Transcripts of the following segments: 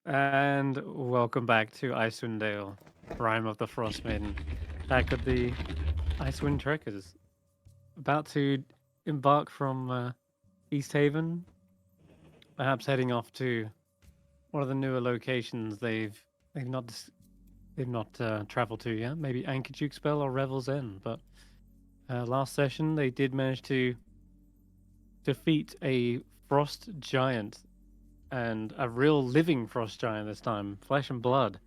And welcome back to Icewindale, Rime of the Frostmaiden, back at the Icewind Trekkers. About to embark from East Haven, perhaps heading off to one of the newer locations they've not they've not traveled to yet. Maybe Anchorage Spell or Revel's End. But last session they did manage to defeat a frost giant and a real living frost giant this time, flesh and blood.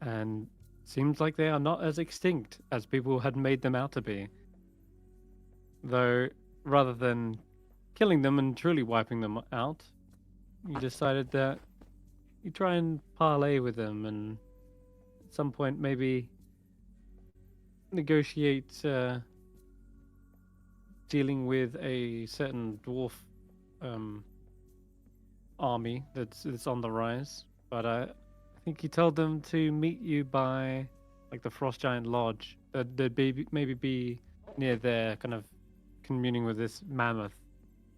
And seems like they are not as extinct as people had made them out to be. Though, rather than killing them and truly wiping them out, you decided that you try and parlay with them and at some point maybe negotiate dealing with a certain dwarf um, army that's on the rise. But I think you told them to meet you by like the Frost Giant Lodge. They'd maybe be near there, kind of communing with this mammoth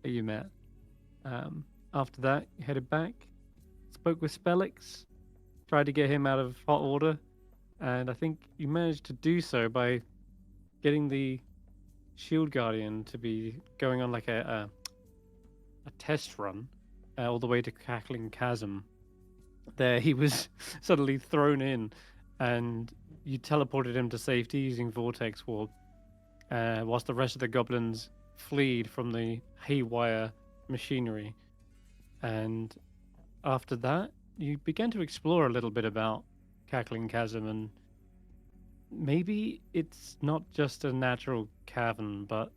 that you met. After that, you headed back, spoke with Spellix, tried to get him out of hot order, and I think you managed to do so by getting the Shield Guardian to be going on like a test run all the way to Cackling Chasm. There, he was suddenly thrown in, and you teleported him to safety using Vortex Warp, whilst the rest of the goblins fleed from the haywire machinery. And after that, you began to explore a little bit about Cackling Chasm, and maybe it's not just a natural cavern, but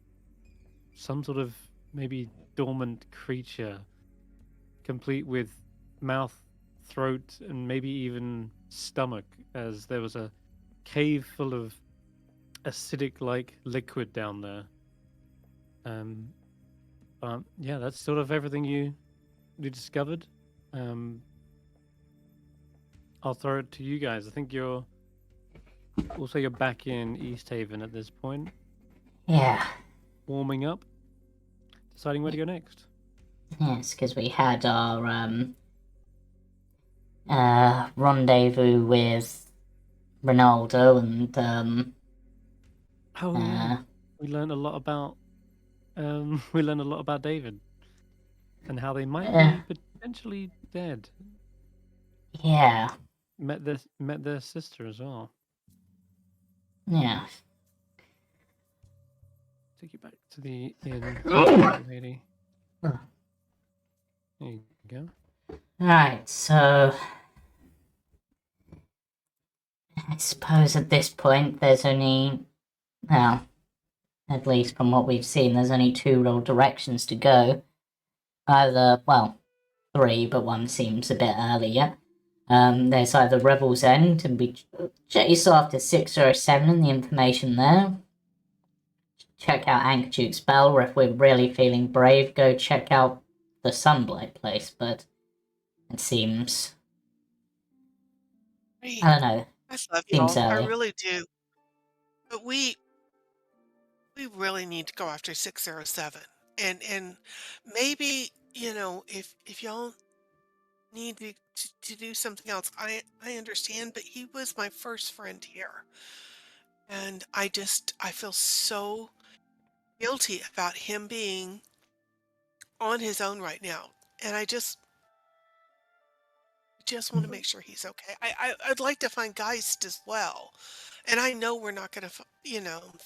some sort of maybe dormant creature, complete with mouth, throat, and maybe even stomach, as there was a cave full of acidic like liquid down there. Um, but yeah, that's sort of everything you discovered. Um, I'll throw it to you guys. I think you're also you're back in East Haven at this point, Yeah, warming up, deciding where to go next. yes, because we had our rendezvous with Ronaldo and Oh yeah, we learned a lot about we learned a lot about David and how they might uh, be potentially dead. yeah, Met their sister as well. yeah. Take you back to the inn, lady. Oh. There you go. Right, so I suppose at this point there's only, well, at least from what we've seen, there's only two real directions to go. Either, well, three, but one seems a bit earlier. There's either Revel's End, and we chase after 607 and the information there. Check out Anchorage Spell, or if we're really feeling brave, go check out the Sunblight place, but it seems, Great. I don't know, I love seems y'all. I early. really do. But we really need to go after 607. And maybe, if y'all need to do something else, I understand, but he was my first friend here. And I feel so guilty about him being on his own right now. And I just want to make sure he's okay. I'd like to find Geist as well. And I know we're not going to,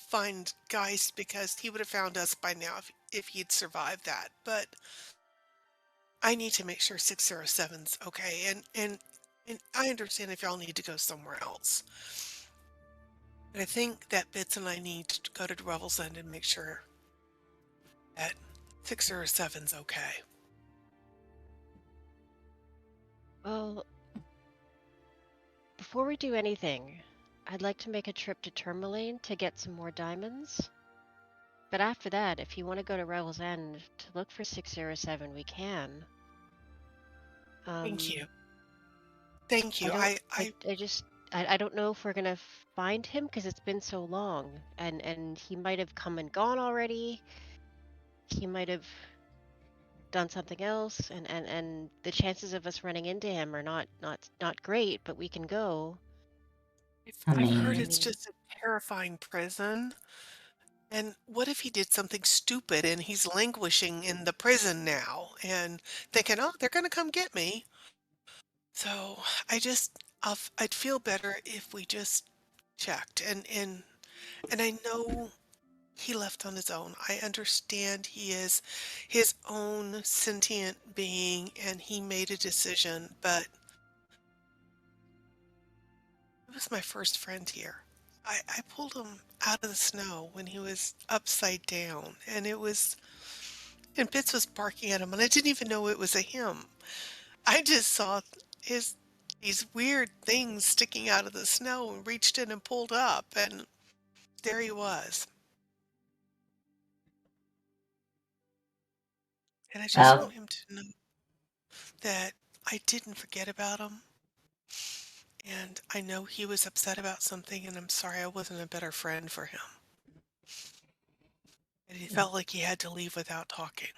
find Geist because he would have found us by now if he'd survived that. But I need to make sure 607's okay. And I understand if y'all need to go somewhere else. But I think that Bits and I need to go to Revel's End and make sure that 607's okay. Well, before we do anything, I'd like to make a trip to Tourmaline to get some more diamonds. But after that, if you want to go to Revel's End to look for 607, we can. Thank you. Thank you. I don't know if we're gonna find him because it's been so long, and he might have come and gone already. He might have done something else, and the chances of us running into him are not great, but we can go. I've heard mean, it's just a terrifying prison. And what if he did something stupid and he's languishing in the prison now and thinking, oh, they're going to come get me? So I'd feel better if we just checked. And I know he left on his own. I understand he is his own sentient being and he made a decision, but he was my first friend here. I pulled him out of the snow when he was upside down, and Fitz was barking at him, and I didn't even know it was a him. I just saw his these weird things sticking out of the snow and reached in and pulled up, and there he was. And I just well, want him to know that I didn't forget about him, and I know he was upset about something, and I'm sorry I wasn't a better friend for him. And he felt like he had to leave without talking.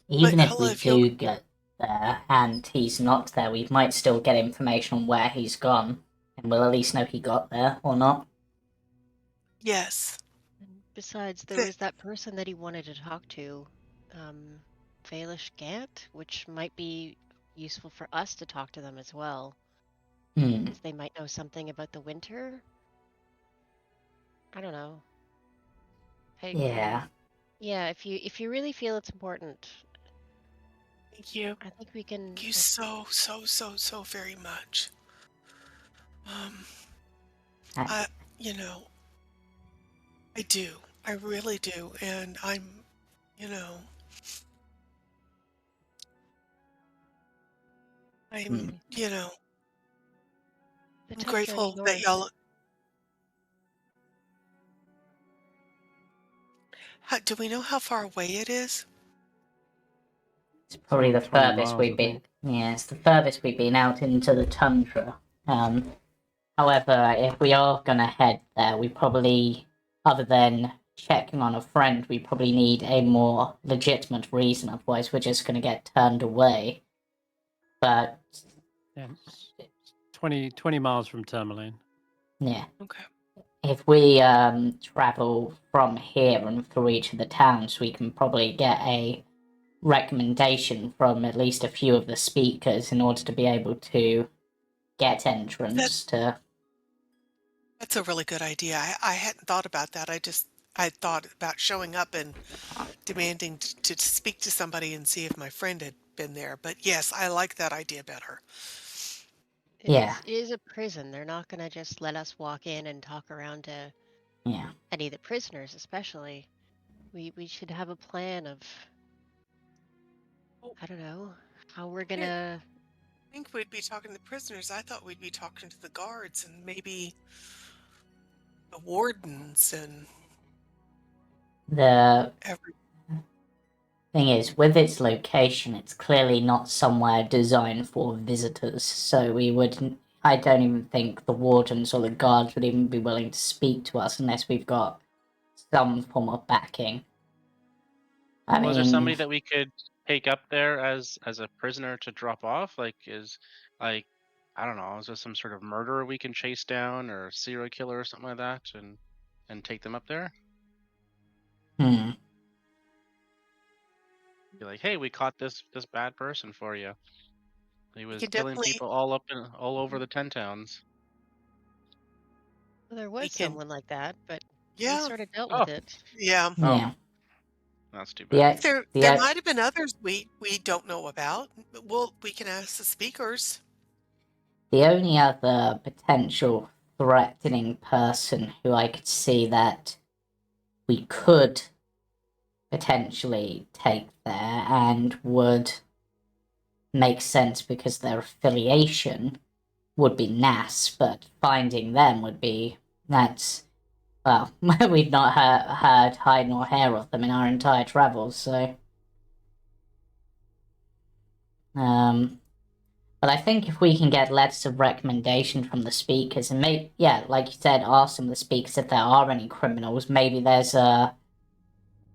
even But if Hulla, we if you'll do get there and he's not there, we might still get information on where he's gone, and we'll at least know he got there or not. yes. And besides, there Th- was that person that he wanted to talk to, Baelish Gant, which might be useful for us to talk to them as well, Hmm. because they might know something about the winter. I don't know. Hey, Yeah. yeah, if you really feel it's important, Thank you. I think we can. Thank you so very much. Um, Uh, I, you know, I do. I really do. And I'm, you know, hmm. I'm, you know, The I'm tough journey grateful that north. y'all. Do we know how far away it is? It's probably the 20 furthest miles, I we've been. think. Yeah, it's the furthest we've been out into the tundra. However, if we are gonna head there, we probably, other than checking on a friend, we probably need a more legitimate reason. Otherwise, we're just gonna get turned away. But Yeah, it's 20 miles from Tourmaline. yeah, Okay. if we travel from here and through each of the towns, we can probably get a recommendation from at least a few of the speakers in order to be able to get That entrance to. that's a really good idea. I hadn't thought about that. I thought about showing up and demanding to speak to somebody and see if my friend had been there. But yes, I like that idea better. Yeah, It is a prison. They're not gonna just let us walk in and talk around to yeah. any of the prisoners, especially. We should have a plan of, Oh, I don't know, how we're I didn't gonna. think we'd be talking to prisoners. I thought we'd be talking to the guards and maybe the wardens and The every. thing is, with its location, it's clearly not somewhere designed for visitors, so we would. I don't even think the wardens or the guards would even be willing to speak to us unless we've got some form of backing. I Was there mean, somebody that we could take up there as a prisoner to drop off? Like I don't know, is there some sort of murderer we can chase down or a serial killer or something like that and take them up there? hmm, Be like, hey, we caught this bad person for you. He We was can killing definitely people all over the 10 towns. Well, there we was can someone like that, but we yeah sort of dealt Oh, with it. yeah. oh, yeah. that's too bad. If The there the might have been others we don't know about. Well, we can ask the speakers. the only other potential threatening person who I could see that we could potentially take there and would make sense because their affiliation would be NAS, but finding them would be that's well, we've not heard hide nor hair of them in our entire travels, so but I think if we can get letters of recommendation from the speakers and like you said, ask some of the speakers if there are any criminals, maybe there's a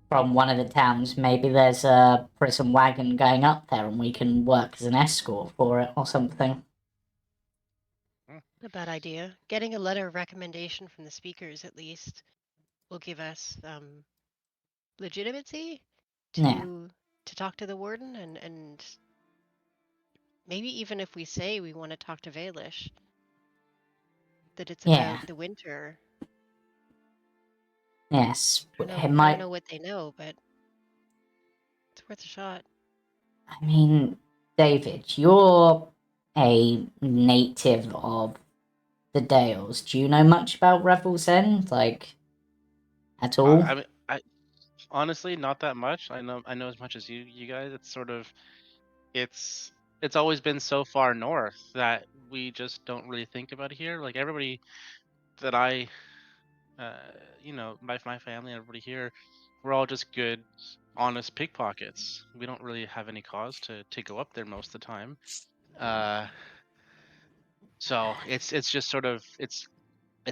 from one of the towns, maybe there's a prison wagon going up there and we can work as an escort for it or something. A bad idea. Getting a letter of recommendation from the speakers, at least, will give us legitimacy Yeah. to talk to the warden, and maybe even if we say we want to talk to Valish, that it's Yeah. about the winter. Yes. I It don't might. know what they know, but it's worth a shot. I mean, David, you're a native of the Dales. Do you know much about Revel's End, like, at all? I mean, I honestly not that much. I know as much as you guys. It's sort of it's always been so far north that we just don't really think about it here. Like everybody that I my family, everybody here, we're all just good, honest pickpockets. We don't really have any cause to go up there most of the time. So it's just sort of it's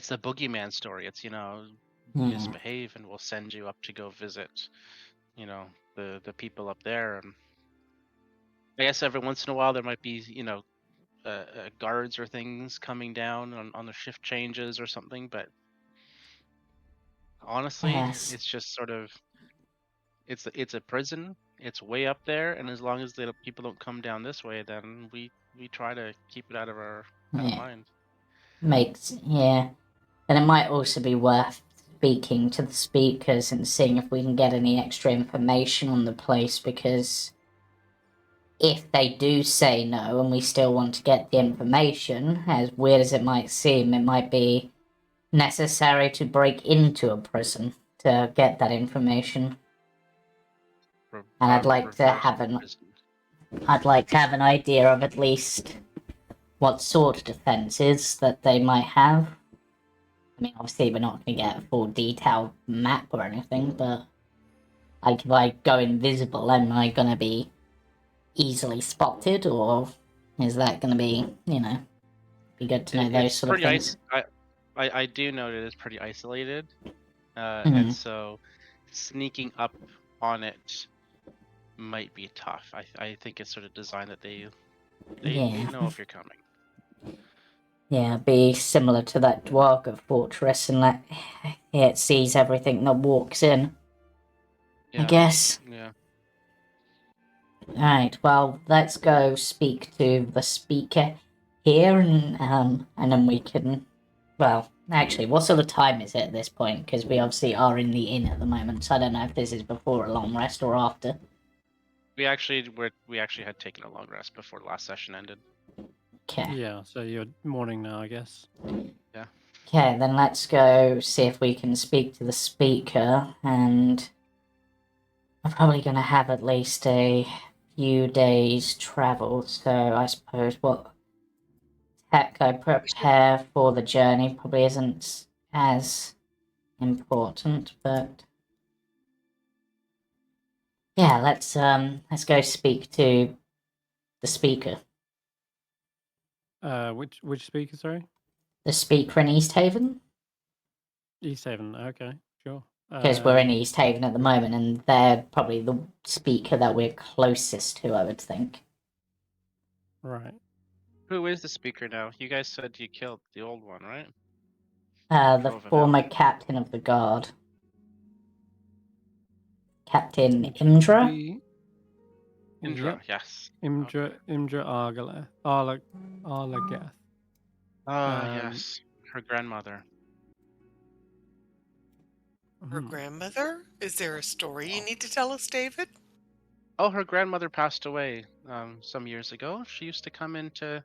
the boogeyman story. It's misbehave and we'll send you up to go visit, the people up there. And I guess every once in a while there might be guards or things coming down on the shift changes or something, but honestly, Yes. it's just sort of it's a prison. It's way up there, and as long as the people don't come down this way, then we try to keep it out of our mind. Yeah. And it might also be worth speaking to the speakers and seeing if we can get any extra information on the place, because if they do say no and we still want to get the information, as weird as it might seem, it might be necessary to break into a prison to get that information. And I'd like to have an idea of at least what sort of defenses that they might have. I mean, obviously we're not going to get a full detailed map or anything, but like if I go invisible, am I going to be easily spotted, or is that going to be, be good to know those sort of things? I do know that it's pretty isolated, Mhm. and so sneaking up on it might be tough. I think it's sort of designed that they know if you're coming. Yeah, be similar to that Dwarga fortress, and that it sees everything that walks in. Yeah. I guess. Yeah. Alright, well, let's go speak to the speaker here, and then we can. Well, actually, what sort of time is it at this point? Because we obviously are in the inn at the moment, so I don't know if this is before a long rest or after. We actually had taken a long rest before the last session ended. Okay. Yeah, so you're morning now, I guess. Yeah. Okay, then let's go see if we can speak to the speaker, and I'm probably going to have at least a few days travel, so I suppose what tech I prepare for the journey probably isn't as important, but yeah, let's go speak to the speaker. Which speaker, sorry? The speaker in East Haven? East Haven, okay, sure. Because we're in East Haven at the moment, and they're probably the speaker that we're closest to, I would think. Right. Who is the speaker now? You guys said you killed the old one, right? The Drove him former out. captain of the guard. Captain Which would Imdra? be- Indra, Yep. yes. Imdra Argaleth. Arlagath. Yes. Her grandmother. Her Hmm. grandmother? Is there a story you need to tell us, David? Oh, her grandmother passed away some years ago. She used to come in to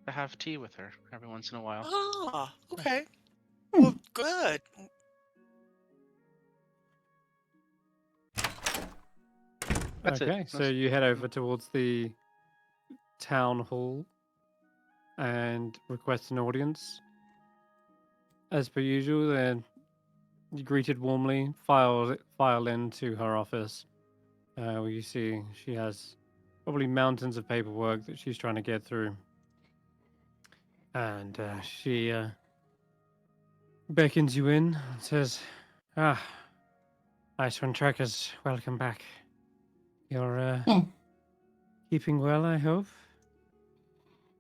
have tea with her every once in a while. Ah, okay. Well, good. That's it. Okay, so you head over towards the town hall and request an audience. As per usual, then you greeted warmly, file into her office. Where you see she has probably mountains of paperwork that she's trying to get through. And she beckons you in and says, Icewind Trekkers, welcome back. You're Yeah. keeping well, I hope.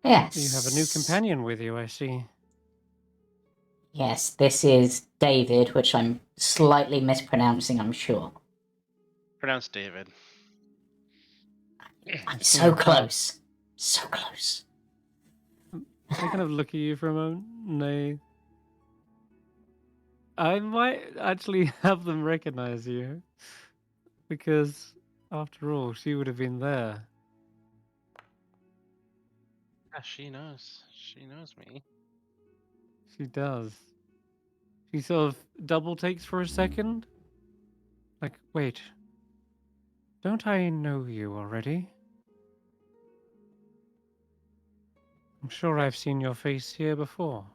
Yes. You have a new companion with you, I see. Yes, this is David, which I'm slightly mispronouncing, I'm sure. Pronounced David. I'm I see so it. close. So close. They kind of look at you for a moment, and I might actually have them recognize you. Because, after all, she would have been there. Yeah, she knows. She knows me. She does. She sort of double takes for a second. Like, wait. Don't I know you already? I'm sure I've seen your face here before.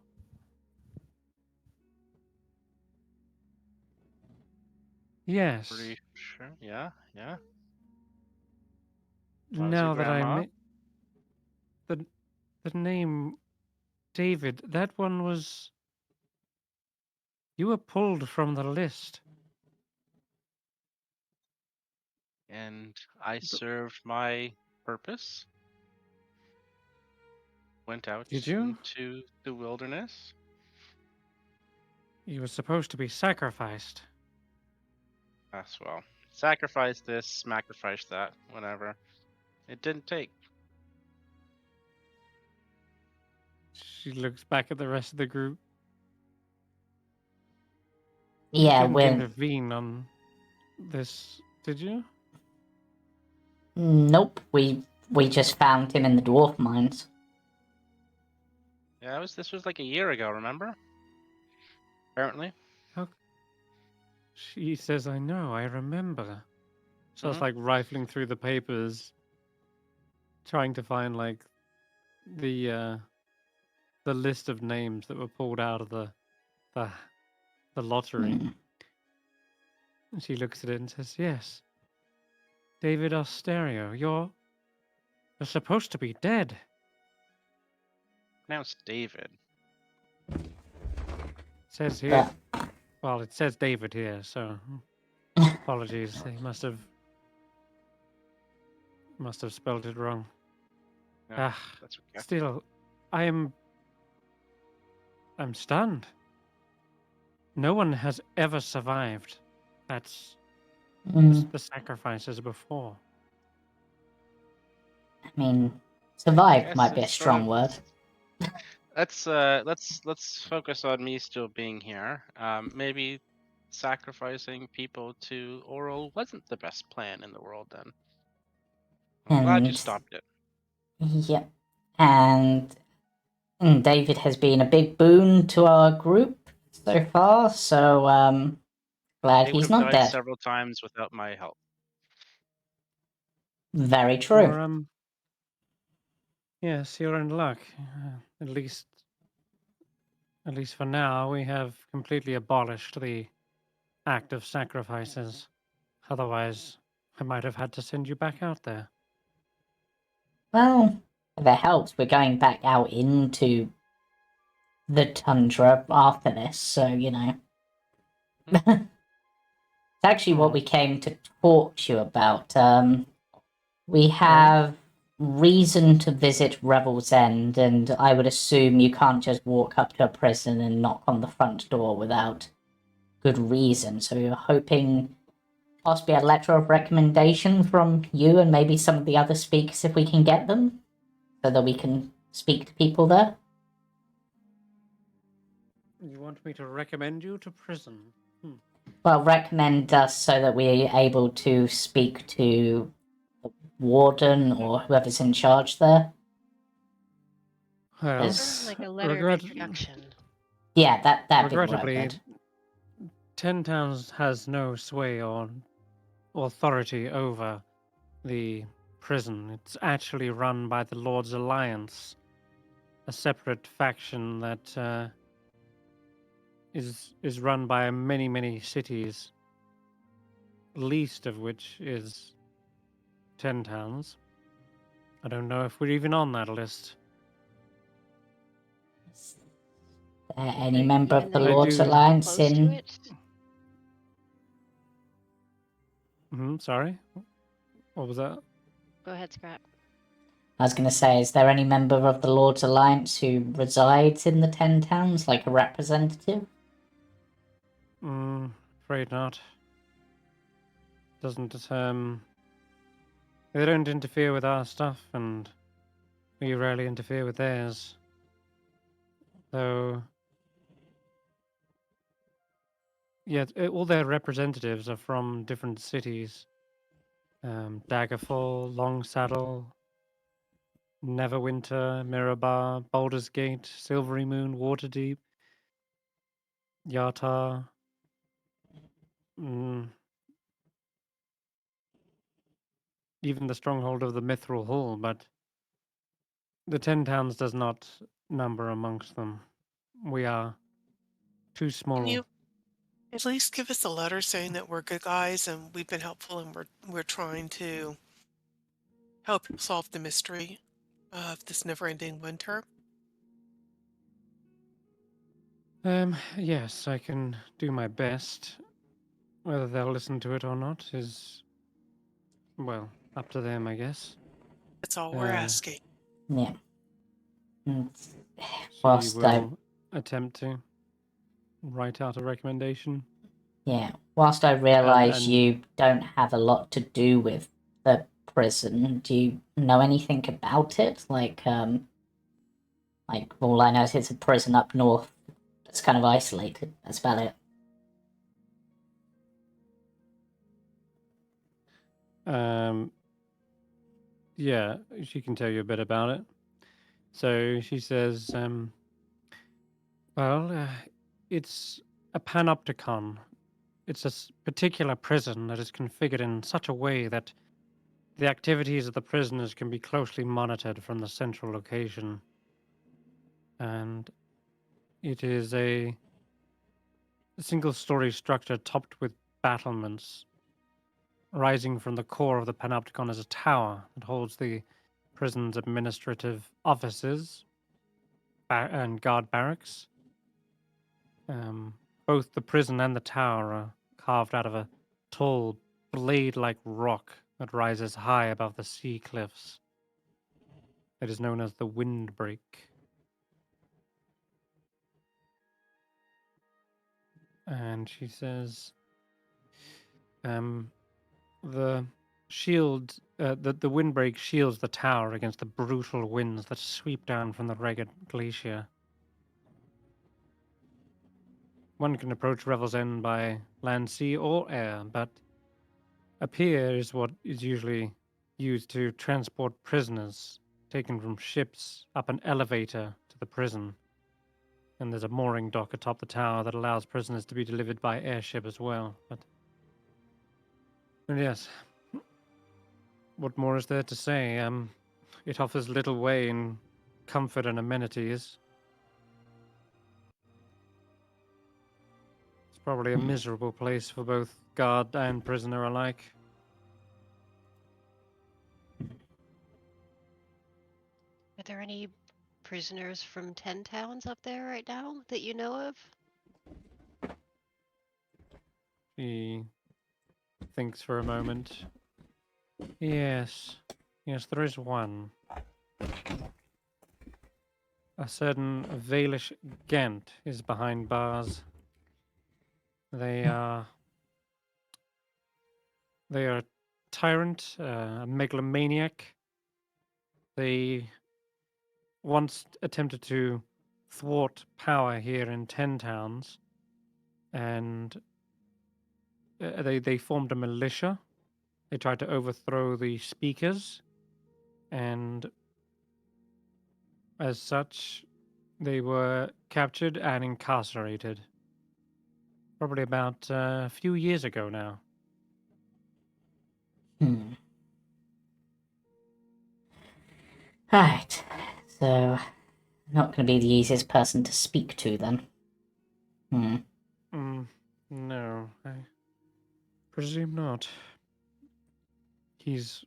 Yes. Pretty sure. Yeah, yeah. Now that I grandma. the name David, that one was. You were pulled from the list. And I served my purpose. Went out Did you? into the wilderness. You were supposed to be sacrificed. As well. Sacrifice this, sacrifice that, whatever. It didn't take. She looks back at the rest of the group. Yeah, You didn't we're... intervene on this, did you? Nope, we just found him in the dwarf mines. Yeah, this was like a year ago, remember? Apparently. How? She says, I know, I remember. So it's Mhm. like rifling through the papers, trying to find like the list of names that were pulled out of the lottery. Hmm. And she looks at it and says, yes. David Osterio, you're supposed to be dead. Pronounced David. It says here. Well, it says David here, so apologies. They must have spelled it wrong. No, that's okay. Still, I'm stunned. No one has ever survived. That's the sacrifices before. I mean, survived Guess might be a it's sort strong of- word. let's focus on me still being here. Maybe sacrificing people to Oral wasn't the best plan in the world then. I'm glad you And stopped it. yep. And David has been a big boon to our group so far, so glad They would he's have not died dead. several times without my help. Very true. Or, yes, you're in luck. At least for now, we have completely abolished the act of sacrifices. Otherwise, I might have had to send you back out there. Well, if it helps, we're going back out into the tundra after this, so, you know. It's actually what we came to talk to you about. We have reason to visit Revel's End, and I would assume you can't just walk up to a prison and knock on the front door without good reason. So we were hoping possibly a letter of recommendation from you and maybe some of the other speakers if we can get them, so that we can speak to people there. You want me to recommend you to prison? Well, recommend us so that we're able to speak to the warden or whoever's in charge there. Well, Like a letter of introduction. Yeah, that'd be the regrettably, word. 10 Towns has no sway or authority over the prison. It's actually run by the Lord's Alliance, a separate faction that is run by many cities, least of which is 10 Towns. I don't know if we're even on that list. Any member of the Even though Lord's you're Alliance close to in? it? Sorry, what was that? Go ahead, Skrapp. I was going to say, is there any member of the Lord's Alliance who resides in the 10 towns, like a representative? Afraid not. Doesn't they don't interfere with our stuff, and we rarely interfere with theirs. Though, yeah, all their representatives are from different cities. Daggerfall, Long Saddle, Neverwinter, Mirabar, Baldur's Gate, Silvery Moon, Waterdeep, Yatar. Even the stronghold of the Mithril Hall, but the 10 towns does not number amongst them. We are too small. Can you at least give us a letter saying that we're good guys and we've been helpful and we're trying to help solve the mystery of this never-ending winter? Yes, I can do my best. Whether they'll listen to it or not is, well, up to them, I guess. That's all we're asking. Yeah. She Whilst will attempt to write out a recommendation. whilst I realise and- you don't have a lot to do with the prison, do you know anything about it? Like all I know is it's a prison up north that's kind of isolated. That's about it. Yeah, she can tell you a bit about it. So she says, it's a panopticon. It's a particular prison that is configured in such a way that the activities of the prisoners can be closely monitored from the central location. And it is a single-story structure topped with battlements. Rising from the core of the panopticon is a tower that holds the prison's administrative offices and guard barracks. Both the prison and the tower are carved out of a tall, blade-like rock that rises high above the sea cliffs. It is known as the Windbreak. And she says, the shield, the windbreak shields the tower against the brutal winds that sweep down from the ragged glacier. One can approach Revel's End by land, sea, or air, but a pier is what is usually used to transport prisoners taken from ships up an elevator to the prison. And there's a mooring dock atop the tower that allows prisoners to be delivered by airship as well. But yes, what more is there to say? It offers little way in comfort and amenities. It's probably a miserable place for both guard and prisoner alike. Are there any prisoners from 10 towns up there right now that you know of? He thinks for a moment. Yes, there is one. A certain Valish Ghent is behind bars. They are a tyrant, a megalomaniac. They once attempted to thwart power here in 10 towns, and they formed a militia. They tried to overthrow the speakers, and as such, they were captured and incarcerated. Probably about a few years ago now. Right. So, not going to be the easiest person to speak to then. No, I presume not. He's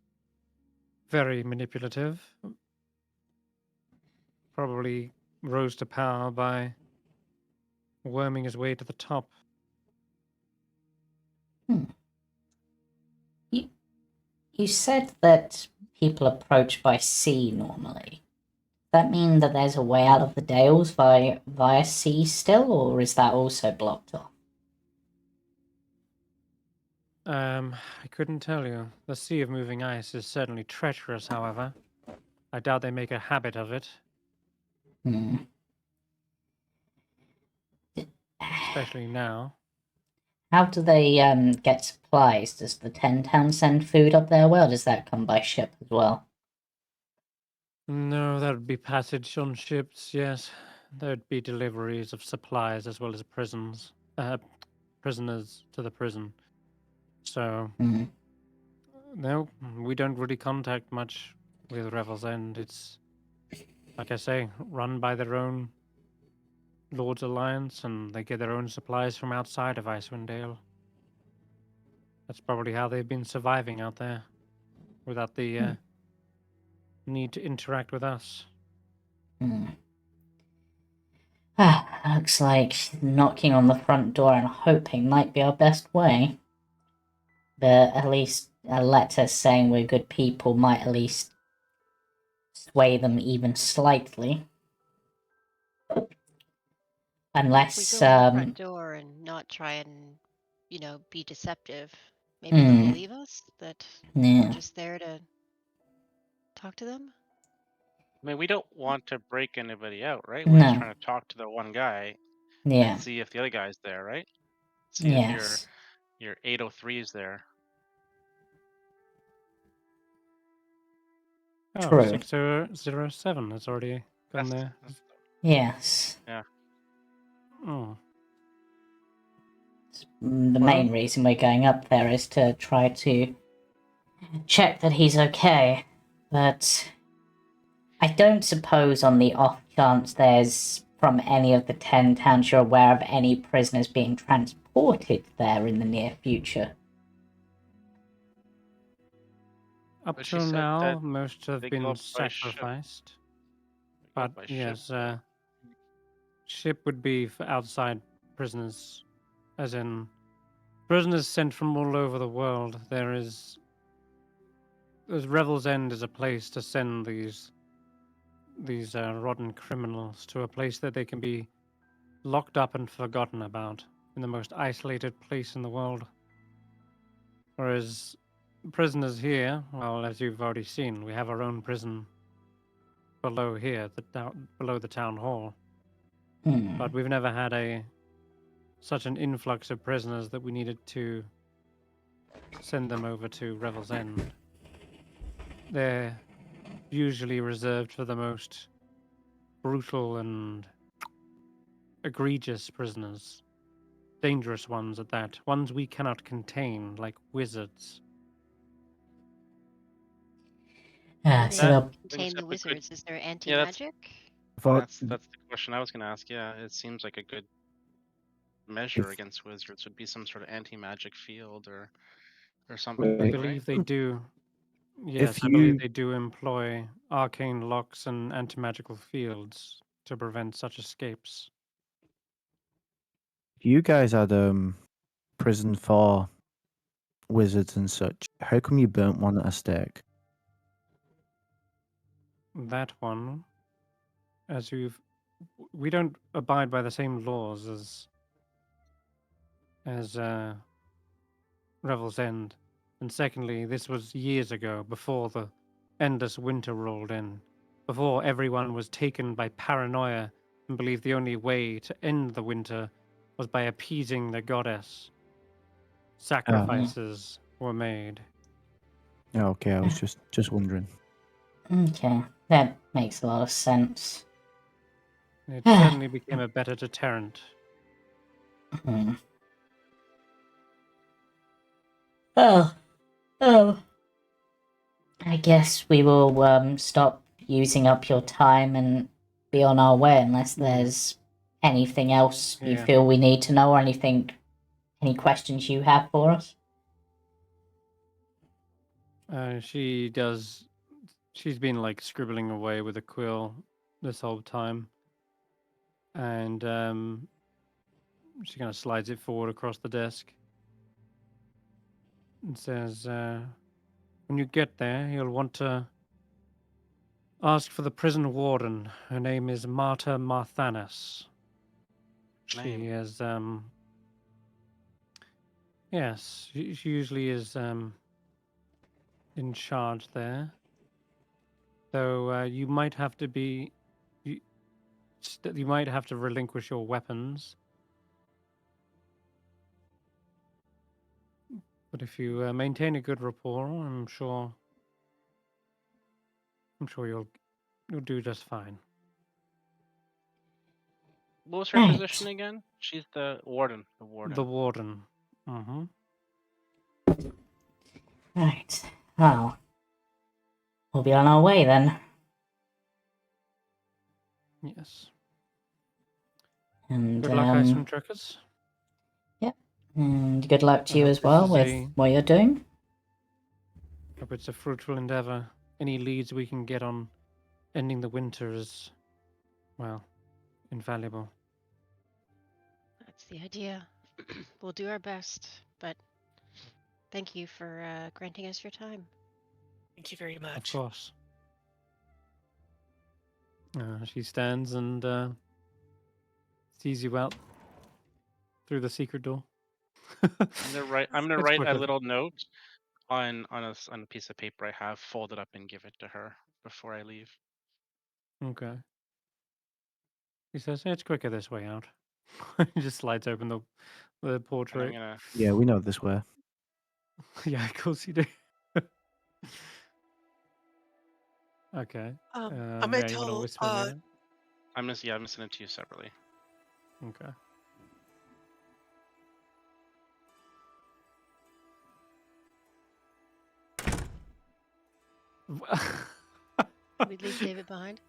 very manipulative. Probably rose to power by worming his way to the top. You said that people approach by sea normally. Does that mean that there's a way out of the Dales via sea still, or is that also blocked off? I couldn't tell you. The sea of moving ice is certainly treacherous, however. I doubt they make a habit of it, Hmm. especially now. How do they get supplies? Does the 10 town send food up there? Well, does that come by ship as well? No, that would be passage on ships, yes. There'd be deliveries of supplies as well as prisoners to the prison. So, Hmm. no, we don't really contact much with Revel's End. It's, like I say, run by their own Lord's Alliance, and they get their own supplies from outside of Icewindale. That's probably how they've been surviving out there, without the need to interact with us. Hmm. Looks like knocking on the front door and hoping might be our best way. But at least a letter saying we're good people might at least sway them even slightly. If we Unless, go in the front door and not try and, be deceptive, maybe they'll Hmm. believe us that Yeah. we're just there to talk to them. I mean, we don't want to break anybody out, right? We're just No. trying to talk to the one guy Yeah. and see if the other guy's there, right? See if Yes. your 803 is there. Oh, True. 6007 has already gone there. Yes. Oh, The Well- main reason we're going up there is to try to check that he's okay. But I don't suppose on the off chance there's from any of the 10 towns you're aware of any prisoners being transported there in the near future. up But she till said now, that most have they go been up by ship. sacrificed. They go up But by ship. yes, ship would be for outside prisoners, as in prisoners sent from all over the world. There's Revel's End is a place to send these rotten criminals to a place that they can be locked up and forgotten about in the most isolated place in the world. Whereas prisoners here, well, as you've already seen, we have our own prison below here, below the town hall. Hmm. But we've never had such an influx of prisoners that we needed to send them over to Revel's End. They're usually reserved for the most brutal and egregious prisoners. Dangerous ones at that. Ones we cannot contain, like wizards. So That they'll brings Contain the up a good- wizards. Is there that's- anti-magic? That's the question I was going to ask. Yeah, it seems like a good measure against wizards would be some sort of anti-magic field or something. I Right? believe they do. Yes, I believe they do employ arcane locks and anti-magical fields to prevent such escapes. You guys had prison for wizards and such. How come you burnt one at a stake? That one, we don't abide by the same laws as Revel's End. And secondly, this was years ago, before the endless winter rolled in, before everyone was taken by paranoia and believed the only way to end the winter was by appeasing the goddess. Sacrifices were made. Oh, okay, I was just wondering. Okay, that makes a lot of sense. It certainly became a better deterrent. Hmm. Oh. I guess we will stop using up your time and be on our way unless there's anything else you Yeah. feel we need to know or any questions you have for us. She's been like scribbling away with a quill this whole time. And she kind of slides it forward across the desk and says, when you get there, you'll want to ask for the prison warden. Her name is Marta Marthanis. She Name. is, yes, she usually is in charge there. So you might have to be, you might have to relinquish your weapons. But if you maintain a good rapport, I'm sure you'll do just fine. What was her Right. position again? She's the warden. The warden. The warden. Mm-hmm. Right. Well, we'll be on our way then. Yes. And Good luck, Icewind Trekkers. and good luck to I you hope as this well is with what you're doing. Hope it's a fruitful endeavor. Any leads we can get on ending the winter is, well, invaluable. That's the idea. We'll do our best, but thank you for granting us your time. Thank you very Of much. course. She stands and sees you out through the secret door. I'm gonna It's write quick a of- little note on a piece of paper I have, fold it up and give it to her before I leave. Okay. He says, it's quicker this way out. He just slides open the And I'm portrait. gonna Yeah, we know this way. Yeah, of course you do. Okay. I'm Yeah, gonna you want to tell whisper me that? I'm gonna send it to you separately. Okay. We leave David behind.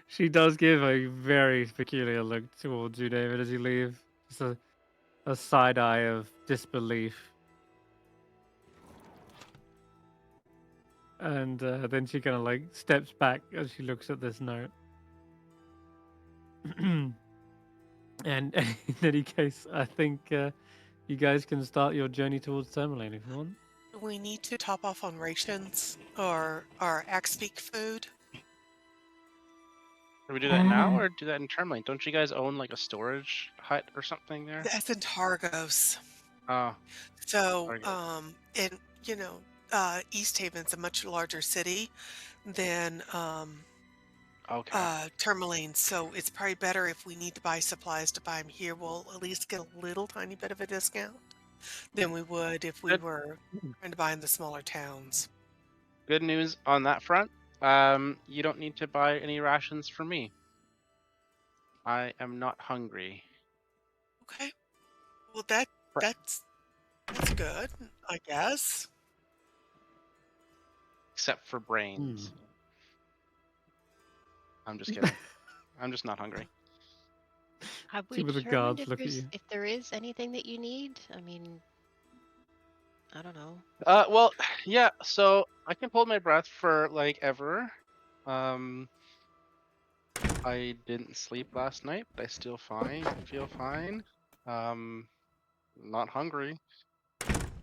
She does give a very peculiar look towards you, David, as you leave. Just a side eye of disbelief. And then she kind of like steps back as she looks at this note. And in any case, I think you guys can start your journey towards Tourmaline if you want. we need to top off on rations or our Axpeak food. Do we do that now or do that in Tourmaline? Don't you guys own like a storage hut or something there? That's in Targos. Oh, So, Targos. and you know, East Haven's a much larger city than Okay. Tourmaline. So it's probably better if we need to buy supplies to buy them here. We'll at least get a little tiny bit of a discount than we would if we Good. were trying to buy in the smaller towns. Good news on that front. You don't need to buy any rations for me. I am not hungry. Okay. Well, that's good, I guess. Except for brains. Hmm. I'm just kidding. I'm just not hungry. Have we See what the determined guards look at you. if there is anything that you need? I mean, I don't know. Well, yeah, so I can hold my breath for like ever. I didn't sleep last night, but I still feel fine. Not hungry.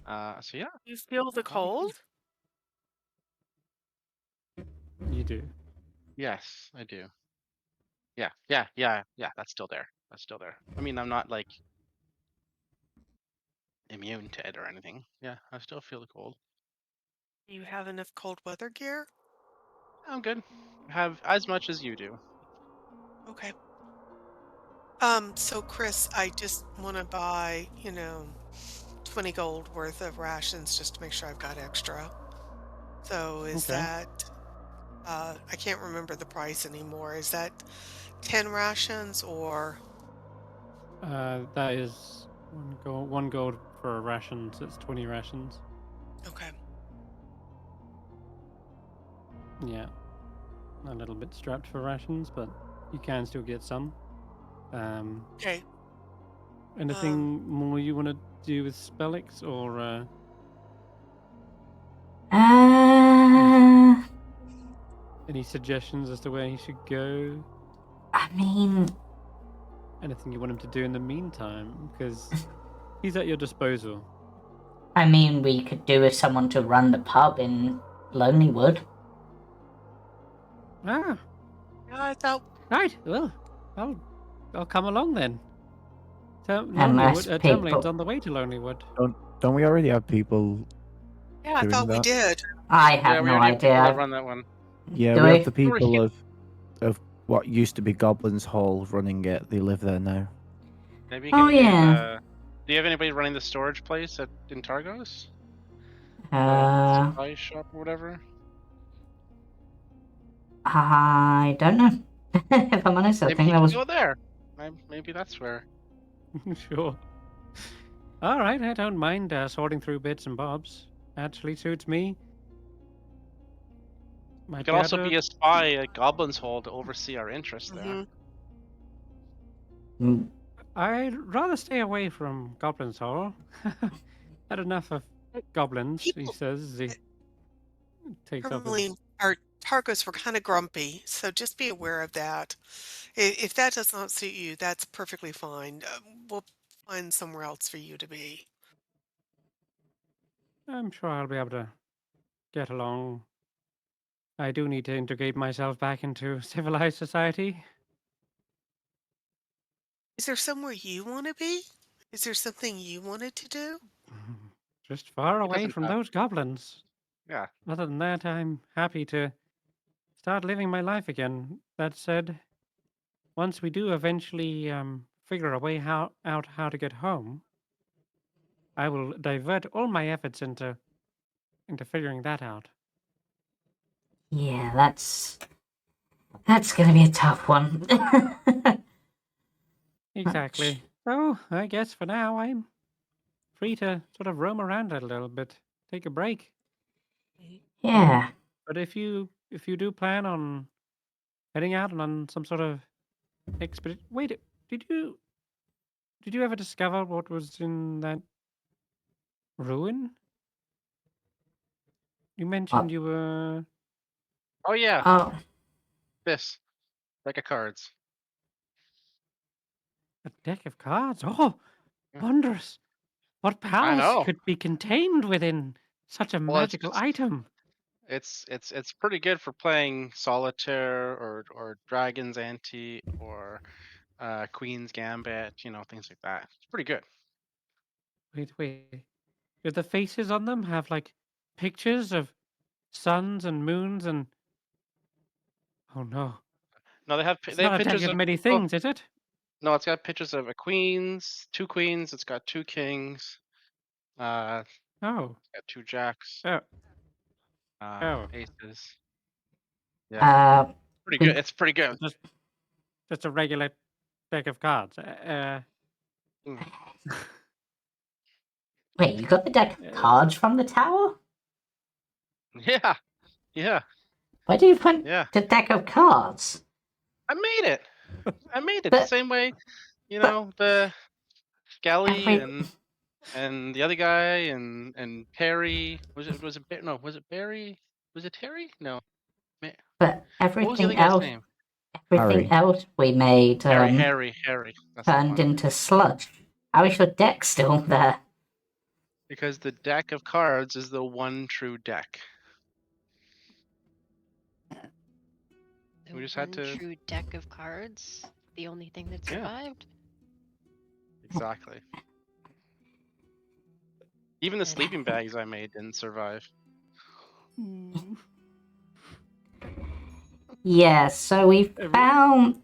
So yeah. You feel the cold? You do. Yes, I do. Yeah, that's still there. That's still there. I mean, I'm not like immune to it or anything. Yeah, I still feel the cold. You have enough cold weather gear? I'm good. I have as much as you do. Okay. So Chris, I just want to buy, 20 gold worth of rations just to make sure I've got extra. So is Okay. that, I can't remember the price anymore. Is that 10 rations or? That is one gold for a ration, so it's 20 rations. Okay. Yeah. A little bit strapped for rations, but you can still get some. Okay. Anything more you want to do with Spellix, or any suggestions as to where he should go? I mean, Anything you want him to do in the meantime? Because he's at your disposal. I mean, we could do with someone to run the pub in Lonelywood. Ah, Yeah, I thought right. Well, I'll come along then. Unless Lonelywood. people- Tamlin's on the way to Lonelywood. Don't we already have people yeah, I doing thought we that? did. I Yeah, have we no already have people that idea. run that one. Yeah, Do we we? have the people of what used to be Goblin's Hall running it. They live there now. Maybe you Oh, can yeah. do you have anybody running the storage place in Targos? Supply shop or whatever? I don't know. If I'm honest, I Maybe think you that can was. go there. Maybe that's where. Sure. All right, I don't mind sorting through bits and bobs. Actually suits me. My You could also dad, be a spy at Goblin's Hole to oversee our interests there. Mhm. Mm, I'd rather stay away from Goblin's Hall. Had enough of goblins, he People says as he takes off normally, his... our Targos were kind of grumpy, so just be aware of that. If that does not suit you, that's perfectly fine. We'll find somewhere else for you to be. I'm sure I'll be able to get along. I do need to integrate myself back into civilized society. Is there somewhere you want to be? Is there something you wanted to do? Just far He away doesn't from have. those goblins. Yeah. Other than that, I'm happy to start living my life again. That said, once we do eventually figure a way out how to get home, I will divert all my efforts into figuring that out. Yeah, that's gonna be a tough one. Exactly. So I guess for now I'm free to sort of roam around a little bit, take a break. Yeah. But if you do plan on heading out on some sort of expedition, wait, did you ever discover what was in that ruin? You mentioned you were Oh yeah. Oh, This deck of cards. a deck of cards. Oh, Yeah. wondrous! What I powers know. could be contained within such a Well, it's magical just item? it's pretty good for playing solitaire or Dragon's Ante or Queen's Gambit. You know, things like that. It's pretty good. Wait. Do the faces on them have like pictures of suns and moons and... Oh no. No, It's they have not a deck pictures of of. many Oh things, is it? no, it's got pictures of a queens, two queens. It's got two kings. Oh. It's got two jacks. Oh. Oh. Aces. Yeah, pretty we good. It's pretty good. Just a regular deck of cards. Mm. wait, you got the deck of cards from the tower? Yeah, yeah, Where do you put yeah. the deck of cards? I made it. I made it the But same way. You but know, the Skelly every and the other guy and Perry. Was it no? Was it Barry? Was it Terry? No. but What was the other everything guy's else name? Harry. we made Harry. That's the turned one. into sludge. How is your deck still there? Because the deck of cards is the one true deck. The We just one had to. true deck of cards. The only thing that Yeah. survived. Exactly. Even the sleeping bags I made didn't survive. Yeah, so we Every- found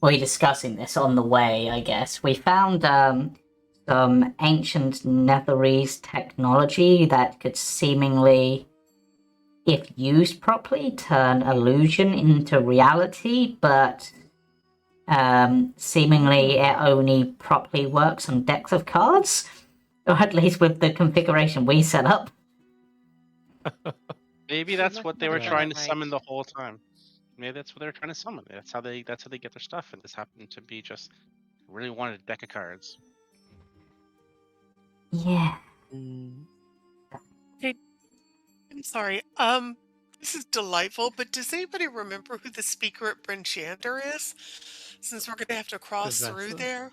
we're discussing this on the way, I guess. We found some ancient Netherese technology that could seemingly, if used properly, turn illusion into reality, but seemingly it only properly works on decks of cards, or at least with the configuration we set up. Maybe You're that's lucky what they we were got trying it to right. summon the whole time. Maybe that's what they were trying to summon. That's how they get their stuff. And this happened to be just really wanted a deck of cards. Yeah. Hey, I'm sorry. This is delightful, but does anybody remember who the speaker at Brinchander is? Since we're gonna have to cross Is that through so? there.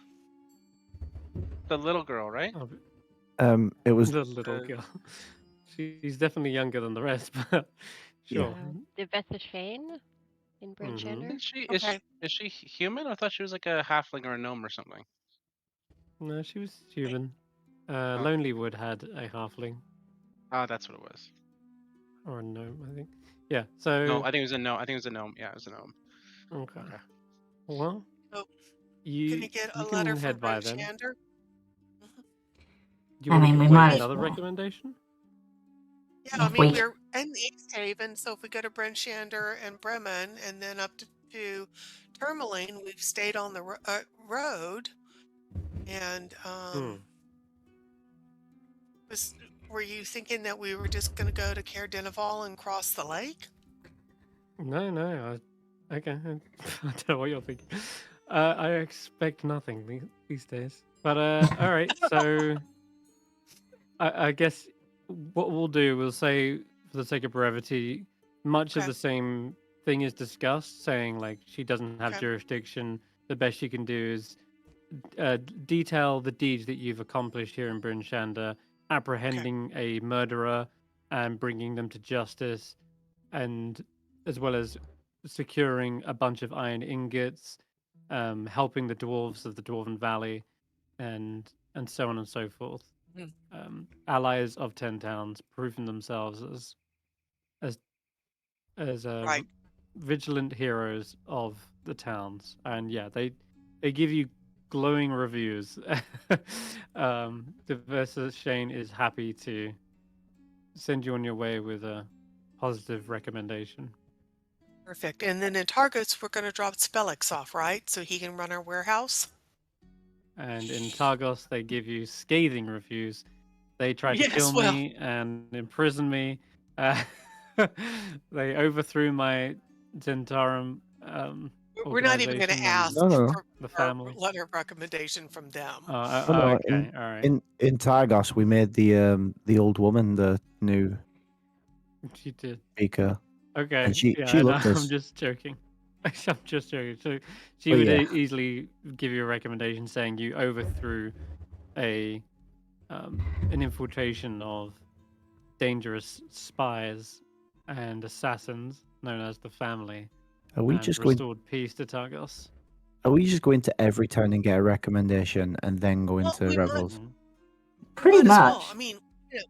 The little girl, right? Oh, It was The little Uh, girl. She's definitely younger than the rest, but Yeah. sure. The Shane in Mhm. Branchander? Isn't she? Okay. Is she human? I thought she was like a halfling or a gnome or something. No, she was human. Okay. Lonelywood had a halfling Ah, that's what it was. or a gnome, I think. Yeah. No, So I think it was a gnome. I think it was a gnome. Yeah, it was a gnome. okay. Okay. Well, So, you gonna get a you letter can from head by then. Branchander. Do you I want mean, to we wait might as another well. recommendation? Yeah, I If mean, we we're in East Haven, so if we go to Branchander and Bremen and then up to Tourmaline, we've stayed on the road. And Hmm. were you thinking that we were just going to go to Caer Dineval and cross the lake? No. Okay. I don't know what you're thinking. I expect nothing these days. But all right. So I guess what we'll do, we'll say for the sake of brevity, much of Okay. the same thing is discussed, saying like she doesn't have Okay. jurisdiction. The best she can do is detail the deeds that you've accomplished here in Bryn Shander, apprehending a murderer and bringing them to justice, and as well as securing a bunch of iron ingots, helping the dwarves of the Dwarven Valley, and so on and so forth. Mm. Allies of 10 towns, proving themselves as as Right. vigilant heroes of the towns, and yeah, they give you glowing reviews. The versus Shane is happy to send you on your way with a positive recommendation. Perfect. And then in Targos, we're going to drop Spellix off, right? So he can run our warehouse? And in Targos, they give you scathing reviews. They tried to kill Yes, well, me and imprison me. Uh, they overthrew my Zentarum we're not even going organization to and ask No. the for a family. letter of recommendation from them. Oh no, Okay, all right. in Targos we made the old woman the new She did. speaker, Okay, and she yeah, I know. loved I'm us. just joking. I'm just joking. So she Oh would yeah, easily give you a recommendation saying you overthrew a an infiltration of dangerous spies and assassins known as the family, are we and just going? restored peace to Targos. Are we just going to every town and get a recommendation and then go Well, into revels? Mhm. we pretty might as well. I much. mean, you know,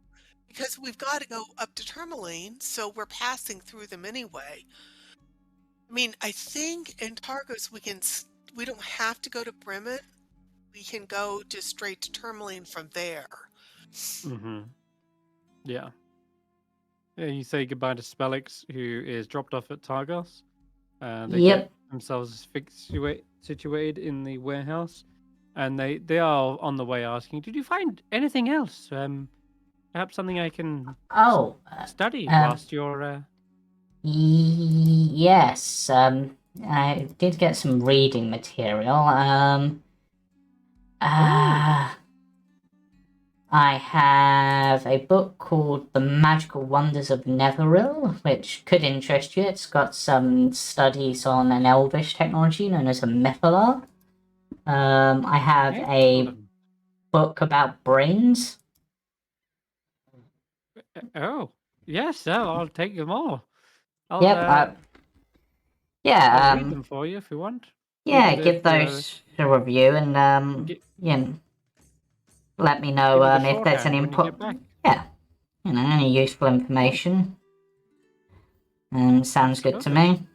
because we've got to go up to Tourmaline, so we're passing through them anyway. I mean, I think in Targos we don't have to go to Bremen. We can go just straight to Tourmaline from there. Mm-hmm. Yeah. Yeah. You say goodbye to Spellix, who is dropped off at Targos. They get Yep. themselves situated in the warehouse, and they are on the way asking, "Did you find anything else? Perhaps something I can Oh, study um, whilst you're." yes. I did get some reading material. Oh, I have a book called The Magical Wonders of Netheril, which could interest you. It's got some studies on an elvish technology known as a mythalar. I have a excellent. book about brains. Oh, yes. I'll take them all. I'll Yep. uh, I'll Yeah. read them for you if you want. Yeah. Even Give if those a review and yeah, let me know give me the if there's any shorthand when you input. get back. Yeah. Any useful information. Sounds good to Perfect. me.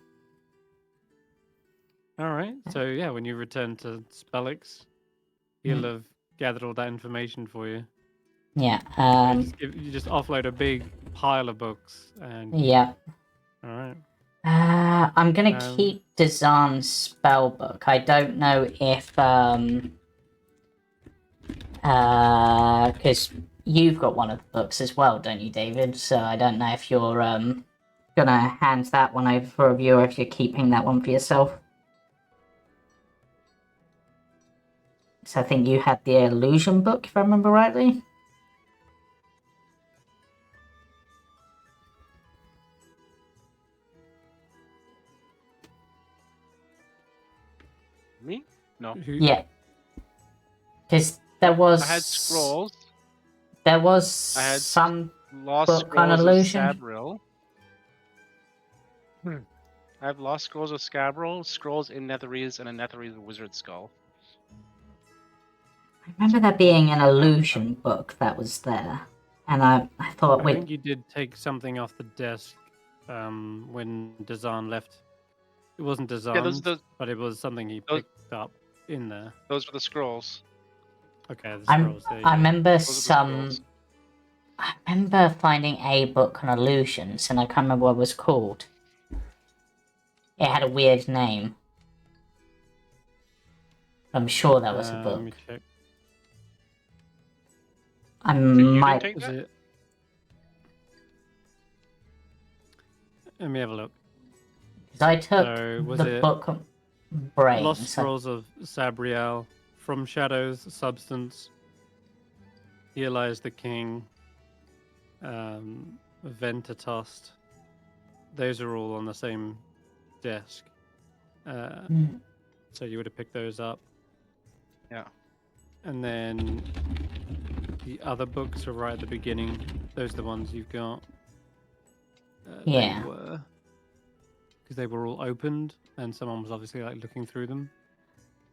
All right. So yeah, when you return to Spellix, he'll have gathered all that information for you. Yeah. You just offload a big pile of books, and Yeah. all right. I'm gonna Um, keep Dazan's spellbook. I don't know if because you've got one of the books as well, don't you, David? So I don't know if you're gonna hand that one over for review or if you're keeping that one for yourself. So I think you had the illusion book, if I remember rightly. Me? No. who, Yeah. Because there was I had scrolls. There was I had some Lost book on Scrolls of illusion. Sabril. I have Lost Scrolls of Scabril, Scrolls in Netherese, and a Netherese Wizard Skull. I remember there being an illusion book that was there, and I thought, I wait, think you did take something off the desk when Dazan left. It wasn't Dazan's, but it was something he those- picked up in there. Those were the scrolls. Okay, the scrolls. There you I go. remember Those are the scrolls. I remember finding a book on illusions, and I can't remember what it was called. It had a weird name. I'm sure that was a Let book. me check. I You didn't might. take Was that? it? Let me have a look. Because I took So, was the it book of brains. Lost Scrolls of Sabriel, From Shadows, Substance, Here Lies the King, Ventatost. Those are all on the same desk. So you would have picked those up. Yeah. And then the other books are right at the beginning. Those are the ones you've got. Yeah. Because they were all opened, and someone was obviously like looking through them.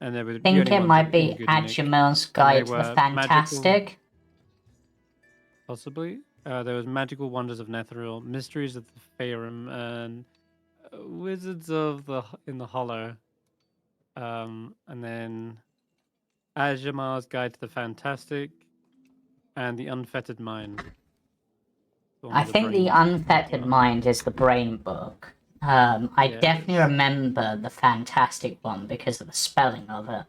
And they were. I think it might be Adjamel's Guide to the Fantastic. Possibly. There was Magical Wonders of Netheril, Mysteries of the Faerun, and Wizards of the in the Hollow. And then Ajamar's Guide to the Fantastic, and the Unfettered Mind. I think the Unfettered Mind is the brain book. I definitely remember the Fantastic one because of the spelling of it.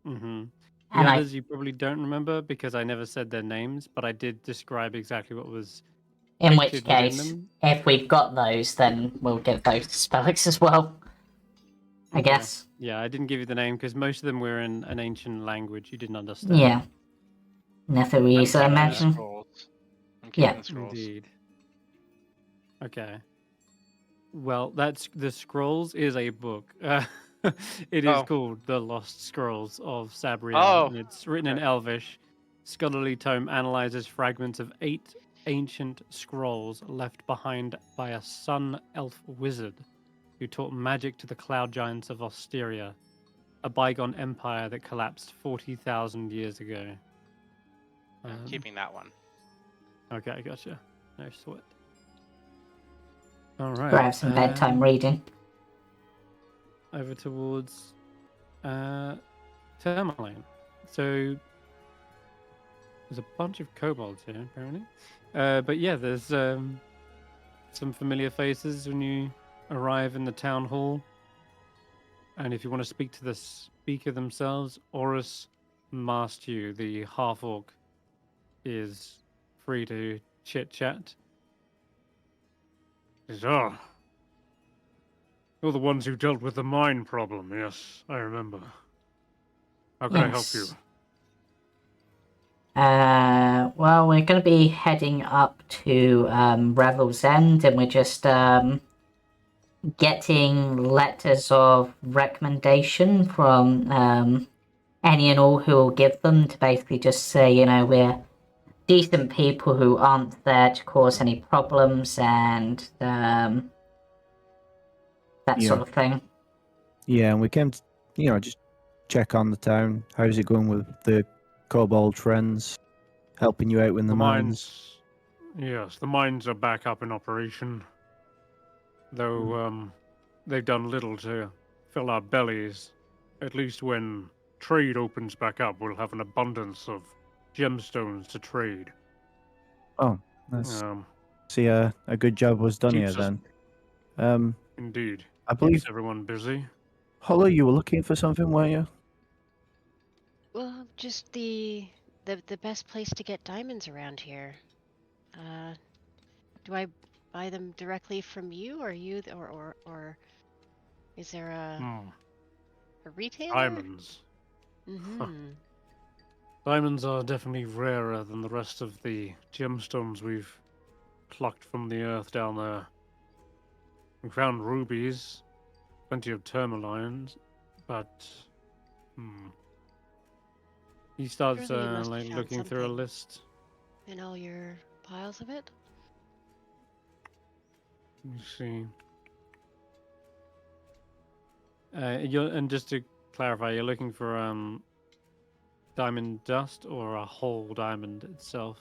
Mm-hmm. The And others you probably don't remember because I never said their names, but I did describe exactly what was. In which pictured within case, them. if we've got those, then we'll give those to spellings as well. I Okay. guess. Yeah, I didn't give you the name because most of them were in an ancient language you didn't understand. Yeah. Netherese, I I'm keeping the imagine. scrolls. I'm keeping the scrolls. Indeed. Okay. Well, that's the Scrolls is a book. It is called The Lost Scrolls of Sabriel, and it's written in Elvish. Scholarly tome analyzes fragments of 8 ancient scrolls left behind by a sun elf wizard who taught magic to the cloud giants of Osteria, a bygone empire that collapsed 40,000 years ago. I'm keeping that one. Okay, gotcha. No sweat. All right. Grab some bedtime reading. Over towards Tourmaline. So there's a bunch of kobolds here, apparently. But yeah, there's some familiar faces when you arrive in the town hall. And if you want to speak to the speaker themselves, Oris Mastew, the half-orc, is free to chit-chat. You're the ones who dealt with the mine problem. Yes, I remember. How can I help you? Well, we're going to be heading up to Revel's End, and we're just getting letters of recommendation from any and all who will give them to basically just say, you know, we're decent people who aren't there to cause any problems and that sort of thing. Yeah, and we came to, just check on the town. How's it going with the kobold friends? Helping you out with the mines? Yes, the mines are back up in operation. Though they've done little to fill our bellies. At least when trade opens back up, we'll have an abundance of gemstones to trade. Oh, nice. See, a good job was done here then. Indeed. I believe keeps everyone busy. Hulla, you were looking for something, weren't you? Well, just the best place to get diamonds around here. Do I buy them directly from you, or you, or is there a retailer? Diamonds. Mm-hmm. Diamonds are definitely rarer than the rest of the gemstones we've plucked from the earth down there. We found rubies, plenty of tourmalines, but he starts Surely you must have found looking through a something. list. in all your piles of it. Let me see. And just to clarify, you're looking for diamond dust or a whole diamond itself?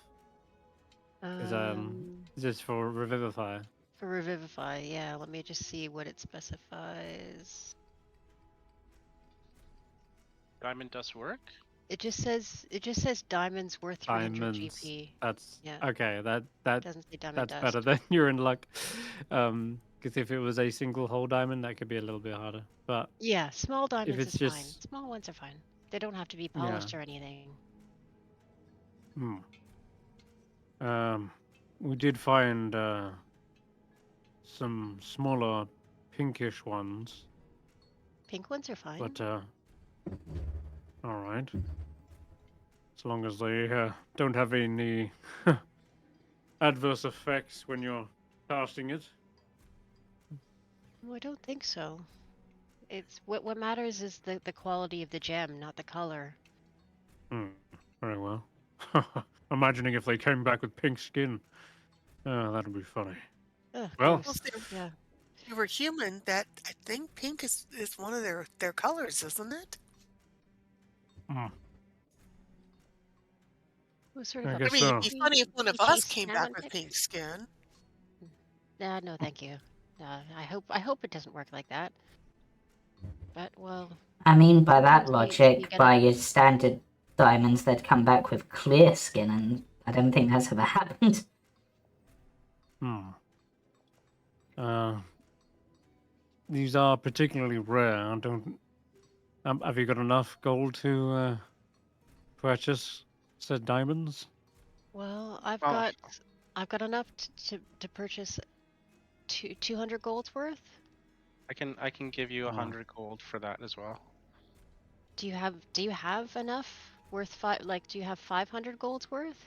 Is this for revivify? For revivify, yeah. Let me just see what it specifies. Diamond dust work? It just says diamonds worth 300 Diamonds. GP. That's Yeah. okay. That Doesn't say diamond that's dust. better. Then you're in luck. Because if it was a single whole diamond, that could be a little bit harder. But Yeah, small diamonds it's is fine. just- Small ones are fine. They don't have to be Yeah. polished or anything. We did find some smaller pinkish ones, Pink ones are fine. but all right. As long as they don't have any adverse effects when you're casting it. Oh, I don't think so. It's what matters is the quality of the gem, not the color. Very well. Imagining if they came back with pink skin. That'd be funny. Ugh, Well- gross. Yeah. If you were human, that I think pink is one of their colors, isn't it? It was sort I of a guess I mean, it'd so. be funny if one of peachy us came back with salmon pink skin. No, thank you. I hope it doesn't work like that. But well, I mean, by that sometimes you logic, get by it. your standard diamonds, they'd come back with clear skin, and I don't think that's ever happened. These are particularly rare. I don't. Have you got enough gold to purchase said diamonds? Well, Oh. I've got enough to purchase 200 golds worth. I can give you Oh. 100 gold for that as well. Do you have enough worth do you have 500 golds worth?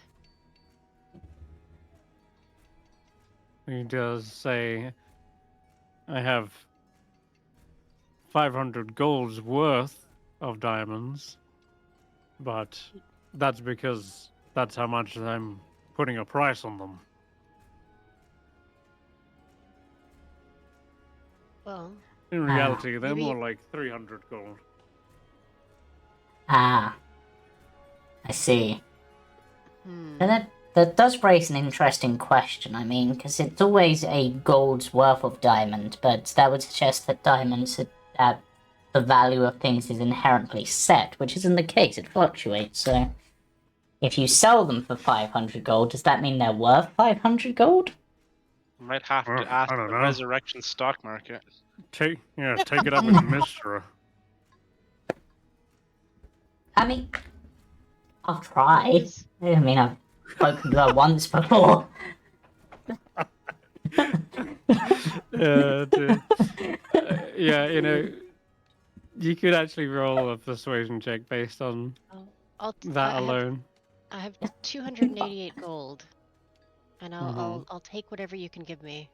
He does say, I have 500 gold's worth of diamonds, but that's because that's how much I'm putting a price on them. Well, In reality, they're maybe- more like 300 gold. Ah, I see. hmm. And that does raise an interesting question. I mean, because it's always a gold's worth of diamond, but that would suggest that diamonds the value of things is inherently set, which isn't the case. It fluctuates. So, if you sell them for 500 gold, does that mean they're worth 500 gold? You might have Well, to ask I the don't know. resurrection stock market. Take it up with Mistra. I mean, I'll try. Is- I mean, I've spoken to her once before. Yeah, you could actually roll a persuasion check based on that alone. I have 288 gold, and Mhm. I'll take whatever you can give me.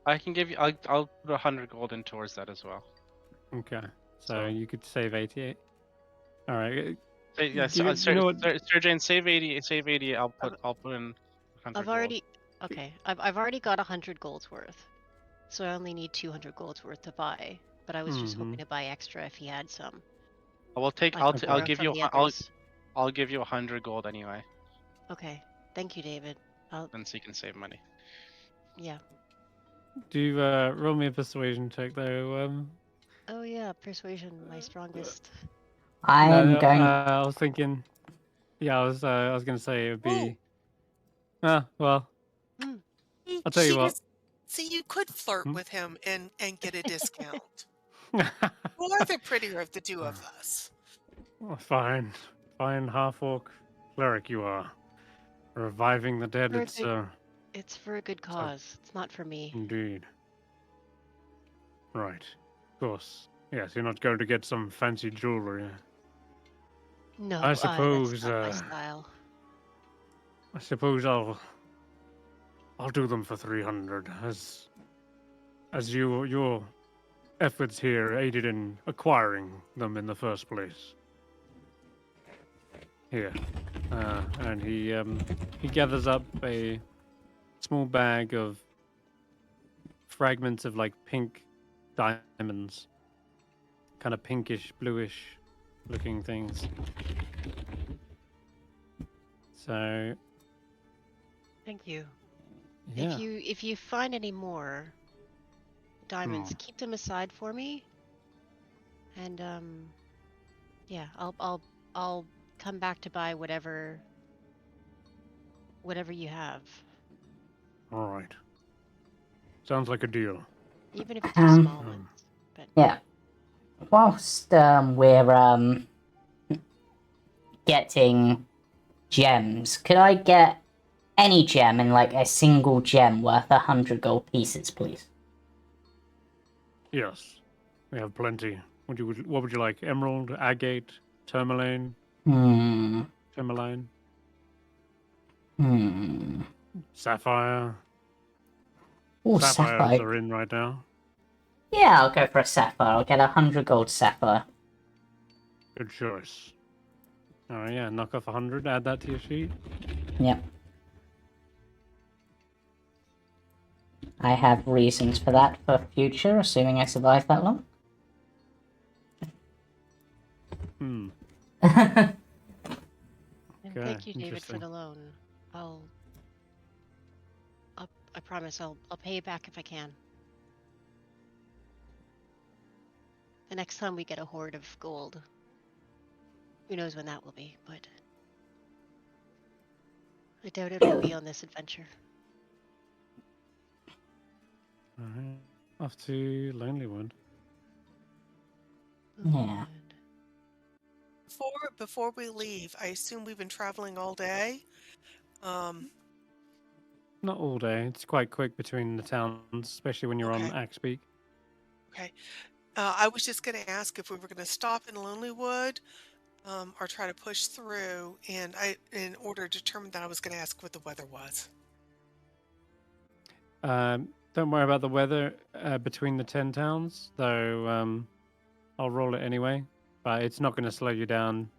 I can give you. I'll put 100 gold in towards that as well. Okay, so So- you could save 88. All right. Yeah, You know what? Sara-Jane, save 80. Save 80. I'll put in 100 I've already I've already got 100 golds worth, so I only need 200 golds worth to buy. But I was just hoping to buy extra if he had some. We'll take. I I'll can I'll borrow give from you. the I'll others. I'll give you 100 gold anyway, Okay, thank you, David. and so you can save money. Yeah. Do you roll me a persuasion check though? Oh yeah, persuasion, my strongest. I No, am no, going. I was thinking. Yeah, I was gonna say it would be. Well, I'll tell you what. See, you could flirt Hmm? with him and get a discount. Who are the prettier of the two of us? Fine half-orc cleric you are. Reviving the dead. Very It's It's for a good cause. It's not for me. indeed. Right. Of course. Yes, you're not going to get some fancy jewelry. No, I suppose. that's not my style. I suppose I'll do them for 300 as your efforts here aided in acquiring them in the first place. Here. And he gathers up a small bag of fragments of like pink diamonds, kind of pinkish, bluish looking things. So Thank you. yeah, If you find any more diamonds, keep them aside for me. And yeah, I'll come back to buy whatever you have, all right. Sounds like a deal. even if it's just small Um, ones. But Yeah. Whilst we're getting gems, could I get any gem in like a single gem worth 100 gold pieces, please? Yes, we have plenty. What would you like? Emerald, agate, tourmaline, Hmm. tourmaline, Hmm. sapphire. Oh, Sapphires sapphire. are in right now. Yeah, I'll go for a sapphire. I'll get 100 gold sapphire. Good choice. Oh yeah, knock off 100. Add that to your sheet. Yep. I have reasons for that for future, assuming I survive that long. Hmm. and Okay. thank you, David, for Interesting. the loan. I promise I'll pay you back if I can. The next time we get a hoard of gold. Who knows when that will be, but I doubt it'll be on this adventure. All right. Off to Lonelywood. Yeah. And Before we leave, I assume we've been traveling all day. Not all day. It's quite quick between the towns, especially when you're on Okay. Axpeak. Okay. I was just going to ask if we were going to stop in Lonelywood, or try to push through. And in order to determine that, I was going to ask what the weather was. Don't worry about the weather between the 10 towns, though. I'll roll it anyway, but it's not going to slow you down.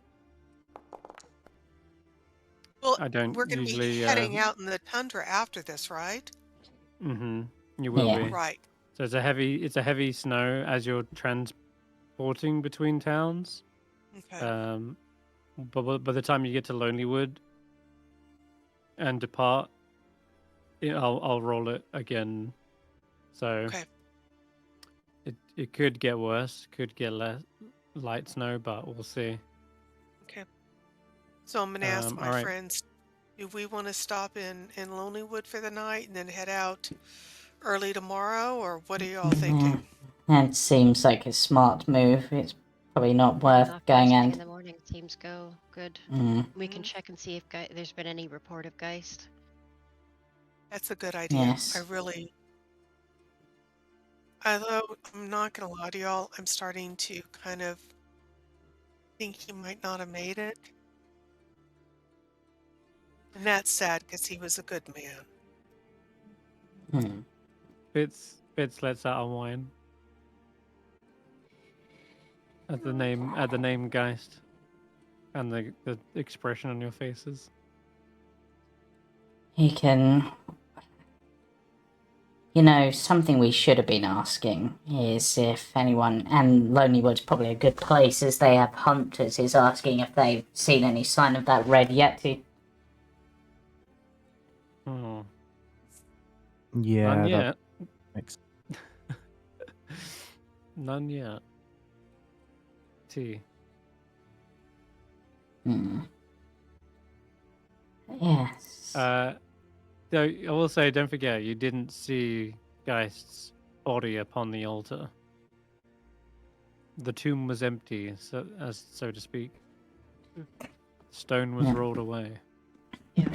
Well, I don't we're going to be usually. heading out in the tundra after this, right? Mm-hmm. You will Yeah. be. Right. So it's a heavy snow as you're transporting between towns. Okay. But by the time you get to Lonelywood and depart, I'll roll it again. So Okay. it could get worse, could get less light snow, but we'll see. Okay. So I'm going to ask All my right. friends, do we want to stop in Lonelywood for the night and then head out early tomorrow, or what are y'all thinking? That seems like a smart move. It's probably not worth not going first thing in and. the morning seems good. Mm, We can check and see if there's been any report of Geist. That's a good idea. yes. Although I'm not going to lie to y'all, I'm starting to kind of think he might not have made it. And that's sad because he was a good man. Hmm. Fitz lets out a whine at the name Geist and the expression on your faces. He can. You know, something we should have been asking is if anyone, and Lonelywood's probably a good place as they have hunters, is asking if they've seen any sign of that red yeti. Oh, Yeah, none that yet. makes None yet. T. Hmm. Yes. Though I will say, don't forget, you didn't see Geist's body upon the altar. The tomb was empty, so to speak. Stone was Yeah. rolled away. Yeah.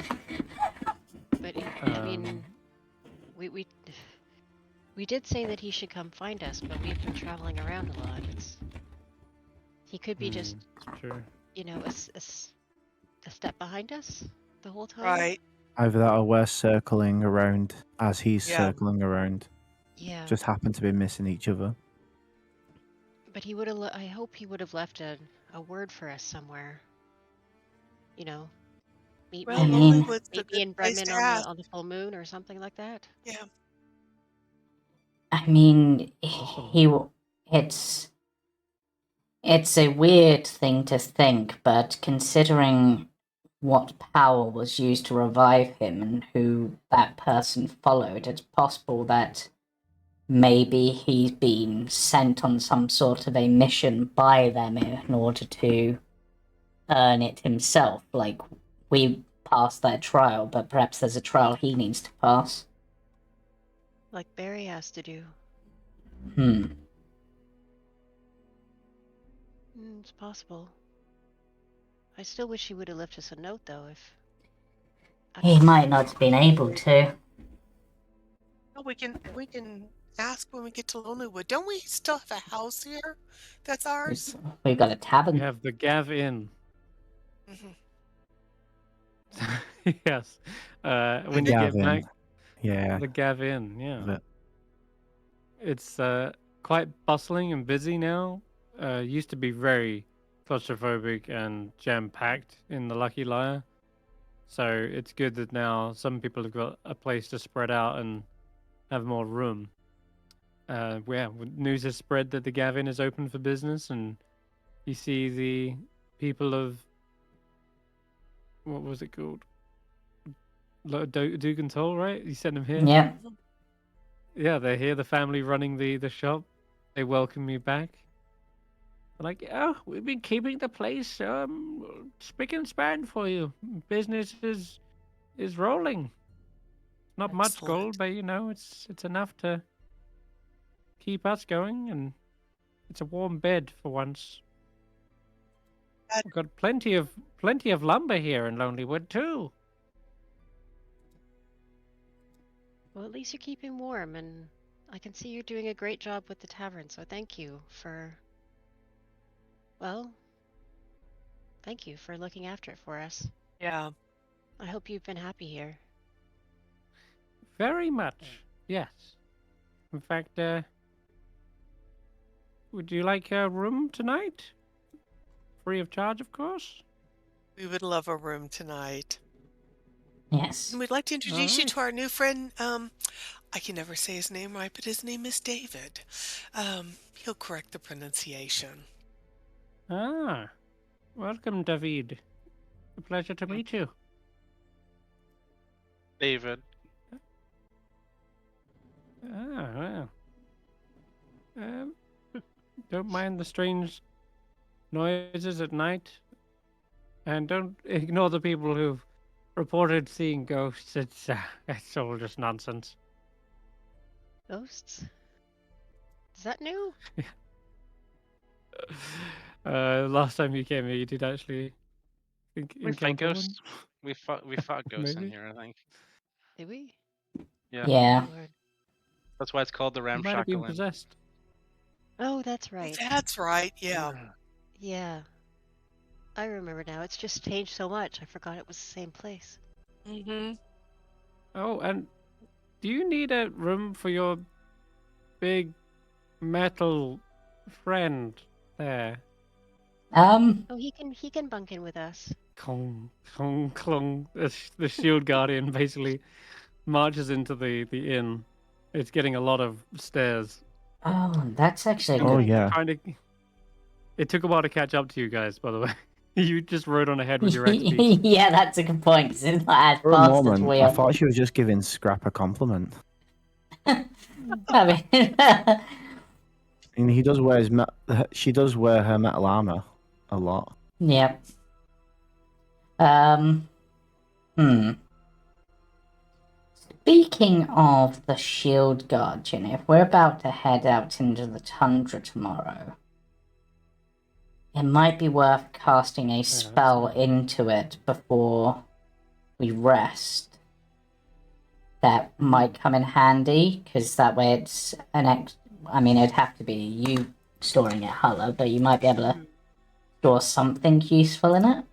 But I mean, Um, we did say that he should come find us, but we've been traveling around a lot. He could be just, it's true. you know, a step behind us the whole time. Right. either that or we're circling around as he's Yeah. circling around. Yeah. Just happen to be missing each other. But he would have. I hope he would have left a word for us somewhere. you know, meet Well, I me mean- Lonelywood's a meet me good in place Bremen to on ask. the full moon or something like that. Yeah. I mean, Awesome. it's a weird thing to think, but considering what power was used to revive him and who that person followed, it's possible that maybe he's been sent on some sort of a mission by them in order to earn it himself. Like, we passed that trial, but perhaps there's a trial he needs to pass. Like Barry has to do. It's possible. I still wish he would have left us a note, though, if... He might not have been able to. Well, we can ask when we get to Lonelywood. Don't we still have a house here that's ours? We've got a We tavern. have the Gav Inn. Hmm. Yes. When The you Gav get Inn. back, Yeah. the Gav Inn, yeah. But It's quite bustling and busy now. Used to be very claustrophobic and jam-packed in the Lucky Liar. So it's good that now some people have got a place to spread out and have more room. News has spread that the Gav Inn is open for business, and you see the people of... What was it called? Dugan Toll, right? You sent them here? Yep. Yeah, they're here, the family running the shop. They welcome me back. They're like, oh, we've been keeping the place spick and span for you. Business is rolling. Not much Excellent. gold, but it's enough to keep us going, and it's a warm bed for once. That- We've got plenty of lumber here in Lonelywood too. Well, at least you're keeping warm, and I can see you're doing a great job with the tavern, so thank you for... Well, thank you for looking after it for us. Yeah. I hope you've been happy here. Very much, yes. In fact, would you like a room tonight? Free of charge, of course. We would love a room tonight. Yes. And we'd like to introduce you Alright. to our new friend. I can never say his name right, but his name is David. He'll correct the pronunciation. Ah, welcome, David. A pleasure to meet you. David. Ah, well. Don't mind the strange noises at night. And don't ignore the people who've reported seeing ghosts. It's all just nonsense. Ghosts? Is that new? Last time you came here, you did actually We fight encounter one. ghosts. We fought ghosts in Maybe. here, I think. Did we? Yeah. Yeah. Lord. That's why it's called the You might have been Ramshackle Inn. possessed. Oh, that's right. That's right. Yeah. Yeah. I remember now. It's just changed so much. I forgot it was the same place. Mm-hmm. Oh, and do you need a room for your big metal friend there? Oh, he can bunk in with us. Clong, clong, clong. The shield guardian basically marches into the inn. It's getting a lot of stairs. Oh, that's actually Oh, good. yeah. It took a while to catch up to you guys, by the way. You just rode on ahead with your XP. Yeah, that's a good point. 'Cause it's not as For a fast as moment, we I are. thought she was just giving Skrapp a compliment. I mean, And he does wear she does wear her metal armor a lot. yep. Speaking of the shield guardian, if we're about to head out into the tundra tomorrow, it might be worth casting a spell into it before we rest. That might come in handy, because that way it's I mean, it'd have to be you storing it, Hulla, but you might be able to store something useful in it.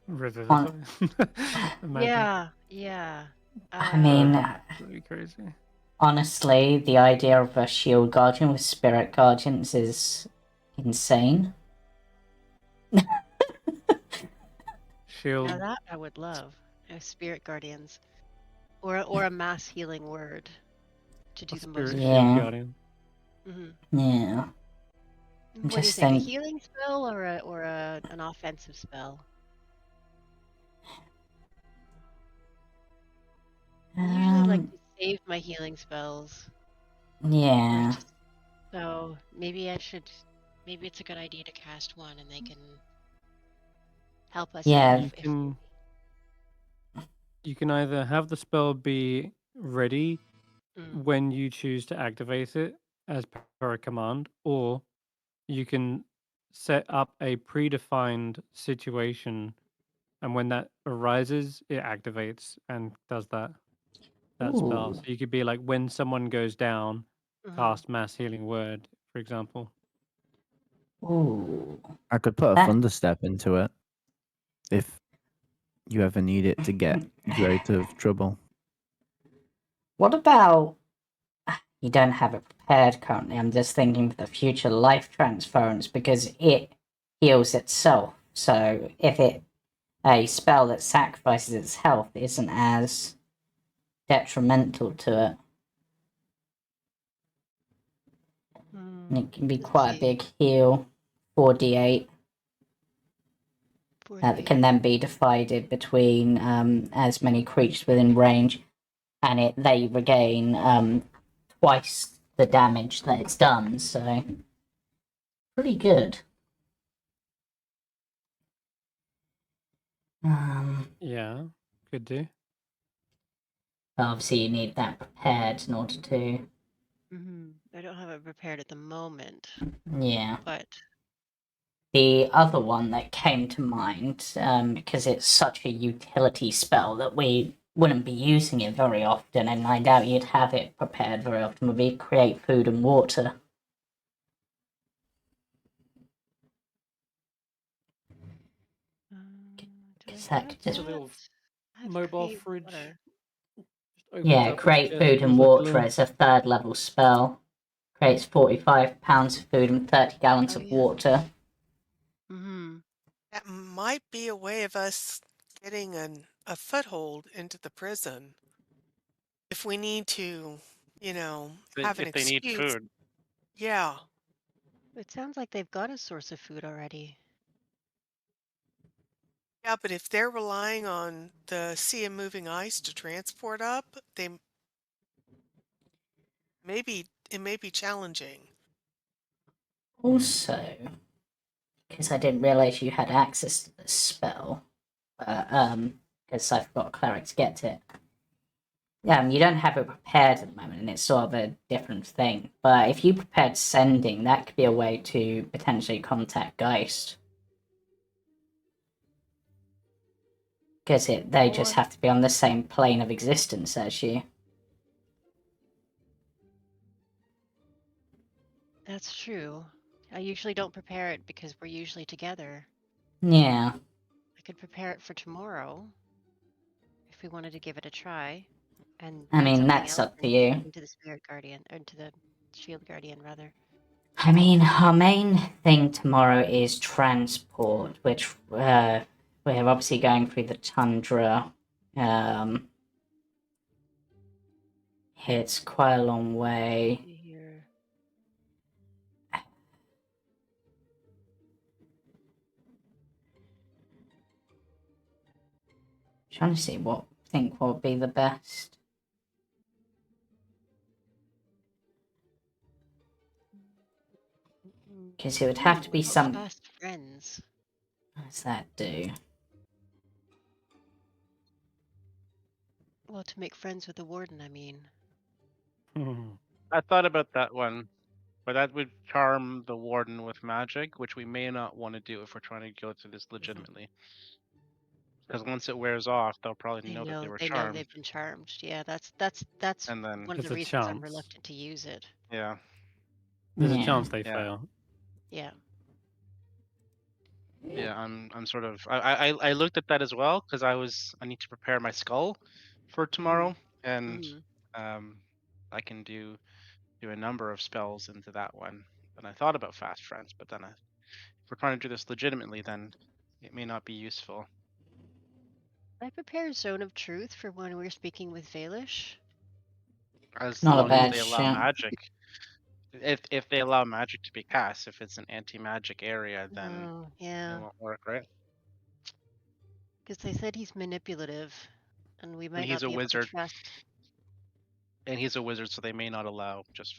Revivify. Imagine. Yeah. I mean, Really crazy. honestly, the idea of a shield guardian with spirit guardians is insane. shield. Now that I would love. Spirit guardians, or a mass healing word to do A the most spirit good. shield Yeah. guardian. Mm-hmm. Yeah. What do you Just think? A think. healing spell or an offensive spell? I usually like to save my healing spells. Yeah. So maybe maybe it's a good idea to cast one and they can help us Yeah. You can either have the spell be ready when you choose to activate it as per a command, or you can set up a predefined situation, and when that arises, it activates and does that spell. Ooh. So you could be like, when someone goes down, Mhm. cast mass healing word, for example. Ooh. I could put a That- thunderstep into it if you ever need it to get you out of trouble. What about? You don't have it prepared currently. I'm just thinking for the future life transference because it heals itself. So if a spell that sacrifices its health isn't as detrimental to it, and it can be Let's quite a see. big heal. 4d8. That can then be divided between as many creatures within range, and they regain twice the damage that it's done. So pretty good. Yeah, could do. Obviously, you need that prepared in order to. I don't have it prepared at the moment, Yeah. but The other one that came to mind, because it's such a utility spell that we wouldn't be using it very often, and I doubt you'd have it prepared very often, would be create food and water. Because that could just. It's a little mobile fridge. Just opens Yeah, up its create chest, food and feels like a water. little... It's a 3rd level spell. Creates 45 pounds of food and 30 gallons of water. That might be a way of us getting a foothold into the prison. If we need to, have an If they need excuse. food. Yeah. It sounds like they've got a source of food already. Yeah, but if they're relying on the sea and moving ice to transport up, it may be challenging. Also, because I didn't realise you had access to this spell, because I forgot cleric to get to it. You don't have it prepared at the moment, and it's sort of a different thing. But if you prepared sending, that could be a way to potentially contact Geist. Because they just have to be on the same plane of existence as you. That's true. I usually don't prepare it because we're usually together. Yeah. I could prepare it for tomorrow if we wanted to give it a try. And I mean, something that's else up to you. into the spirit guardian, or into the shield guardian, rather. I mean, our main thing tomorrow is transport, which we're obviously going through the tundra. It's quite a long way. Here. Trying to see what would be the best. Because it would have to be some. Fast friends. What does that do? Well, to make friends with the warden, I mean. I thought about that one, but that would charm the warden with magic, which we may not want to do if we're trying to go through this legitimately. Because once it wears off, they'll probably know that they were They charmed. know they've been charmed. Yeah, that's And then one of the reasons I'm reluctant to use it. Yeah. There's a chance they Yeah. fail. Yeah. Yeah, I'm sort of I looked at that as well because I need to prepare my skull for tomorrow, and I can do a number of spells into that one. And I thought about fast friends, but then if we're trying to do this legitimately, then it may not be useful. I prepare Zone of Truth for when we're speaking with Valish. As Not a long as bad they allow shout. magic. If they allow magic to be cast, if it's an anti-magic area, then Oh, it yeah. won't work, right? Because they said he's manipulative, and we And might he's not a be able to wizard, trust and he's a wizard, so they may not allow just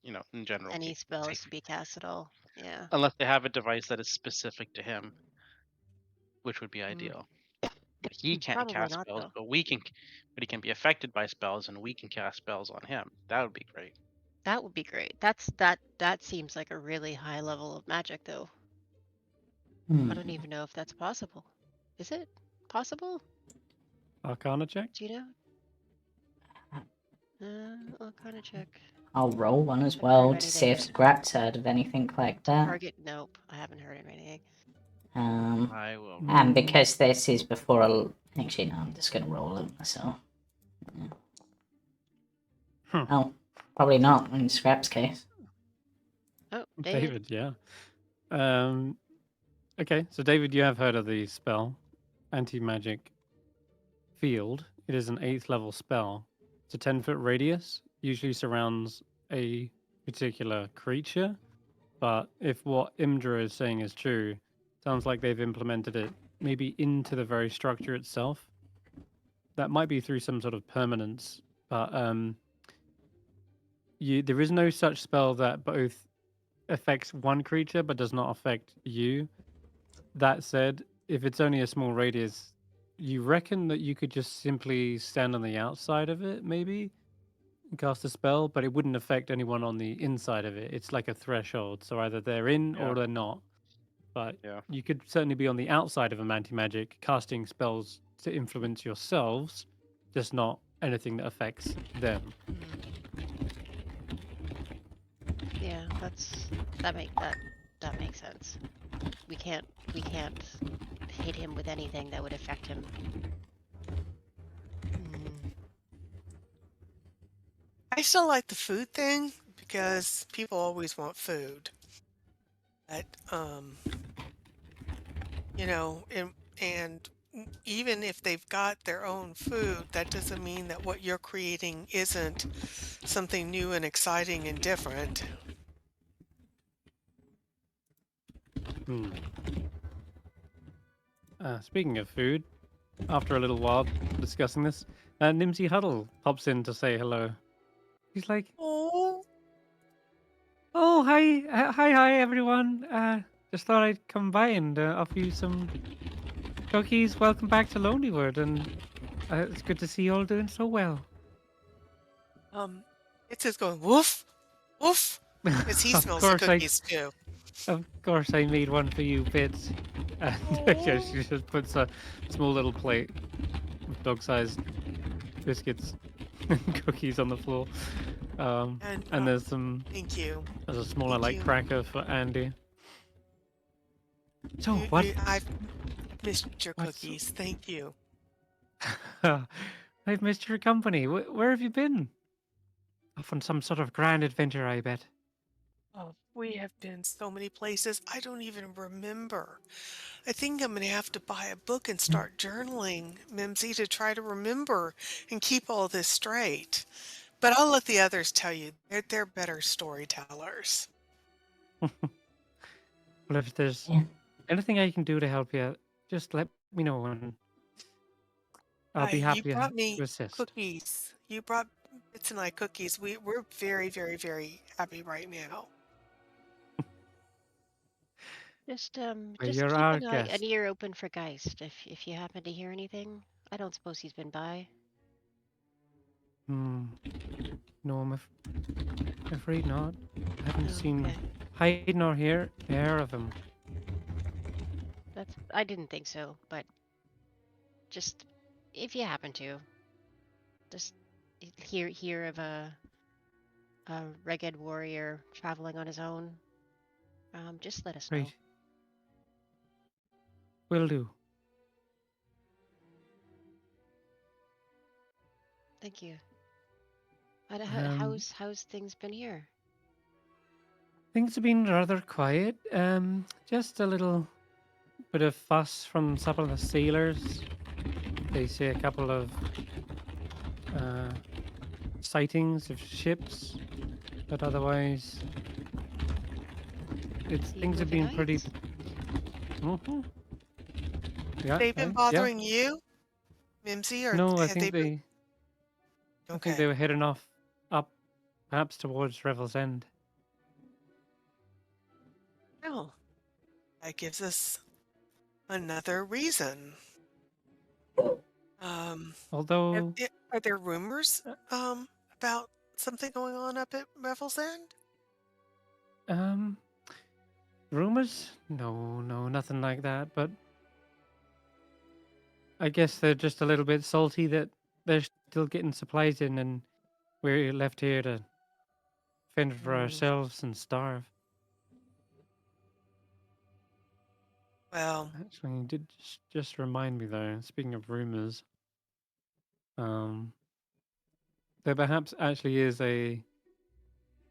in general. any spells Take, to be cast at all. Yeah. unless they have a device that is specific to him, which would be Mm. ideal. He can't Probably cast not, spells, though. but he can be affected by spells, and we can cast spells on him. That would be great. That would be great. That seems like a really high level of magic, though. Hmm. I don't even know if that's possible. Is it possible? Arcana check. Do you know? I'll kind of check. I'll roll one as Haven't well heard to see anything if yet. Skrapp's heard of anything like that. Target? Nope. I haven't heard of anything. I will. And because this is before actually, no, I'm just going to roll it myself. Yeah. Hmm. Oh, probably not in Scrap's case. Oh, David, yeah. Okay, so David, you have heard of the spell, Anti-Magic Field. It is an 8th level spell. It's a 10-foot radius, usually surrounds a particular creature. But if what Imdra is saying is true, sounds like they've implemented it maybe into the very structure itself. That might be through some sort of permanence, but there is no such spell that both affects one creature but does not affect you. That said, if it's only a small radius, you reckon that you could just simply stand on the outside of it, maybe, and cast a spell, but it wouldn't affect anyone on the inside of it. It's like a threshold, so either they're in Yeah. or they're not. But Yeah. you could certainly be on the outside of a anti-magic, casting spells to influence yourselves, just not anything that affects them. Yeah, that makes sense. We can't hit him with anything that would affect him. I still like the food thing because people always want food. But and even if they've got their own food, that doesn't mean that what you're creating isn't something new and exciting and different. Speaking of food, after a little while discussing this, Nimsy Huddle pops in to say hello. He's like, Oh, "Oh, hi, everyone. Just thought I'd come by and offer you some cookies. Welcome back to Lonelywood, and it's good to see you all doing so well." it's just going woof, woof, because he Of smells the course, cookies too. of course, I made one for you, Bits. And yeah, she just puts a small little plate of dog-sized biscuits and cookies on the floor. And there's Thank you. there's a smaller Thank like you. cracker for Andy. So I've missed your what's- cookies. Thank you. I've missed your company. Where have you been? Off on some sort of grand adventure, I bet. Oh, we have been so many places. I don't even remember. I think I'm going to have to buy a book and start journaling, Mimsy, to try to remember and keep all this straight. But I'll let the others tell you. They're better storytellers. Well, if there's Yeah. anything I can do to help you, just let me know, and I'll be happy You brought to me assist. cookies. You brought Bits and I cookies. We're very, very, very happy right now. Just Well, just you're keep our an guest. ear open for Geist if you happen to hear anything. I don't suppose he's been by. No, I'm afraid not. I haven't Oh, seen okay. hide nor hear of him. I didn't think so, but just if you happen to, just hear of a ragged warrior traveling on his own, just let us know. Right. Will do. Thank you. Um, How's things been here? Things have been rather quiet. Just a little bit of fuss from some of the sailors. They see a couple of sightings of ships, but otherwise, See things have been pretty. moving Mhm. Yeah. They've been Yeah. bothering you, Mimsy, or No, I have they think been? I think they Okay. were heading off up, perhaps towards Revel's End. Well, that gives us another reason. Although, Are there rumors about something going on up at Revel's End? um, rumors? No, nothing like that. But I guess they're just a little bit salty that they're still getting supplies in, and we're left here to fend for ourselves and starve. Well, Actually, you did just remind me though. Speaking of rumors, there perhaps actually is a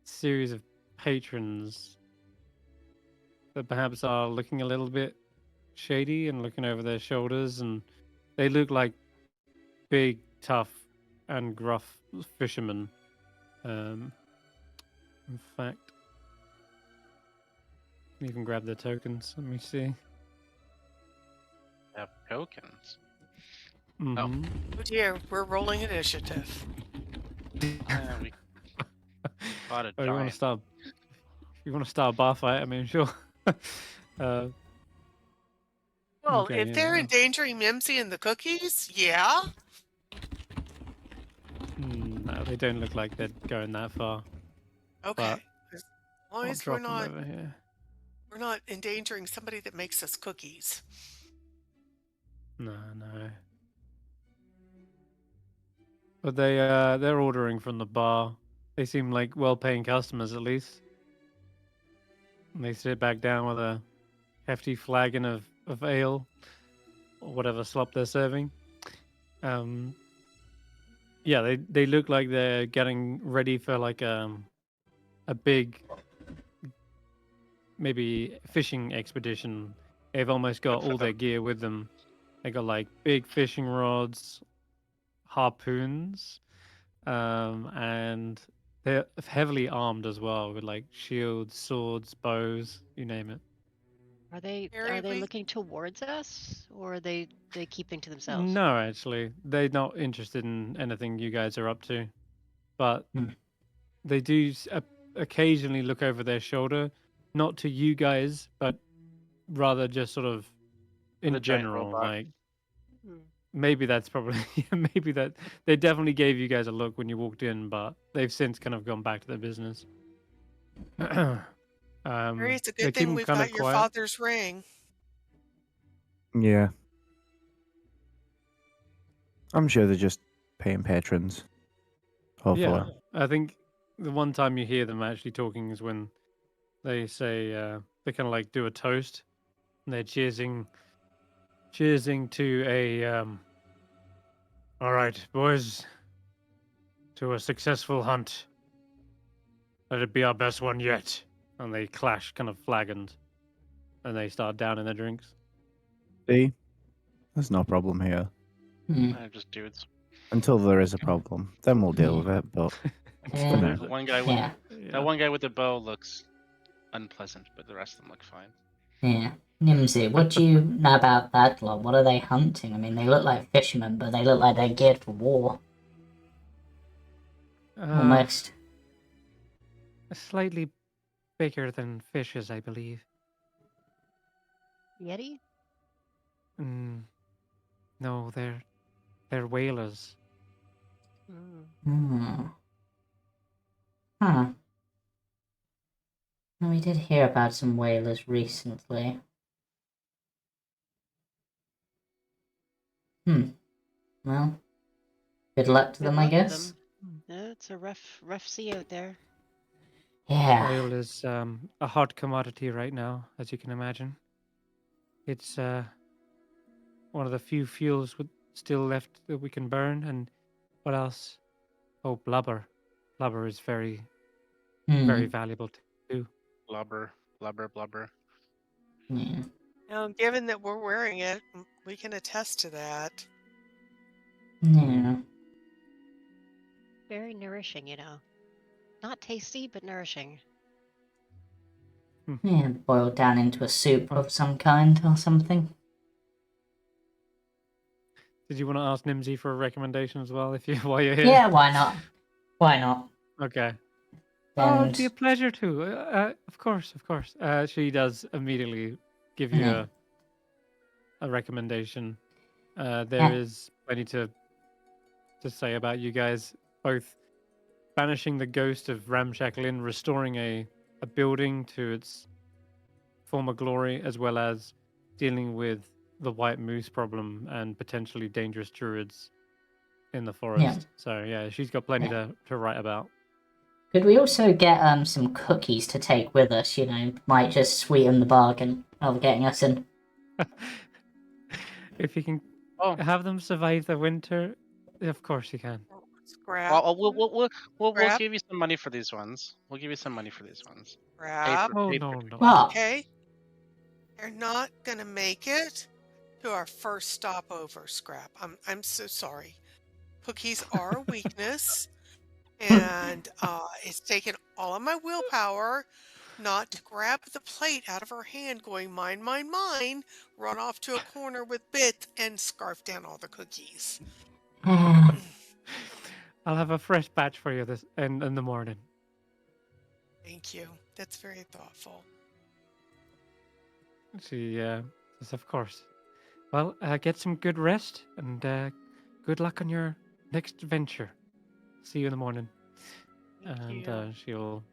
series of patrons that perhaps are looking a little bit shady and looking over their shoulders, and they look like big, tough, and gruff fishermen. In fact, I can even grab their tokens. Let me see. Have tokens. Mm-hmm. oh dear, we're rolling initiative. We fought a Oh, you want giant. to start? If you want to start a bar fight, I mean, sure. Well, Okay, if they're yeah. endangering Mimsy and the cookies, yeah. No, they don't look like they're going that far. Okay. As long I'll as drop them over here. we're not endangering somebody that makes us cookies. No. But they're ordering from the bar. They seem like well-paying customers at least. And they sit back down with a hefty flagon of ale or whatever slop they're serving. Yeah, they look like they're getting ready for like a big maybe fishing expedition. They've almost got Good for all their them. gear with them. They got like big fishing rods, harpoons, and they're heavily armed as well with like shields, swords, bows, you name it. Are they Harry, looking towards us, or are they keeping to themselves? No, actually, they're not interested in anything you guys are up to, but Hmm. they do occasionally look over their shoulder, not to you guys, but rather just sort of in The giant general. robot. Like maybe that's probably maybe that they definitely gave you guys a look when you walked in, but they've since kind of gone back to their business. Harry, it's a They good thing keep we've kind of got your quiet. father's ring. Yeah. I'm sure they're just paying patrons. Hopefully. Yeah, I think the one time you hear them actually talking is when they say they kind of like do a toast, and they're cheersing to a all right, boys, to a successful hunt. Let it be our best one yet. And they clash kind of flagons, and they start downing their drinks. See? There's no problem here. Just dudes. Until there is a problem. Then we'll deal with it, but Yeah. for now. The one guy with Yeah. that one guy with the bow looks unpleasant, but the rest of them look fine. Yeah. Nimsy, what do you know about that lot? What are they hunting? I mean, they look like fishermen, but they look like they're geared for war. Almost. Slightly bigger than fishes, I believe. Yeti? No, they're whalers. Huh. We did hear about some whalers recently. Well, good luck to Good them, I luck with guess. them. Yeah, it's a rough sea out there. Yeah. Oil is a hot commodity right now, as you can imagine. It's one of the few fuels still left that we can burn. And what else? Oh, blubber. Blubber is very, very valuable too. Blubber. Yeah. Now, given that we're wearing it, we can attest to that. Yeah. Very nourishing, you know. Not tasty, but nourishing. Yeah, boiled down into a soup Oh. of some kind or something. Did you want to ask Nimsy for a recommendation as well, if you while you're here? Yeah, why not? Why not? Okay. Oh, it'd be a And pleasure to. Of course, of course. She does immediately give you Yeah. a recommendation. There Yeah. is plenty to say about you guys both banishing the ghost of Ramshackle Inn, restoring a building to its former glory, as well as dealing with the white moose problem and potentially dangerous druids in the forest. So yeah, she's got plenty to write about. could we also get some cookies to take with us? You know, might just sweeten the bargain of getting us in. If you can Oh, have them survive the winter, of course you can. Scrap. well, we'll Scrap. give you some money for these ones. We'll give you some money for these ones. Scrap. Oh Paid for no, doing no. it. Well, Okay. You're not gonna make it to our first stopover, Scrap. I'm so sorry. Cookies are a weakness, and it's taken all of my willpower not to grab the plate out of her hand, going mine, mine, mine, run off to a corner with Bit, and scarf down all the cookies. I'll have a fresh batch for you this in the morning. Thank you. That's very thoughtful. She says, of course. Well, get some good rest and good luck on your next venture. See you in the morning. Thank And you. she'll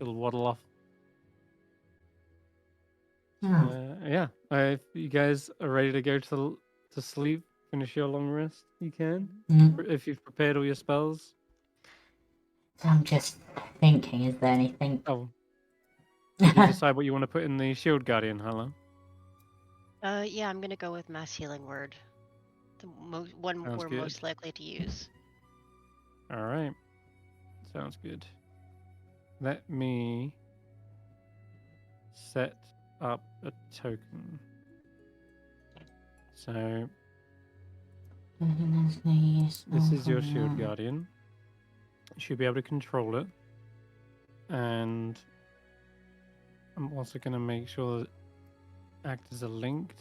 waddle off. oh, Yeah. If you guys are ready to go to sleep, finish your long rest, you can. mm, If you've prepared all your spells. I'm just thinking, is there anything? Oh, did you decide what you want to put in the Shield Guardian, Hulla? Yeah, I'm gonna go with Mass Healing Word. The one Sounds we're good. most likely to use. All right. Sounds good. Let me set up a token. So this is your Shield Guardian. You should be able to control it. And I'm also going to make sure that actors are linked.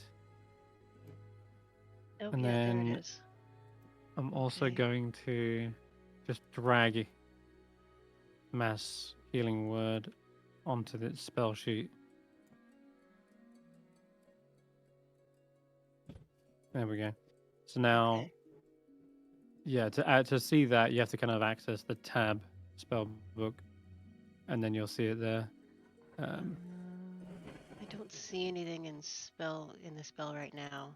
Oh, And yeah, there then it is. I'm also Okay. going to just drag Mass Healing Word onto the spell sheet. There we go. So now, Okay. yeah, to see that, you have to kind of access the tab spell book, and then you'll see it there. I don't see anything in the spell right now.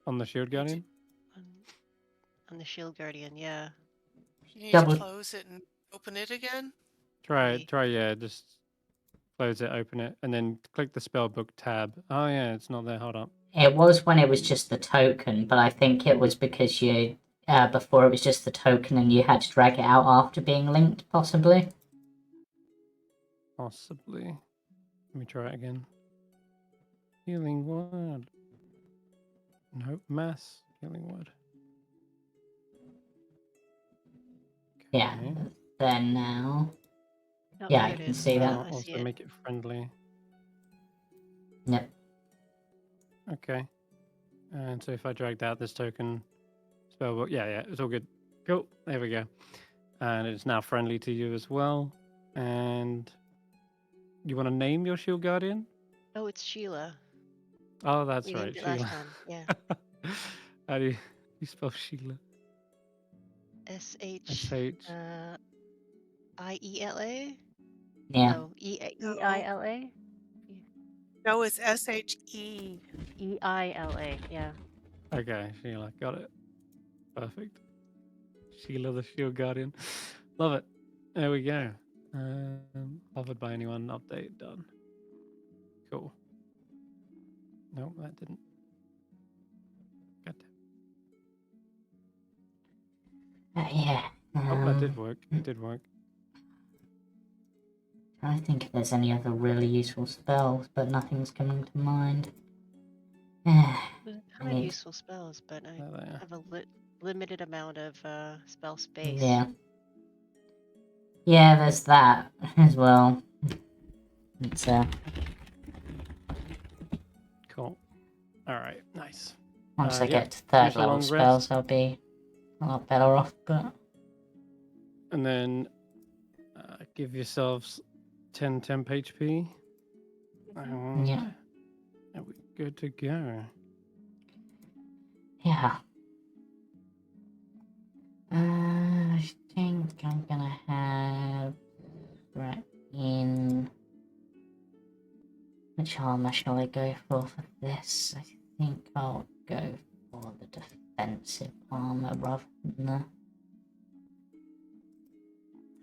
On the Shield Guardian. On the Shield Guardian, yeah. You need Double- to close it and open it again? Try, yeah, just close it, open it, and then click the spell book tab. Oh yeah, it's not there. Hold up. It was when it was just the token, but I think it was because you before it was just the token and you had to drag it out after being linked, possibly. Possibly. Let me try it again. Healing Word. Nope. Mass Healing Word. Yeah. Okay. Then now, Oh, Yeah, there I it can is. see that. Yeah, Now I also see it. make it friendly. Yep. Okay. And so if I dragged out this token, spellbook, yeah, it's all good. Cool. There we go. And it's now friendly to you as well. And you want to name your Shield Guardian? Oh, it's Sheila. Oh, that's We right, named it Sheila. last time. Yeah. How do you spell Sheila? S-H SH. I-E-L-A? Yeah. No, E-I-L-A? No, it's S-H-E. E-I-L-A, yeah. Okay, Sheila, got it. Perfect. Sheila the Shield Guardian. Love it. There we go. Offered by anyone, update done. Cool. No, that didn't. God damn. Yeah. Oh, that did work. It did work. I think if there's any other really useful spells, but nothing's coming to mind. Kind of need- useful spells, but I There they are. have a limited amount of spell space. Yeah. Yeah, there's that as well. It's Cool. All right. Nice. once I Yeah, get to third finish a level long spells, rest. I'll be a lot better off. But And then give yourselves 10 temp HP. And yeah, are we good to go? yeah. I think I'm gonna have right in. Which armor shall I go for this? I think I'll go for the defensive armor rather than the.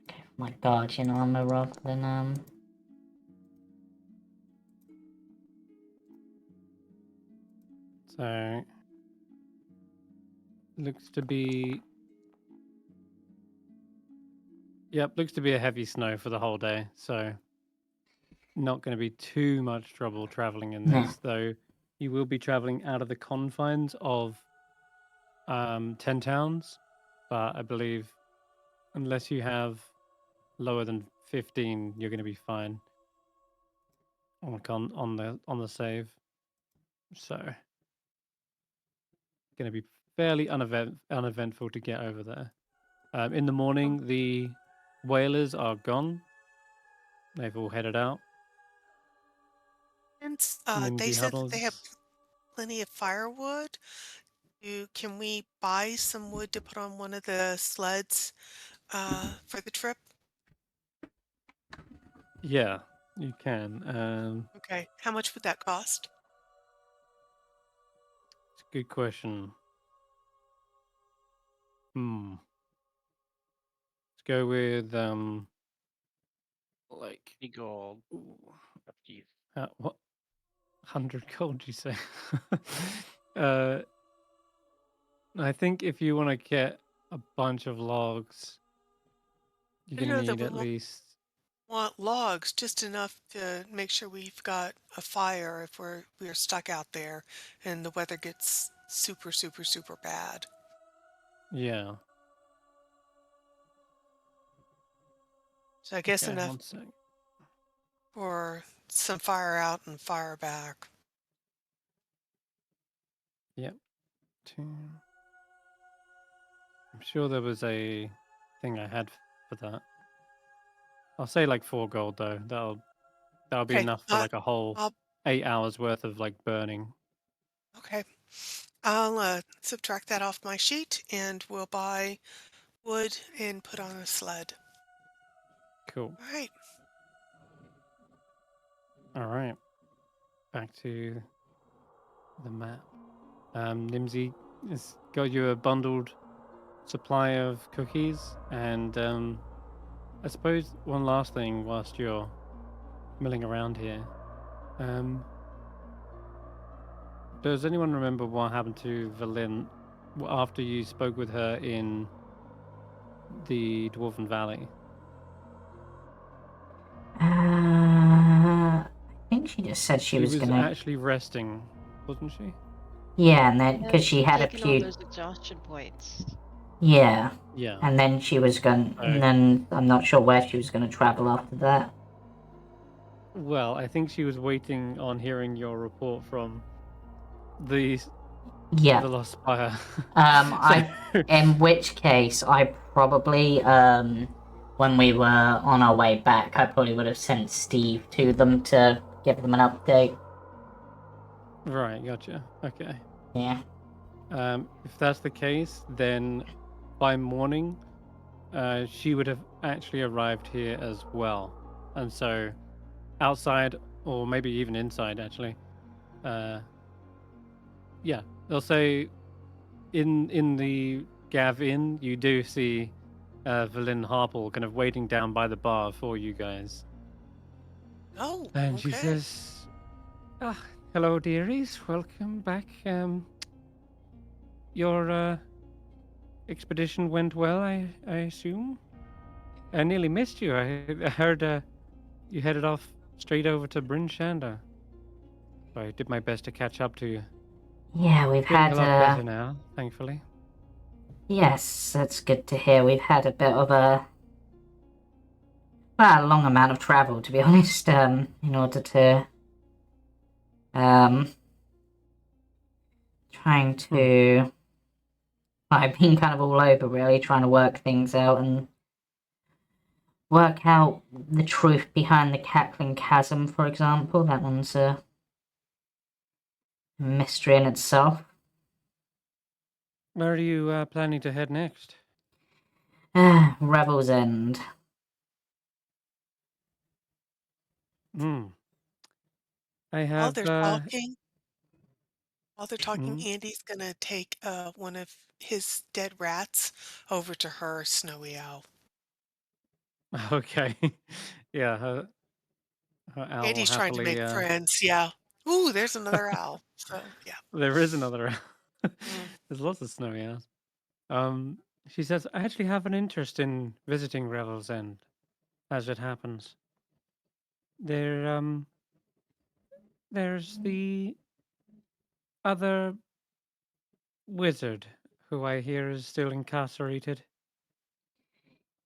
Okay, for my guardian armor rather than So looks to be. Yep, looks to be a heavy snow for the whole day. So not going to be too much trouble traveling in No. this, though. You will be traveling out of the confines of 10 towns, but I believe unless you have lower than 15, you're going to be fine on the save. So going to be fairly uneventful to get over there. In the morning, the whalers are gone. They've all headed out. And they Nimsy said that they have huddles. plenty of firewood. Can we buy some wood to put on one of the sleds for the trip? Yeah, you can. Okay. How much would that cost? It's a good question. Let's go with like Any gold. ooh, Up to you. what 100 gold? You say? uh, I think if you want to get a bunch of logs, you're I gonna know that need we at least. want logs, just enough to make sure we've got a fire if we're stuck out there and the weather gets super, super, super bad. Yeah. So I guess Okay. enough 1 sec. for some fire out and fire back. Yep. 2. I'm sure there was a thing I had for that. I'll say like 4 gold though. That'll be Okay. enough for like a whole I'll 8 hours worth of like burning. okay. I'll subtract that off my sheet and we'll buy wood and put on a sled. Cool. All right. All right. Back to the map. Nimsy has got you a bundled supply of cookies, and I suppose one last thing whilst you're milling around here. Does anyone remember what happened to Valin after you spoke with her in the Dwarven Valley? I think she just said she was gonna. Actually resting, wasn't she? Yeah, and then Yeah, because she she'd had a taken all few. those exhaustion points. Yeah, Yeah. and then she was going. So- And then I'm not sure where she was going to travel after that. Well, I think she was waiting on hearing your report from the Yeah. Lost Spire. In which case, I probably when we were on our way back, I probably would have sent Steve to them to give them an update. Right, gotcha. Okay. Yeah. If that's the case, then by morning, she would have actually arrived here as well. And so, outside, or maybe even inside, actually, yeah, they'll say in the Gav Inn, you do see Valin Harple kind of waiting down by the bar for you guys. Oh, And she okay. says, hello, dearies. Welcome back. Your expedition went well, I assume? I nearly missed you. I heard you headed off straight over to Bryn Shander. So I did my best to catch up to you. Yeah, we've Feeling had a lot better now, thankfully. Yes, that's good to hear. We've had a bit of a long amount of travel, to be honest, in order to trying to I've been kind of all over really trying to work things out and work out the truth behind the Cackling Chasm, for example. That one's a mystery in itself. Where are you planning to head next? Revel's End. Hmm. I While have. they're talking, mm, Andy's gonna take one of his dead rats over to her snowy owl. Okay. Yeah, her owl will Andy's trying to happily. make friends. Yeah. Ooh, there's another owl. So yeah. There is another owl. Mm. There's lots of snowy owls. She says, I actually have an interest in visiting Revel's End, as it happens. There's the other wizard, who I hear is still incarcerated.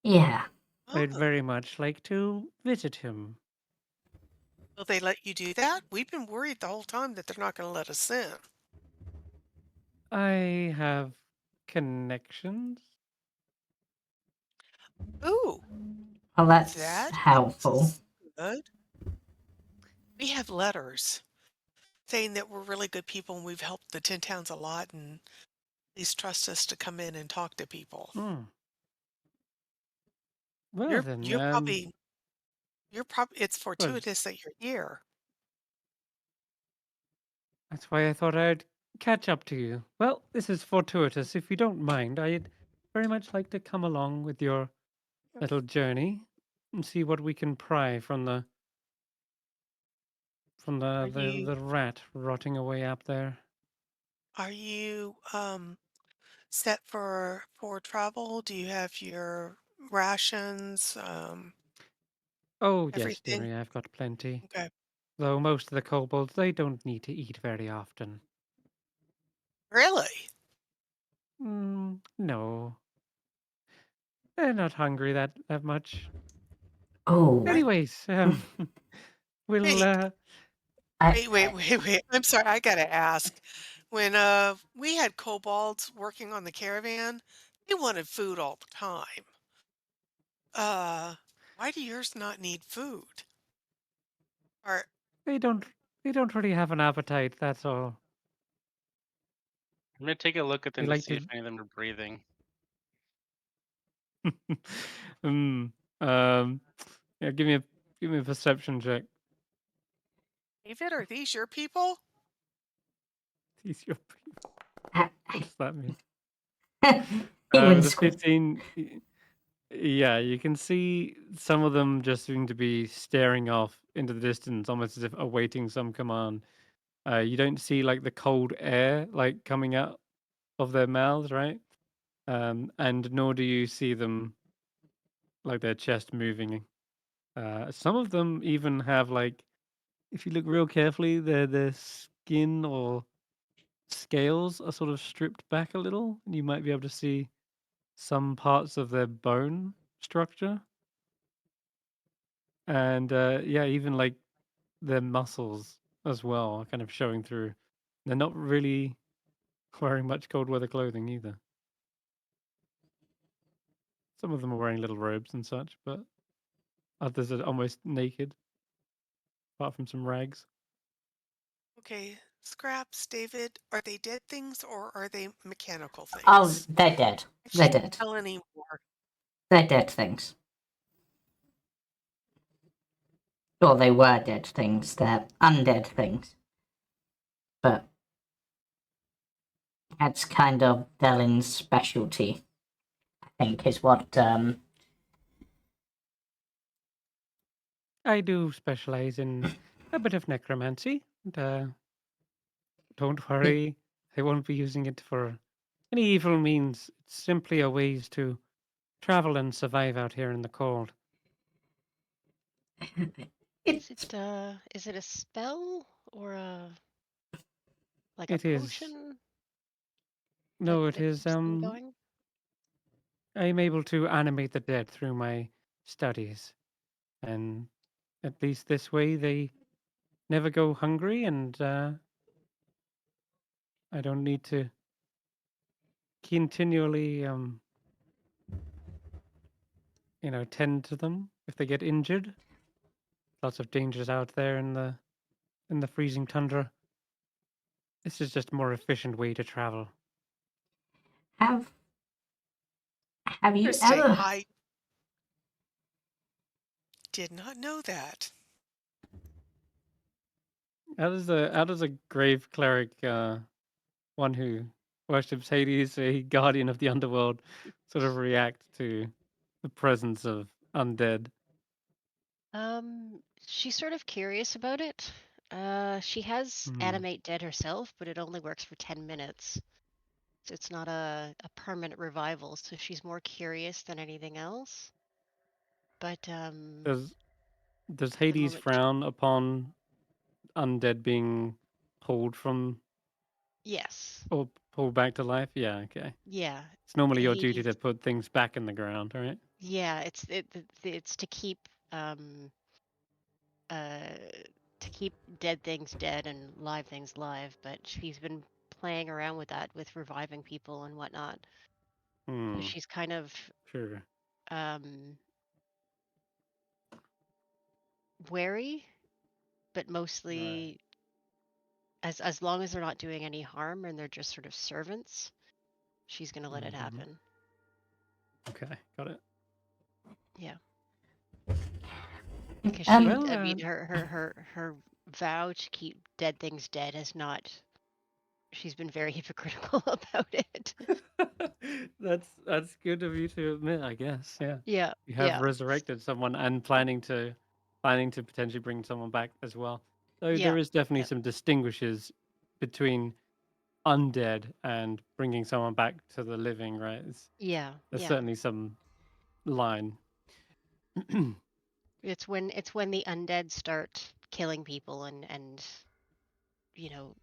Yeah. I'd Oh, very much like to visit him. will they let you do that? We've been worried the whole time that they're not going to let us in. I have connections. Ooh, Well, that's that helpful. is good. We have letters saying that we're really good people and we've helped the 10 towns a lot and please trust us to come in and talk to people. Hmm. Well You're then, you're probably it's well, fortuitous that you're here. that's why I thought I'd catch up to you. Well, this is fortuitous. If you don't mind, I'd very much like to come along with your little journey and see what we can pry from the Are you the rat rotting away up there. are you set for travel? Do you have your rations, Oh yes, everything? dearie, I've got plenty. Okay. Though most of the kobolds, they don't need to eat very often. Really? No, they're not hungry that much. Oh, I Anyways, we'll wait, I, wait. I'm sorry, I gotta ask. When we had kobolds working on the caravan, they wanted food all the time. Uh, why do yours not need food? Or they don't they don't really have an appetite. That's all. I'm gonna take a look at They them to like see to. if any of them are breathing. mm, um, yeah, give me a perception check. David, are these your people? He's your. I, What does that mean? he With a was 15, yeah, you can see some of them just seem to be staring off into the distance, almost as if awaiting some command. You don't see like the cold air like coming out of their mouths, right? And nor do you see them like their chest moving. Some of them even have like, if you look real carefully, their skin or scales are sort of stripped back a little, and you might be able to see some parts of their bone structure. And yeah, even like their muscles as well are kind of showing through. They're not really wearing much cold weather clothing either. Some of them are wearing little robes and such, but others are almost naked, apart from some rags. Okay, scraps, David, are they dead things or are they mechanical Oh, things? they're dead. I They're can't dead. tell anymore. They're dead things. Or they were dead things. They're undead things. But that's kind of Dellin's specialty, I think, is what I do specialize in a bit of necromancy. And, don't worry, I won't be using it for any evil means. It's simply a ways to travel and survive out here in the cold. it, Is it a spell or a Like a It is. potion? No, that it is. keeps them going? I'm able to animate the dead through my studies, and at least this way they never go hungry, and I don't need to continually, tend to them if they get injured. Lots of dangers out there in the freezing tundra. This is just a more efficient way to travel. Have you Interesting. ever? I did not know that. How does a grave cleric, one who worships Hades, a guardian of the underworld, sort of react to the presence of undead? She's sort of curious about it. She has Hmm. animate dead herself, but it only works for 10 minutes. So it's not a permanent revival, so she's more curious than anything else. But Does at the Hades moment, frown upon undead being pulled from yes. or pulled back to life? Yeah, okay. Yeah. It's normally your duty Hades, to put things back in the ground, right? yeah, it's to keep uh to keep dead things dead and live things live, but she's been playing around with that with reviving people and whatnot. So Hmm. she's kind of Sure. wary, but Right. mostly as long as they're not doing any harm and they're just sort of servants, she's gonna let it happen. Okay, got it. Yeah. Because Well, I mean, her vow to keep dead things dead has not. She's been very hypocritical about it. that's good of you to admit, I guess. Yeah. Yeah, You have yeah, resurrected someone and planning to potentially bring someone back as well. So yeah, there is definitely yeah, some distinguishes between undead and bringing someone back to the living, right? yeah, There's yeah. certainly some line. It's when the undead start killing people and you know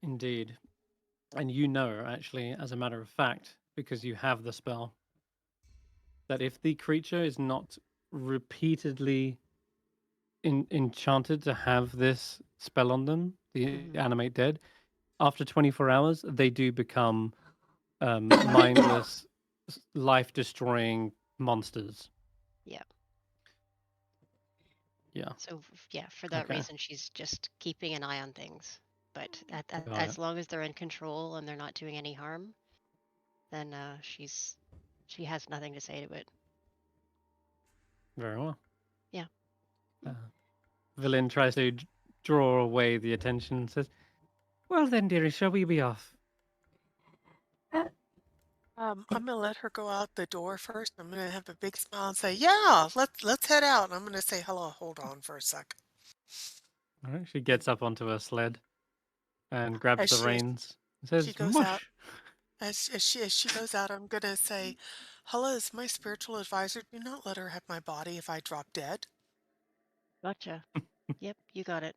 Indeed. And you know, actually, as a matter of fact, because you have the spell, that if the creature is not repeatedly enchanted to have this spell on them, the mhm, animate dead, after 24 hours, they do become mindless, life-destroying monsters. yeah. Yeah, So yeah, for that okay, reason, she's just keeping an eye on things. But got it. as long as they're in control and they're not doing any harm, then she has nothing to say to it. Very well. Yeah. Uh, Villain tries to draw away the attention and says, "Well then, dearie, shall we be off?" I'm gonna let her go out the door first. I'm gonna have a big smile and say, "Yeah, let's head out." And I'm gonna say, "Hello, hold on for a sec." All right, she gets up onto her sled and grabs As the she reins and she says, goes out, "Mush!" as she goes out, I'm gonna say, "Hello, is my spiritual advisor. Do not let her have my body if I drop dead." Gotcha. Yep, you got it.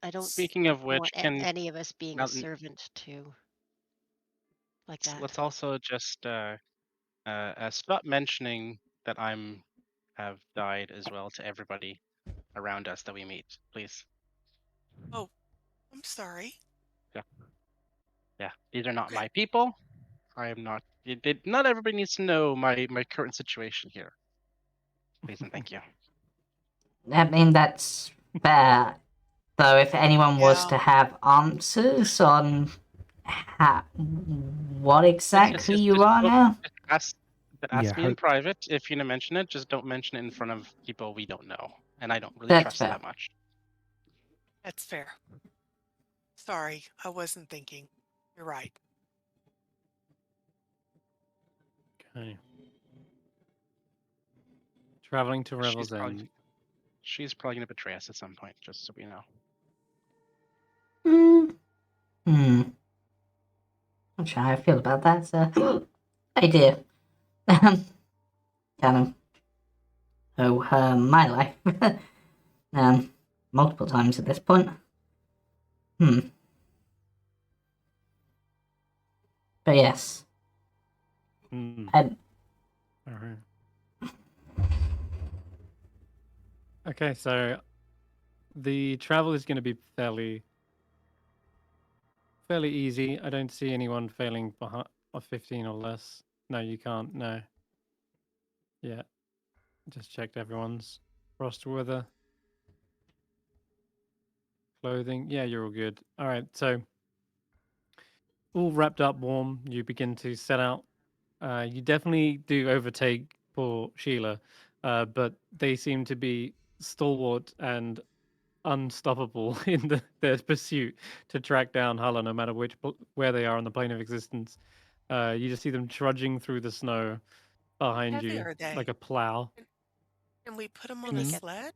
I don't Speaking of want which, can any of us being a now, servant to like that. let's also just stop mentioning that have died as well to everybody around us that we meet, please. Oh, I'm sorry. Yeah, yeah. These are not Okay. my people. I am not. Not everybody needs to know my current situation here. Please and thank you. I mean, that's fair. Though, if anyone was Yeah. to have answers on what exactly you are now, Ask, Yeah, ask me in private if you mention it. Just don't mention it in front of people we don't know, and I don't really that's trust fair. that much. That's fair. Sorry, I wasn't thinking. You're right. Okay. Traveling to She's Revel's probably End. she's probably gonna betray us at some point, just so we know. Not sure how I feel about that. So, idea. Kind of. Oh, my life. Multiple times at this point. But yes. Hmm. Um, All right. Okay, so the travel is going to be fairly easy. I don't see anyone failing behind a 15 or less. No, you can't. No. Yeah. Just checked everyone's frost weather. Clothing. Yeah, you're all good. All right. So all wrapped up warm, you begin to set out. You definitely do overtake poor Sheila, but they seem to be stalwart and unstoppable in their pursuit to track down Hulla, no matter where they are on the plane of existence. You just see them trudging through the snow behind Heavy you are like they? a plow. Can we put them on a Really Mm, get. sled?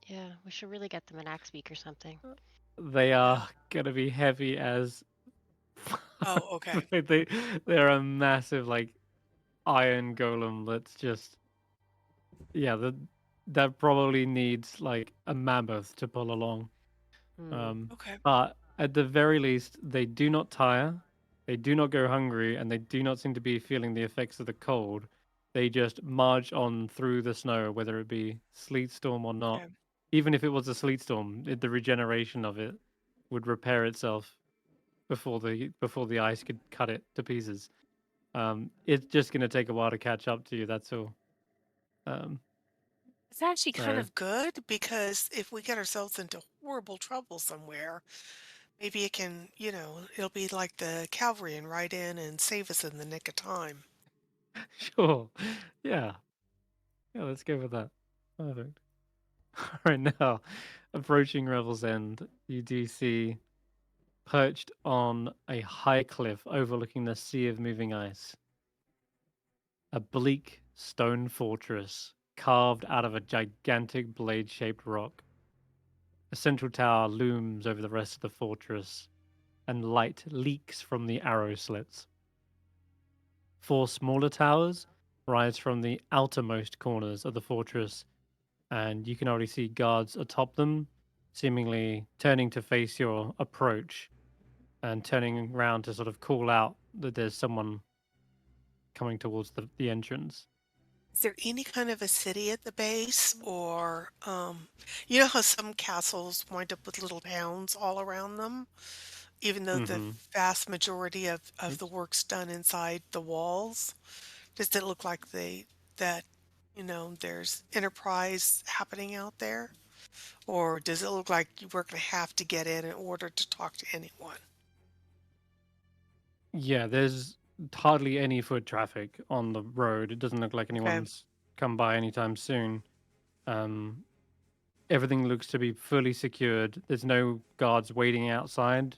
Yeah, we should really get them an axe beak or something. They Yeah. are gonna be heavy as Oh, okay. they they're a massive like iron golem that's just that probably needs like a mammoth to pull along. Hmm. Okay. But at the very least, they do not tire, they do not go hungry, and they do not seem to be feeling the effects of the cold. They just march on through the snow, whether it be sleet storm or not. Okay. Even if it was a sleet storm, the regeneration of it would repair itself before the ice could cut it to pieces. It's just going to take a while to catch up to you. That's all. Um, It's actually kind so of good because if we get ourselves into horrible trouble somewhere, maybe it can, it'll be like the cavalry and ride in and save us in the nick of time. sure, yeah, yeah. Let's go with that. Perfect. All right, now approaching Revel's End, you do see perched on a high cliff overlooking the sea of moving ice, a bleak stone fortress carved out of a gigantic blade-shaped rock. A central tower looms over the rest of the fortress, and light leaks from the arrow slits. Four smaller towers rise from the outermost corners of the fortress, and you can already see guards atop them, seemingly turning to face your approach and turning around to sort of call out that there's someone coming towards the entrance. Is there any kind of a city at the base or, you know how some castles wind up with little towns all around them, even though the Mm-hmm. vast majority of the Oops. work's done inside the walls? Does it look like that, there's enterprise happening out there? Or does it look like you were going to have to get in order to talk to anyone? Yeah, there's hardly any foot traffic on the road. It doesn't look like Okay. anyone's come by anytime soon. Um, Everything looks to be fully secured. There's no guards waiting outside.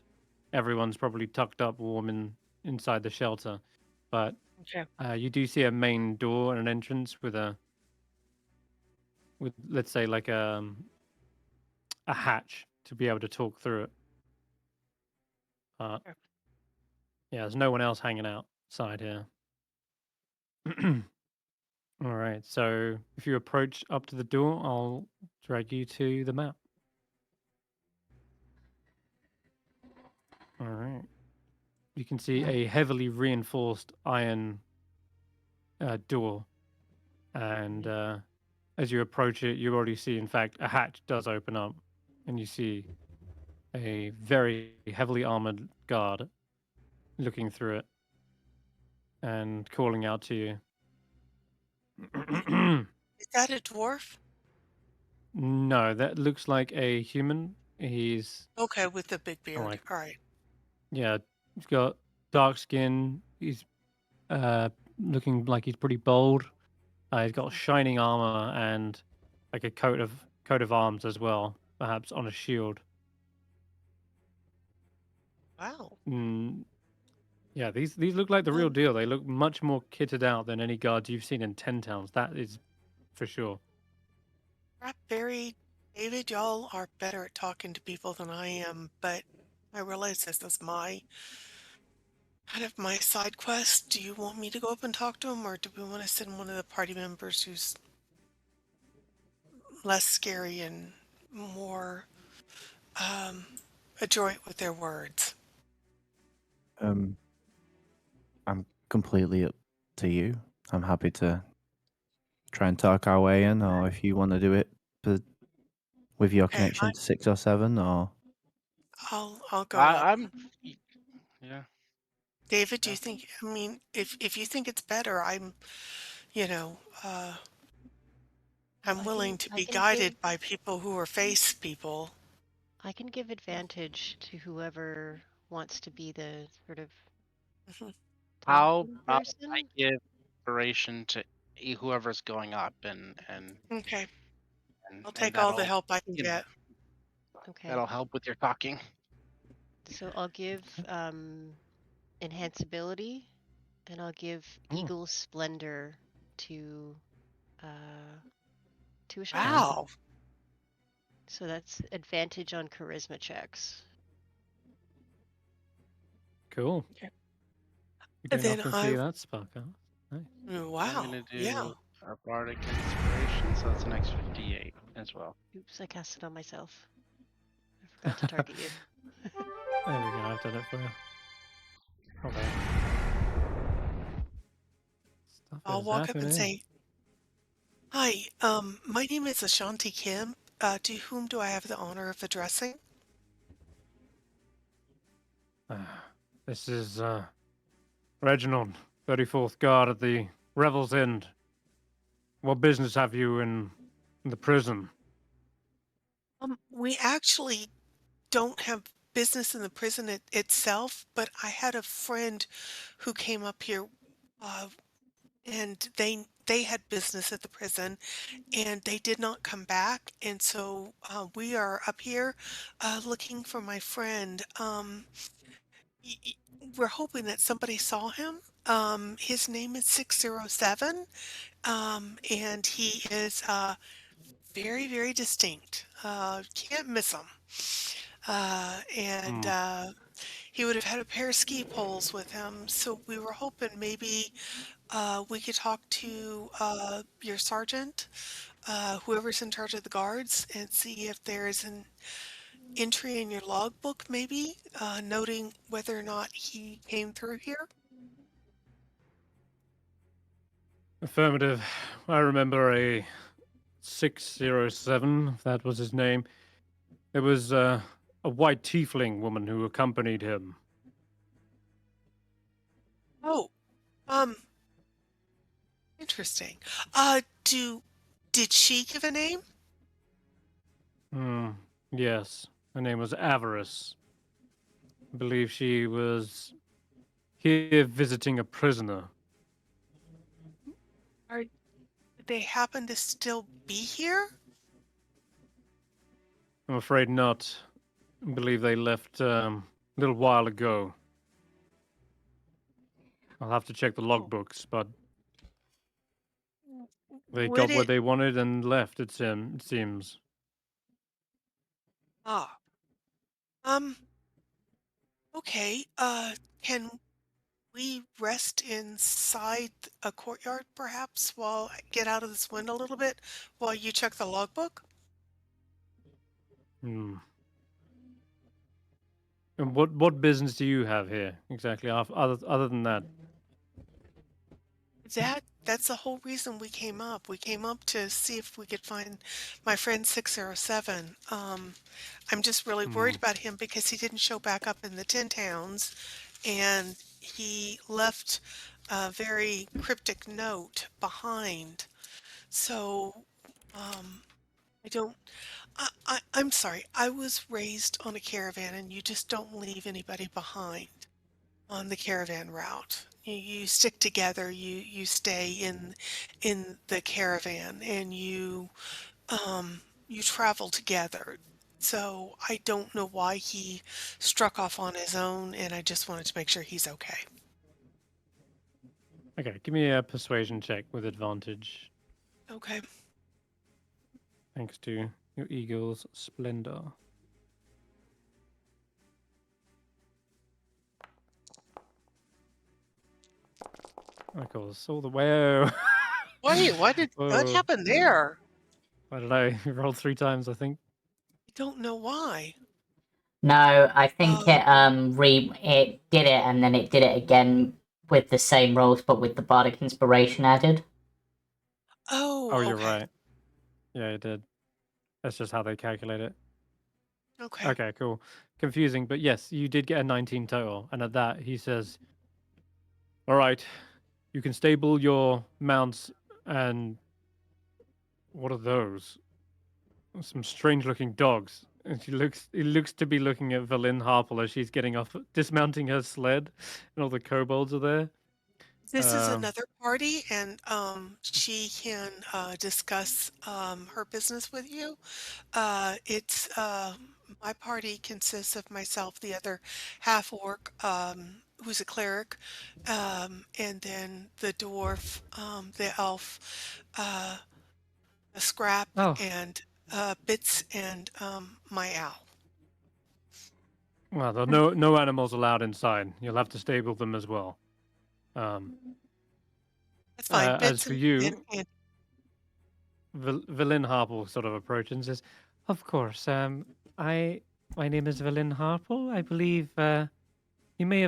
Everyone's probably tucked up warm inside the shelter. But Okay. you do see a main door and an entrance with let's say like a hatch to be able to talk through it. Uh, Okay. yeah, there's no one else hanging outside here. All right, so if you approach up to the door, I'll drag you to the map. All right. You can see a heavily reinforced iron door, and as you approach it, you already see, in fact, a hatch does open up, and you see a very heavily armored guard looking through it and calling out to you. Is that a dwarf? No, that looks like a human. He's Okay, with the big beard. like, All right. yeah, he's got dark skin. He's looking like he's pretty bold. He's got shining armor and like a coat of arms as well, perhaps on a shield. Wow. Mm, yeah, these look like the real Um, deal. They look much more kitted out than any guards you've seen in 10 towns. That is for sure. Barry, David, y'all are better at talking to people than I am, but I realize this is my kind of my side quest. Do you want me to go up and talk to him, or do we want to send one of the party members who's less scary and more, um, adroit with their words. I'm completely up to you. I'm happy to try and talk our way in, or if you want to do it with your Okay, connection to 6 or 7, or I'll go up. Yeah. David, do Yeah. you think? I mean, if you think it's better, you know, I'm willing to I be can guided by people who are face people. I can give advantage to whoever wants to be the sort of Mhm. How talking about person. I give inspiration to whoever's going up, and Okay, I'll and take all the that'll help I can you know get. Okay. that'll help with your talking. So I'll give enhanceability, and I'll give Eagle Splendor to Ashanti. Wow. So that's advantage on charisma checks. Cool. Okay. You And don't then often see that spark out. Nice. I'm wow. gonna do Yeah. a bardic inspiration, so that's an extra D8 as well. Oops, I cast it on myself. I forgot to target you. There we go. I've done it for you. Oh, man. Stuff I'll is walk up and happening. say, "Hi, my name is Ashanti Kim. To whom do I have the honor of addressing?" This is Reginald, 34th Guard at the Revel's End. What business have you in the prison? We actually don't have business in the prison itself, but I had a friend who came up here, uh, and they had business at the prison, and they did not come back, and so we are up here looking for my friend. Y- y- we're hoping that somebody saw him. His name is 607, and he is very, very distinct. Can't miss him. And he would have had a pair of ski poles with him. So we were hoping maybe we could talk to your sergeant, whoever's in charge of the guards, and see if there's an entry in your logbook, maybe noting whether or not he came through here. Affirmative. I remember a 607, if that was his name. There was a white tiefling woman who accompanied him. Oh, interesting. Did she give a name? Yes. Her name was Avarice. I believe she was here visiting a prisoner. Did they happen to still be here? I'm afraid not. I believe they left a little while ago. I'll have to check the logbooks, but they Would got what it? they wanted and left, it seems. Ah, okay. Can we rest inside a courtyard, perhaps, while I get out of this wind a little bit, while you check the logbook? Hmm. And what business do you have here exactly? Other than that, That's the whole reason we came up. We came up to see if we could find my friend 607. I'm just really worried about him because he didn't show back up in the Tin Towns, and he left a very cryptic note behind. So, I don't. I'm sorry. I was raised on a caravan, and you just don't leave anybody behind on the caravan route. You stick together. You stay in the caravan, and you travel together. So I don't know why he struck off on his own, and I just wanted to make sure he's okay. okay, give me a persuasion check with advantage, Okay. thanks to your eagle's splendor. Of course, all the way. Wait, what Whoa. happened there? I don't know. You rolled 3 times, I think. I don't know why. No, I think Oh. it did it, and then it did it again with the same rolls, but with the bardic inspiration added. Oh, you're okay. right. Yeah, it did. That's just how they calculate it. Okay. Okay, cool. Confusing, but yes, you did get a 19 total. And at that, he says, all right, you can stable your mounts and what are those? Some strange-looking dogs. And he looks to be looking at Valin Harple as she's getting off, dismounting her sled, and all the kobolds are there. This is another party, and she can discuss her business with you. It's my party consists of myself, the other half-orc, who's a cleric, and then the dwarf, the elf, a Skrapp, Oh, and Bits, and my owl. well, there are no animals allowed inside. You'll have to stable them as well. That's fine. As Bits for and you, and Valin Harple sort of approaches and says, "Of course. My name is Valin Harple. I believe you may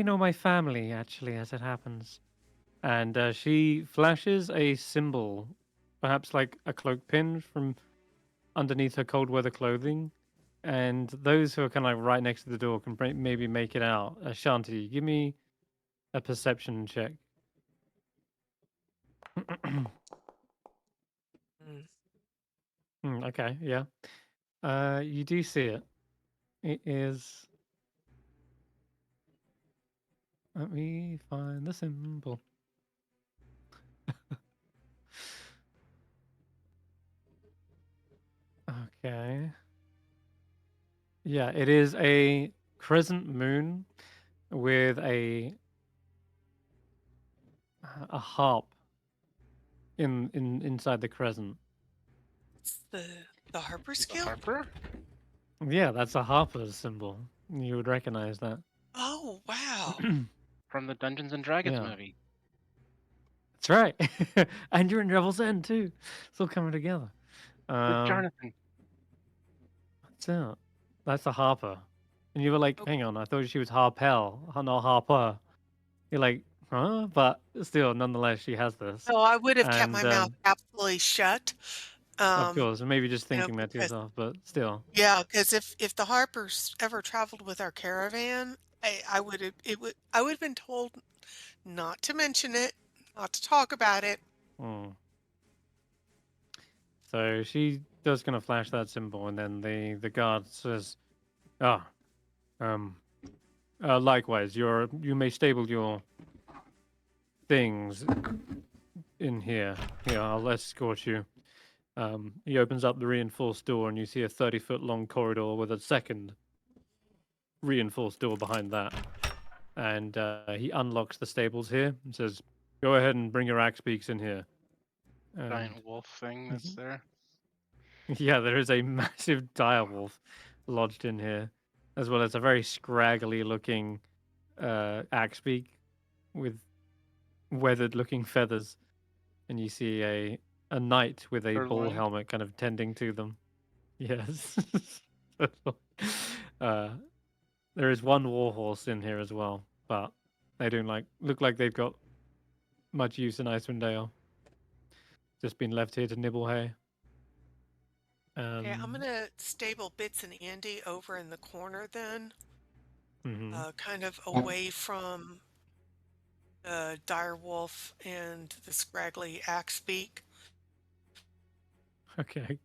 know my family actually, as it happens." And she flashes a symbol, perhaps like a cloak pin from underneath her cold weather clothing. And those who are kind of like right next to the door can maybe make it out. Ashanti, give me a perception check. Okay, yeah. You do see it. It is. Let me find the symbol. Okay. Yeah, it is a crescent moon with a harp inside the crescent. it's the Harper's The Guild. Harper? Yeah, that's a harper's symbol. You would recognize that. Oh, wow. From the Dungeons and Dragons Yeah. movie. That's right. And you're in Revel's End too. It's all coming together. With Jonathan. That's it. That's a harper. And you were like, Okay. hang on, I thought she was Harpel, not Harper. You're like, huh? But still, nonetheless, she has this. So I would have kept And my mouth absolutely shut. of course, maybe just You know, thinking that to because yourself, but still. yeah, because if the Harpers ever traveled with our caravan, I would have I would have been told not to mention it, not to talk about it. Hmm. So she does kind of flash that symbol, and then the guard says, "Ah, likewise, you may stable your things in here. Here, I'll escort you." He opens up the reinforced door, and you see a 30-foot long corridor with a second reinforced door behind that. And he unlocks the stables here and says, "Go ahead and bring your axe beaks in here." And Giant wolf thing that's there. yeah, there is a massive direwolf lodged in here, as well as a very scraggly looking axe beak with weathered looking feathers. And you see a knight with a bull Sirloin. helmet kind of tending to them. Yes. There is one warhorse in here as well, but they don't look like they've got much use in Icewindale. Just been left here to nibble hay. Okay, I'm gonna stable Bits and Andy over in the corner then, kind of away from the direwolf and the scraggly axebeak. Okay.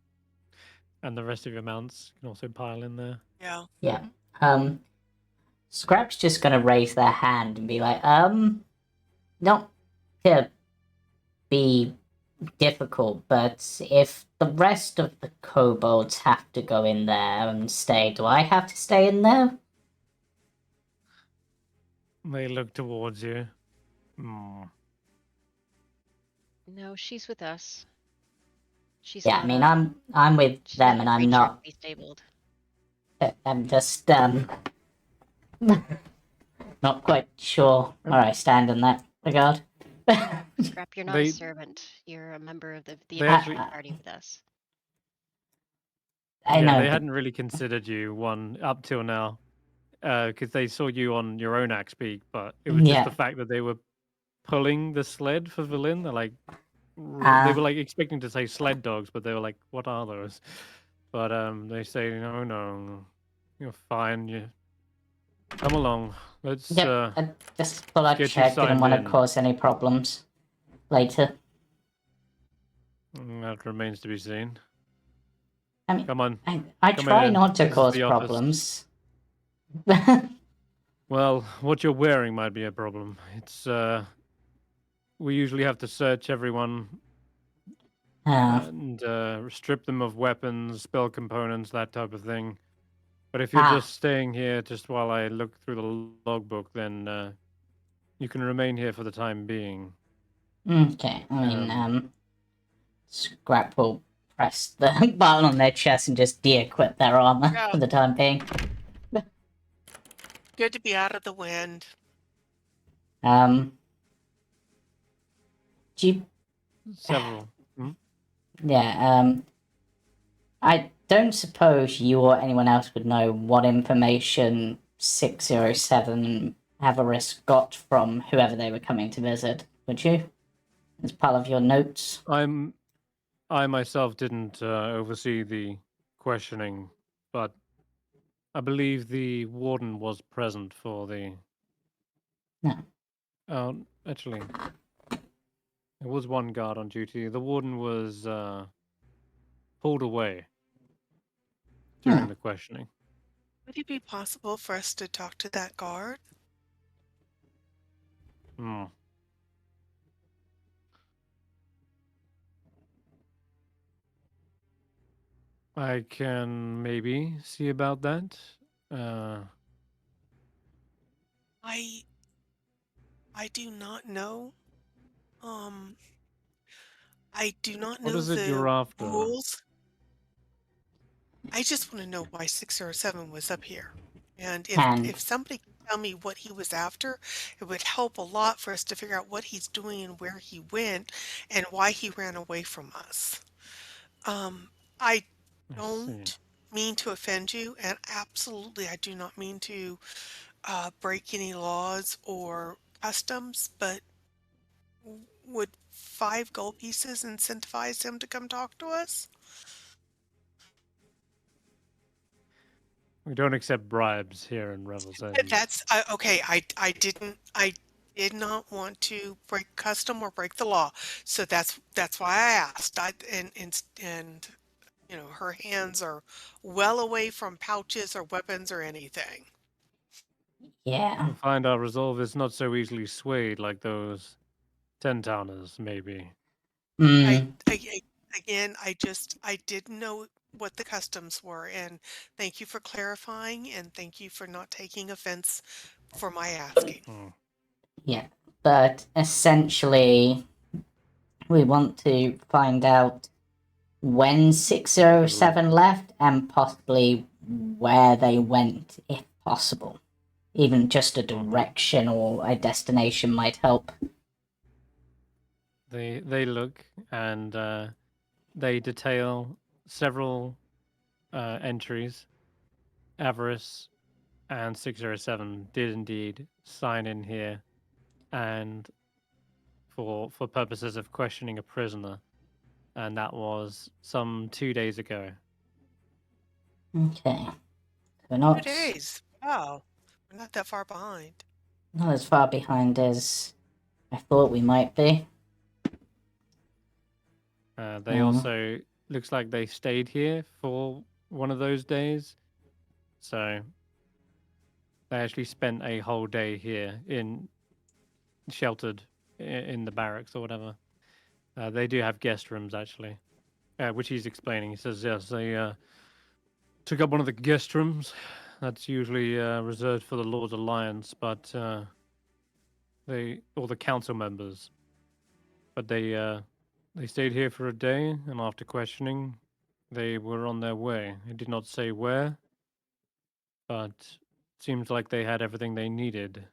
And the rest of your mounts can also pile in there. Yeah. Yeah. Scrap's just gonna raise their hand and be like, not to be difficult, but if the rest of the kobolds have to go in there and stay, do I have to stay in there? They look towards you. No, she's with us. She's Yeah, not I mean, a, I'm with she's them, not a and I'm creature not. to be stabled. I'm just not quite sure where I stand in that regard. Skrapp, you're not a servant. You're a member of the They actually- party with us. I Yeah, know. they but- hadn't really considered you one up till now, because they saw you on your own axe peak, but it was just Yeah. the fact that they were pulling the sled for Berlin. They're like, they Ah. were like expecting to say sled dogs, but they were like, "What are those?" But they say, "No, no, you're fine. You come along. Let's Yep. I just thought I'd get you check. Didn't signed want to in." cause any problems later. That remains to be seen. I mean, Come on. I Come try in. not to This is cause the office. problems. Well, what you're wearing might be a problem. It's we usually have to search everyone and strip them of weapons, spell components, that type of thing. But if you're just staying here just while I look through the logbook, then you can remain here for the time being. Okay. I mean, Skrapp will press the button on their chest and just de-equip their armor Yeah. for the time being. Good to be out of the wind. Do you... Several. Yeah, I don't suppose you or anyone else would know what information 607 Avarice got from whoever they were coming to visit, would you? As part of your notes? I myself didn't oversee the questioning, but I believe the warden was present for the. No. Actually, there was one guard on duty. The warden was pulled away during the questioning. Would it be possible for us to talk to that guard? Hmm. I can maybe see about that. I do not know. I do not What know is it the you're after? rules. I just want to know why 607 was up here. And if somebody could tell me what he was after, it would help a lot for us to figure out what he's doing and where he went and why he ran away from us. I don't mean to offend you, and absolutely I do not mean to break any laws or customs, but would 5 gold pieces incentivize him to come talk to us? We don't accept bribes here in Revel's End. That's okay. I did not want to break custom or break the law, so that's why I asked. And you know, her hands are well away from pouches or weapons or anything. Yeah. You'll find our resolve is not so easily swayed like those 10-towners, maybe. Again, I didn't know what the customs were, and thank you for clarifying, and thank you for not taking offense for my asking. Yeah, but essentially, we want to find out when 607 left and possibly where they went, if possible. Even just a direction or a destination might help. They look and they detail several entries. Avarice and 607 did indeed sign in here, and for purposes of questioning a prisoner, and that was some 2 days ago. Okay. We're not 2 days. Wow. We're not that far behind. not as far behind as I thought we might be. They also looks like they stayed here for one of those days, so they actually spent a whole day here in sheltered in the barracks or whatever. They do have guest rooms actually, which he's explaining. He says yes, they took up one of the guest rooms. That's usually reserved for the Lord's Alliance, but or the council members. But they stayed here for a day, and after questioning, they were on their way. They did not say where, but it seems like they had everything they needed.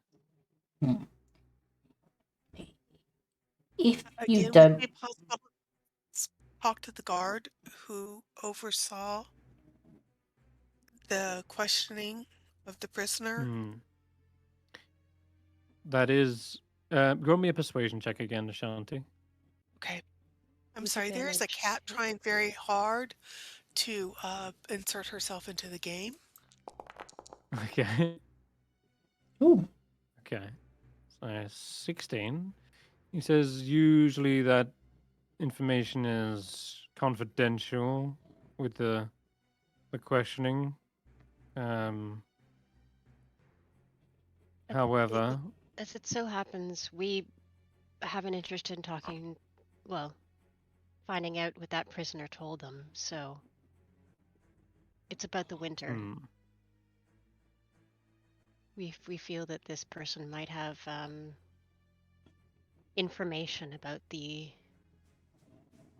If you Again, would don't... it be possible to talk to the guard who oversaw the questioning of the prisoner? Hmm. That is. Roll me a persuasion check again, Ashanti. Okay. I'm With sorry, there is a advantage. cat trying very hard to insert herself into the game. Okay. Ooh. Okay. So 16. He says usually that information is confidential with the questioning. Um, It- however, As it so happens, we have an interest in talking, well, finding out what that prisoner told them, so it's about the winter. hmm, We feel that this person might have information about the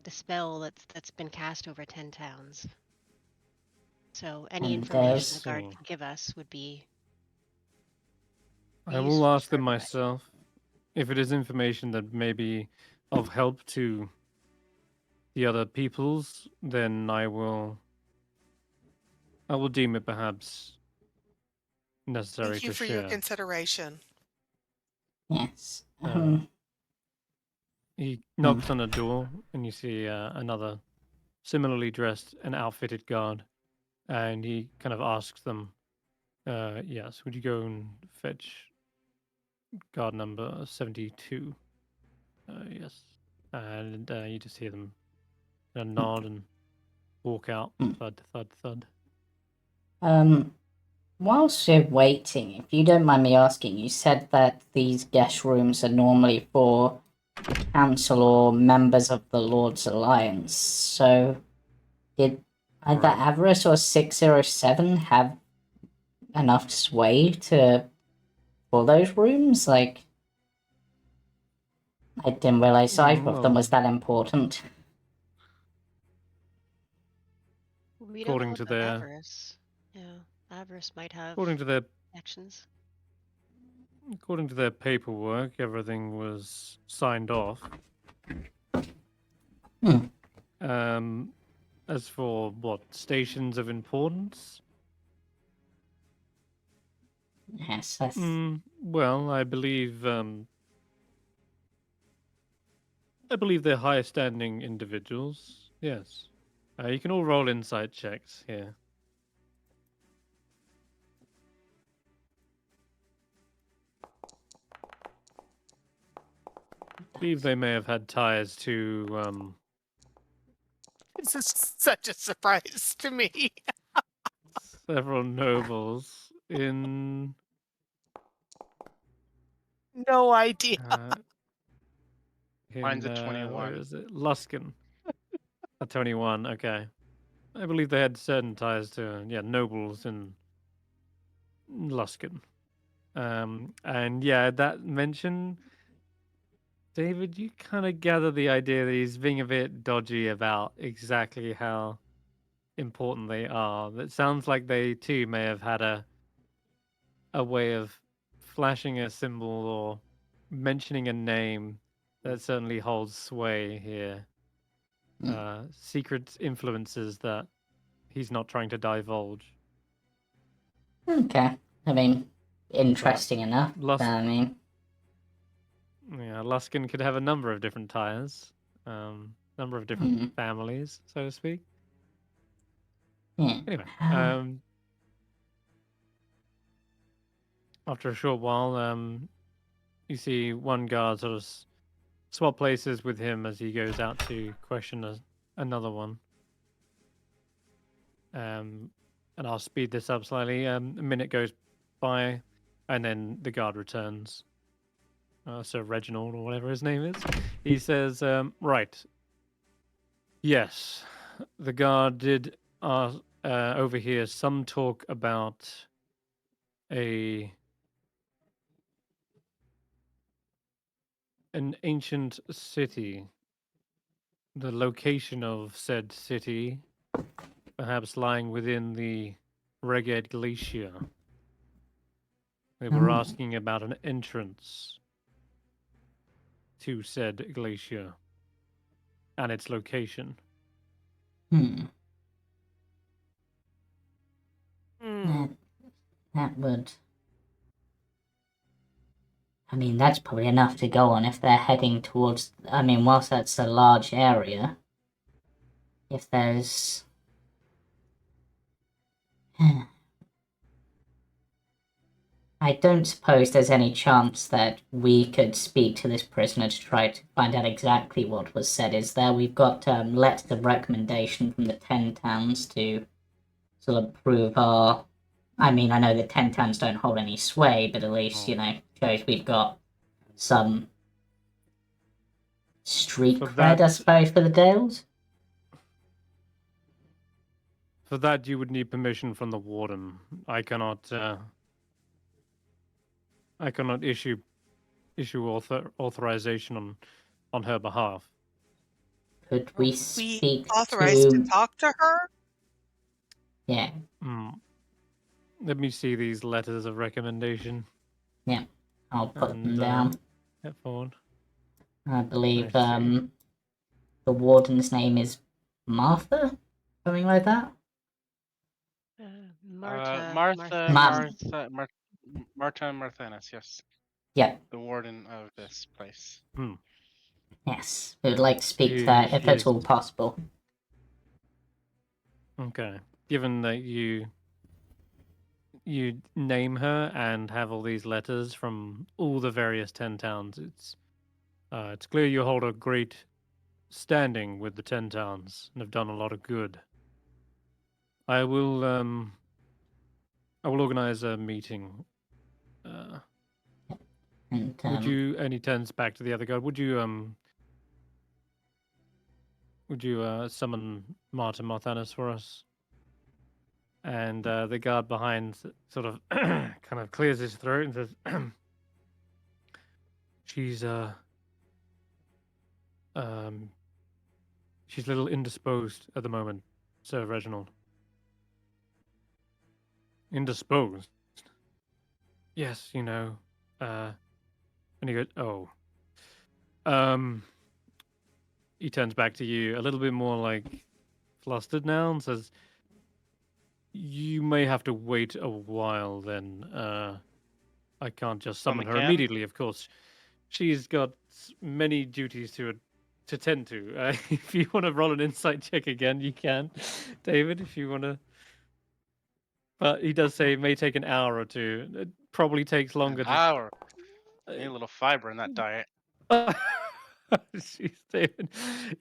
spell that's been cast over 10 towns. So any And information I the guard see. can give us would be I will useful ask for them everybody. myself if it is information that may be of help to the other peoples. Then I will deem it perhaps necessary Thank you to for your share. consideration. Yes. He knocks on a door, and you see another similarly dressed and outfitted guard, and he kind of asks them, "Yes, would you go and fetch guard number 72?" Yes, and you just hear them nod and walk out. Thud, thud, thud. Whilst you're waiting, if you don't mind me asking, you said that these guest rooms are normally for council or members of the Lord's Alliance. So, did either Right. Avarice or 607 have enough sway for those rooms? Like, I didn't realize either of them was that important. We don't know According to about their avarice. Yeah, avarice might have according to their actions. according to their paperwork, everything was signed off. As for what stations of importance? Yes, that's... Well, I believe they're higher standing individuals. Yes. You can all roll insight checks here. I believe they may have had ties to This is such a surprise to me. several nobles in No idea. Mine's a where 21. is it? Luskin. A 21, okay. I believe they had certain ties to nobles in Luskin. And yeah, that mention, David, you kind of gather the idea that he's being a bit dodgy about exactly how important they are. It sounds like they too may have had a way of flashing a symbol or mentioning a name that certainly holds sway here. Secret influences that he's not trying to divulge. Okay. I mean, interesting enough. I mean... Yeah, Luskin could have a number of different ties, number of different families, so to speak. Yeah. Anyway, after a short while, you see one guard sort of swap places with him as he goes out to question another one. And I'll speed this up slightly. A minute goes by, and then the guard returns. Sir Reginald, or whatever his name is. He says, right. Yes, the guard did overhear some talk about an ancient city. The location of said city, perhaps lying within the Reged Glacier. They were asking about an entrance to said glacier and its location. That would... I mean, that's probably enough to go on if they're heading towards... I mean, whilst that's a large area, if there's... I don't suppose there's any chance that we could speak to this prisoner to try to find out exactly what was said, is there? We've got letters of recommendation from the 10 towns to sort of prove our... I mean, I know the 10 towns don't hold any sway, but at least, you know, shows we've got some street For cred, I that- suppose, for the Dales. For that, you would need permission from the warden. I cannot issue authorization on her behalf. Could we speak authorized to to... talk to her? Yeah, Let me see these letters of recommendation. I'll put them And, down. Step forward. I believe I see. the warden's name is Martha? Something like that? Martha Marthanis, yes. Yeah, The warden of this place. yes. We would like to speak to that if at all possible. Okay. Given that you name her and have all these letters from all the various 10 towns, it's clear you hold a great standing with the 10 towns and have done a lot of good. I will organize a meeting. And, Would you, and he turns back to the other guard, would you summon Martin Marthanis for us? And the guard behind sort of kind of clears his throat and says, she's a little indisposed at the moment, Sir Reginald. Indisposed? Yes, you know, and he goes, oh. He turns back to you a little bit more like flustered now and says, you may have to wait a while then. I can't just summon her immediately, of course. She's got many duties to tend to. If you want to roll an insight check again, you can, David, if you want to. But he does say it may take an hour or two. It probably takes longer. An hour. Need a little fiber in that diet. Jeez, David.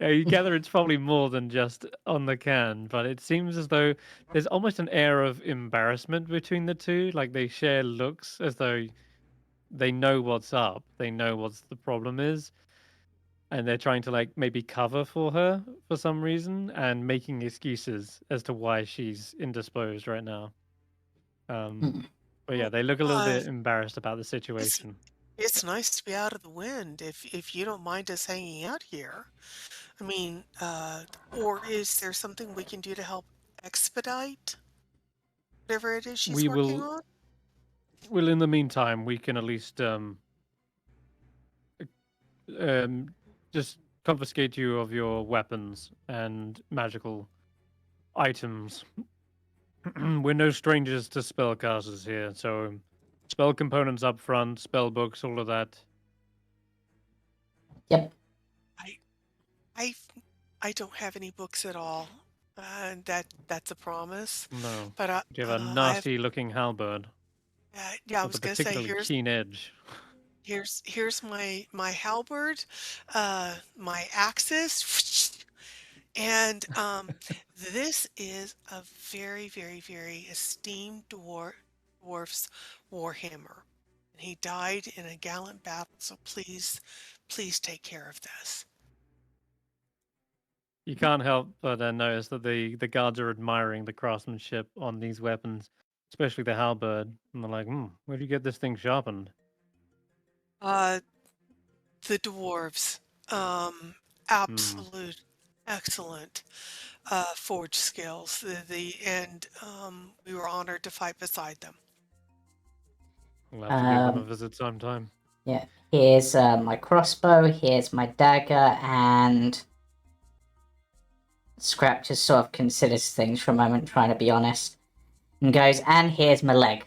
Yeah, you gather it's probably more than just on the can, but it seems as though there's almost an air of embarrassment between the two. Like they share looks as though they know what's up, they know what the problem is, and they're trying to like maybe cover for her for some reason and making excuses as to why she's indisposed right now. But yeah, they look a little bit embarrassed about the situation. It's nice to be out of the wind if you don't mind us hanging out here. I mean, or is there something we can do to help expedite whatever it is she's working on? Well, in the meantime, we can at least just confiscate you of your weapons and magical items. We're no strangers to spellcasters here, so spell components up front, spell books, all of that. Yep. I don't have any books at all. That's a promise. No. But You have a nasty-looking halberd. Yeah, I was with a gonna say particularly keen edge. here's my halberd, my axes, and this is a very, very, very esteemed dwarf's warhammer. And he died in a gallant battle, so please take care of this. You can't help but notice that the guards are admiring the craftsmanship on these weapons, especially the halberd. And they're like, where do you get this thing sharpened? The dwarves, absolute excellent forge skills. And we were honored to fight beside them. We'll have to give them a visit sometime. Yeah, here's my crossbow, here's my dagger, and Skrapp just sort of considers things for a moment, trying to be honest. and goes, and here's my leg.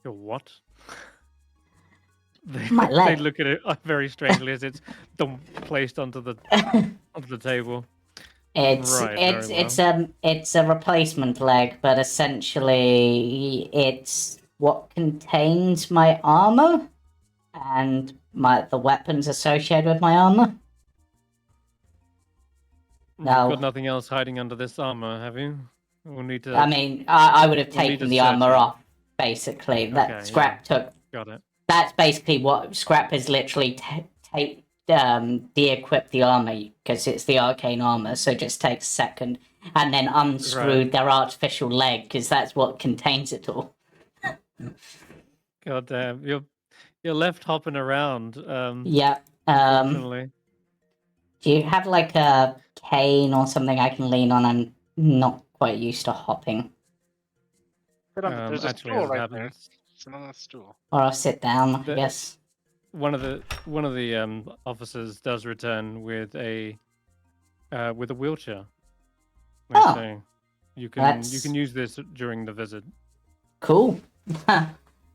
Your what? They, My they leg. look at it very strangely as it's placed onto the table. It's Right, it's very it's a replacement leg, but essentially it's what contains my armor and the weapons associated with my armor. You've No. got nothing else hiding under this armor, have you? We'll need to. I mean, I would have We'll need taken to the search armor it. off, basically. That Okay, Skrapp took. Got it. That's basically what Skrapp is literally de-equipped the armor because it's the arcane armor, so it just takes a second, and then unscrewed their artificial leg because that's what contains it all. God damn, you're left hopping around. Yeah. Unfortunately. Do you have like a cane or something I can lean on? I'm not quite used to hopping. There's a Actually, stool as it right there. happens, Sit on that stool. Or I'll sit down, I guess. one of the officers does return with a wheelchair. Oh. So you can use this during the visit. Cool.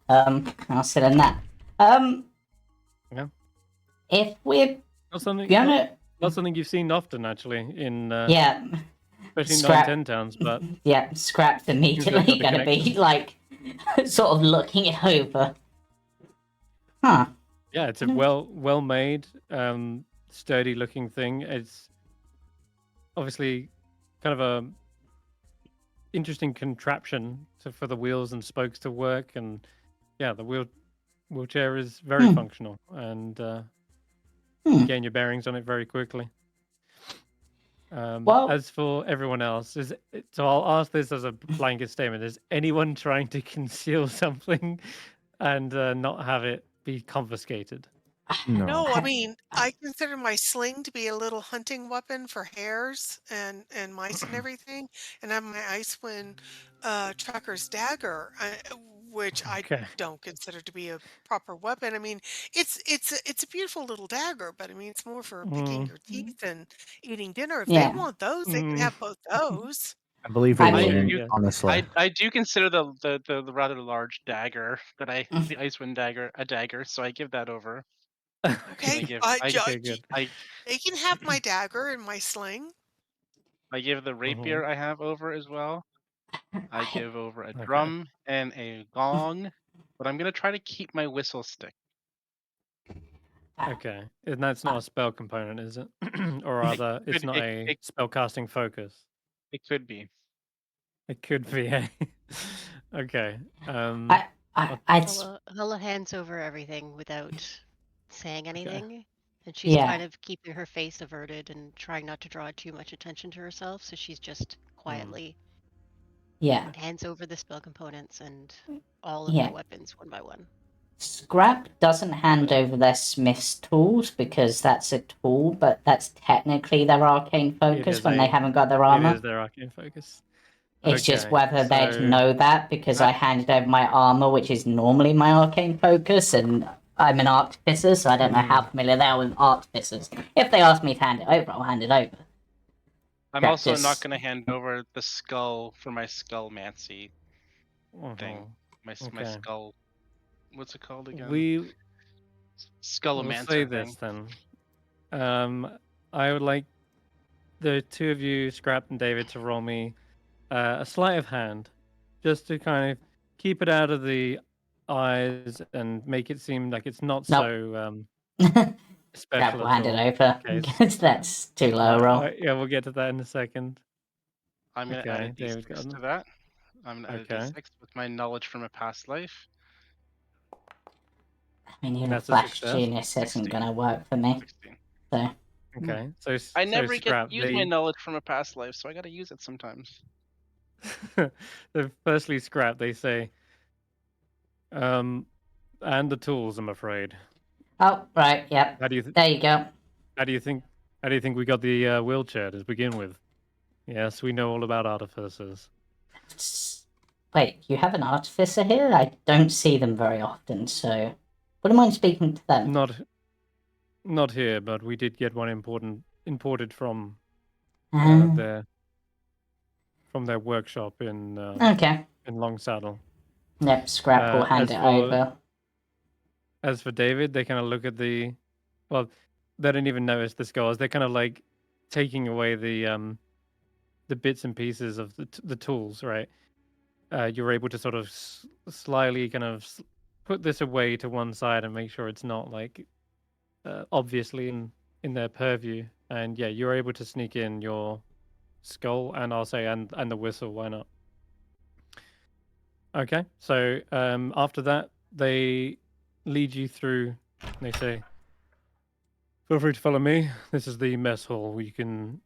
I'll sit in that. Yeah. If we're Not something, gonna, not something you've seen often, actually, in yeah, especially Skrapp- 9-10 towns, but yeah, Skrapp's immediately the gonna be connection. like, sort of looking it over. Huh. yeah, it's a well made, sturdy looking thing. It's obviously kind of a interesting contraption for the wheels and spokes to work, and yeah, the wheelchair is very functional, and you gain your bearings on it very quickly. Well, as for everyone else, so I'll ask this as a blanket statement: is anyone trying to conceal something and not have it be confiscated? No, I mean, I consider my sling to be a little hunting weapon for hares and mice and everything, and I have my Icewind Trekkers dagger, which I Okay. don't consider to be a proper weapon. I mean, it's a beautiful little dagger, but I mean, it's more for picking your teeth and eating dinner. If they want those, they can have both those. I believe I it mean- will, honestly. I do consider the rather large dagger that the Icewind dagger a dagger, so I give that over. Okay, good. they can have my dagger and my sling. I give the rapier I have over as well. I give over a Okay. drum and a gong, but I'm gonna try to keep my whistle stick. Okay, and that's not a spell component, is it? Or rather, it's not a spell casting focus. It could be. It could be. Okay. Hulla hands over everything without saying anything, and she's kind of keeping her face averted and trying not to draw too much attention to herself. So she's just quietly hands over the spell components and all of the weapons one by one. Skrapp doesn't hand over their smith's tools because that's a tool, but that's technically their arcane focus when they haven't got their armor. It is their arcane focus. It's just whether they'd know that because I handed over my armor, which is normally my arcane focus, and I'm an artificer, so I don't know how familiar they are with artificers. If they ask me to hand it over, I'll hand it over. I'm also not going to hand over the skull for my skullmancy thing. My skull. What's it called again? Skullmancer. We'll say this then. I would like the two of you, Skrapp and David, to roll me a sleight of hand, just to kind of keep it out of the eyes and make it seem like it's not so special. Will hand it over because that's too low a roll. Yeah, we'll get to that in a second. I'm going to add a d6 to that. I'm going to add a d6 with my knowledge from a past life. I mean, even Flash Genius isn't going to work for me. 16. So. Okay, so I never get to use my knowledge from a past life, so I got to use it sometimes. So firstly, Skrapp, they say, and the tools, I'm afraid. Oh, right, yep. There you go. How do you think we got the wheelchair to begin with? Yes, we know all about artificers. Wait, you have an artificer here? I don't see them very often, so wouldn't mind speaking to them. Not here, but we did get one imported from from from their workshop in Okay. Long Saddle. Yep, Skrapp will hand as it for- over. As for David, they kind of look at the, well, they don't even notice the skulls. They're kind of like taking away the bits and pieces of the tools, right? You're able to sort of slyly kind of put this away to one side and make sure it's not like obviously in their purview. And yeah, you're able to sneak in your skull and I'll say and the whistle. Why not? Okay, so after that, they lead you through. They say, "Feel free to follow me. This is the mess hall. You can,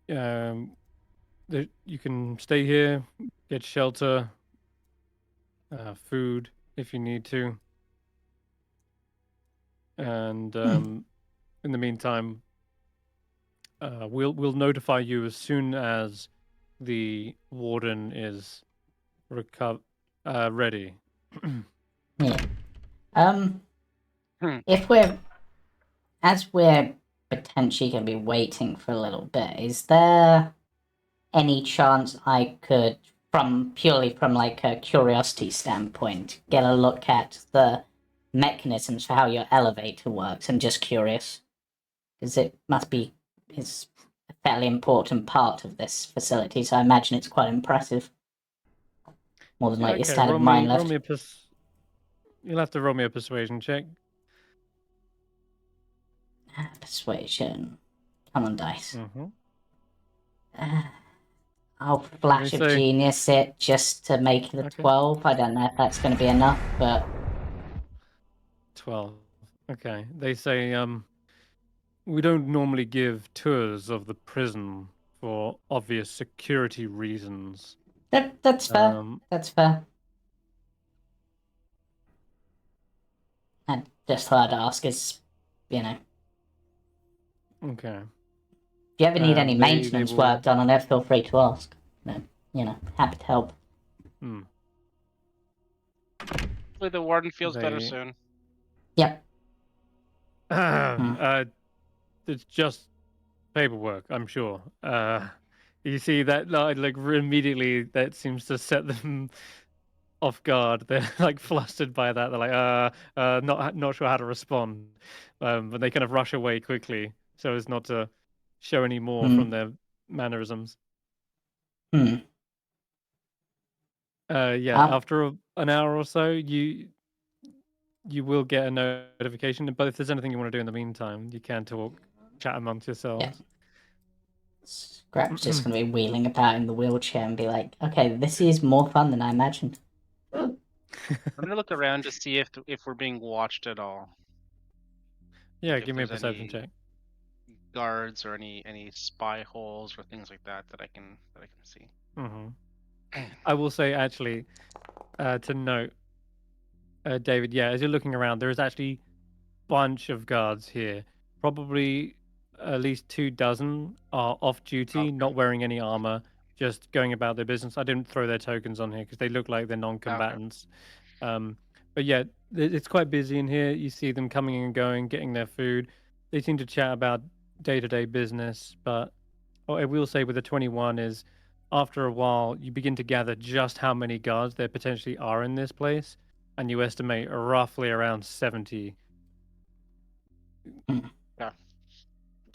you can stay here, get shelter, food if you need to, and in the meantime, we'll notify you as soon as the warden is ready." Yeah. Hmm. If as we're potentially going to be waiting for a little bit, is there any chance I could, purely from like a curiosity standpoint, get a look at the mechanisms for how your elevator works? I'm just curious, because it's a fairly important part of this facility, so I imagine it's quite impressive. More than like your standard mine lift. You'll have to roll me a persuasion check. Persuasion. Come on, dice. Mm-hmm. I'll flash of say- genius it just to make it a Okay. 12. I don't know if that's going to be enough, but 12. Okay. They say we don't normally give tours of the prison for obvious security reasons. that's fair. That's fair. I just thought I'd ask, if Okay. you ever need any They maintenance will- work done on it, feel free to ask. Happy to help. Hmm. Hopefully the warden feels better They- soon. Yep. It's just paperwork, I'm sure. You see that like immediately that seems to set them off guard. They're like flustered by that. They're like not sure how to respond. But they kind of rush away quickly so as not to show any more from their mannerisms. Hmm. After an hour or so, you will get a notification. But if there's anything you want to do in the meantime, you can chat amongst yourselves. Skrapp's just going to be wheeling about in the wheelchair and be like, okay, this is more fun than I imagined. I'm gonna look around to see if we're being watched at all. Yeah, If give me a there's perception any check. Guards or any spy holes or things like that that I can see. I will say actually, to note, David, yeah, as you're looking around, there is actually bunch of guards here. Probably at least 24 are off duty, Okay. not wearing any armor, just going about their business. I didn't throw their tokens on here because they look like they're non-combatants. But yeah, it's quite busy in here. You see them coming and going, getting their food. They seem to chat about day-to-day business. But what I will say with the 21 is, after a while, you begin to gather just how many guards there potentially are in this place, and you estimate roughly around 70. Yeah.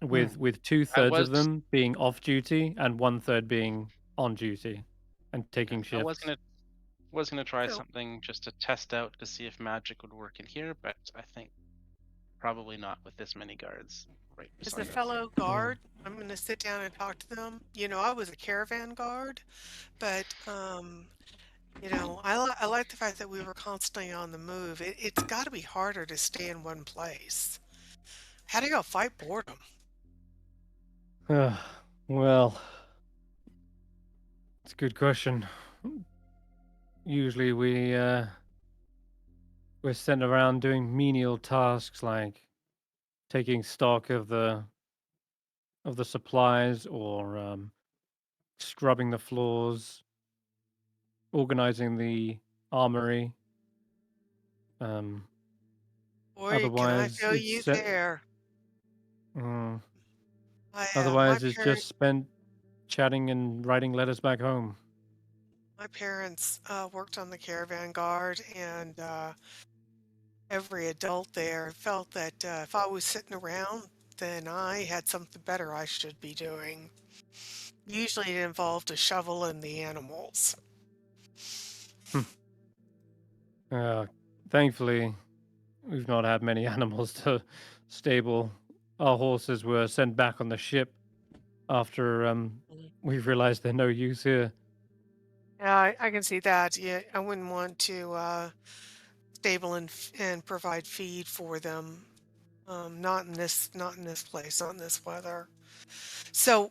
With 2/3 of them being off duty and 1/3 being on duty and taking shifts. I was gonna try So- something just to test out to see if magic would work in here, but I think probably not with this many guards. Right. As beside a us. fellow guard, I'm going to sit down and talk to them. I was a caravan guard, but I like the fact that we were constantly on the move. It's got to be harder to stay in one place. How do you fight boredom? Well, it's a good question. Usually we're sent around doing menial tasks like taking stock of the supplies or scrubbing the floors, organizing the armory. Boy, can I Otherwise, feel it's you there. Mm. My Otherwise, it's parent- just spent chatting and writing letters back home. My parents worked on the caravan guard, and every adult there felt that if I was sitting around, then I had something better I should be doing. Usually it involved a shovel and the animals. Thankfully, we've not had many animals to stable. Our horses were sent back on the ship after we realized they're no use here. Yeah, I can see that. Yeah, I wouldn't want to stable and provide feed for them. Not in this place, not in this weather. So,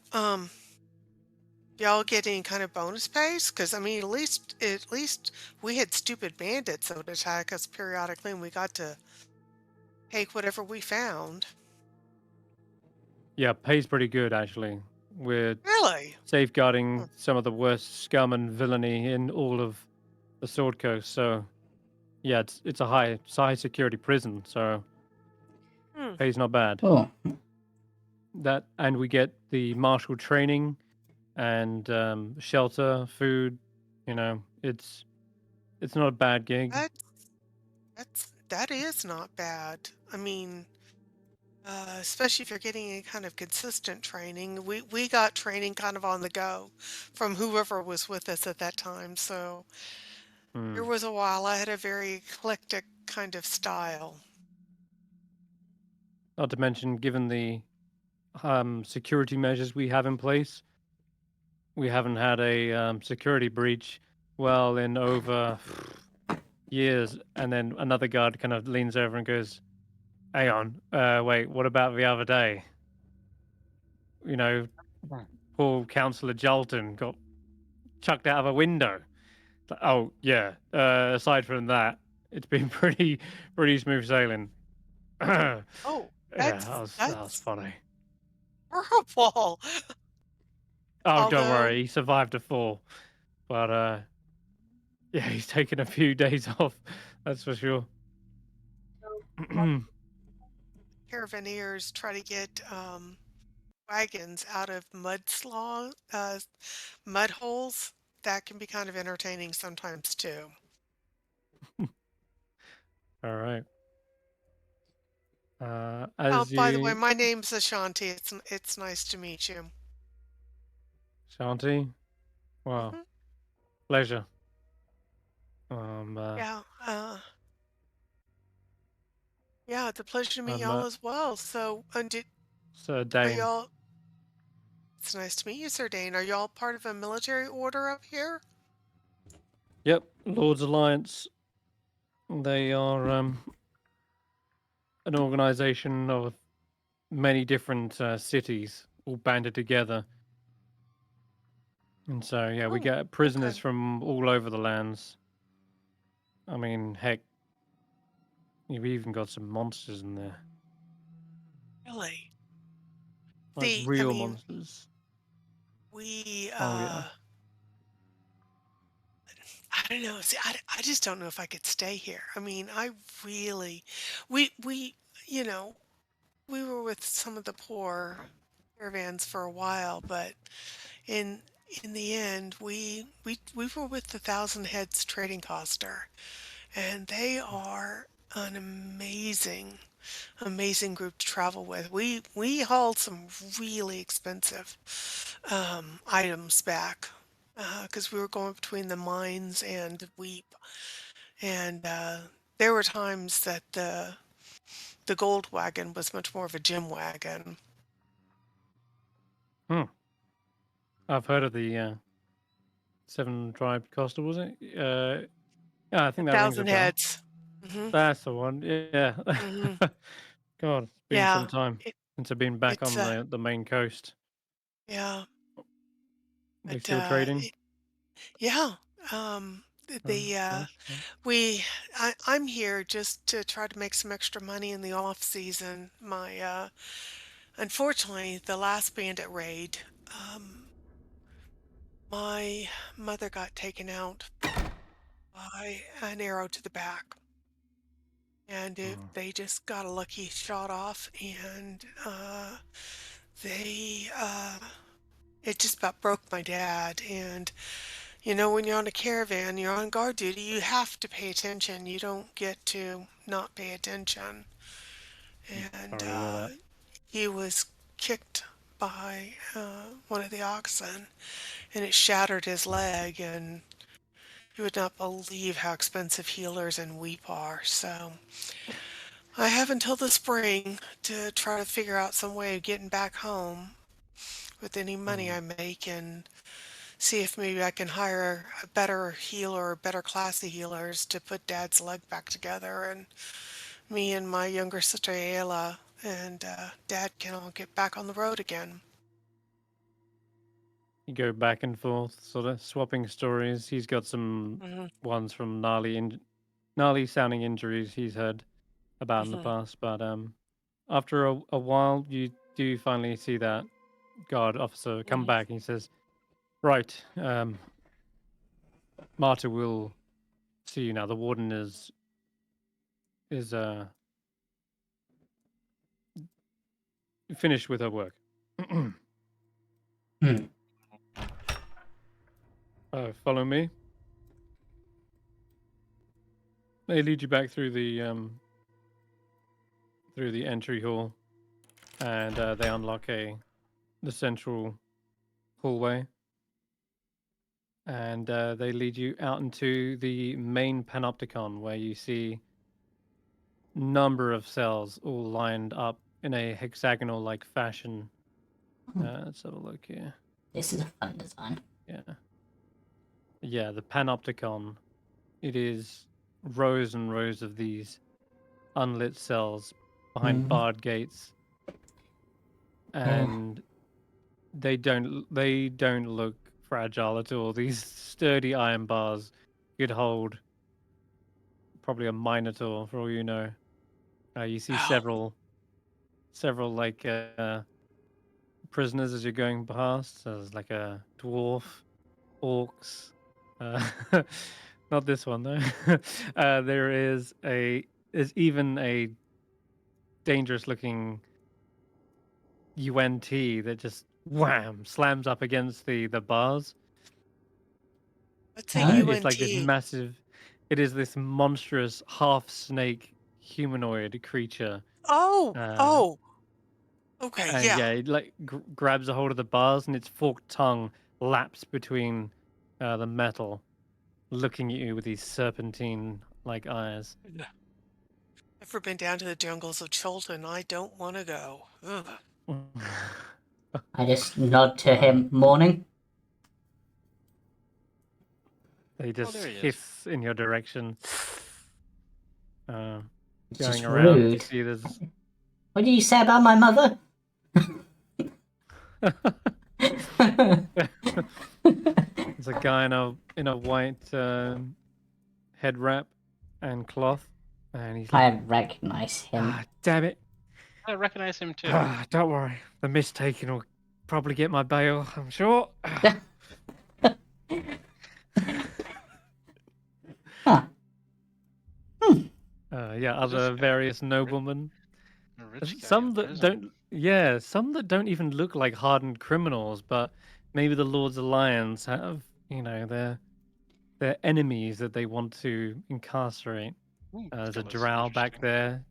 y'all get any kind of bonus pays? Because I mean, at least we had stupid bandits that would attack us periodically, and we got to take whatever we found. Yeah, pay's pretty good actually. We're Really? safeguarding some of the worst scum and villainy in all of the Sword Coast. So, yeah, it's a high security prison. So Hmm. pay's not bad. Oh, That and we get the martial training and shelter, food. You know, it's not a bad gig. That is not bad. I mean, especially if you're getting any kind of consistent training. We got training kind of on the go from whoever was with us at that time. So there Hmm. was a while I had a very eclectic kind of style. Not to mention, given the security measures we have in place, we haven't had a security breach well in over years. And then another guard kind of leans over and goes, "Hang on, wait, what about the other day? You know, poor Councillor Jalton got chucked out of a window." It's like, oh yeah. Aside from that, it's been pretty smooth sailing. Yeah, Oh, that was that's funny. horrible. Oh, don't Although worry, he survived a fall, but yeah, he's taken a few days off. That's for sure. caravaneers try to get wagons out of mud holes, that can be kind of entertaining sometimes too. All right. Oh, As by the way, you, my name's Ashanti. It's nice to meet you. Shanti. Wow, Hmm. pleasure. Um, uh, Yeah, yeah, it's a pleasure to meet I'm y'all as well. So, Sir are Dane. y'all? It's nice to meet you, Sir Dane. Are y'all part of a military order up here? Yep, Lord's Alliance. They are an organization of many different cities all banded together. And so, yeah, we Oh, get prisoners okay. from all over the lands. I mean, heck, you've even got some monsters in there, Really? like See, I real mean, monsters. we Oh yeah. I don't know. See, I just don't know if I could stay here. I mean, I really, we, you know, we were with some of the poor caravans for a while, but in in the end, we were with the Thousand Heads Trading Coster, and they are an amazing group to travel with. We hauled some really expensive items back because we were going between the mines and Weep, and there were times that the gold wagon was much more of a gym wagon. Hmm. I've heard of the Seven Tribe Costa, was it? Yeah, I A think that rings a thousand bell. heads. Hmm. That's the one. Yeah. Hmm. God, it's been some Yeah, time it, since I've been back it's on the main coast. yeah, They but still trading? yeah. Um, the Nice, nice. we I'm here just to try to make some extra money in the off season. My unfortunately, the last bandit raid, um, my mother got taken out by an arrow to the back, and Mm. they just got a lucky shot off, and they It just about broke my dad. And, when you're on a caravan, you're on guard duty, you have to pay attention. You don't get to not pay attention. And Sorry to hear that. he was kicked by one of the oxen, and it shattered his leg. And you would not believe how expensive healers and weep are. So I have until the spring to try to figure out some way of getting back home with any money I make and see if maybe I can hire a better healer or better class of healers to put Dad's leg back together, and me and my younger sister Ayla and Dad can all get back on the road again. You go back and forth, sort of swapping stories. He's got some Hmm. ones from gnarly sounding injuries he's heard about in the Hmm. past. But after a while, you do finally see that guard officer come Hmm. back, and he says, "Right, Marta will see you now. The warden is finished with her work. Hmm. Follow me." They lead you back through the entry hall, and they unlock the central hallway, and they lead you out into the main panopticon, where you see number of cells all lined up in a hexagonal-like fashion. Let's have a look here. This is a fun design. Yeah, the panopticon. It is rows and rows of these unlit cells behind barred gates, and they don't look fragile at all. These sturdy iron bars could hold probably a minotaur for all you know. You see Wow. several like prisoners as you're going past. So there's like a dwarf, orcs. Uh, not this one though. There's even a dangerous looking UNT that just wham slams up against the bars. What's a It's like this UNT? massive. It is this monstrous half snake humanoid creature. Oh, Uh, oh, okay, and yeah. yeah, it like grabs a hold of the bars, and its forked tongue laps between the metal, looking at you with these serpentine like eyes. Ever been down to the jungles of Cholton? I don't want to go. Ugh. I just nod to Uh, him, morning. They just there he is. hiss in your direction. It's Going just around, you rude. see there's What did you say about my mother? there's a guy in a white head wrap and cloth, and he's like, I recognize him. damn it. I recognize him too. Don't worry. The mistaken will probably get my bail, I'm sure. Huh. Yeah, other various noblemen. A rich guy Some in that prison. some that don't even look like hardened criminals, but maybe the Lord's Alliance have, their enemies that they want to incarcerate. There's a That was drow back interesting. there,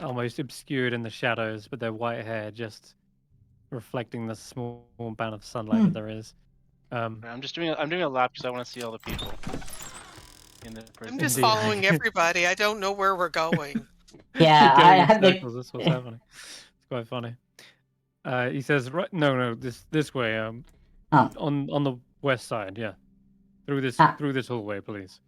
almost obscured in the shadows, but their white hair just reflecting the small amount of sunlight that there is. I'm doing a lap because I want to see all the people in the prison. I'm just Indeed. following everybody. I don't know where we're going. Yeah, Going I in had the. circles. That's what's happening. It's quite funny. He says, "Right, no, this way. Oh. On the west side, yeah. Through this Ah. hallway, please."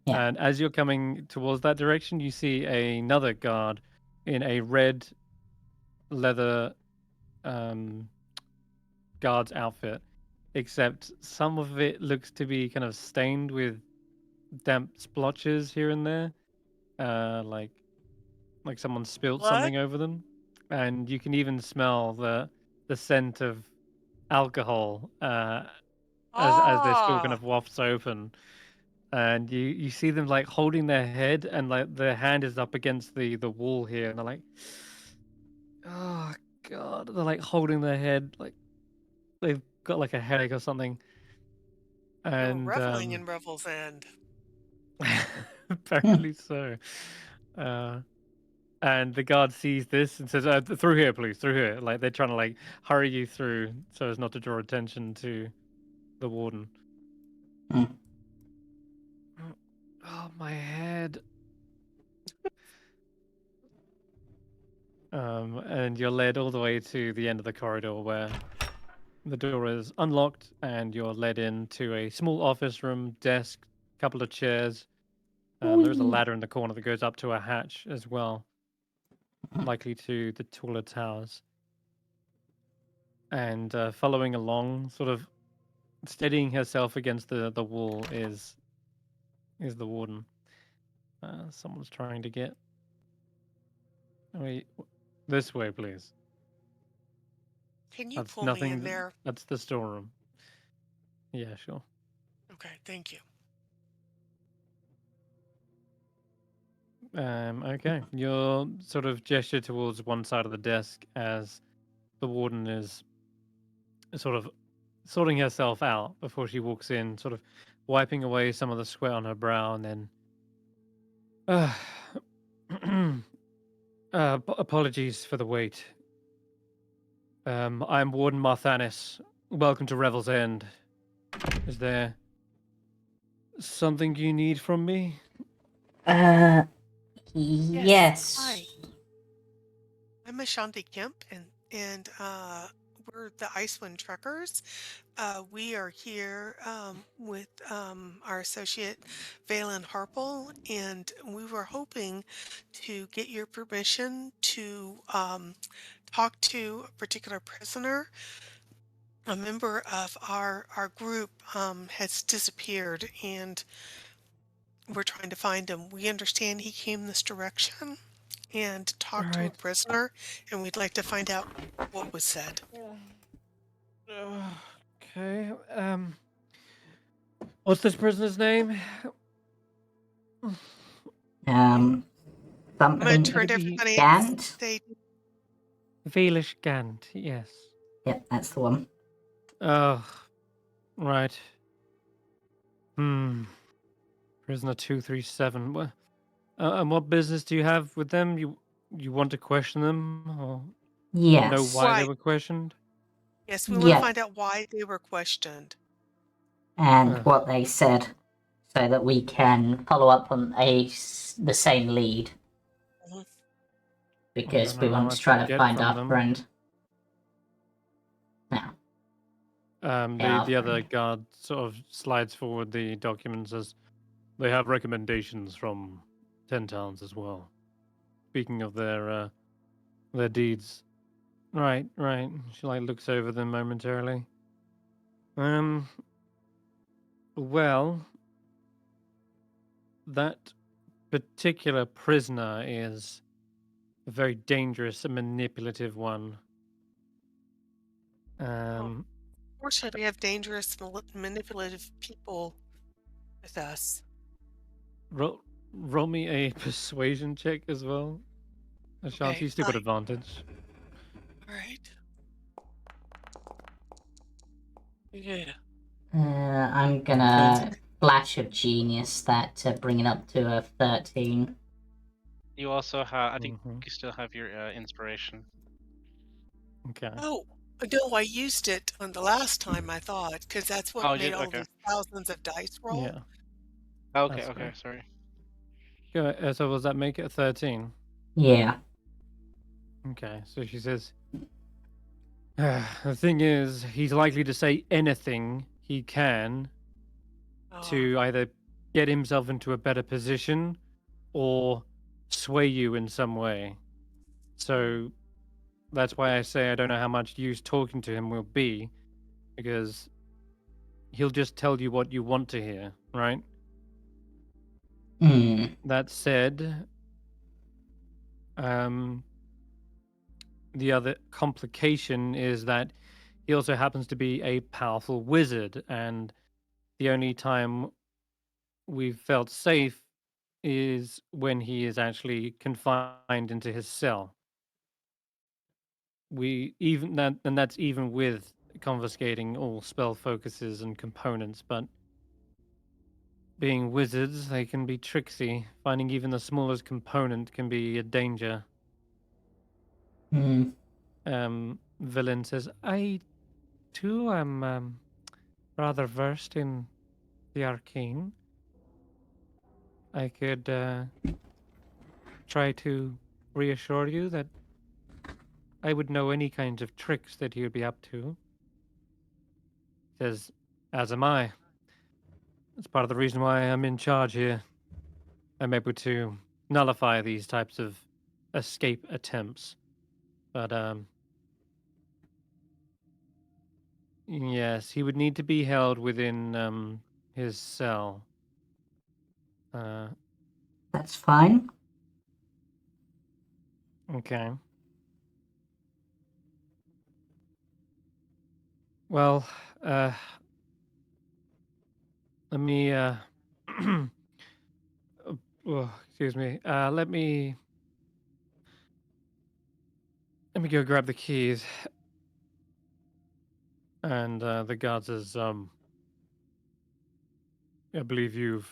Yeah. And as you're coming towards that direction, you see another guard in a red leather guard's outfit, except some of it looks to be kind of stained with damp splotches here and there, like someone spilled What? something over them, and you can even smell the scent of alcohol as this door kind Ah, of wafts open, and you see them like holding their head, and like their hand is up against the wall here, and they're like, oh god, they're like holding their head like they've got like a headache or something. And reveling in Revel's End. apparently so. And the guard sees this and says, "Through here, please, through here." Like they're trying to like hurry you through so as not to draw attention to the warden. Hmm. Oh, my head. And you're led all the way to the end of the corridor where the door is unlocked, and you're led into a small office room, desk, couple of chairs. There's a Whee! ladder in the corner that goes up to a hatch as well, likely to the taller towers. And following along, sort of steadying herself against the wall, is the warden. Someone's trying to get. Wait, this way, please. Can you That's pull me in nothing. there? That's the storeroom. Yeah, sure. Okay, thank you. Okay. You'll sort of gesture towards one side of the desk as the warden is sort of sorting herself out before she walks in, sort of wiping away some of the sweat on her brow, and then. Apologies for the wait. I'm Warden Marthanis. Welcome to Revel's End. Is there something you need from me? Yes. Hi. I'm Ashanti Kemp, and we're the Icewind Trekkers. We are here with our associate Valen Harple, and we were hoping to get your permission to talk to a particular prisoner. A member of our group has disappeared, and we're trying to find him. We understand he came this direction and talked to a Alright. prisoner, and we'd like to find out what was said. Okay. What's this prisoner's name? I'm going to Something turn It'd to be everybody and Gant? say, Valish Gant, yes. Yep, that's the one. Oh, right. Prisoner 237. And what business do you have with them? You want to question them, or know Yes. why they right. were questioned? Yes, we want to Yep. find out why they were questioned. And Ugh. what they said, so that we can follow up on the same lead. Mhm. Because don't we know how want to much try you'll to get find from our them. friend. Now, The other guard sort of slides forward the documents as they have recommendations from 10 towns as well. Speaking of their deeds. Right. She like looks over them momentarily. Well, that particular prisoner is a very dangerous and manipulative one. Fortunately, we have dangerous, manipulative people with us. Roll me a persuasion check as well. Ashanti, Okay, still got advantage. all right. Yeah. I'm gonna flash of genius that to bring it up to a 13. You also have, I think Mhm. you still have your inspiration. Okay. Oh, no, I used it on the last time, I thought, because that's what Oh, made all okay. those thousands of dice roll. Yeah. Okay, That's okay, fair. sorry. Go. So does that make it a 13? Yeah. Okay. So she says, the thing is, he's likely to say anything he can to either get himself into a better position or sway you in some way. So that's why I say I don't know how much use talking to him will be, because he'll just tell you what you want to hear, right? That said, the other complication is that he also happens to be a powerful wizard, and the only time we've felt safe is when he is actually confined into his cell. We even that, and that's even with confiscating all spell focuses and components, but being wizards, they can be tricksy. Finding even the smallest component can be a danger. Hmm. Villain says, I too am rather versed in the arcane. I could try to reassure you that I would know any kinds of tricks that he would be up to. Says, as am I. That's part of the reason why I'm in charge here. I'm able to nullify these types of escape attempts. But yes, he would need to be held within his cell. That's fine. Okay. Well, let me oh, excuse me. Let me go grab the keys. And the guard says, I believe you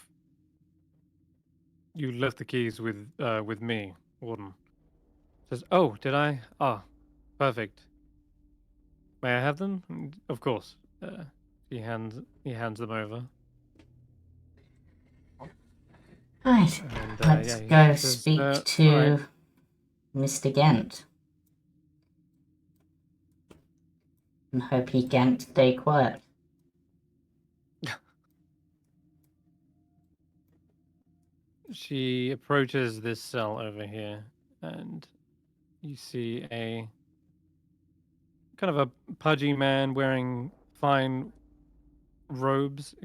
left the keys with me, Warden. Says, oh, did I? Ah, perfect. May I have them? Of course. He hands them over. Right. And Let's yeah, go he says, speak to right. Mr. Gent. And hope he can't stay quiet. She approaches this cell over here, and you see a kind of a pudgy man wearing fine robes,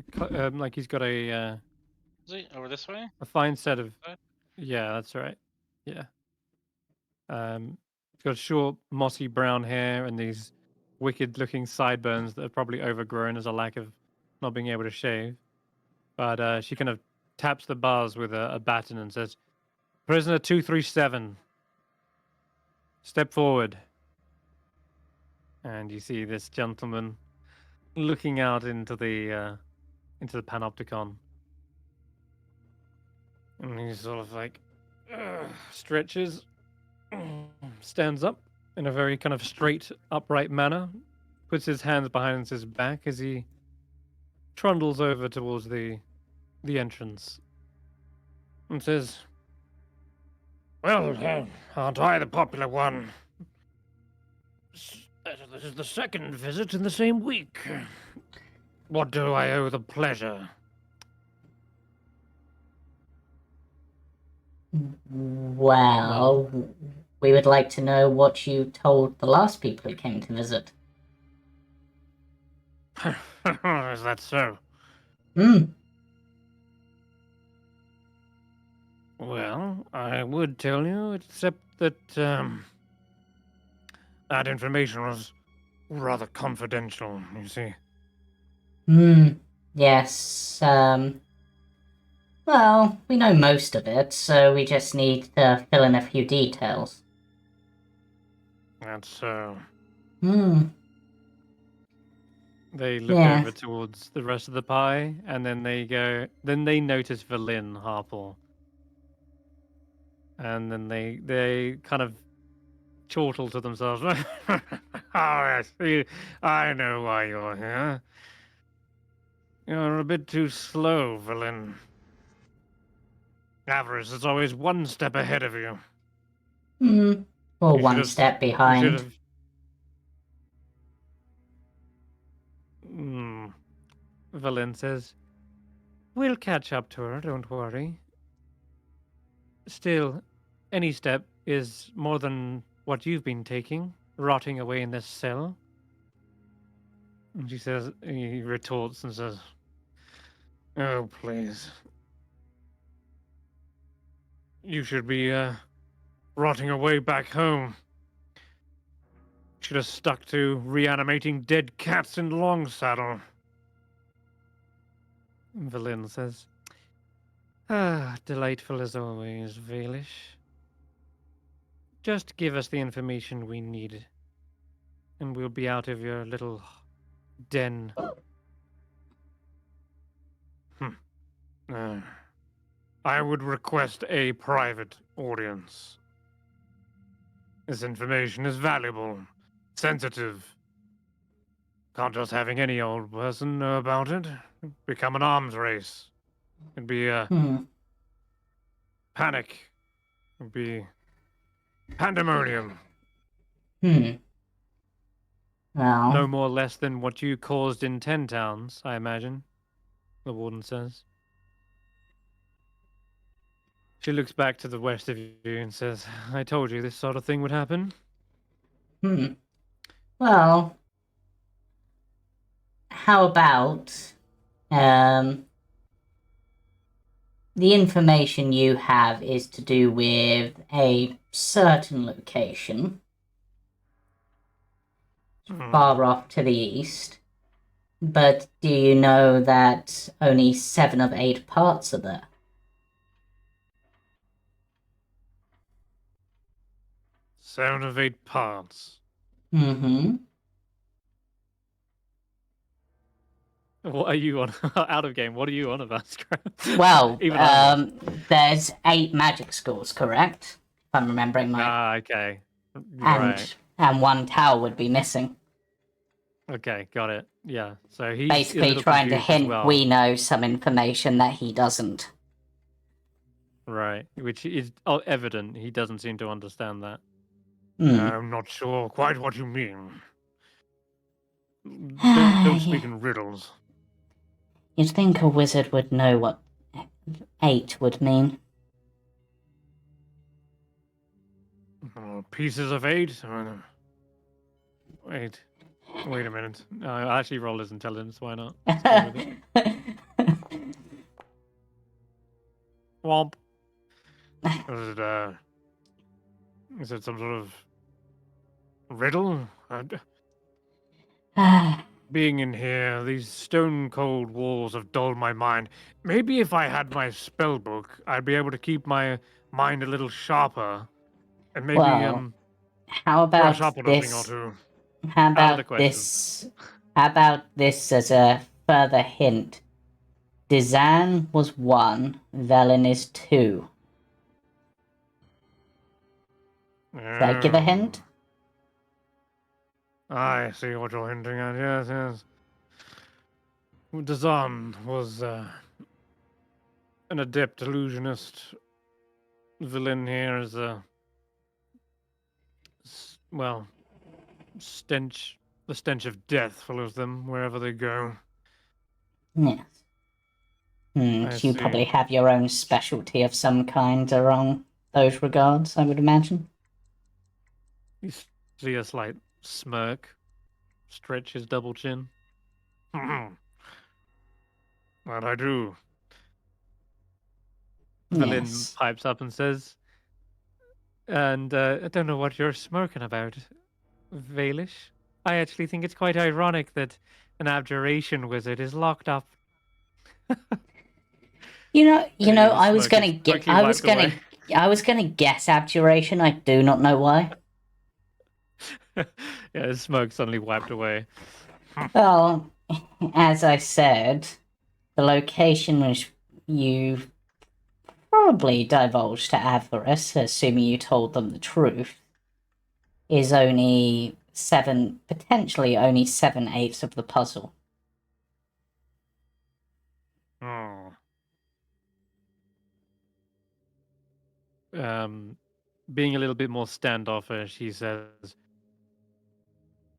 like he's got Is he over this way? a fine set of. Side? Yeah, that's right. Yeah. He's got short, mossy brown hair and these wicked-looking sideburns that are probably overgrown as a lack of not being able to shave. But she kind of taps the bars with a baton and says, "Prisoner 237, step forward." And you see this gentleman looking out into the panopticon, and he's sort of like stretches, stands up in a very kind of straight, upright manner, puts his hands behind his back as he trundles over towards the entrance, and says, "Well, aren't I the popular one? This is the second visit in the same week. What do I owe the pleasure?" Well, we would like to know what you told the last people who came to visit. Is that so? Hmm. Well, I would tell you, except that that information was rather confidential, you see. Hmm. Yes. Well, we know most of it, so we just need to fill in a few details. That's so. Hmm. They look Yeah. over towards the rest of the pie, and then they go. Then they notice Verlin Harple, and then they kind of chortle to themselves. Oh, I see. I know why you're here. You're a bit too slow, Verlin. Avarice is always one step ahead of you. Hmm. Or You one should've- step You should behind. have. Verlin says, "We'll catch up to her, don't worry. Still, any step is more than what you've been taking, rotting away in this cell." And she says, he retorts and says, "Oh, please. You should be, rotting away back home. Should have stuck to reanimating dead cats in Longsaddle." Verlin says, "Ah, delightful as always, Valish. Just give us the information we need, and we'll be out of your little den. I would request a private audience. This information is valuable, sensitive. Can't just having any old person know about it. Become an arms race. It'd be a panic. It'd be pandemonium. Well, No more or less than what you caused in 10 towns, I imagine, the warden says. She looks back to the west of you and says, I told you this sort of thing would happen. Well, how about the information you have is to do with a certain location far off to the east, but do you know that only 7 of 8 parts are there? Seven of 8 parts. Mm-hmm. What are you on? Out of game. What are you on about, Skrapp? Well, Even I was. there's 8 magic schools, correct? If I'm remembering my... Ah, okay. Right. And 1 tower would be missing. Okay, got it. Yeah. So he's Basically a little trying to confused as hint well. we know some information that he doesn't. Right. Which is evident. He doesn't seem to understand that. Mm. I'm not sure quite what you mean. Don't speak in riddles. You'd think a wizard would know what 8 would mean. Pieces of 8? Wait. Wait a minute. I'll actually roll his intelligence. Why not? Let's go with it. Womp. Is it some sort of riddle? Being in here, these stone-cold walls have dulled my mind. Maybe if I had my spell book, I'd be able to keep my mind a little sharper, and maybe Well, how brush up about on a thing or this? two. How Out of the about question. this? How about this as a further hint? Dizan was 1, Velen is 2. Should I give a hint? I see what you're hinting at. Yes, yes. Dazan was an adept illusionist. Villain here is a stench. The stench of death follows them wherever they go. Yes. I So you see. probably have your own specialty of some kind along those regards, I would imagine. You see a slight smirk stretch his double chin. That I do. Villain Yes. pipes up and says, and I don't know what you're smirking about, Valish. I actually think it's quite ironic that an abjuration wizard is locked up. You know, The I was smirk gonna is get, quickly I was wiped away. gonna, I was gonna guess abjuration. I do not know why. Yeah, his smirk suddenly wiped away. Well, as I said, the location which you probably divulged to Avarice, assuming you told them the truth, is only potentially only 7/8 of the puzzle. Oh. Being a little bit more standoffish, he says,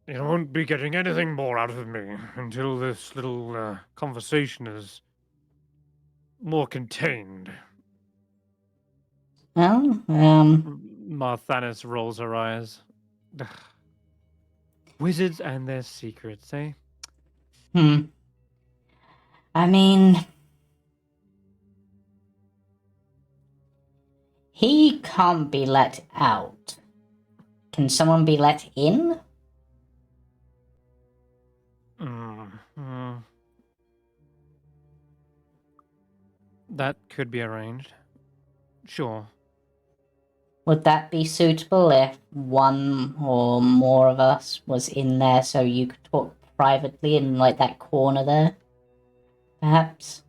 "You won't be getting anything more out of me until this little conversation is more contained." Well, Marthanis rolls her eyes. Wizards and their secrets, eh? I mean, he can't be let out. Can someone be let in? That could be arranged. Sure. Would that be suitable if one or more of us was in there so you could talk privately in like that corner there? Perhaps?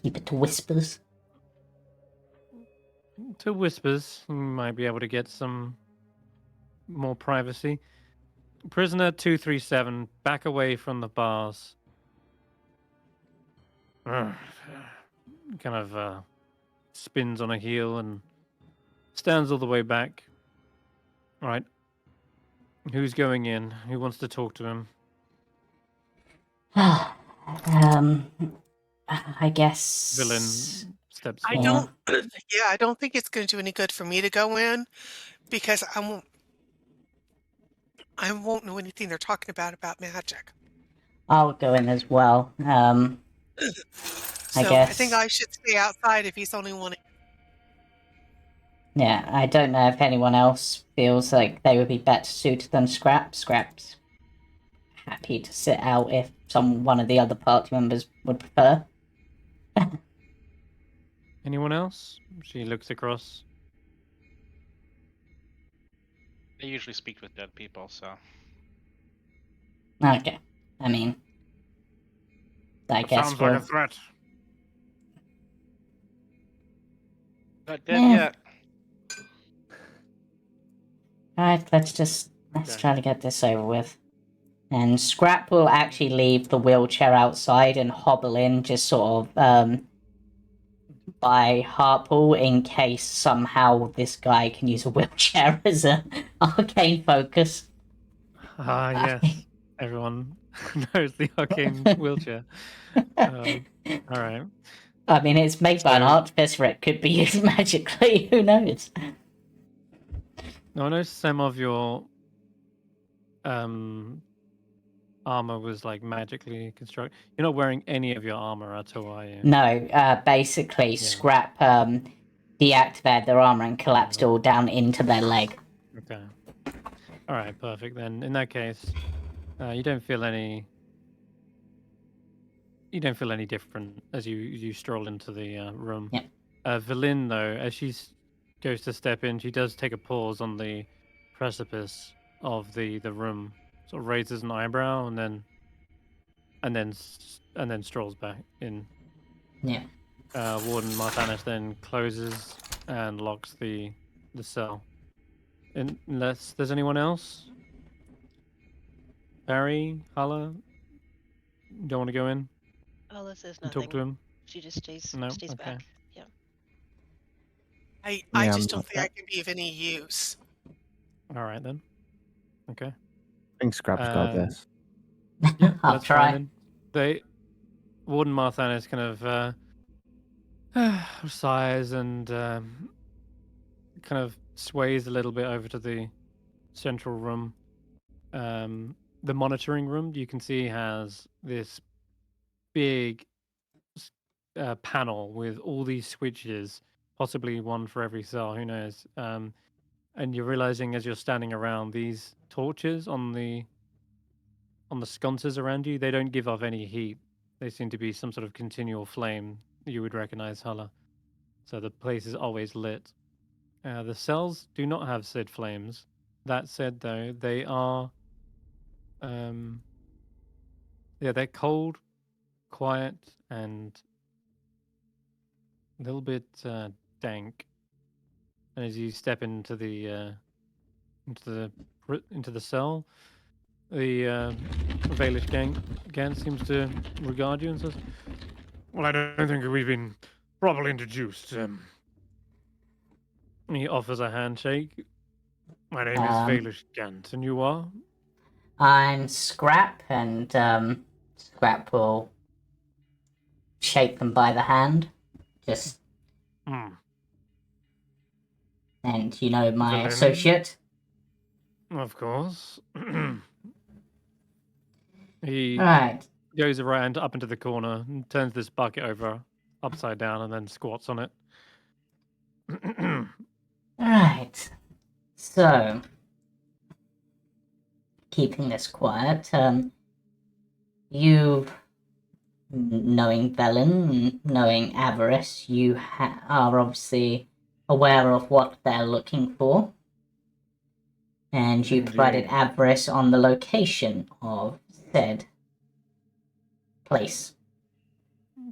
Keep it to whispers. To whispers, you might be able to get some more privacy. Prisoner 237, back away from the bars. Kind of spins on a heel and stands all the way back. All right. Who's going in? Who wants to talk to him? I guess. Villain steps I forward. don't. Yeah, I don't think it's going to do any good for me to go in because I won't know anything they're talking about magic. I'll go in as well. I So guess. I think I should stay outside if he's only wanting. Yeah, I don't know if anyone else feels like they would be better suited than Skrapp. Skrapp's happy to sit out if one of the other party members would prefer. Anyone else? She looks across. I usually speak with dead people, so. Okay. I mean, I guess Sounds like we'll... a threat. Not dead yet. Alright, let's Okay. try to get this over with. And Skrapp will actually leave the wheelchair outside and hobble in, just sort of, by Harpool in case somehow this guy can use a wheelchair as an arcane focus. Ah, yes. Everyone knows the arcane wheelchair. All right. I mean, it's made by an So- artificer. It could be used magically. Who knows? No, I know some of your armor was like magically constructed. You're not wearing any of your armor at all, are you? No, basically, Skrapp deactivated their armor and collapsed all down into their leg. Okay. All right, perfect. Then in that case, you don't feel any. You don't feel any different as you stroll into the room. Yeah. Velin, though, as she goes to step in, she does take a pause on the precipice of the room, sort of raises an eyebrow, and then strolls back in. Yeah. Warden Marthanis then closes and locks the cell. Unless there's anyone else. Barry, Hulla, don't want to go in Alice says and nothing. talk to him. She just stays No? stays Okay. back. Yeah. I Yeah, just I'm don't think I can be of any use. All right then. Okay. I think Scrap's got this. Yeah, I'll that's try. fine then. Warden Marthanis kind of sighs and kind of sways a little bit over to the central room. The monitoring room, you can see, has this big panel with all these switches, possibly one for every cell, who knows. And you're realizing as you're standing around, these torches on the sconces around you, they don't give off any heat. They seem to be some sort of continual flame you would recognize, Hulla. So the place is always lit. The cells do not have said flames. That said, though, they are they're cold, quiet, and a little bit dank. And as you step into the cell, the Valish gang seems to regard you and says, "Well, I don't think we've been properly introduced." He offers a handshake. My name is Valish Gant, and you are? I'm Skrapp, and Skrapp will shake them by the hand. Just. And you know my Villain. associate? Of course. He Right. goes around up into the corner and turns this bucket over upside down and then squats on it. Right. So, keeping this quiet, you, knowing Velen, knowing Avarice, you are obviously aware of what they're looking for. and you provided Indeed. address on the location of said place.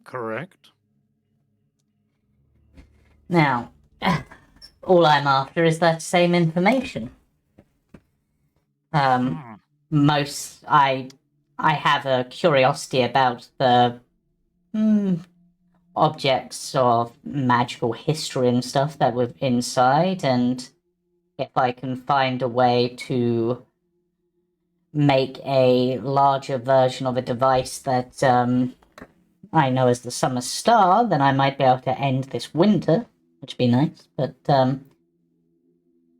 Correct. Now, all I'm after is that same information. Hmm. I have a curiosity about the objects of magical history and stuff that were inside, and if I can find a way to make a larger version of a device that I know as the Summer Star, then I might be able to end this winter, which would be nice. But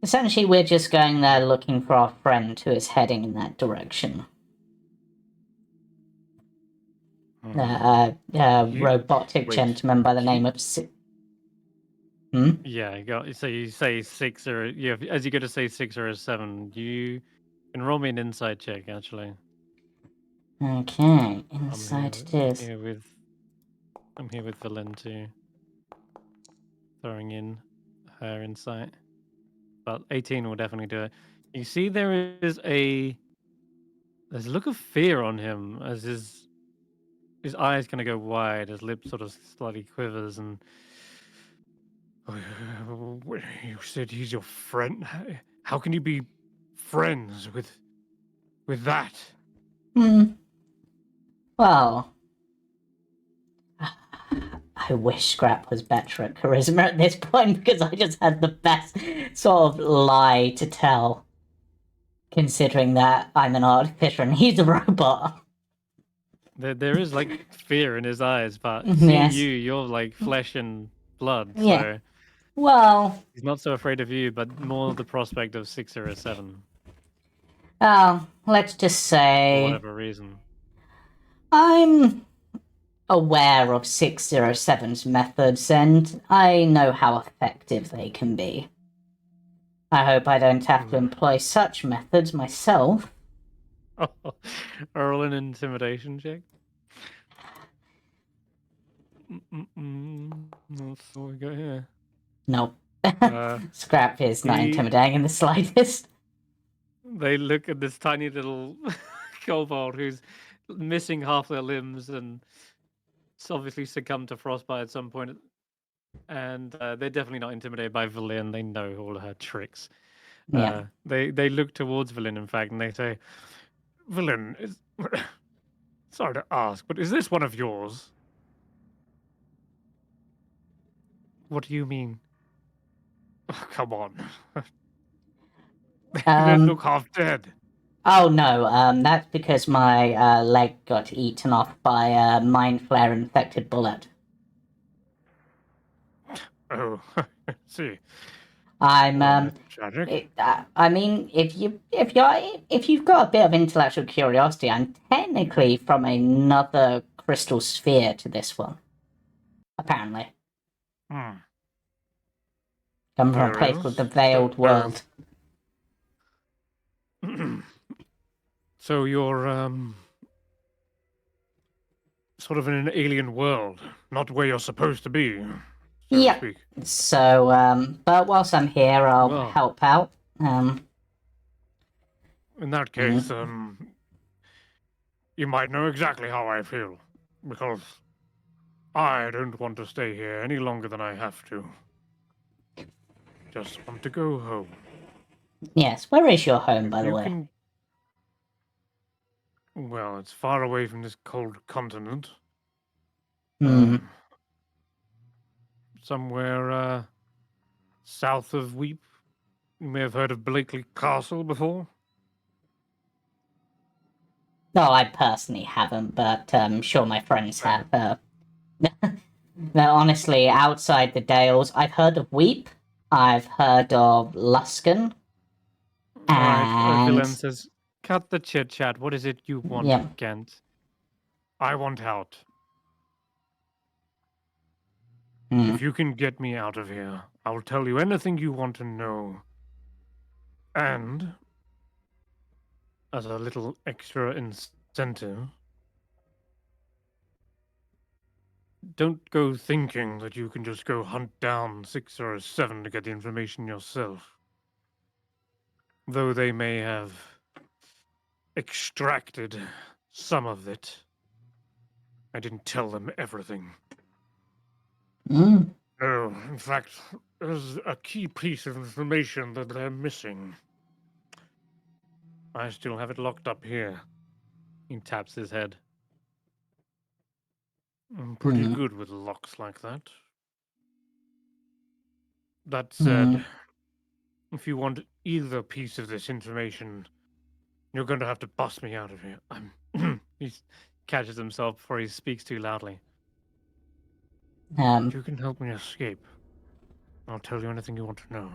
essentially, we're just going there looking for our friend who is heading in that direction. Robotic wait, gentleman by the name of... Yeah, so you say 6 or as you go to say 6 or a 7, you can roll me an insight check. Actually, Okay, inside it is. I'm here with Valen too, throwing in her insight. But 18 will definitely do it. You see, there's a look of fear on him as his eyes kind of go wide, his lip sort of slightly quivers, and you said he's your friend. How can you be friends with that? Well, I wish Skrapp was better at charisma at this point, because I just had the best sort of lie to tell, considering that I'm an artificer and he's a robot. There is like fear in his eyes, but seeing Yes. you're like flesh and blood, Yeah. so Well, he's not so afraid of you, but more the prospect of 6 or a 7 let's just for say whatever reason. I'm aware of 607's methods, and I know how effective they can be. I hope I don't have to employ such methods myself. Roll an intimidation check. That's what we got here. Nope. Skrapp is not intimidating in the slightest. They look at this tiny little kobold who's missing half their limbs and it's obviously succumbed to frostbite at some point. And they're definitely not intimidated by Valen. They know all her tricks. Yeah. They look towards Valen, in fact, and they say, Valen, sorry to ask, but is this one of yours? What do you mean? Oh, come on. They look half dead. Oh no, that's because my leg got eaten off by a mind flare infected bullet. Oh, see. I'm tragic. I mean, if you've got a bit of intellectual curiosity, I'm technically from another crystal sphere to this one. Apparently. Come from a place called the Veiled World. So you're sort of in an alien world, not where you're supposed to be, so to speak. So, but whilst I'm here, I'll help out. In that case, you might know exactly how I feel, because I don't want to stay here any longer than I have to. Just want to go home. Yes, where is your home, by the way? Well, it's far away from this cold continent. Somewhere south of Weep. You may have heard of Blakely Castle before. No, I personally haven't, but I'm sure my friends have. Honestly, outside the Dales, I've heard of Weep, I've heard of Luskan, Alright, and... Valen says, cut the chit-chat. What is it you want, Kent? I want out. If you can get me out of here, I will tell you anything you want to know. And, as a little extra incentive, don't go thinking that you can just go hunt down 6 or 7 to get the information yourself. though they may have extracted some of it, I didn't tell them everything. Mm. No, in fact, there's a key piece of information that they're missing. I still have it locked up here. He taps his head. I'm pretty Mm. good with locks like that. That said, if you want either piece of this information, you're going to have to bust me out of here. He catches himself before he speaks too loudly. If you can help me escape, I'll tell you anything you want to know.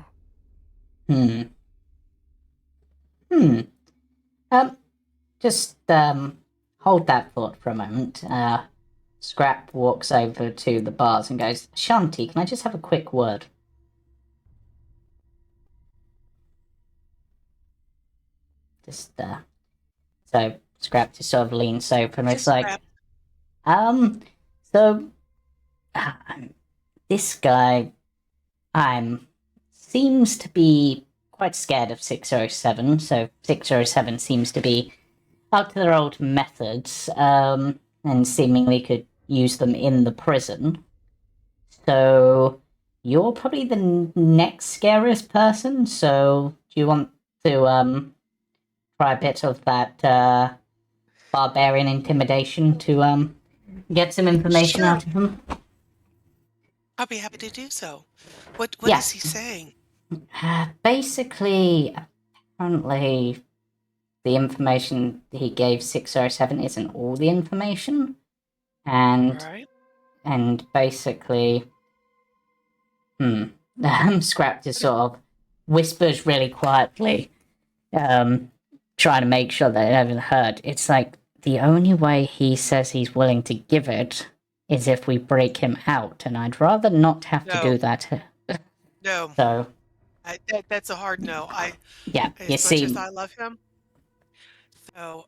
Just hold that thought for a moment. Skrapp walks over to the bars and goes, Ashanti, can I just have a quick word? Just, so Skrapp just sort of leans over and it's like, so, this guy, seems to be quite scared of 607, so 607 seems to be out to their old methods, and seemingly could use them in the prison. So you're probably the next scariest person, so do you want to try a bit of that barbarian intimidation to get some information out of him? I'll be happy to do so. What Yeah. is he saying? Basically, apparently, the information he gave 607 isn't all the information, and Right. and basically, Skrapp just sort of whispers really quietly, trying to make sure that it hasn't heard. It's like the only way he says he's willing to give it is if we break him out, and I'd rather not have to do that. No. So that's a hard no. yeah, you As see, much as I love him. So,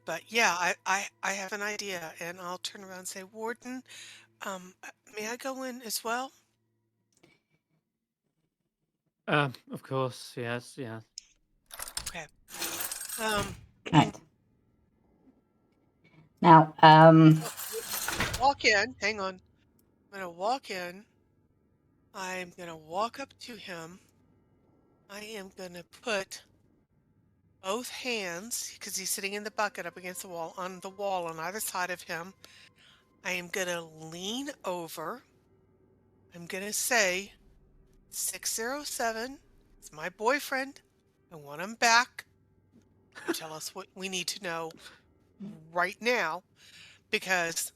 but yeah, I have an idea, and I'll turn around and say, Warden, may I go in as well? Of course, yes. Okay. right. Now, Walk in. Hang on. I'm gonna walk in. I'm gonna walk up to him. I am gonna put both hands, because he's sitting in the bucket up against the wall, on the wall on either side of him. I am gonna lean over. I'm gonna say, 607 is my boyfriend. I want him back. You tell us what we need to know right now, because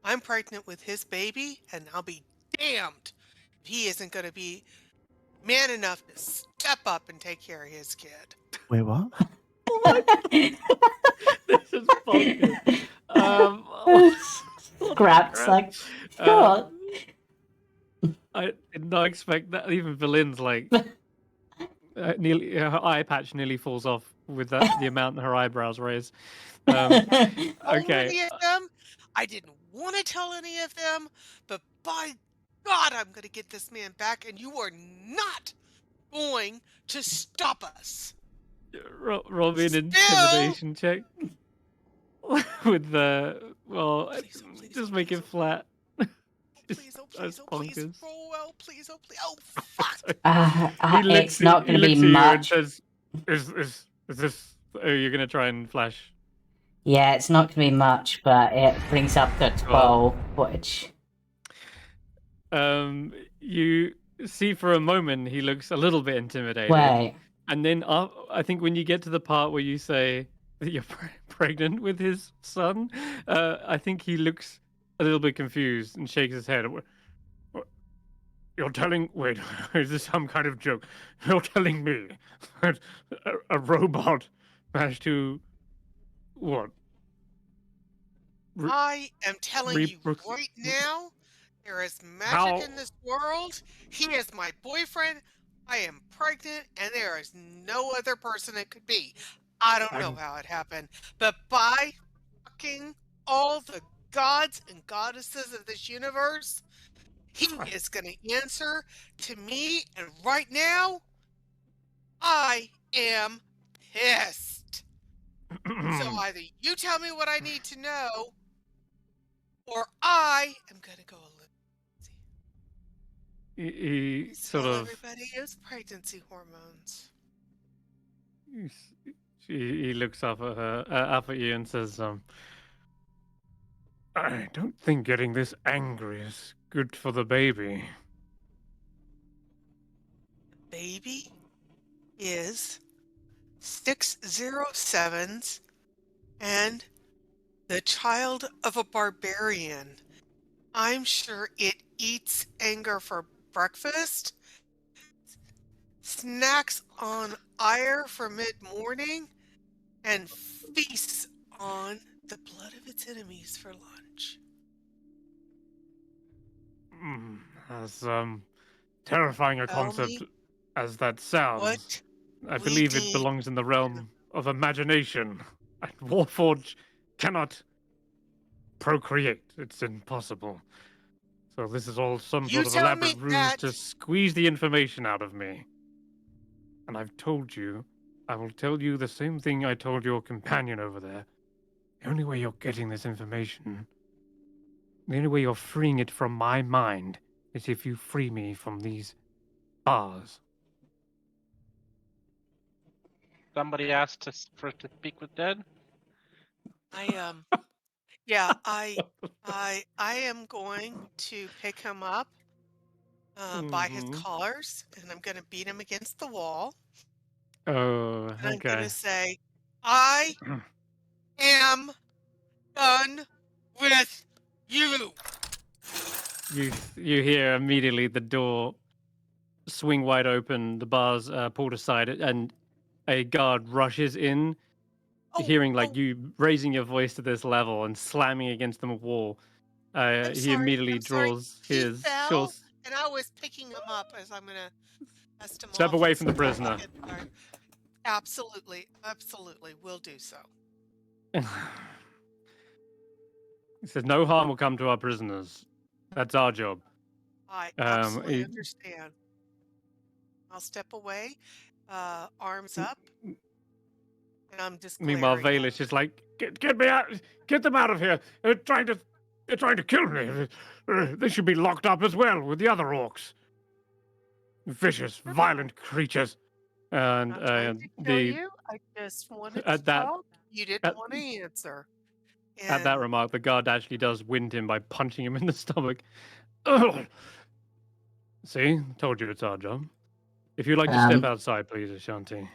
I'm pregnant with his baby, and I'll be damned if he isn't going to be man enough to step up and take care of his kid. Wait, what? This is bonkers. Skrapp's like, sure. I did not expect that. Even Valin's like, nearly her eye patch nearly falls off with the amount her eyebrows raise. Okay. Any of them? I didn't want to tell any of them, but by God, I'm going to get this man back, and you are not going to stop us. Roll me an intimidation check with the Please, just make it flat. Please, That's bonkers. roll well, please, oh please, oh fuck! It's not going to be much. And says, is this? Oh, you're going to try and flash? Yeah, it's not going to be much, but it brings up to 12, which. You see for a moment he looks a little bit intimidated. Wait. And then I think when you get to the part where you say that you're pregnant with his son, I think he looks a little bit confused and shakes his head. You're telling... Wait, is this some kind of joke? You're telling me that a robot managed to... What? I am telling you right now, there is magic in this world. He is my boyfriend. I am pregnant, and there is no other person it could be. I don't know how it happened, but by fucking all the gods and goddesses of this universe, he is going to answer to me, and right now, I am pissed. So either you tell me what I need to know, or I am going to go a little. he sort Tell of everybody his pregnancy hormones. he looks up at her, up at you, and says, "I don't think getting this angry is good for the baby." Baby is 607s and the child of a barbarian. I'm sure it eats anger for breakfast, snacks on ire for mid-morning, and feasts on the blood of its enemies for lunch. As terrifying a Tell concept me as that sounds, what I we believe it need. belongs in the realm of imagination. And Warforged cannot procreate. It's impossible. So this is all some You sort of tell me elaborate ruse that. to squeeze the information out of me. And I've told you, I will tell you the same thing I told your companion over there. The only way you're getting this information, the only way you're freeing it from my mind, is if you free me from these bars. Somebody asked to speak with Dead. Yeah, I am going to pick him up by his collars, and I'm going to beat him against the wall. Oh, And I'm going okay. to say, I am done with you. You hear immediately the door swing wide open, the bars pulled aside, and a guard rushes in, hearing like you raising your voice to this level and slamming against the wall. He immediately I'm sorry. draws He his fell, short. and I was picking him up as I'm going to dust him Step off. away and from the see if I prisoner. can get there. Absolutely, will do so. He says, "No harm will come to our prisoners. That's our job." I absolutely understand. I'll step away, arms up, and I'm just Meanwhile, glaring Vale is just like, "Get me out! Get them out of here! They're trying to kill me. They should be locked up as well with the other orcs. Vicious, violent creatures." And I'm not trying to kill you. I just wanted to at that talk. You didn't want to answer. at that And remark, the guard actually does wind him by punching him in the stomach. Ugh. See, told you it's our job. If you'd like to step outside, please, Ashanti.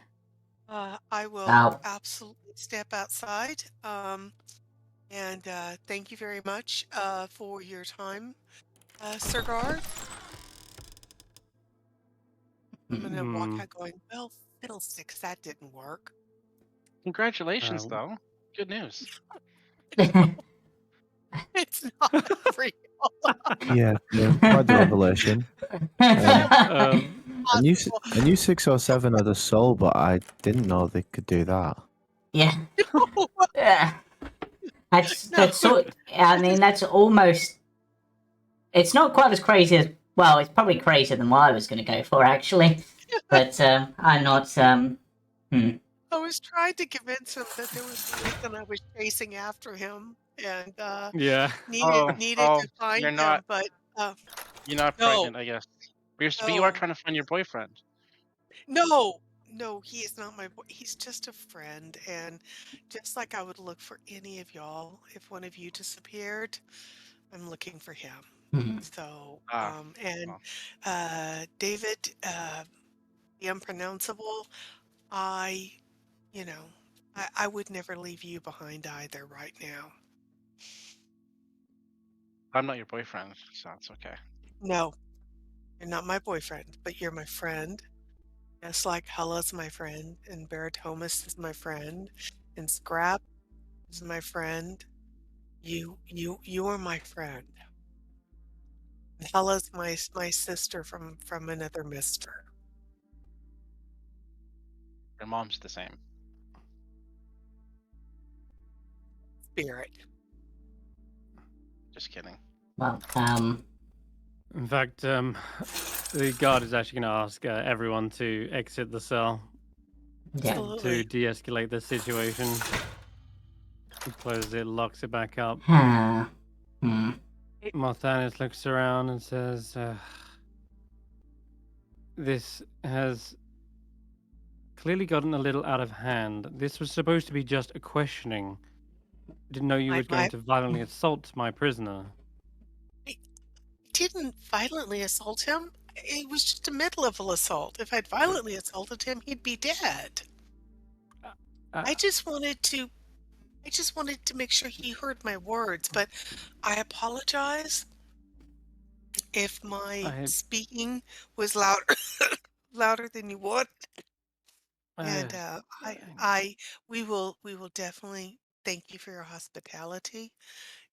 I will Ow. absolutely step outside. And thank you very much for your time, Sir Guard. I'm going to walk out going, well, fiddlesticks, that didn't work. Congratulations, though. Good news. It's not real. Yeah, quite the revelation. I knew 607 had a soul, but I didn't know they could do that. Yeah. Yeah. That's sort. I mean, that's almost. It's not quite as crazy as. Well, it's probably crazier than what I was going to go for, actually. But I'm not. I was trying to convince him that there was a reason I was chasing after him, and needed to find him, but you're not pregnant, I guess. But you are trying to find your boyfriend. No, he is not my boy. He's just a friend, and just like I would look for any of y'all, if one of you disappeared, I'm looking for him. So, David, the unpronounceable, I would never leave you behind either right now. I'm not your boyfriend, so it's okay. No, you're not my boyfriend, but you're my friend. Just like Hulla's my friend, and Barritomus is my friend, and Skrapp is my friend. You are my friend. And Hulla's my sister from another mister. Your mom's the same. Spirit. Just kidding. Well, In fact, the guard is actually going to ask everyone to exit the cell. Yeah. to Absolutely. de-escalate the situation. He closes it, locks it back up. Marthanis looks around and says, "This has clearly gotten a little out of hand. This was supposed to be just a questioning. Didn't know you were going I to violently assault my prisoner." didn't violently assault him. It was just a mid-level assault. If I'd violently assaulted him, he'd be dead. I just wanted to make sure he heard my words, but I apologize if my I- speaking was louder than you want. And we will definitely thank you for your hospitality.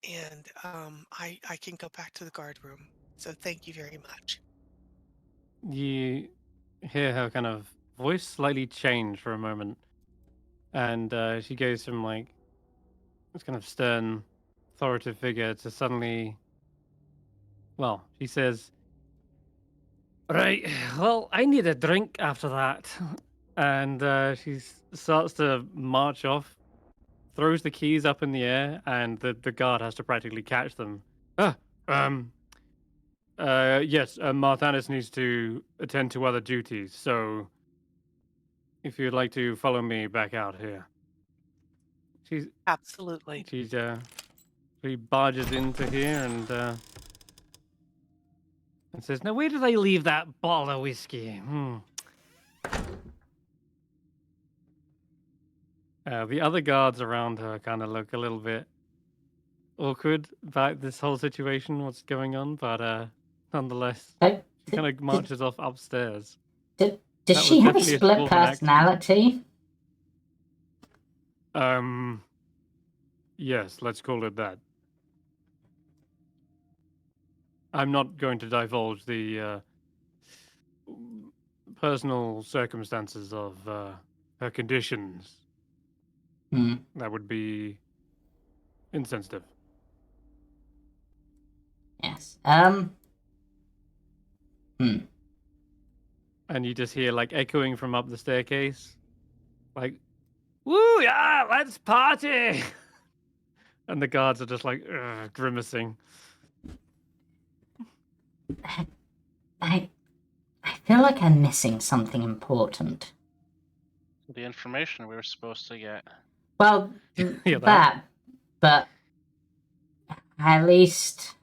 And I can go back to the guard room. So thank you very much. You hear her kind of voice slightly change for a moment, and she goes from like this kind of stern, authoritative figure to suddenly, well, she says, "Right, well, I need a drink after that," and she starts to march off, throws the keys up in the air, and the guard has to practically catch them. Um, yes, Marthanis needs to attend to other duties, so if you'd like to follow me back out here. Absolutely. She barges into here and says, "Now, where did I leave that bottle of whiskey?" The other guards around her kind of look a little bit awkward about this whole situation, what's going on, but nonetheless, she kind of marches off upstairs. Does That she was have a definitely a split dwarven accent. personality? Yes, let's call it that. I'm not going to divulge the personal circumstances of her conditions. That would be insensitive. Yes. And you just hear like echoing from up the staircase, like, "Woo, yeah, let's party!" And the guards are just like grimacing. I feel like I'm missing something important. The information we were supposed to get. Well, Yeah, that, but at least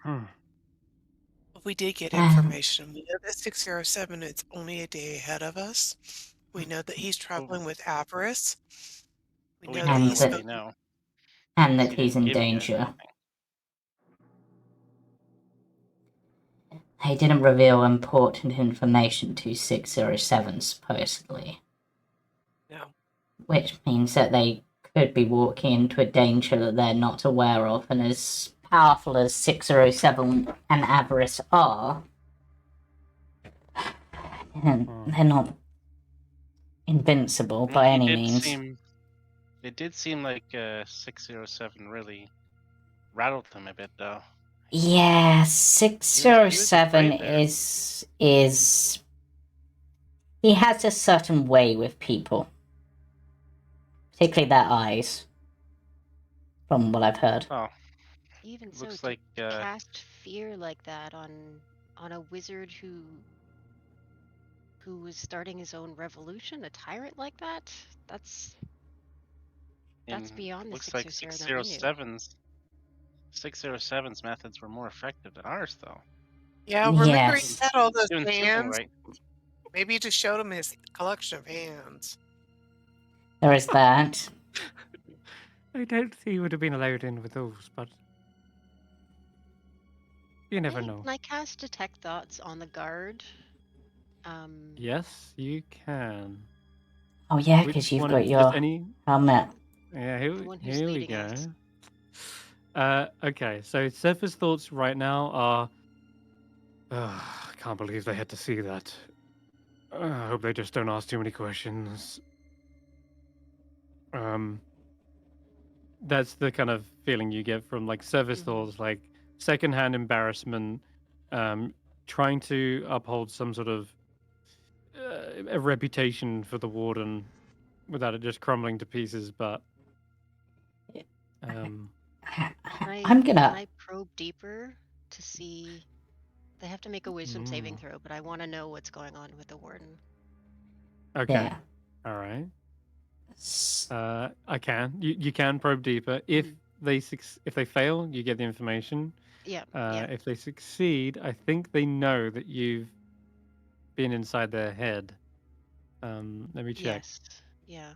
We did get information. We know that 607 is only a day ahead of us. We know that he's traveling with avarice. We We know don't that know he's what we spoken. know. and 'cause that he he's didn't in give you danger. anything. He didn't reveal important information to 607, supposedly. No. Which means that they could be walking into a danger that they're not aware of, and as powerful as 607 and Avarice are, they're not invincible by any means. It did seem like 607 really rattled him a bit, though. Yeah, 607 afraid there. is he has a certain way with people, particularly their eyes, from what I've heard. Oh, Even so, looks to like cast fear like that on a wizard who was starting his own revolution, a tyrant like that, that's beyond the looks like 607 that we knew. 607's methods were more effective than ours, though. Yeah, remember he Yes. had all those Doing something hands? right. Maybe he just showed him his collection of hands. There is that. I don't think he would have been allowed in with those, but you never know. Can I cast Detect Thoughts on the guard? Yes, you can. Oh yeah, Which because you've one got is- your does any? helmet. Yeah, The one who's here we leading go. us. Okay, so surface thoughts right now are. I can't believe they had to see that. I hope they just don't ask too many questions. That's the kind of feeling you get from like surface thoughts, like secondhand embarrassment, trying to uphold some sort of a reputation for the warden, without it just crumbling to pieces. But Can I'm gonna. I probe deeper to see? They have to make a wisdom saving throw, but I want to know what's going on with the warden. okay, Yeah. all right. I can. You can probe deeper. If they fail, you get the information. Yeah. If they succeed, I think they know that you've been inside their head. Let me check. Yes. Yeah.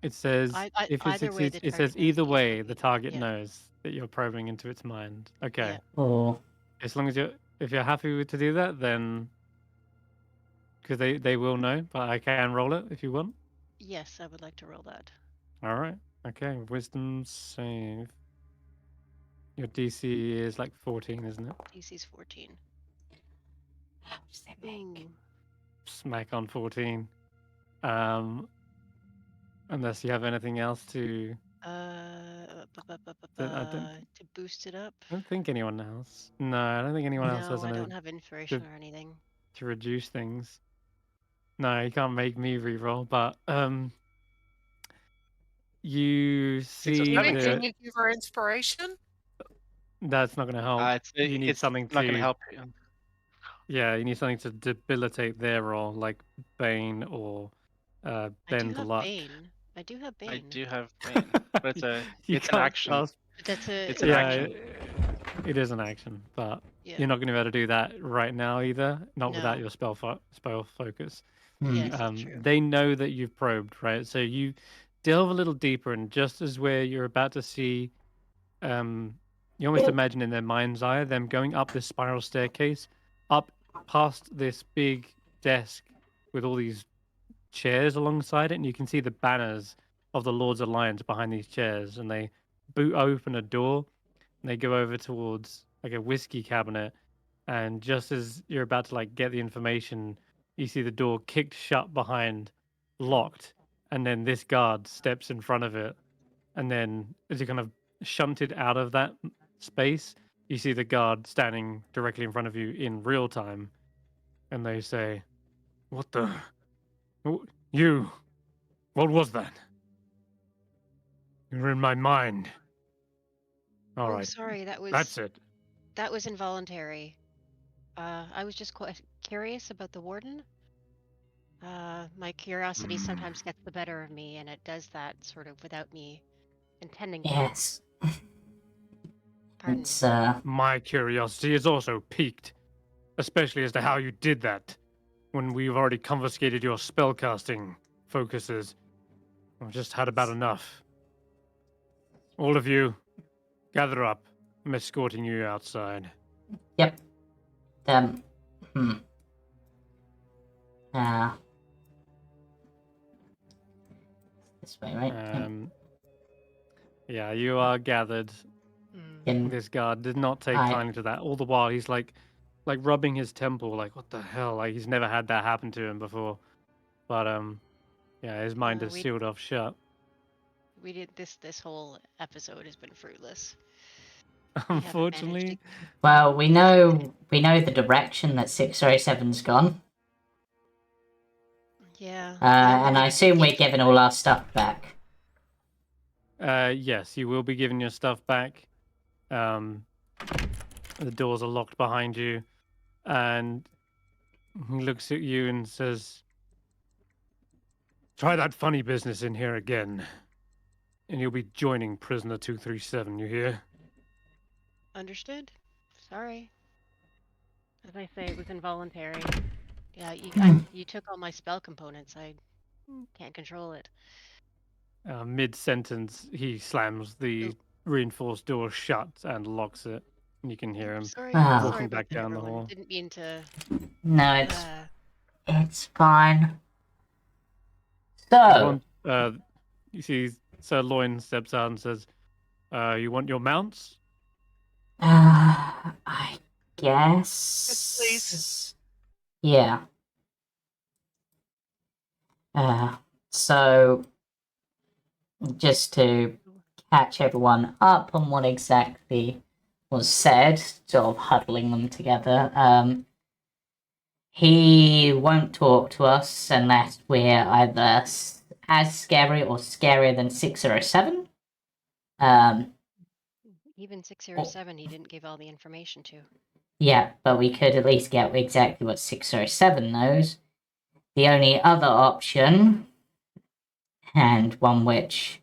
It says if it either way, succeeds, the it says target knows either that you've way probe the deeper. target Yeah. knows that you're probing into its mind. Okay. Yeah. Oh. As long as if you're happy to do that, then because they will know, but I can roll it if you want. Yes, I would like to roll that. All right. Okay. Wisdom save. Your DC is like 14, isn't it? DC's 14. How does that make? Ooh. Smack on 14. Unless you have anything else to. To boost it up. I don't think anyone else. No, I don't think anyone else has No, I anything don't have inspiration or anything. to reduce things. No, you can't make me reroll, but you see Jamey, the can you give her inspiration? that's not going to help. You need something not going to to help you. yeah, you need something to debilitate their roll, like Bane or Bend Luck. I do have Bane. I do have Bane, but it's an action. Cast... That's a. It's an action. It is an action, but Yeah. you're not going to be able to do that right now either. Not without No. your spell focus. Yes, that's true. They know that you've probed, right? So you delve a little deeper, and just as where you're about to see, you almost imagine in their mind's eye them going up this spiral staircase, up past this big desk with all these chairs alongside it, and you can see the banners of the Lord's Alliance behind these chairs, and they boot open a door, and they go over towards like a whiskey cabinet, and just as you're about to like get the information, you see the door kicked shut behind, locked, and then this guard steps in front of it, and then as you kind of shunted out of that space, you see the guard standing directly in front of you in real time, and they say, "What the? You? What was that? You're in my mind." All right. Sorry, That's it. That was involuntary. I was just quite curious about the warden. My curiosity sometimes gets the better of me, and it does that sort of without me intending to. Yes. Pardon. It's My curiosity is also piqued, especially as to how you did that, when we've already confiscated your spellcasting focuses. I've just had about enough. All of you, gather up. I'm escorting you outside. Yep. This way, right? Yeah, you are gathered. This guard did not take kindly to that. All the while, he's like rubbing his temple, like, what the hell? Like, he's never had that happen to him before. But, yeah, his mind is sealed off shut. We did this whole episode has been fruitless. Unfortunately. Well, we know the direction that 607's gone. Yeah. And I assume we're giving all our stuff back. Yes, you will be giving your stuff back. The doors are locked behind you, and he looks at you and says, "Try that funny business in here again, and you'll be joining prisoner 237, you hear?" Understood. Sorry. As I say, it was involuntary. Yeah, you took all my spell components. I can't control it. Mid-sentence, he slams the reinforced door shut and locks it. And you can hear him walking back down the hall. Didn't mean to. No, it's fine. So, you see, Sir Loin steps out and says, "You want your mounts?" I guess. Yes, please. Yeah. So, just to catch everyone up on what exactly was said, sort of huddling them together. He won't talk to us unless we're either as scary or scarier than 607. Even 607, he didn't give all the information to. Yeah, but we could at least get exactly what 607 knows. The only other option, and one which,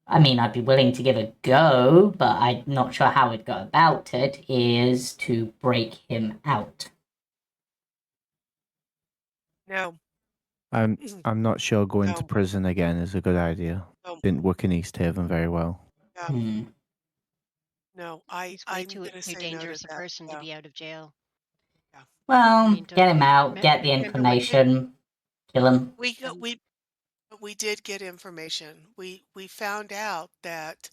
I mean, I'd be willing to give a go, but I'm not sure how we'd go about it, is to break him out. No. I'm not sure going to No. prison again is a good idea. No. Didn't work in East Haven very well. Yeah. Hmm. No, He's way I'm too gonna say no to dangerous a that. person to Yeah. be out of jail. Well, I mean, get him out, remem- get the Remember, we did information, kill him. we did get information. We found out that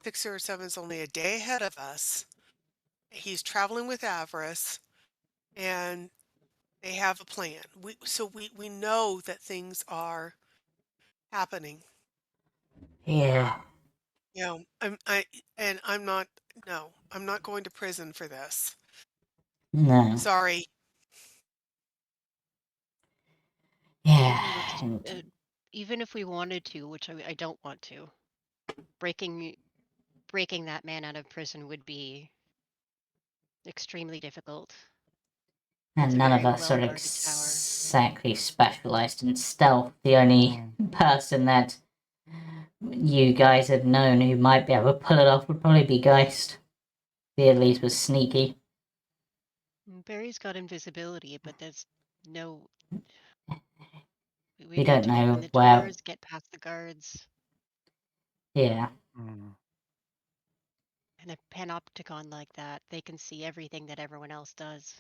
607 is only a day ahead of us. He's traveling with Avarice, and they have a plan. We know that things are happening. Yeah. You know, I'm not going to prison for this. No. Sorry. Yeah. Even if we wanted to, which I don't want to, breaking that man out of prison would be extremely difficult. It's And a none of very us are well-guarded tower. exactly specialized in stealth. The only person that you guys have known who might be able to pull it off would probably be Geist. He at least was sneaky. Barry's got invisibility, but there's no. We need don't to know open the where- doors, get past the guards. Yeah. And a panopticon like that, they can see everything that everyone else does.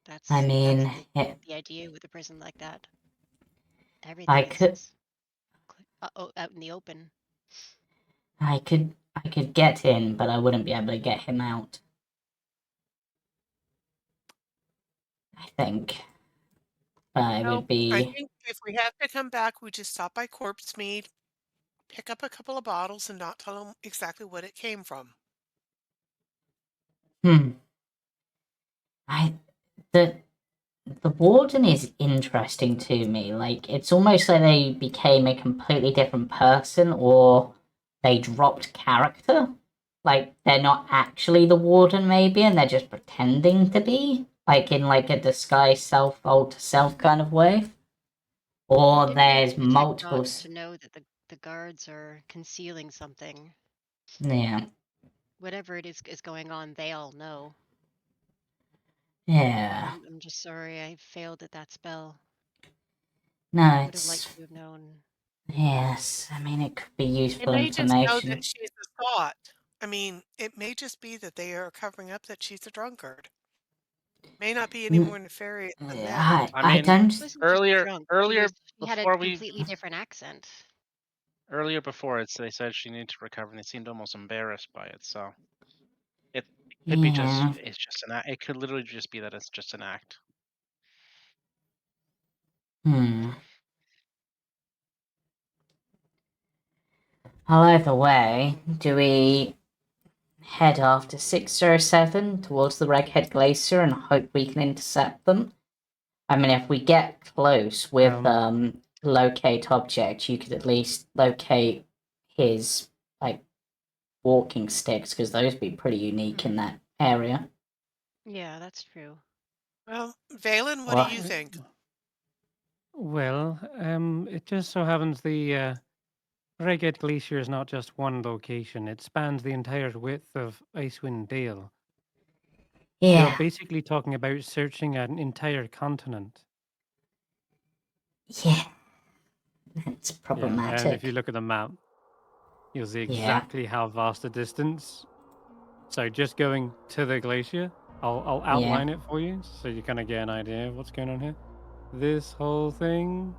That's I mean, the idea with a prison like that. Everything I is could out in the open. I could get in, but I wouldn't be able to get him out. I think. But it No, would be. I think if we have to come back, we just stop by Corpse Mead, pick up a couple of bottles, and not tell them exactly what it came from. The warden is interesting to me. Like, it's almost like they became a completely different person, or they dropped character. Like, they're not actually the warden, maybe, and they're just pretending to be, like in like a disguise self, alter self kind of way. Or Didn't there's really detect multiple. dots to know that the guards are concealing something. Yeah. Whatever it is going on, they all know. Yeah. I'm just sorry I failed at that spell. No, Would have liked to have known. Yes, I mean, it could be They useful may just know information. that she's a thought. I mean, it may just be that they are covering up that she's a drunkard. May not be any more nefarious than that. I mean, don't. She wasn't just earlier drunk. She had a before we completely different accent. earlier before it, they said she needed to recover, and they seemed almost embarrassed by it. So it could be just it's just an act. It could literally just be that it's just an act. Either way, do we head after 607 towards the Reghead Glacier and hope we can intercept them? I mean, if we get close with locate object, you could at least locate his like walking sticks, because those would be pretty unique in that area. Yeah, that's true. Well, Valen, what do you think? Well, it just so happens the Reghead Glacier is not just one location. It spans the entire width of Icewindale. Yeah. You're basically talking about searching an entire continent. Yeah. It's Yeah, problematic. and if you look at the map, you'll see exactly how vast a distance. So just going to the glacier, I'll outline it for you so you kind of get an idea of what's going on here. This whole thing,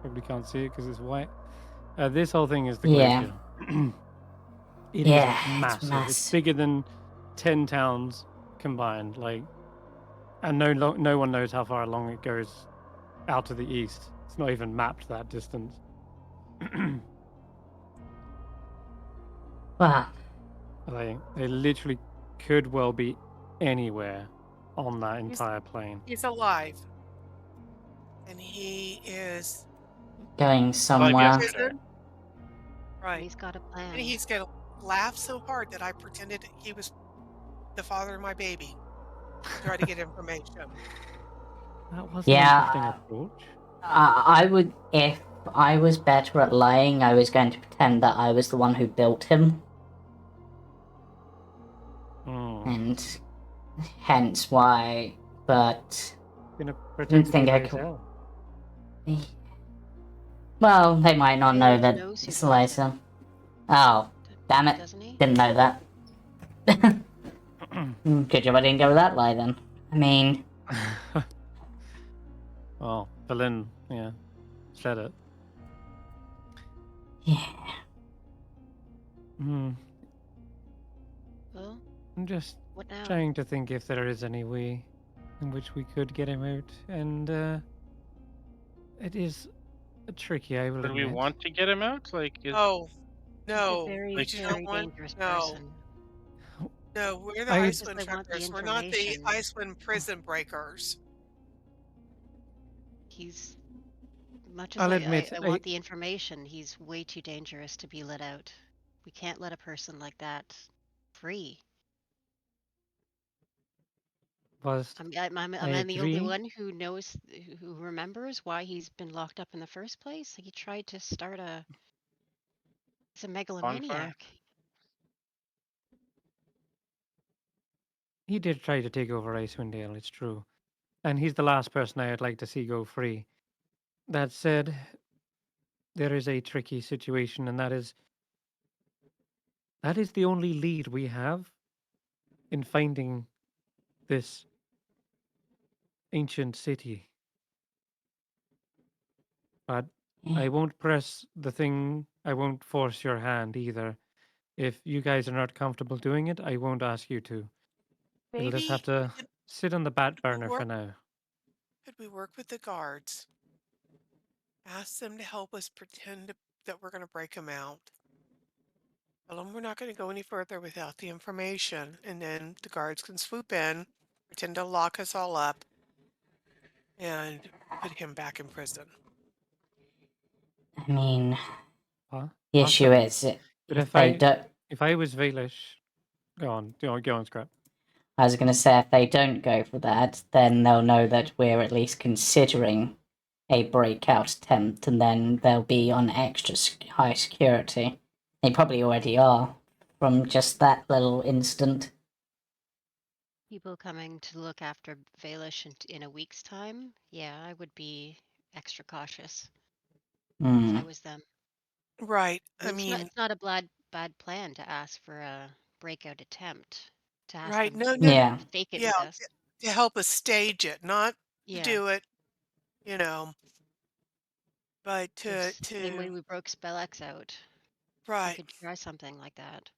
probably can't see it because it's white. This whole thing is the glacier. It is massive. It's bigger than 10 towns combined. Like, and no one knows how far along it goes out to the east. It's not even mapped that distance. Wow. They literally could well be anywhere on that entire plane. He's alive. And he is Going Alive somewhere. yesterday. prison. And Right. he's got a plan. And he's going to laugh so hard that I pretended he was the father of my baby. Try to get information. That was Yeah. an interesting approach. I would, if I was better at lying, I was going to pretend that I was the one who built him, and hence why. But Gonna I pretend didn't to be think I high as could. hell. Well, they might not know Julian that knows who it's built Eliza. him, Oh, damn it! doesn't he? Didn't know that. Good job I didn't go with that lie then. I mean, Well, Berlin, yeah, said it. yeah. Well, I'm just what now? trying to think if there is any way in which we could get him out, and it is tricky, I will Would we admit. want to get him out? Like, Oh, He's no. a very, We do not very want. dangerous No. person. No, we're the I- Icewind They want the Trekkers. We're not the information. Icewind prison breakers. He's much as I'll I admit, want the information, he's way too dangerous to be let out. We can't let a person like that free. was Am I I the only agree. one who knows, who remembers why he's been locked up in the first place? Like, he tried to start he's a megalomaniac. He did try to take over Icewindale, it's true. And he's the last person I'd like to see go free. That said, there is a tricky situation, and that is the only lead we have in finding this ancient city. But I won't press the thing, I won't force your hand either. If you guys are not comfortable doing it, I won't ask you to. You'll just have Maybe to sit on the back burner for work- now. could we work with the guards? Ask them to help us pretend that we're going to break him out. Tell them we're not going to go any further without the information, and then the guards can swoop in, pretend to lock us all up, and put him back in prison. I mean, Huh? the issue Awesome. is But if they don't. If I was Valish, go on, Skrapp. I was going to say, if they don't go for that, then they'll know that we're at least considering a breakout attempt, and then they'll be on extra high security. They probably already are, from just that little incident. People coming to look after Valish in a week's time, yeah, I would be extra cautious if I was them. Right. I It's mean, it's not a bad plan to ask for a breakout attempt. To ask right. them No, to no. Yeah. fake it Yeah, with us. to help us stage it, not to Yeah. do it, but to Same way we broke Spellex out. We right. could try something like that.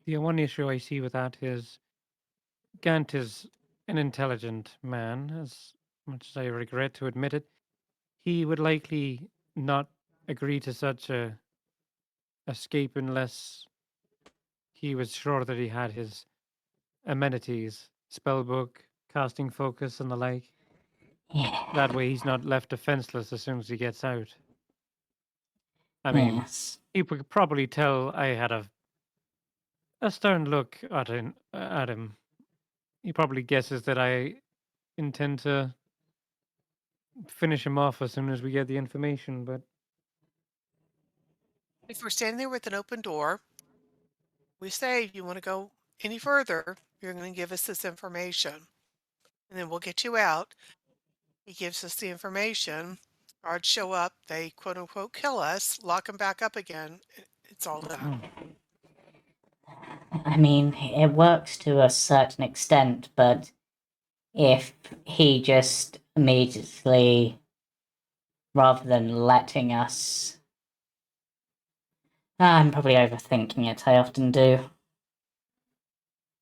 The one issue I see with that is Gant is an intelligent man, as much as I regret to admit it. He would likely not agree to such a escape unless he was sure that he had his amenities, spellbook, casting focus, and the like. Yeah. That way he's not left defenseless as soon as he gets out. I mean, Yes. he could probably tell I had a stern look at him. He probably guesses that I intend to finish him off as soon as we get the information, but If we're standing there with an open door, we say, if you want to go any further, you're going to give us this information. And then we'll get you out. He gives us the information. Guards show up. They quote unquote kill us, lock him back up again. It's all done. I mean, it works to a certain extent, but if he just immediately, rather than letting us. I'm probably overthinking it, I often do.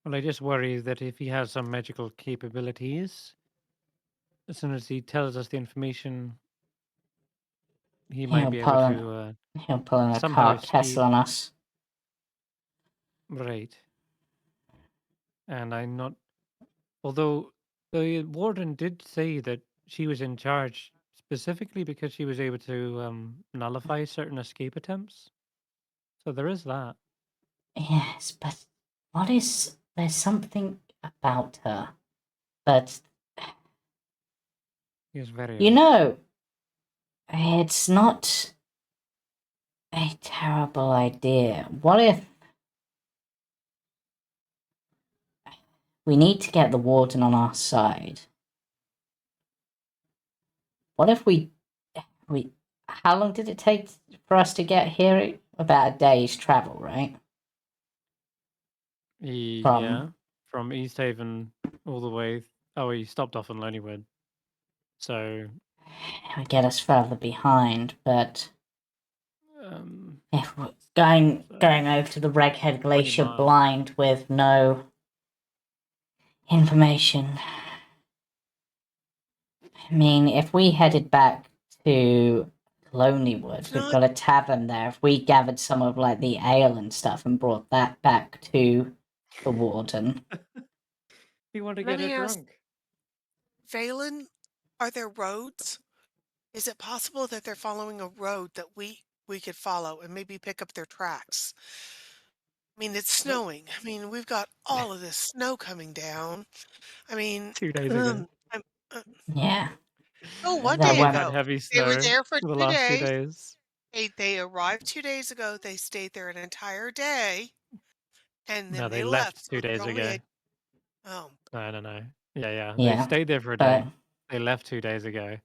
well, I just worry that if he has some magical capabilities, as soon as he tells us the information, he might be able to He'll pull in a somehow cart Tesla on us. Right. and I'm not. Although the warden did say that she was in charge specifically because she was able to nullify certain escape attempts. So there is that. Yes, but what is... There's something about her. But, He is very you odd. know, it's not a terrible idea. What if we need to get the warden on our side? What if we... How long did it take for us to get here? About a day's travel, right? Yeah, from East Haven all the way. Oh, he stopped off in Lonelywood. So It would get us further behind, but if we're going over to the Reghead Glacier miles. blind with no information. I mean, if we headed back to Lonelywood, If we've not- got a tavern there. If we gathered some of like the ale and stuff and brought that back to the warden. he wanted to Let get me her ask- drunk. Valen, are there roads? Is it possible that they're following a road that we could follow and maybe pick up their tracks? I mean, it's snowing. I mean, we've got all of this snow coming down. I mean, 2 days ago. I'm, Yeah. one That day won't- Had ago. heavy They were snow there for for the 2 last 2 days. days. They arrived 2 days ago. They stayed there an entire day, and then No, they left. left So 2 if you're days only ago. oh, No. Yeah. Yeah, They stayed there for a but- day. They left 2 days ago.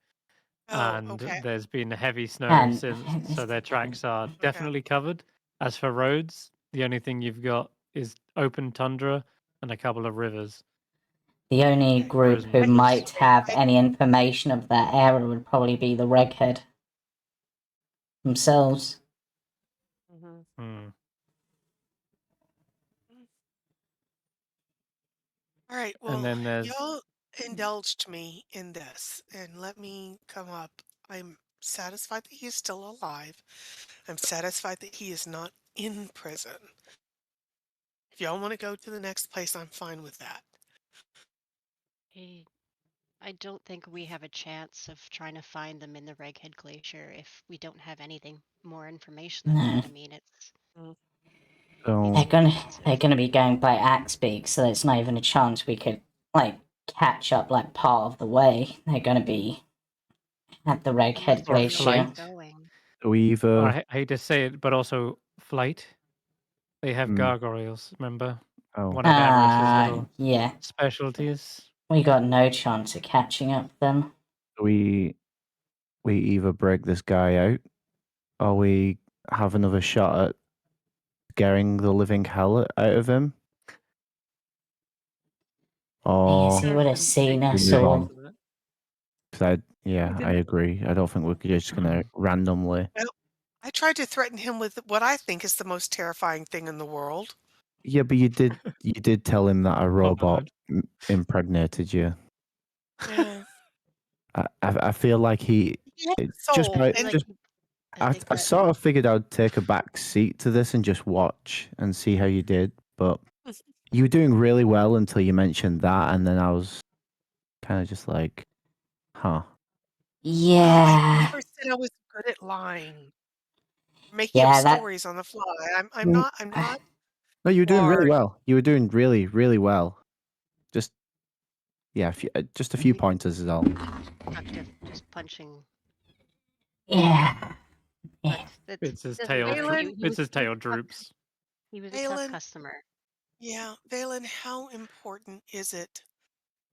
And okay. there's been heavy snow And- since, so their tracks are definitely covered. As for roads, the only thing you've got is open tundra and a couple of rivers. The only Okay. group who Frozen might have I- any information of that area would probably be the Reghead themselves. Hmm. All right. And Well, then there's y'all indulged me in this, and let me come up. I'm satisfied that he is still alive. I'm satisfied that he is not in prison. If y'all want to go to the next place, I'm fine with that. I don't think we have a chance of trying to find them in the Reghead Glacier if we don't have anything more information than that. I mean, it's So They're gonna be going by Axpeak, so there's not even a chance we could like catch up like part of the way. They're gonna be at the Reghead Or Glacier. flight. Going. we've I hate to say it, but also flight. They have Hmm. gargoyles, remember? oh One of Amorous' little Yeah, specialties. we got no chance of catching up then. we either break this guy out or we have another shot at scaring the living hell out of him. Or He would have seen we us move all. on. 'Cause I agree. I don't think we're just gonna randomly. I tried to threaten him with what I think is the most terrifying thing in the world. Yeah, but you did tell him that a robot impregnated you. Yeah. I feel like he just soul, by, and just I sort of figured I'd take a back seat to this and just watch and see how you did, but you were doing really well until you mentioned that, and then I was kind of just like, huh. I Yeah, never said I was good at lying. Making Yeah, up that- stories on the fly. I'm not No, you were doing really smart. well. You were doing really, really well. Just just a few pointers is all. Productive, just punching. yeah. But It's his doesn't tail. matter. Valen- He It's his tail was a tough- droops. He was a tough Valen- customer. Yeah, Valen, how important is it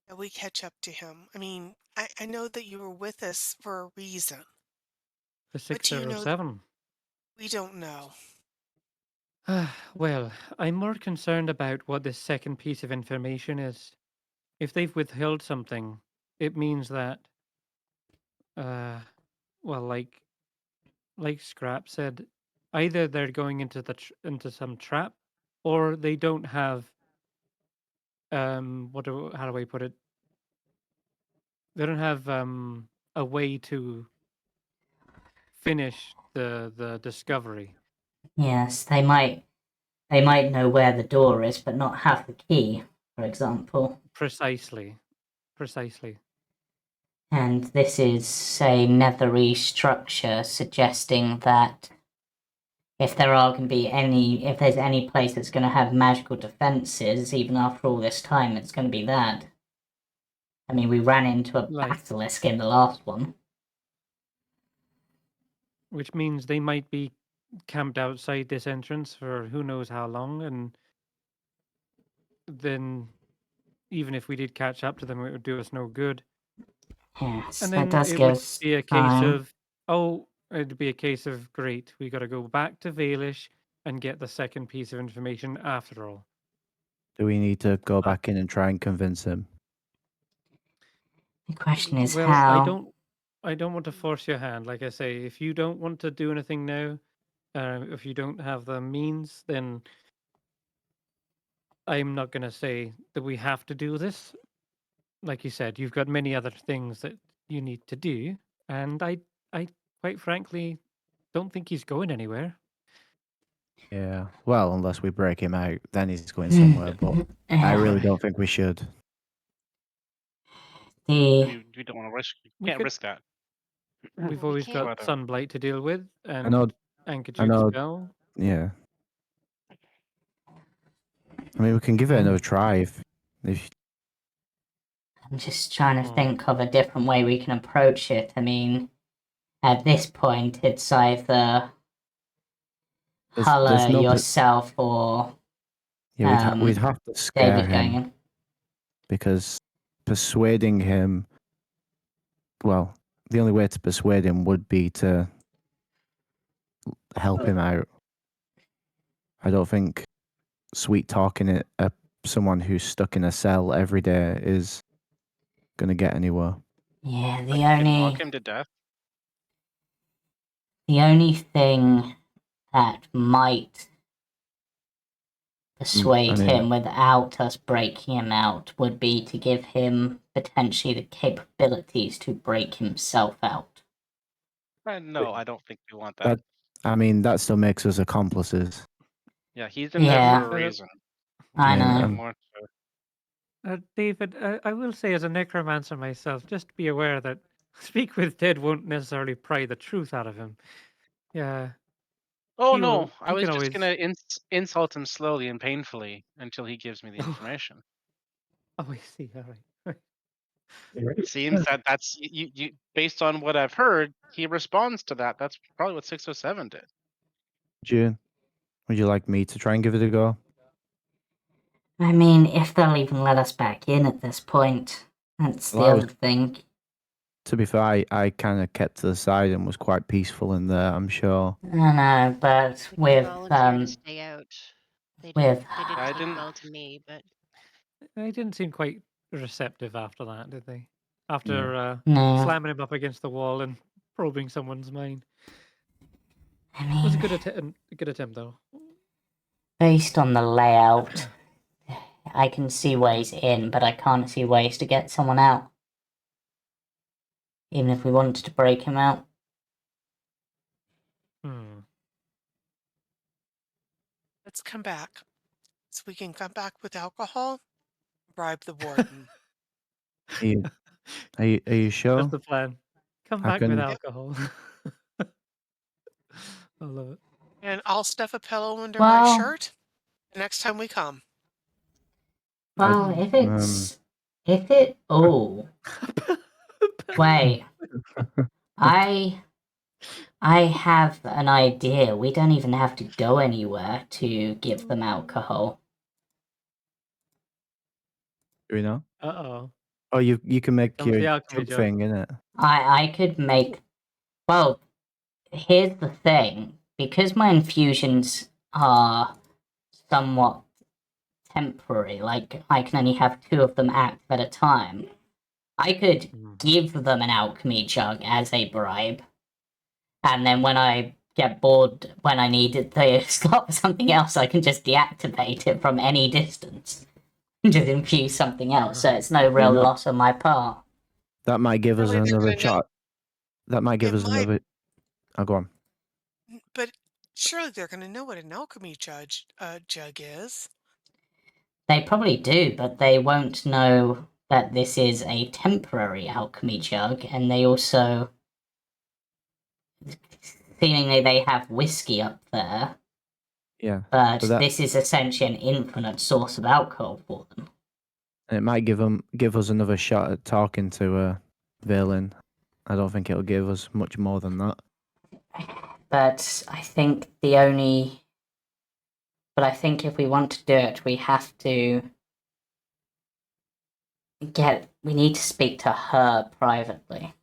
that we catch up to him? I mean, I know that you were with us for a reason. The What do you know that 607. we don't know? Well, I'm more concerned about what this second piece of information is. If they've withheld something, it means that, well, like Skrapp said, either they're going into into some trap, or they don't have, how do I put it? They don't have a way to finish the discovery. Yes, they might know where the door is, but not have the key, for example. Precisely. And this is a nethery structure suggesting that if there's any place that's going to have magical defenses, even after all this time, it's going to be that. I mean, we ran into a basilisk in the last one. Which means they might be camped outside this entrance for who knows how long, and then even if we did catch up to them, it would do us no good. Yes, And that then does it give would us be a case time. of, it'd be a case of, great, we got to go back to Valish and get the second piece of information after all. Do we need to go back in and try and convince him? The question is Well, how. I don't want to force your hand. Like I say, if you don't want to do anything now, if you don't have the means, then I'm not going to say that we have to do this. Like you said, you've got many other things that you need to do, and I quite frankly don't think he's going anywhere. Yeah. Well, unless we break him out, then he's going somewhere. But I really Right. don't think we should. The We don't want to risk. We Can't could- risk that. We've We always can't- got Sunblight to deal with, and know- Ankajuke's know- spell. Yeah. I mean, we can give it another try if I'm just trying to think of a different way we can approach it. I mean, at this point, it's either there's Hulla, no yourself, or yeah, we'd have to scare David going him in. because persuading him. Well, the only way to persuade him would be to help him out. I don't think sweet talking it someone who's stuck in a cell every day is gonna get anywhere. Yeah, Like, you can mock him to death. the only thing that might persuade him without us breaking him out would be to give him potentially the capabilities to break himself out. No, I don't think we want that. I mean, that still makes us accomplices. Yeah, he's in there for a reason. I Yeah, know. David, I will say as a necromancer myself, just be aware that speak with dead won't necessarily pry the truth out of him. Yeah. Oh He no, will- I he was can just always- gonna insult him slowly and painfully until he gives me the information. Oh, I see. All right. It seems that that's you. Based on what I've heard, he responds to that. That's probably what 607 did. June, would you like me to try and give it a go? I mean, if they'll even let us back in at this point, that's the Well, other thing. To be fair, I kind of kept to the side and was quite peaceful in there, I'm sure. I know, but with volunteer to stay out. They with- didn't I take didn't- well to me, but They didn't seem quite receptive after that, did they? After no, slamming him up against the wall and probing someone's mind. I It was a mean, good attempt, though. based on the layout, I can see ways in, but I can't see ways to get someone out. Even if we wanted to break him out. Let's come back. So we can come back with alcohol, bribe the warden. Are you sure? That's the plan. Come I back with can- alcohol. I love it. And I'll stuff a pillow under Well- my shirt the next time we come. Well, wait. I have an idea. We don't even have to go anywhere to give them alcohol. Do we know? Uh-oh. Oh, you can make Comes the your alchemy jug jug. thing, innit? I could make. Well, here's the thing. Because my infusions are somewhat temporary, like I can only have 2 of them active at a time, I could give them an alchemy jug as a bribe. And then when I get bored, when I need it to slot for something else, I can just deactivate it from any distance. Just infuse something else, so it's no real loss on my part. That might give us Surely they're another gonna know- shot. That might give It us might. another. Oh, go on. But surely they're going to know what an alchemy jug is. They probably do, but they won't know that this is a temporary alchemy jug, and they also seemingly they have whiskey up there, Yeah. but that- this is essentially an infinite source of alcohol for them. And it might give us another shot at talking to Valen. I don't think it'll give us much more than that. But I think if we want to do it, we have to we need to speak to her privately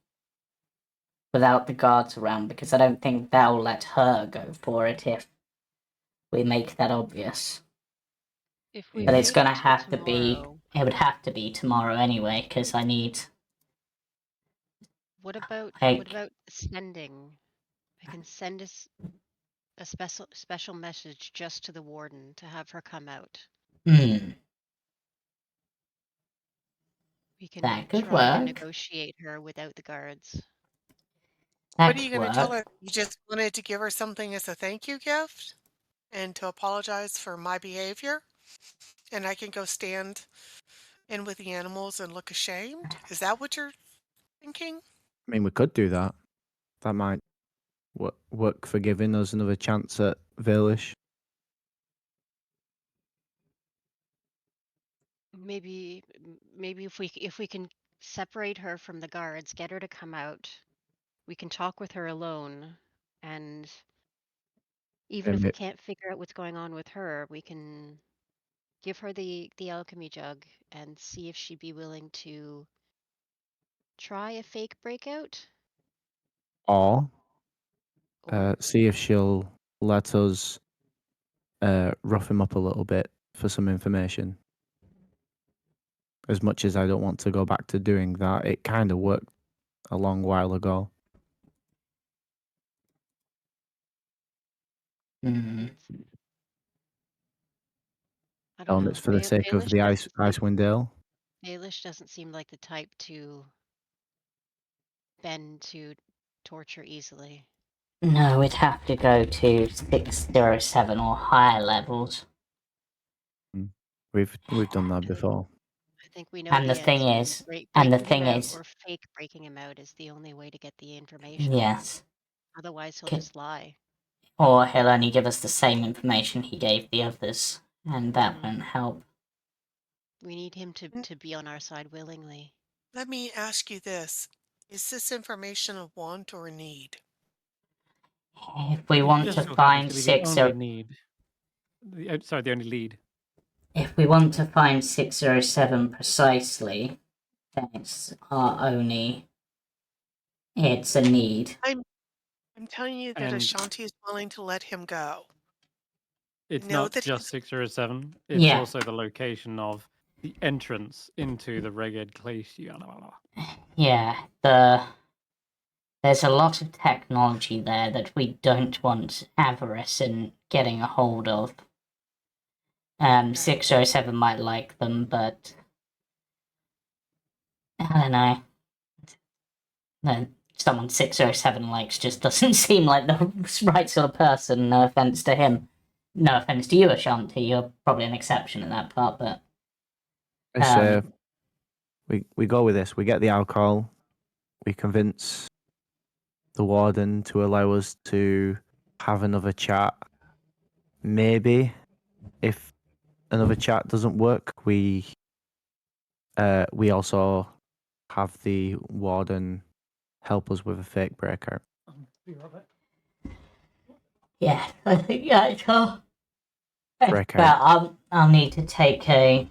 without the guards around, because I don't think they'll let her go for it if we make that obvious. If we But it's wait gonna until have to be. tomorrow, It would have to be tomorrow anyway, because I need. what about Like, sending? I can send us a special message just to the warden to have her come out. We can That could try to work. negotiate her without the guards. That What are could you going to tell work. her? You just wanted to give her something as a thank you gift and to apologize for my behavior? And I can go stand in with the animals and look ashamed? Is that what you're thinking? I mean, we could do that. That might work for giving us another chance at Valish. Maybe if we can separate her from the guards, get her to come out. We can talk with her alone, and even if we Maybe. can't figure out what's going on with her, we can give her the alchemy jug and see if she'd be willing to try a fake breakout. Or Or see if she'll let us rough him up a little bit for some information. As much as I don't want to go back to doing that, it kind of worked a long while ago. Mm. I don't know. It's for the sake of the Icewindale. Baelish doesn't seem like the type to bend to torture easily. No, we'd have to go to 607 or higher levels. We've done that before. I think we know And the the thing answer. is- and the Breaking him thing out is- or fake breaking him out is the only way to get the information. Yes. Otherwise, he'll Okay. just lie. Or he'll only give us the same information he gave the others, and that won't help. We need him to be on our side willingly. Let me ask you this. Is this information a want or a need? If we want Just to so find happens to be the 6 only or need. The only lead. if we want to find 607 precisely, then it's it's a need. I'm telling you that And Ashanti is willing to let him go. it's know not that just he's- 607. It's Yeah. also the location of the entrance into the Reged Glacier. Yeah, there's a lot of technology there that we don't want avarice in getting a hold of. 607 might like them, but I don't know. No, someone 607 likes just doesn't seem like the right sort of person. No offense to him. No offense to you, Ashanti. You're probably an exception in that part, but So we go with this. We get the alcohol. We convince the warden to allow us to have another chat. Maybe if another chat doesn't work, we also have the warden help us with a fake breakout. yeah, I think that's all. Breakout. But I'll need to take a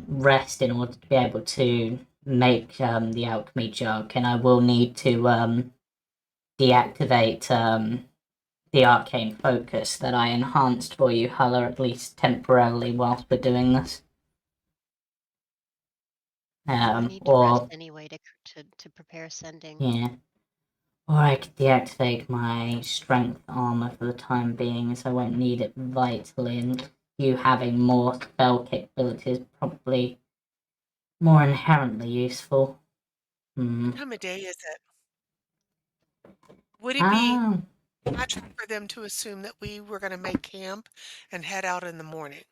rest in order to be able to make the alchemy jug, and I will need to deactivate the arcane focus that I enhanced for you, Hulla, at least temporarily whilst we're doing this. We need to rest Or anyway to prepare sending. yeah, or I could deactivate my strength armor for the time being, as I won't need it vitally, and you having more spell capabilities is probably more inherently useful. What time of day is it? Would it be natural for them to assume that we were going to make camp and head out in the morning?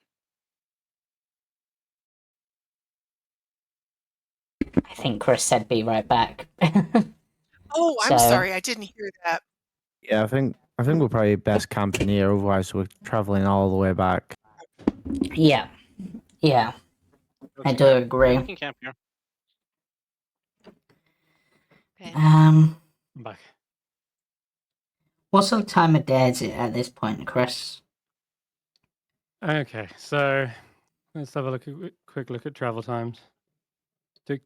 I think Chris said be right back. Oh, I'm So- sorry, I didn't hear that. Yeah, I think we're probably best camping here. Otherwise, we're traveling all the way back. yeah, I That's do fair. agree. We can camp here. Okay. I'm back. What sort of time of day is it at this point, Chris? Okay, so let's have a quick look at travel times. Got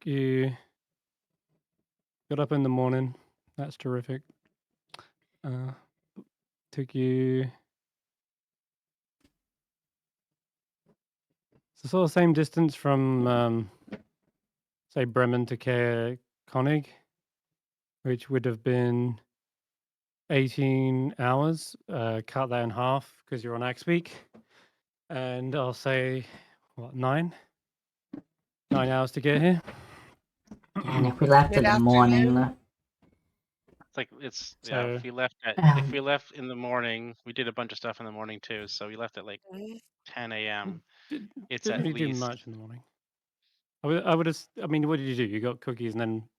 up in the morning. That's terrific. Took you. It's the sort of same distance from, say, Bremen to Koenig, which would have been 18 hours. Cut that in half because you're on Axe Week. And I'll say, what, 9 hours to get here. And if we left in the morning, It's like it's So- If we left Um, if we left in the morning, we did a bunch of stuff in the morning too. So we left at like Mhm. 10 a.m. It's Didn't at really do least much in the morning. I would have. I mean, what did you do? You got cookies and then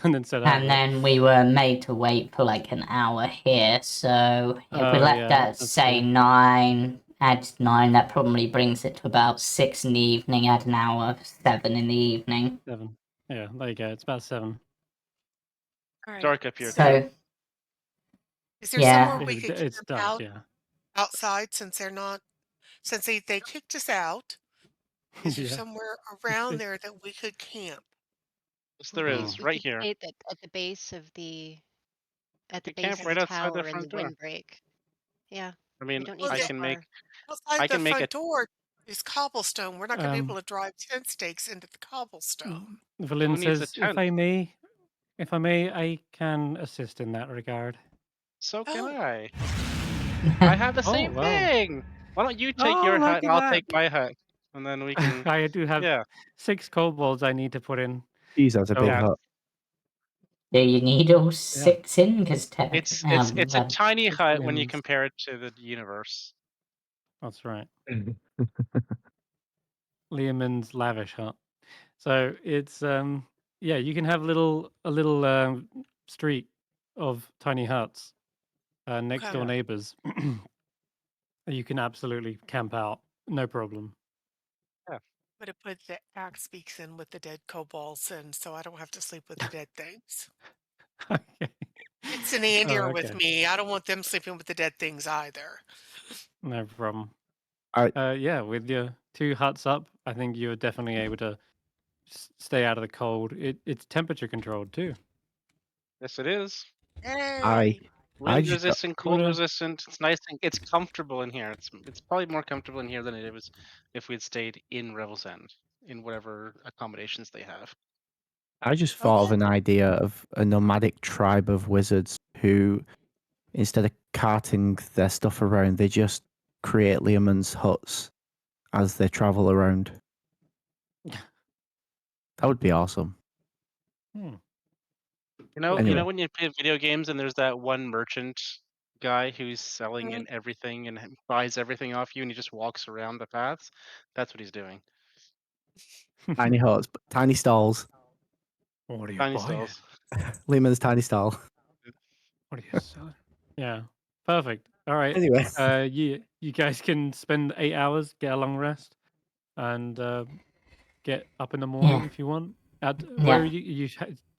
and then set out. and then we were made to wait for like an hour here. So if we Oh, left yeah, at that's say true. 9, add 9, that probably brings it to about 6 in the evening. Add an hour, 7 in the evening. 7. Yeah, there you go. It's about 7. All right. dark up here too. So Is there yeah. somewhere we could It's camp dark. out Yeah. outside since they kicked us out? Is there Yeah. somewhere around it- there that we could camp? Yes, there Oh. is We right could here. stay at the base of the You camp right the outside the tower in the front door. windbreak. Yeah, I we mean, don't need Well, to I go can far. make Outside I the can make front a door is cobblestone. We're not going to be able Um, to drive tent stakes into the cobblestone. Valin Who needs a says, tent? if I may, I can assist in that regard. So can Oh. I. I have the Oh, same wow. thing. Why don't you take Oh, your look hut at and I'll that. take my hut, and then we can. I do have Yeah. 6 kobolds I need to put in. Jeez, that's a So- big Yeah. hut. Do you need all 6 in? Because It's a tiny hut when you Limbs. compare it to the universe. That's right. Leomund's lavish hut. So it's yeah, you can have a little street of tiny huts, next Okay. door neighbors. You can absolutely camp out, no problem. I'm going to put the axe beaks in with the dead kobolds in so I don't have to sleep with the dead things. Okay. It's an Andier Oh, with okay. me. I don't want them sleeping with the dead things either. No problem. I- Yeah, with your 2 huts up, I think you're definitely able to stay out of the cold. It's temperature controlled too. Yes, it is. Hey. Wind just- resistant, cold wanna- resistant. It's nice. It's comfortable in here. It's probably more comfortable in here than it was if we had stayed in Revel's End in whatever accommodations they have. I just thought of Okay. an idea of a nomadic tribe of wizards who, instead of carting their stuff around, they just create Leomund's huts as they travel around. That would be awesome. Hmm. You know Anyway. when you play video games and there's that one merchant guy who's selling Mhm. in everything and buys everything off you and he just walks around the paths? That's what he's doing. Tiny huts, tiny stalls. What are you Tiny buying? stalls. Leomund's tiny stall. What are you selling? Yeah, perfect. All right. Anyway, You guys can spend 8 hours, get a long rest, and get up in the morning Yeah. if you want. Where Yeah. are you?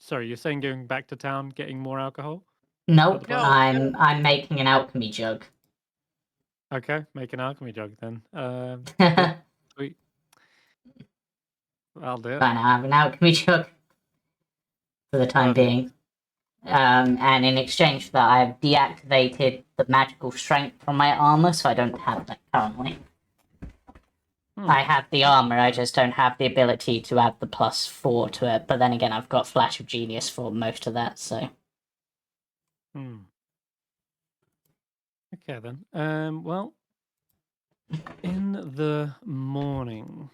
Sorry, you're saying going back to town, getting more alcohol? Nope. No, I'm making an alchemy jug. Okay, make an alchemy jug then. Sweet. I'll do it. Fine, I have an alchemy jug for the time Perfect. being. And in exchange for that, I've deactivated the magical strength from my armor, so I don't have that currently. I have the armor, I just don't have the ability to add the +4 to it. But then again, I've got Flash of Genius for most of that, so. Okay then. Well, in the morning.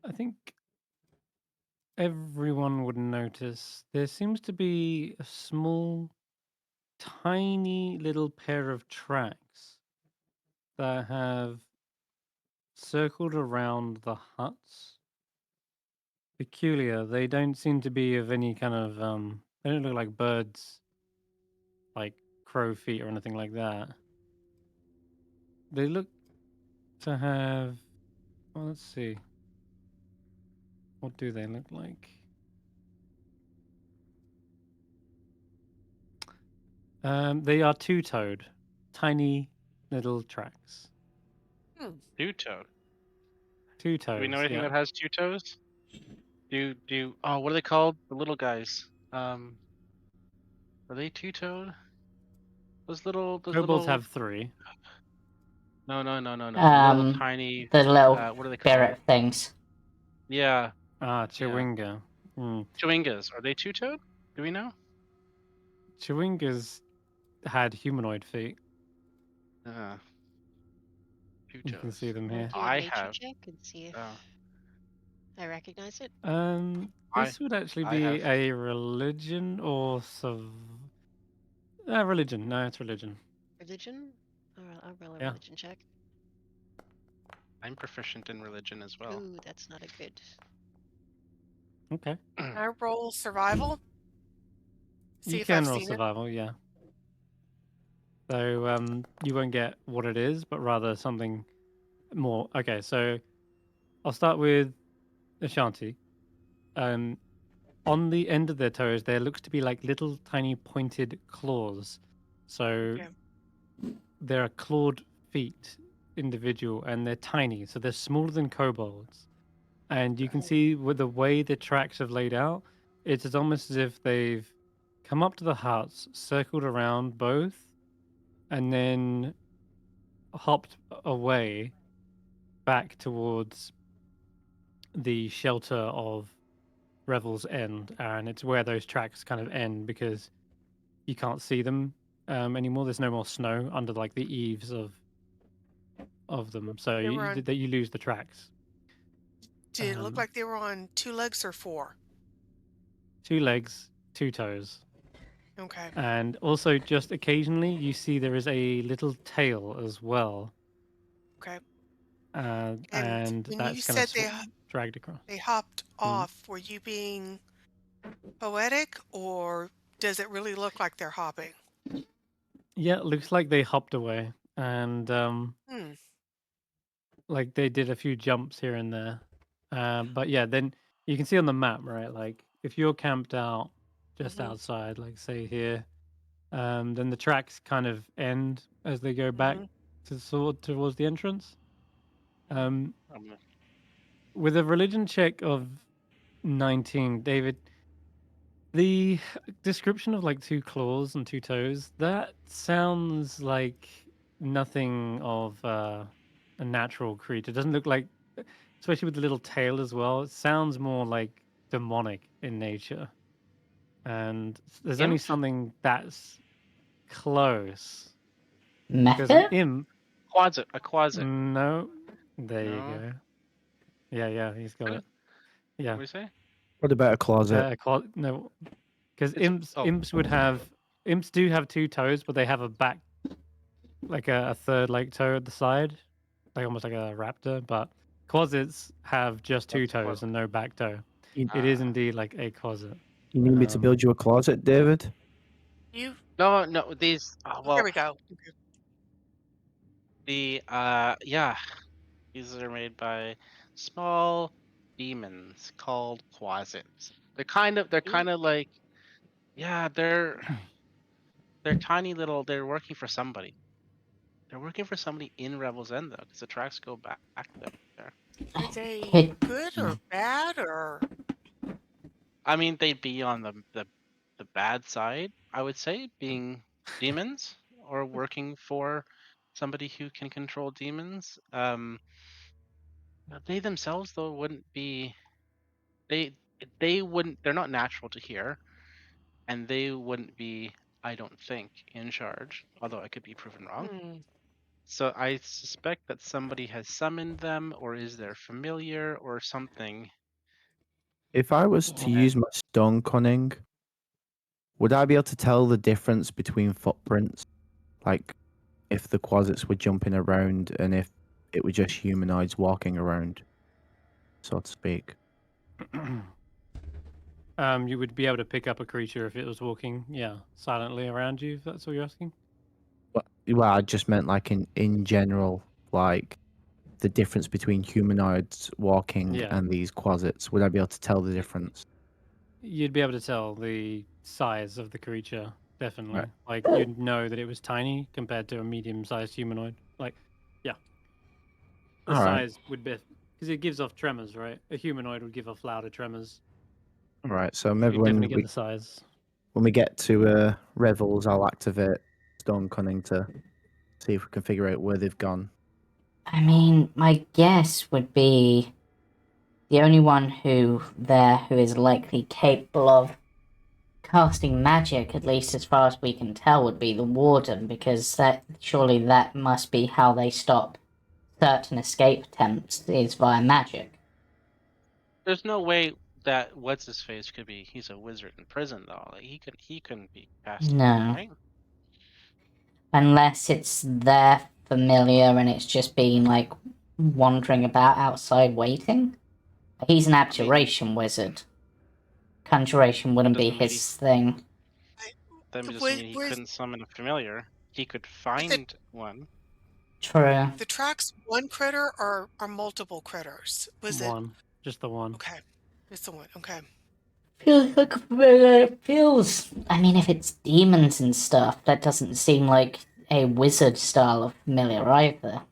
I think everyone would notice there seems to be a small tiny little pair of tracks that have circled around the huts. Peculiar. They don't seem to be of any kind of they don't look like birds, like crow feet or anything like that. They look to have, well, let's see. What do they look like? They are two-toed, tiny little tracks. Two-toed. Two Do we toes, know anything yeah. that has 2 toes? Oh, what are they called? The little guys. Are they two-toed? Those Kobolds little. have 3. No. The little Um, tiny. the little What are they called? ferret things. Yeah, Chewinga. chewingas. Are they two-toed? Do we know? Chewingas had humanoid feet. Two You can toes. see them Can I here. do a I nature have. check and see if Oh, I recognize it? This would actually I be have. a religion or religion. No, it's religion. Religion? I'll roll a Yeah. religion check. I'm proficient in religion as well. Ooh, that's not a good. Okay. Can I roll survival? See You if can I've roll seen it. survival, yeah. So you won't get what it is, but rather something more. Okay, so I'll start with Ashanti. On the end of their toes, there looks to be like little tiny pointed claws. So Okay. there are clawed feet, individual, and they're tiny. So they're smaller than kobolds. And you can see with the way the tracks have laid out, it's almost as if they've come up to the huts, circled around both, and then hopped away back towards the shelter of Revel's End. And it's where those tracks kind of end because you can't see them anymore. There's no more snow under like the eaves of them, so They were on. you lose the tracks. Did it look like they were on 2 legs or 4? 2 legs, 2 toes. Okay. And also, just occasionally, you see there is a little tail as well. Okay. And when you that's kind of said dragged across. they hopped off, were you being poetic, or does it really look like they're hopping? Yeah, it looks like they hopped away. And like they did a few jumps here and there. But yeah, then you can see on the map, right? Like if you're camped out just outside, like say here, then the tracks kind of end as they go back towards the entrance. With a religion check of 19, David, the description of like 2 claws and 2 toes, that sounds like nothing of a natural creature. It doesn't look like, especially with the little tail as well, it sounds more like demonic in nature. And there's only Imp? something that's close. Because an Method? imp. A quasit. No. There you No. go. Yeah, he's got it. Yeah. What do you say? What about a closet? No, because It's- imps would have imps do have 2 toes, but they have a back, like a third like toe at the side, like almost like a raptor. But quasits have just 2 That's toes quasit. and no back toe. You, It is indeed like a quasit. you need me to build you a closet, David? You. No, these. There we go. Okay. These are made by small demons called quasits. They're kind of like, they're tiny little. They're working for somebody. They're working for somebody in Revel's End though, because the tracks go back there. Are they good or bad or? I mean, they'd be on the bad side, I would say, being demons or working for somebody who can control demons. They themselves though wouldn't be. They wouldn't. They're not natural to hear, and they wouldn't be. I don't think in charge, although I could be proven wrong. So I suspect that somebody has summoned them, or is there familiar, or something. If I was to use my stone cunning, would I be able to tell the difference between footprints? Like, if the quasits were jumping around and if it were just humanoids walking around, so to speak. You would be able to pick up a creature if it was walking, silently around you, if that's what you're asking. Well, I just meant like in general, like the difference between humanoids walking Yeah. and these quasits. Would I be able to tell the difference? You'd be able to tell the size of the creature, definitely. Right. Like, you'd know that it was tiny compared to a medium-sized humanoid. Like, yeah. The All right. size would be... Because it gives off tremors, right? A humanoid would give off louder tremors. All right. So You maybe can definitely get the size. when we get to revels, I'll activate Stone Cunning to see if we can figure out where they've gone. I mean, my guess would be the only one who is likely capable of casting magic, at least as far as we can tell, would be the warden, because surely that must be how they stop certain escape attempts, is via magic. There's no way that what's his face could be. He's a wizard in prison though. Like, he couldn't be casting, No. right? Unless it's their familiar and it's just been like wandering about outside waiting. He's an abjuration wizard. Conjuration wouldn't be Doesn't mean his thing. That doesn't Was, mean he was couldn't summon a familiar. He could find one. True. the tracks one critter or multiple critters? Was it One. Just the one. okay? It's the one. Okay. Feels like a familiar. Feels. I mean, if it's demons and stuff, that doesn't seem like a wizard style of familiar either.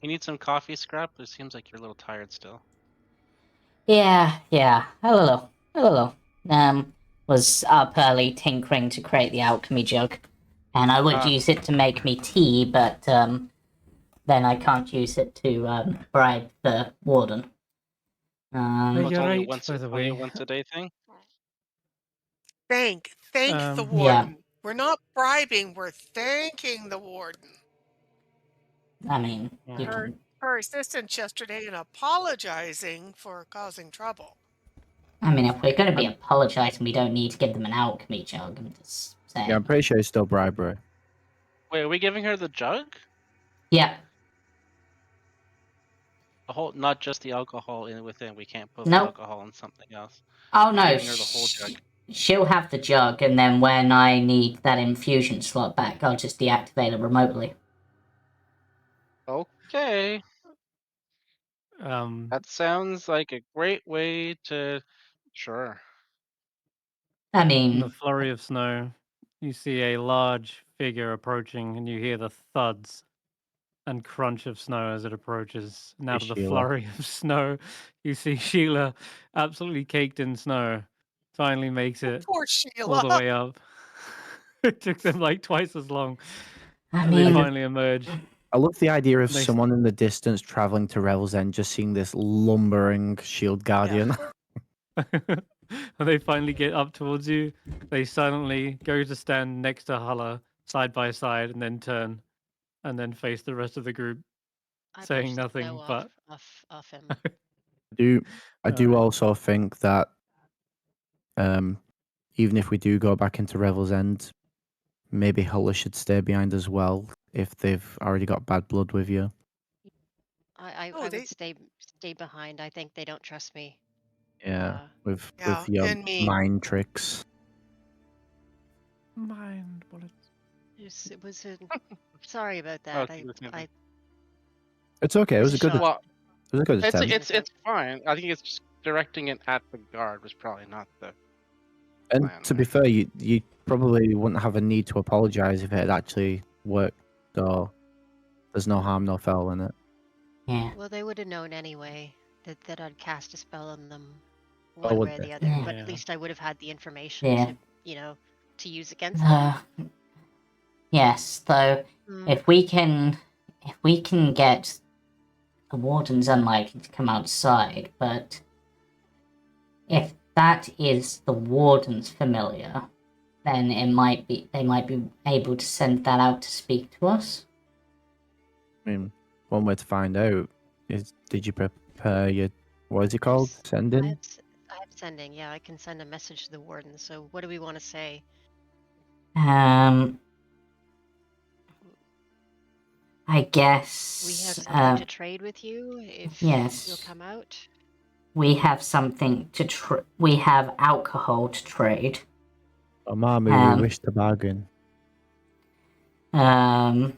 You need some coffee, Skrapp? It seems like you're a little tired still. Yeah. A little. Was up early tinkering to create the alchemy jug, and I would Ah. use it to make me tea, but then I can't use it to bribe the warden. Well, It's you're only right, once, by the only a way. once a day thing. Thank the Yeah. warden. We're not bribing. We're thanking the warden. I mean, you Her, can, her assistance yesterday and apologizing for causing trouble. I mean, if we're going to be apologizing, we don't need to give them an alchemy jug. I'm just saying. Yeah, I'm pretty sure it's still bribery. Wait, are we giving her the jug? Yeah. The whole, not just the alcohol in within. We can't put the Nope. alcohol in something else. Oh We're no, giving her the whole jug. she'll have the jug, and then when I need that infusion slot back, I'll just deactivate it remotely. Okay, Um, that sounds like a great way to. Sure. I in mean, the flurry of snow, you see a large figure approaching, and you hear the thuds and crunch of snow as it approaches. And out of the Sheila. flurry of snow, you see Sheila, absolutely caked in snow, finally makes it Poor all the Sheila. way up. It took them like twice as long. I And they mean, finally emerge. I love the idea of They- someone in the distance traveling to Revel's End, just seeing this lumbering shield guardian. And they finally get up towards you. They silently go to stand next to Hulla, side by side, and then turn, and then face the rest of the group, I saying brush the nothing. snow But off him. I do Alright. also think that even if we do go back into Revel's End, maybe Hulla should stay behind as well if they've already got bad blood with you. I Oh, would stay behind. I think they don't trust me. Yeah, with Yeah, your and me. mind tricks. mind bullets. It was sorry about that. Okay, that's nothing. It's okay. It was a good. Shocked. It was a good attempt. It's fine. I think it's just directing it at the guard was probably not the. And plan, to be fair, you probably wouldn't have a need to apologize if it had actually worked. So there's no harm, no foul in it. yeah. Well, they would have known anyway that I'd cast a spell on them, Oh, one would way or they? the other. Yeah. But Yeah. at least I would have had the information Yeah. to use against them. Yes. Though, Mm. if we can get the warden's unlikely to come outside, but if that is the warden's familiar, then they might be able to send that out to speak to us. I mean, one way to find out is: did you prepare your what is it called? Yes. Sending. I have sending. Yeah, I can send a message to the warden. So what do we want to say? I guess We have something to trade with you if you'll yes. come out. We have something to we have alcohol to trade. Amamu, we wish to bargain. Um,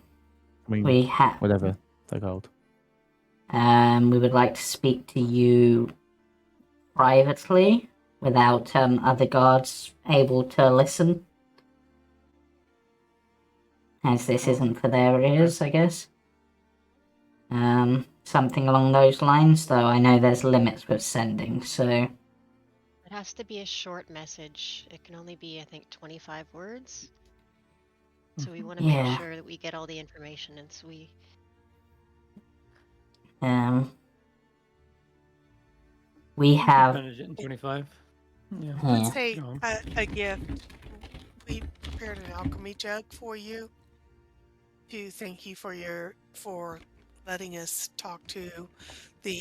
I mean, we have. whatever they're called. We would like to speak to you privately, without other guards able to listen, as this isn't for their ears, I guess. Something along those lines, though I know there's limits with sending, so... It has to be a short message. It can only be, I think, 25 words. So we want to make sure that we get all the information, and so we... We have... Manage it in 25. Yeah. Let's say Go on. a gift. We prepared an alchemy jug for you to thank you for letting us talk to the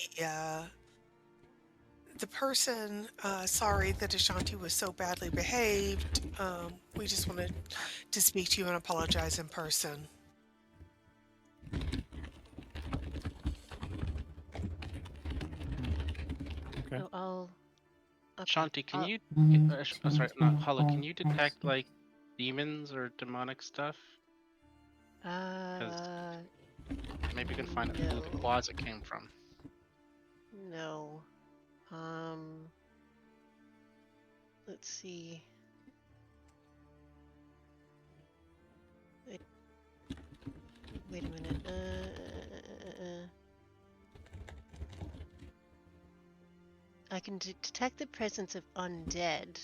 person. Sorry that Ashanti was so badly behaved. We just wanted to speak to you and apologize in person. Okay. So I'll... Okay. Shanti, can you? Sorry, not Hulla. Can you detect like demons or demonic stuff? Maybe you can find out who the closet came from. No. Let's see. Wait a minute. I can detect the presence of undead,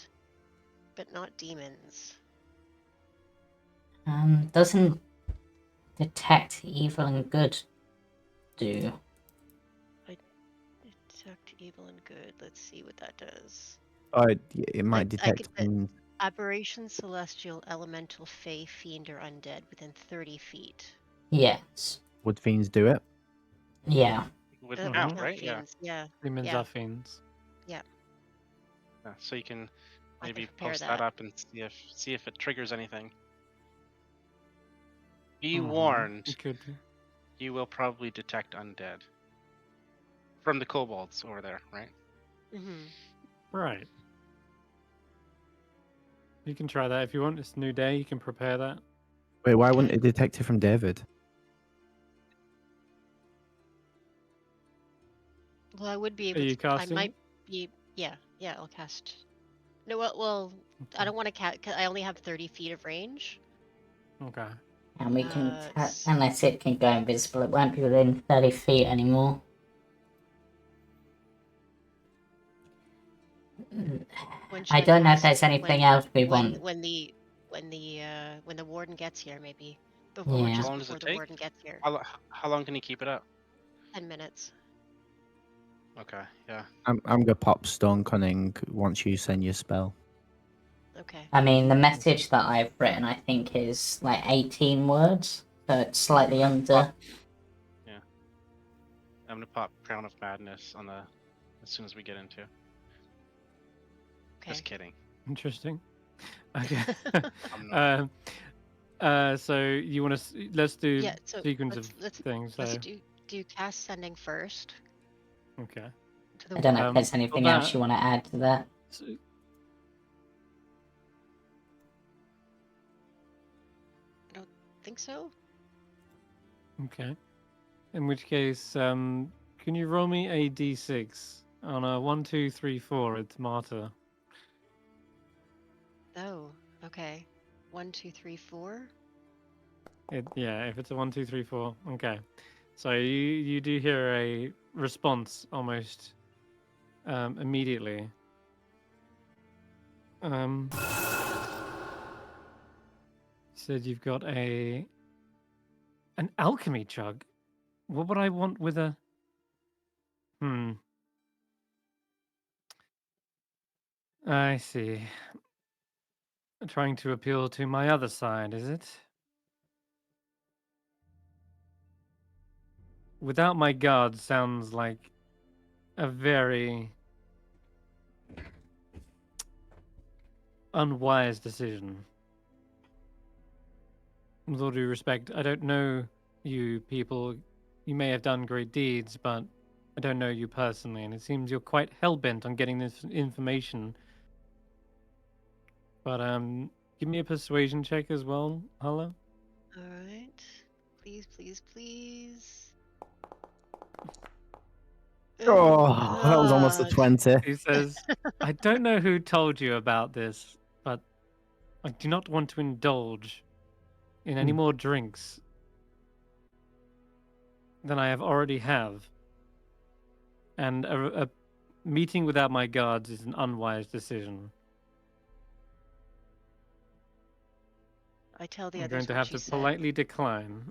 but not demons. Doesn't detect evil and good do? Detect evil and good. Let's see what that does. It might detect things. Aberration, celestial, elemental, fey, fiend, or undead within 30 feet. Yes. Would fiends do it? Yeah. Would Not count, right? fiends. Yeah. Demons Yeah. are fiends. Yeah. Yeah. So you can I maybe can prepare post that that up and see if it triggers anything. Be warned, It could do. you will probably detect undead from the kobolds over there, right? Mm-hmm. Right. You can try that if you want. It's a new day. You can prepare that. Wait, why wouldn't it detect it from David? Well, I would be Are able you to. I casting? might be. Yeah. Yeah. I'll cast. No. Well. I don't want to cast. Cause I only have 30 feet of range. Okay. And we can... unless it can go invisible, it won't be within 30 feet anymore. I don't know if there's anything else we want. When the warden gets here, maybe. Before, Yeah. just How long does before it the take? warden gets here. How long can you keep it up? 10 minutes. Okay, yeah. I'm gonna pop stone cunning once you send your spell. Okay. I mean, the message that I've written, I think, is like 18 words, so it's slightly under. Yeah. I'm gonna pop Crown of Madness on the as soon as we get into. Okay. Just kidding. Interesting. Okay. I'm not. So you want to let's do Yeah. So sequence of things. So let's do cast sending first. okay. To the I don't know if Um, there's anything well, else that- you want to add to that. So, I don't think so. okay. In which case, can you roll me a d6 on a 1, 2, 3, 4? It's martyr. Oh. Okay. 1, 2, 3, 4. Yeah, if it's a 1, 2, 3, 4. Okay. So you do hear a response almost immediately. Said you've got an alchemy jug. What would I want with a? I see. Trying to appeal to my other side, is it? Without my guard sounds like a very unwise decision. With all due respect, I don't know you people. You may have done great deeds, but I don't know you personally, and it seems you're quite hell-bent on getting this information. But give me a persuasion check as well, Hulla. All right. Please, please, please. Oh, that was almost a God. 20. He says, I don't know who told you about this, but I do not want to indulge in any more drinks than I have already have. And a meeting without my guards is an unwise decision. I tell the I'm others going to what have she to said. politely decline.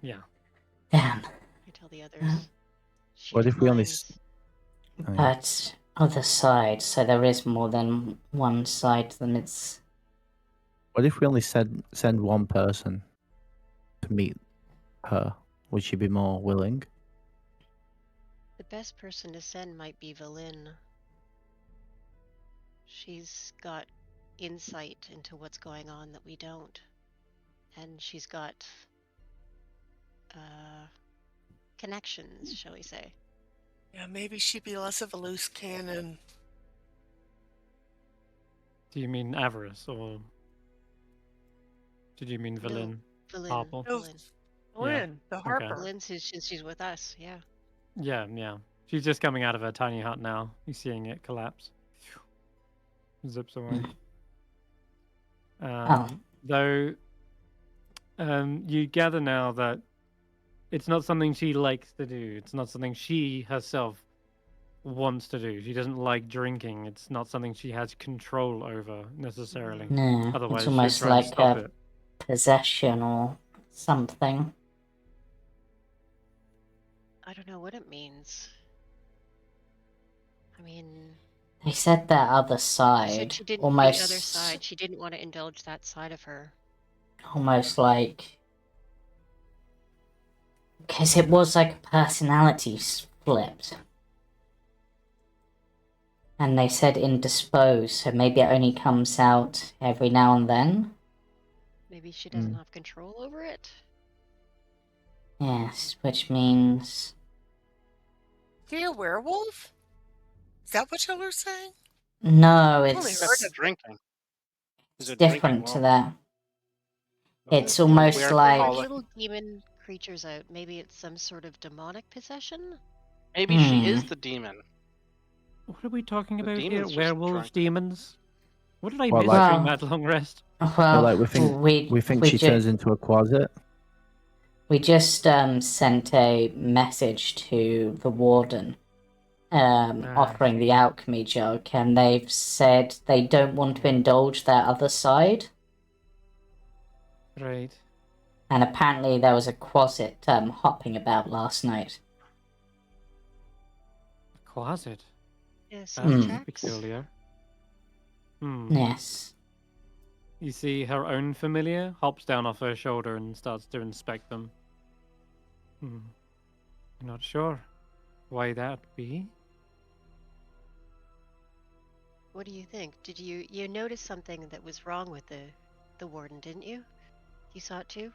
Yeah. Damn. I tell the others. She What if we only declines. Oh, yeah. But other side, so there is more than one side to them. It's What if we only send one person to meet her? Would she be more willing? The best person to send might be Valin. She's got insight into what's going on that we don't. And she's got connections, shall we say. Yeah, maybe she'd be less of a loose cannon. Do you mean avarice, or did you mean villain? Valin. Harper? No, Valin. Lynn, the Harper. Valin's she's with us, yeah. Yeah, yeah. She's just coming out of her tiny hut now. You're seeing it collapse. Zips away. Though, you gather now that it's not something she likes to do. It's not something she herself wants to do. She doesn't like drinking. It's not something she has control over necessarily. no, Otherwise, it's she'd almost try and like stop a it. possession or something. I don't know what it means. I mean, They said that other she side, said she didn't almost, the other side. She didn't want to indulge that side of her. almost like, because it was like a personality split. And they said indisposed, so maybe it only comes out every now and then. Maybe she doesn't have control over it. Yes, which means Is he a werewolf? Is that what y'all are saying? no, I've only it's heard of Drinking. Is it different to that. It's There almost were like little demon creatures out. Maybe it's some sort of demonic possession. Maybe she is the demon. What are we talking The about here? demon's just Werewolves, drunk. demons? What did I Well, miss like- during that long rest? well, like we think she turns into a closet. We just sent a message to the warden offering the alchemy jug, and they've said they don't want to indulge that other side. Right. And apparently there was a quasit hopping about last night. A closet? Yeah, That's tracks. peculiar. Yes. You see her own familiar hops down off her shoulder and starts to inspect them. Not sure why that be. What do you think? Did you notice something that was wrong with the warden, didn't you? You saw it too?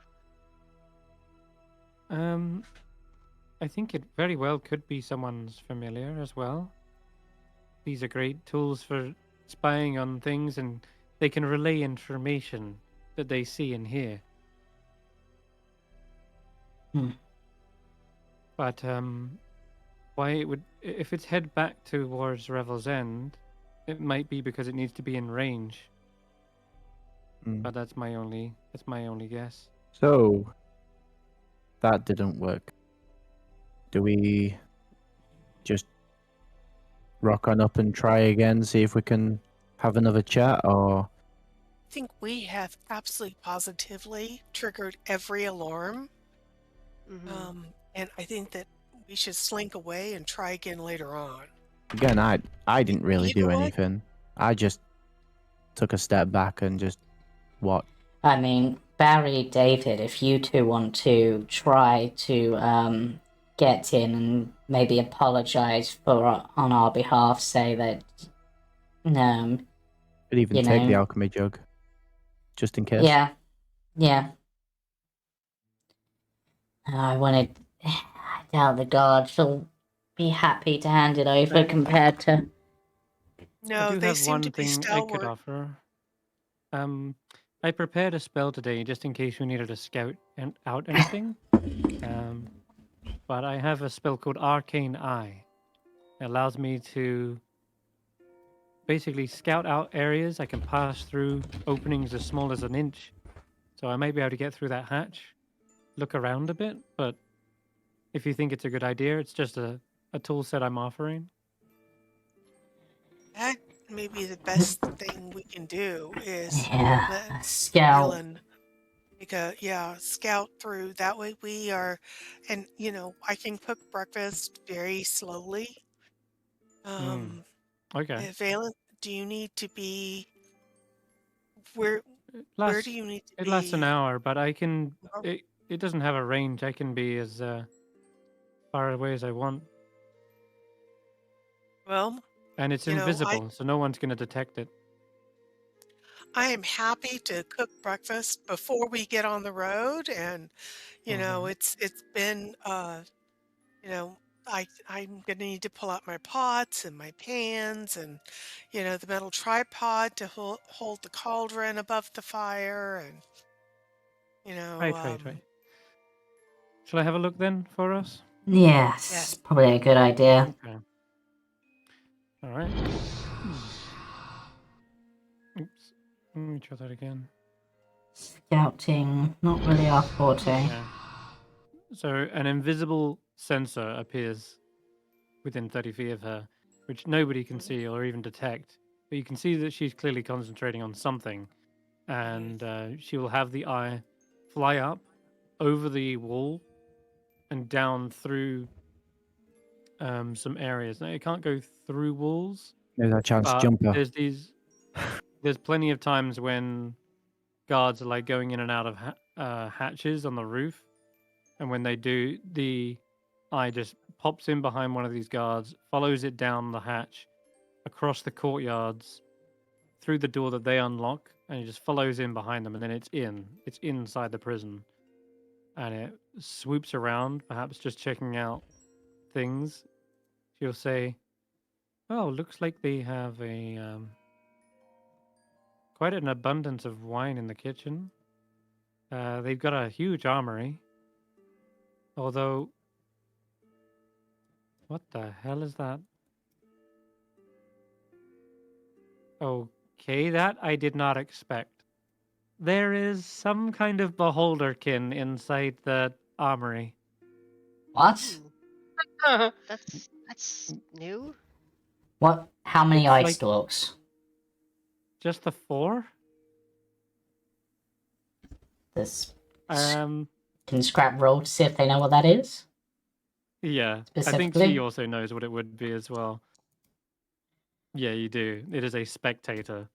I think it very well could be someone's familiar as well. These are great tools for spying on things, and they can relay information that they see and hear. But why it would, if it's head back towards Revel's End, it might be because it needs to be in range. But that's my only guess. So that didn't work. Do we just rock on up and try again, see if we can have another chat, or? I think we have absolutely positively triggered every alarm. And I think that we should slink away and try again later on. Again, I didn't really do Either way? anything. I just took a step back and just watched. I mean, Barry, David, if you two want to try to get in and maybe apologize for on our behalf, say that Could even you take the know, alchemy jug, just in case. yeah, yeah. I wanted. I doubt the guards will be happy to hand it over compared to. I No, do they have seem to one be thing I could stalwart. offer. I prepared a spell today just in case we needed to scout out anything. But I have a spell called Arcane Eye. It allows me to basically scout out areas. I can pass through openings as small as an inch. So I might be able to get through that hatch, look around a bit. But if you think it's a good idea, it's just a tool set I'm offering. That may be the best thing we can do is Yeah, let a scout. Dylan take a scout through. That way we are, and I can cook breakfast very slowly. Okay. Valen, do you need to be where? It Where do lasts, you need to it lasts an be? hour, but I can. Oh, It doesn't have a range. I can be as far away as I want, Well, and it's I invisible, so no one's going to detect it. I am happy to cook breakfast before we get on the road, and it's been I'm gonna need to pull out my pots and my pans and the metal tripod to hold the cauldron above the fire, and you know Right. Shall I have a look then for us? Yes, yes. probably a good idea. Okay. All right. Oops. Let me try that again. Scouting, not really our forte. Yeah. So an invisible sensor appears within 30 feet of her, which nobody can see or even detect. But you can see that she's clearly concentrating on something, and she will have the eye fly up over the wall and down through some areas. Now it can't go through walls, There's our chance but jumper. there's plenty of times when guards are like going in and out of hatches on the roof, and when they do, the eye just pops in behind one of these guards, follows it down the hatch, across the courtyards, through the door that they unlock, and it just follows in behind them, and then it's inside the prison, and it swoops around, perhaps just checking out things. She'll say, "Oh, looks like they have a quite an abundance of wine in the kitchen. They've got a huge armory. Although, what the hell is that? Okay, that I did not expect. There is some kind of beholderkin inside the armory. What? That's new. What? How many It's eye like stalks? just the 4. This Um, can Skrapp roll to see if they know what that is yeah, I think she specifically. also knows what it would be as well. Yeah, you do. It is a spectator.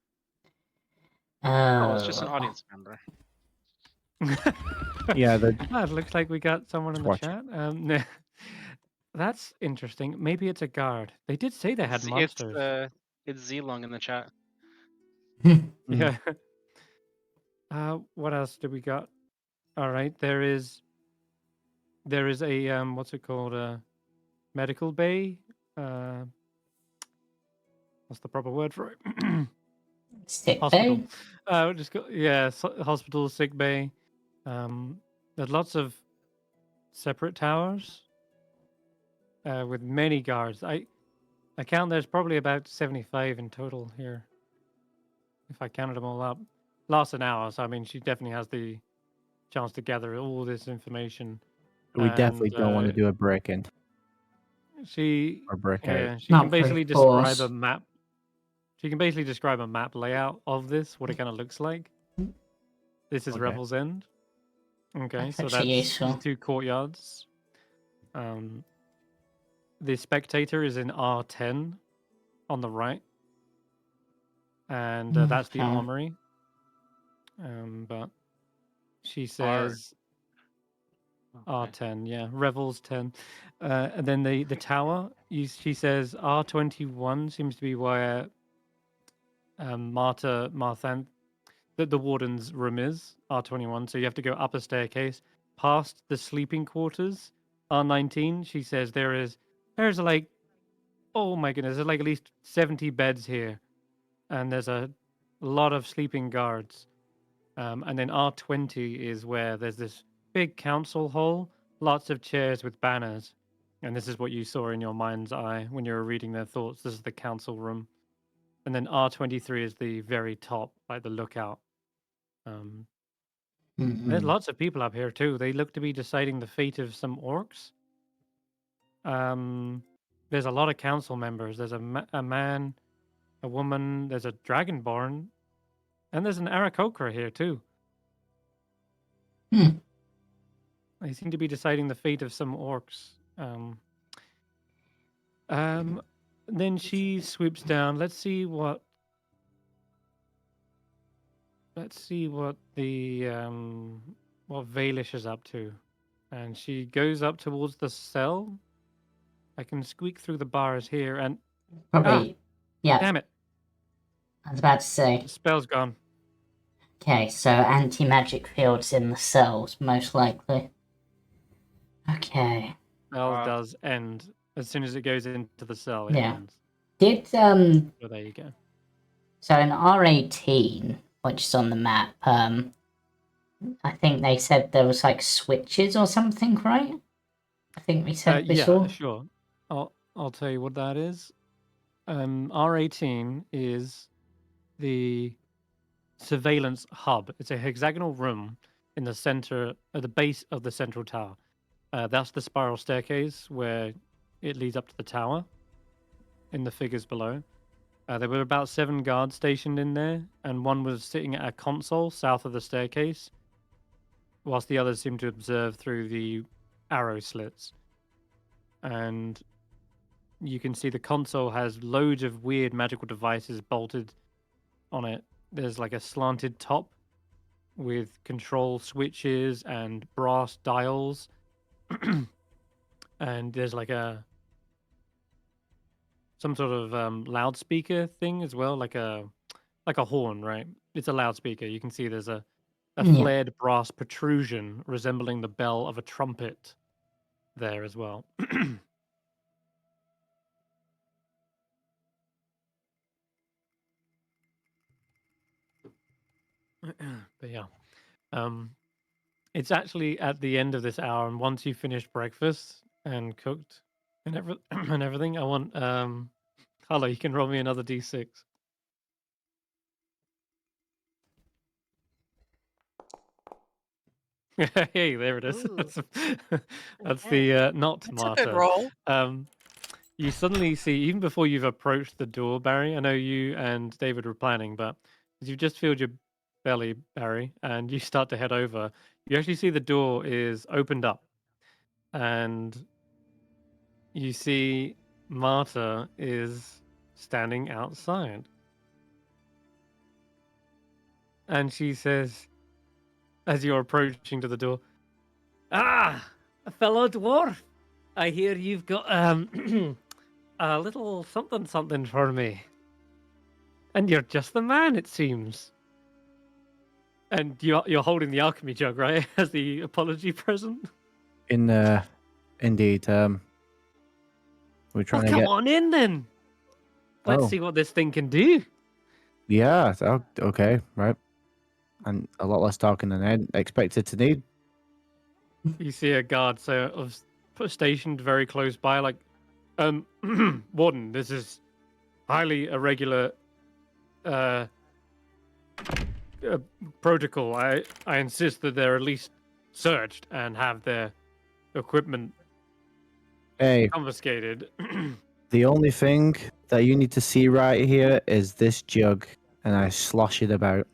Oh, it's just an Oh, audience member. Yeah, It looks like we got someone in the watch. chat. That's interesting. Maybe it's a guard. They did say they had monsters. It's Zlong in the chat. Yeah. What else do we got? All right, there is a what's it called? A medical bay. Uh, what's the proper word for it? Sick Hospital. bay. Just go, yeah, hospital, sick bay. There's lots of separate towers with many guards. I count there's probably about 75 in total here, if I counted them all up. Lasts an hour, so I mean, she definitely has the chance to gather all this information. We definitely And don't want to do a break-in she or breakout. she Not can basically brute describe a force. map. She can basically describe a map layout of this, what it kind of looks like. This is Okay. Revel's End. Okay, That's so actually that's the useful. 2 courtyards. The spectator is in R10 on the right, and that's the Okay. armory. But she says Okay. R10, yeah, Revel's 10. And then the tower, she says R21 seems to be where Marthan, the warden's room is R21. So you have to go up a staircase past the sleeping quarters. R19. She says there's like, oh my goodness, there's like at least 70 beds here, and there's a lot of sleeping guards. And then R20 is where there's this big council hall, lots of chairs with banners. And this is what you saw in your mind's eye when you were reading their thoughts. This is the council room. And then R23 is the very top, like the lookout. There's Mm-mm. lots of people up here too. They look to be deciding the fate of some orcs. There's a lot of council members. There's a man, a woman, there's a dragonborn, and there's an Aarakocra here too. Hmm. They seem to be deciding the fate of some orcs. Then she swoops down. Let's see what the what Valish is up to. And she goes up towards the cell. I can squeak through the bars here, and Probably. Yeah, damn it, I was about to say. the spell's gone. Okay, so anti-magic fields in the cells, most likely. Okay. Spell does end as soon as it goes into the cell. It Yeah. ends. Did So there you go. so in R18, which is on the map, I think they said there was like switches or something, right? I think we said we Yeah, saw. sure. I'll tell you what that is. R18 is the surveillance hub. It's a hexagonal room in the center, at the base of the central tower. That's the spiral staircase where it leads up to the tower. In the figures below, there were about 7 guards stationed in there, and one was sitting at a console south of the staircase, whilst the others seemed to observe through the arrow slits. And you can see the console has loads of weird magical devices bolted on it. There's like a slanted top with control switches and brass dials. And there's like some sort of loudspeaker thing as well, like a horn, right? It's a loudspeaker. You can see there's a Yeah. flared brass protrusion resembling the bell of a trumpet there as well. But yeah, it's actually at the end of this hour, and once you finished breakfast and cooked and and everything, I want Hulla, you can roll me another d6. Hey, there it is. Ooh. That's Okay. the not That's a good martyr. roll. You suddenly see, even before you've approached the door, Barry, I know you and David were planning, but as you've just filled your belly, Barry, and you start to head over, you actually see the door is opened up. And you see Marta is standing outside. And she says, as you're approaching to the door, "Ah, a fellow dwarf. I hear you've got a little something for me. And you're just the man, it seems." And you're holding the alchemy jug, right, as the apology present? Indeed. We're trying to Come get. on in then. Let's Oh. see what this thing can do. Yeah. Okay. Right. And a lot less talking than I expected to need. You see a guard stationed very close by, like, Warden, this is highly irregular protocol. I insist that they're at least searched and have their equipment Hey, confiscated. the only thing that you need to see right here is this jug, and I slosh it about.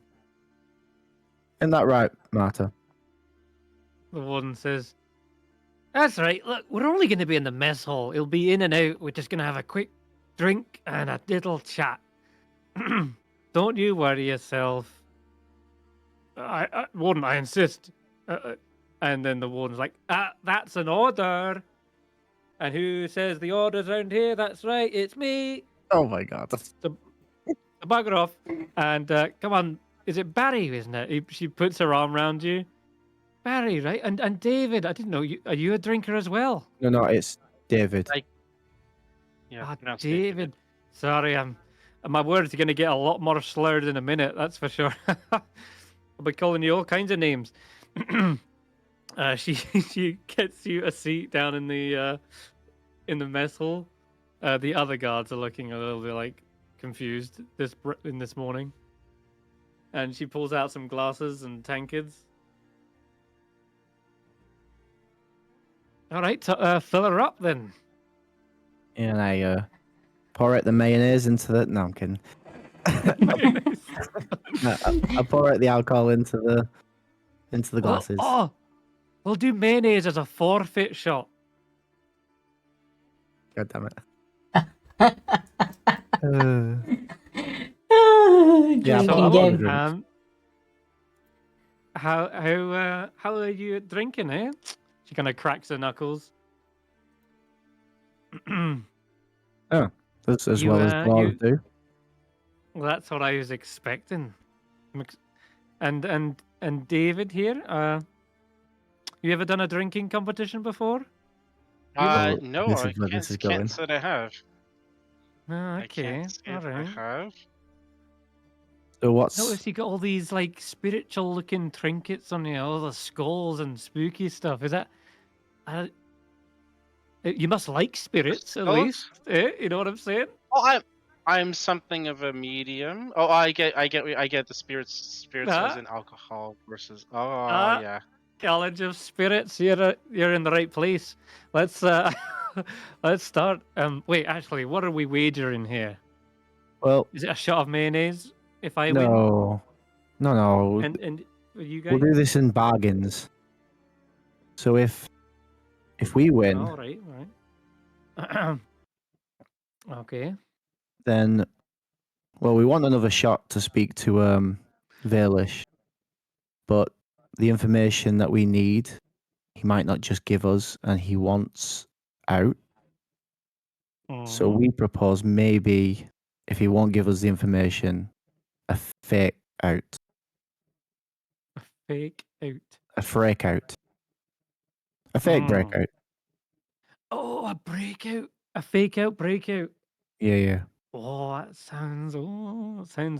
Isn't that right, Marta? The warden says, "That's right. Look, we're only going to be in the mess hall. It'll be in and out. We're just going to have a quick drink and a little chat. Don't you worry yourself." Warden, I insist. And then the warden's like, "That's an order. And who says the orders around here? That's right, it's me." Oh my god. bugger off. And come on, is it Barry, isn't it? She puts her arm around you. Barry, right? And David, I didn't know you. Are you a drinker as well? No, it's David. Yeah, Ah, pronounced David. Sorry, my words are going to get a lot more slurred in a minute. That's for sure. I'll be calling you all kinds of names. She gets you a seat down in the mess hall. The other guards are looking a little bit like confused this morning, and she pulls out some glasses and tankards. All right, fill her up then. And I pour out the mayonnaise into the. No, I'm kidding. No, I pour out the alcohol into the glasses. We'll do mayonnaise as a forfeit shot. God damn it. Yeah, Drinking game. How are you drinking, eh? She kind of cracks her knuckles. As well as dwarves do. Well, that's what I was expecting. And David here, you ever done a drinking competition before? No, this I is where this is can't going. say that I have. Oh, I okay, can't say all that I right. have. So what's Notice you got all these like spiritual looking trinkets on you, all the skulls and spooky stuff. Is that? You must like spirits at Skulls? least. Eh? You know what I'm saying? Oh, I'm something of a medium. Oh, I get the spirits as in alcohol versus. Oh, yeah. College of Spirits. You're in the right place. Let's let's start. Wait, actually, what are we wagering here? Well, Is it a shot of mayonnaise if I win? no. And you guys? We'll do this in bargains. So if we win, All right. Okay. then we want another shot to speak to Valish, but the information that we need, he might not just give us, and he wants out. So we propose maybe if he won't give us the information, a fake out. A fake out. A freak out. A fake breakout. Oh, a breakout. A fake out breakout. Yeah. Oh, that sounds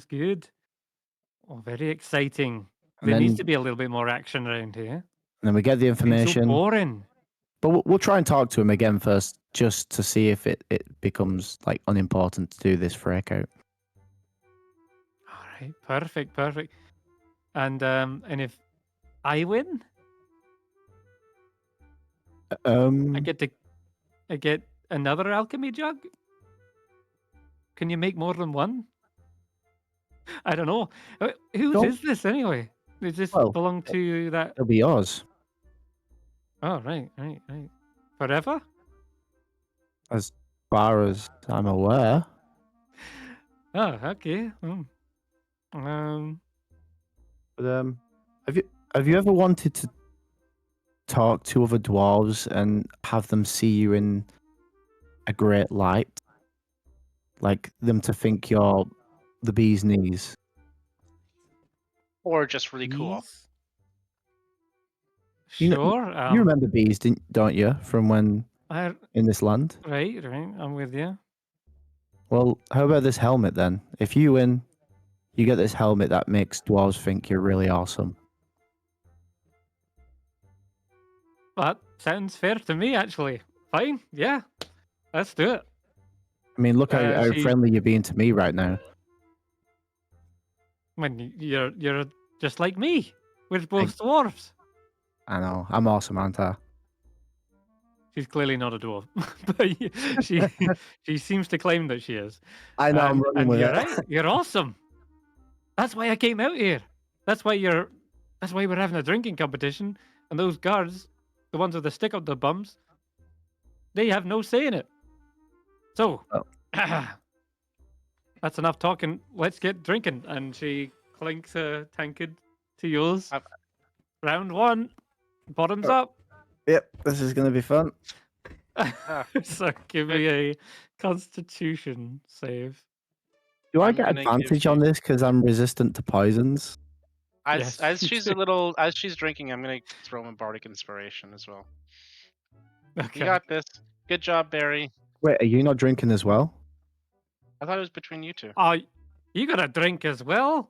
good. Oh, very exciting. And There needs then- to be a little bit more action around here. And then we get the It's been information. so boring. But we'll try and talk to him again first, just to see if it becomes like unimportant to do this freak out. All right, perfect. And if I win, I get another alchemy jug. Can you make more than one? I don't know. Whose is this anyway? Does this belong to that? It'll be yours. Oh, right. Forever? As far as I'm aware. Oh, okay. But have you ever wanted to talk to other dwarves and have them see you in a great light? Like them to think you're the bee's knees? Or just really cool. Sure. You remember bees, don't you, from when in this land? Right. I'm with you. Well, how about this helmet then? If you win, you get this helmet that makes dwarves think you're really awesome. That sounds fair to me, actually. Fine. Yeah. Let's do it. I mean, look how friendly you're being to me right now. When you're just like me. We're both dwarves. I know. I'm awesome, aren't I? She's clearly not a dwarf, but she seems to claim that she is. I know. I'm running with you're it. right. You're awesome. That's why I came out here. That's why we're having a drinking competition. And those guards, the ones with the stick up their bums, they have no say in it. So, that's enough talking. Let's get drinking. And she clinks a tankard to yours. Round one. Bottoms up. Yep, this is going to be fun. So give me a Constitution save. Do I I'm get gonna give advantage you on this because I'm resistant to poisons? as Yes, you she's do. as she's drinking. I'm gonna throw in bardic inspiration as well. You Okay. got this. Good job, Barry. Wait, are you not drinking as well? I thought it was between you two. Oh, you got a drink as well?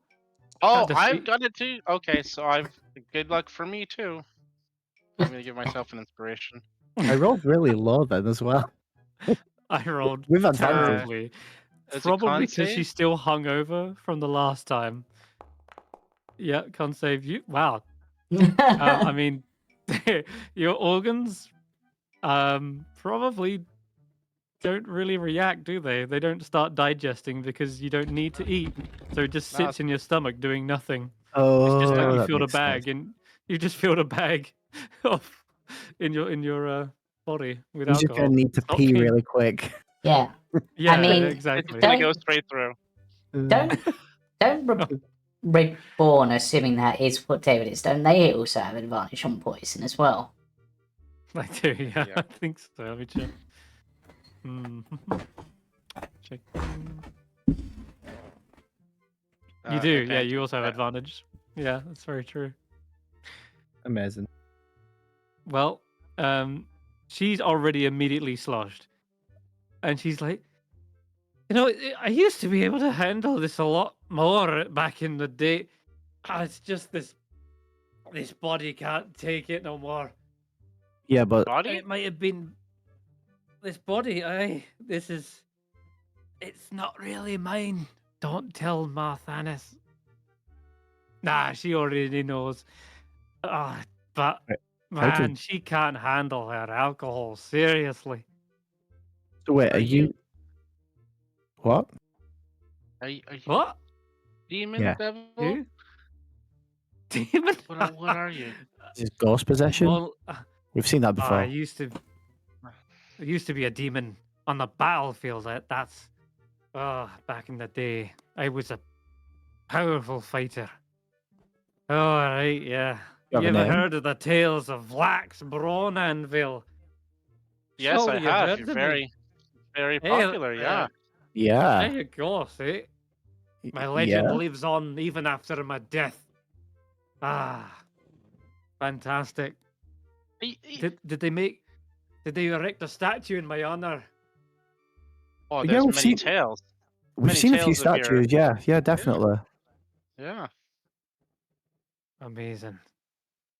Oh, Kinda I've sweet. got it too. Okay, so I've good luck for me too. I'm gonna give myself an inspiration. I rolled really low then as well. I rolled With advantage. terribly. Is it con Probably because save? she's still hungover from the last time. Yeah, can't save you. Wow. I mean, your organs probably don't really react, do they? They don't start digesting because you don't need to eat. So it just No, sits in your stomach doing nothing. It's just like Oh, you that filled a makes sense. bag and you just filled a bag of in your body with He's just alcohol. gonna need to Not pee kin- really quick. Yeah. Yeah, mean, it's exactly. gonna go Don't- straight through. don't Reborn, assuming that is what David is, don't they also have advantage on poison as well? I do, yeah, Yeah. I think so. Let me check. Check. You do, yeah. advantage, You also have yeah. advantage. Yeah, that's very true. Amazing. Well, she's already immediately sloshed, and she's like, I used to be able to handle this a lot more back in the day. It's just this body can't take it no more. Yeah, but Body? It might have been this body. It's not really mine. Don't tell Marthanis. Nah, she already knows. But Right, how man, did- she can't handle her alcohol. Seriously. so wait, Are are you? What? Are you What? demon Yeah. devil? You? Demon? What are you? Is it ghost possession? Well, We've seen that before. I used to be a demon on the battlefield. That's back in the day. I was a powerful fighter. Oh, right, yeah. You have You a ever name? heard of the tales of Vlax Bronanville? Yes, I Surely you've have. heard You're of me. very Hey, popular. Yeah. Yeah. there you go, see? My Yeah. legend lives on even after my death. Fantastic. Did they erect a statue in my honor? Oh, Yeah, there's we've many seen- tales. We've Many seen a few tales of your- statues. Yeah, definitely. Yeah. Amazing.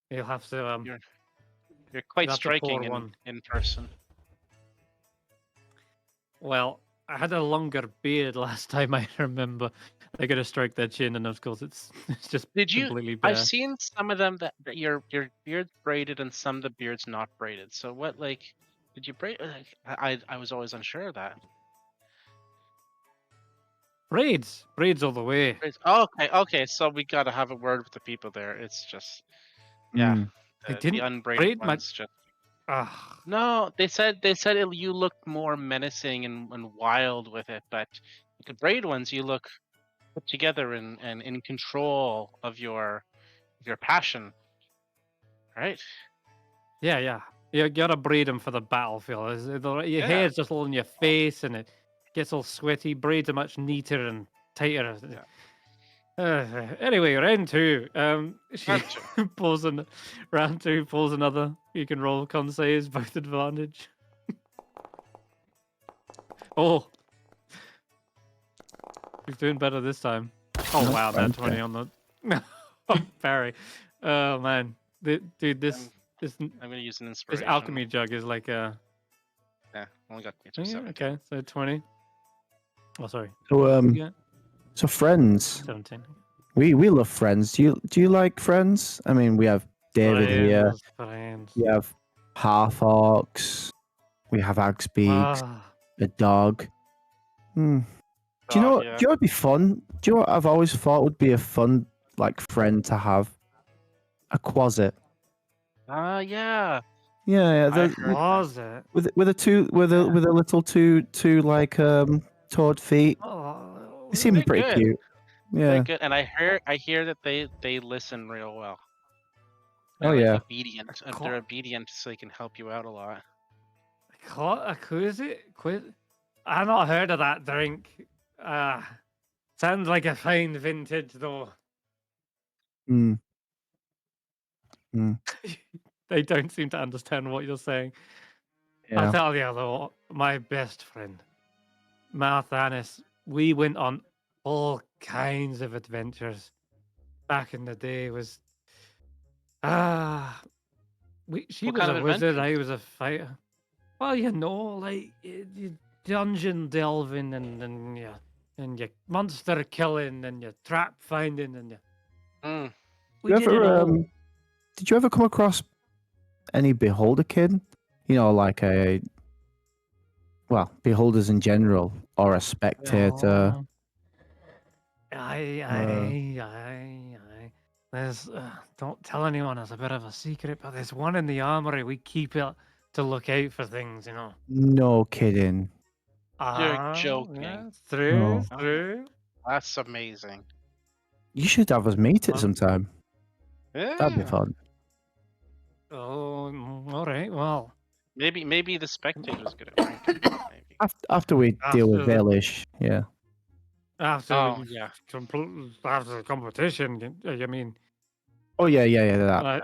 You'll have to You're quite You'll have to pour striking one. in person. well, I had a longer beard last time I remember. They gotta stroke their chin and of course it's just Did you? completely bare. I've seen some of them that your beard's braided and some of the beard's not braided. So what did you braid? I was always unsure of that. Braids all the way. Braids- Oh, okay. So we gotta have a word with the people there. It's just yeah. Mm. They The didn't unbraided braid my- ones just Ah, no. They said you look more menacing and wild with it, but the braid ones you look put together and in control of your passion, right? yeah. You gotta braid them for the battlefield. Your Yeah. hair's just all in your face and it gets all sweaty. Braids are much neater and tighter. Anyway, round two. She Round two. pulls round two pulls another. You can roll con saves, both advantage. Oh, he's doing better this time. Oh No, wow, that okay. 20 on the Barry. Oh man, dude, this I'm gonna use an this inspiration. alchemy jug is like a. Yeah, only got me to Yeah, 17. okay, so 20. Oh, sorry. So Yeah, so friends. 17. We love friends. Do you like friends? I mean, we have David here. Friends. We have half-orcs. We have Agspeaks. Ah, A dog. Hmm. Do you know? Dog, Do yeah. you know what'd be fun? Do you know what I've always thought would be a fun friend to have? A quasit. Yeah. Yeah. I the- heard was it? with a little two like toad feet. Oh, They seem They're pretty good. cute. Yeah. They're good, and I hear that they listen real well. Oh, They're yeah. obedient. They're obedient, so they can help you out a lot. A quizit? I've not heard of that drink. Sounds like a fine vintage, though. Mm. Mm. They don't seem to understand what you're saying. Yeah. I'll tell you, though, my best friend, Marthanis, we went on all kinds of adventures. Back in the day was she What was kind a of wizard, adventures? I was a fighter. Well, like you dungeon delving and your monster killing and your trap finding and Mm. we did it all. Did you ever come across any beholder kid? You know, like beholders in general, or a spectator. Oh, aye, Uh, aye, aye, aye. There's don't tell anyone. It's a bit of a secret, but there's one in the armory. We keep it to look out for things, you know. no kidding. You're Yeah, joking. it's true, Oh. it's true. That's amazing. You should have us meet it Um, sometime. That'd be Yeah. fun. Oh, all right. Well, Maybe the spectators get it ranking. Maybe. After we deal with After the- Baelish, yeah. after Oh yeah. after the competition, you mean? Oh yeah, that.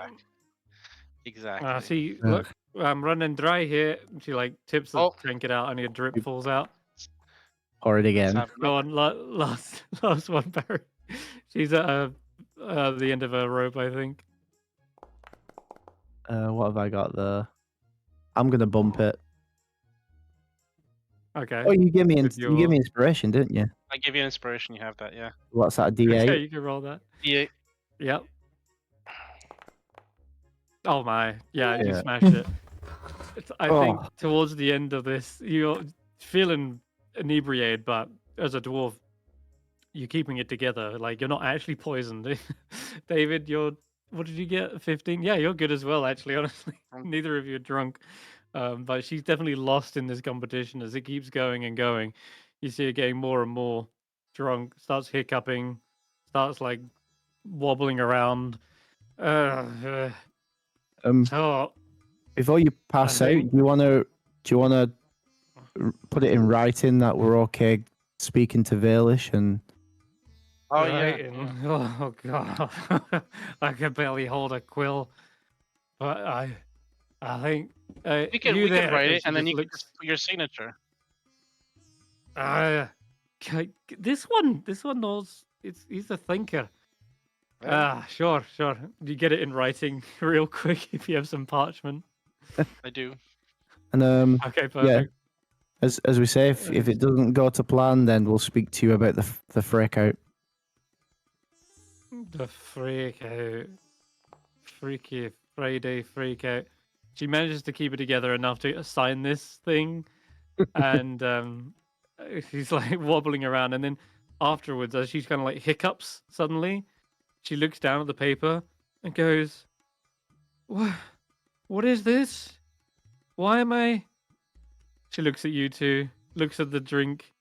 Exactly. See, Ugh. look, I'm running dry here. She like tips the Oh. trinket out, and your drip You- falls out. Pour it Let's again. have Go another. on, last one, Barry. She's at the end of her rope, I think. What have I got there? I'm gonna bump it. Okay. Oh, you gave me With you gave me inspiration, didn't you? I give you inspiration. You have that, yeah. What's that? D8. Okay, you can roll that. Yeah. Yep. Oh my, yeah, you Yeah. smashed it. I think Oh. towards the end of this, you're feeling inebriated, but as a dwarf, you're keeping it together. Like you're not actually poisoned. David, what did you get? 15? Yeah, you're good as well, actually, honestly. Neither of you are drunk. But she's definitely lost in this competition as it keeps going and going. You see her getting more and more drunk, starts hiccuping, starts like wobbling around. So Before you pass out, think- do you wanna put it in writing that we're okay speaking to Baelish and Oh right, yeah. and- oh god, I could barely hold a quill. But I think We could you there. write and it, she and then just you could looks. just put your signature. This one knows. He's a thinker. Yeah, Sure. You get it in writing real quick if you have some parchment. I do. and Okay, yeah. perfect. As we say, if it doesn't go to plan, then we'll speak to you about the freak out. The freak out. Freaky Friday freak out. She manages to keep it together enough to sign this thing, and she's like wobbling around, and then afterwards, as she's kind of like hiccups suddenly, she looks down at the paper and goes, What is this? Why am I?" She looks at you two, looks at the drink.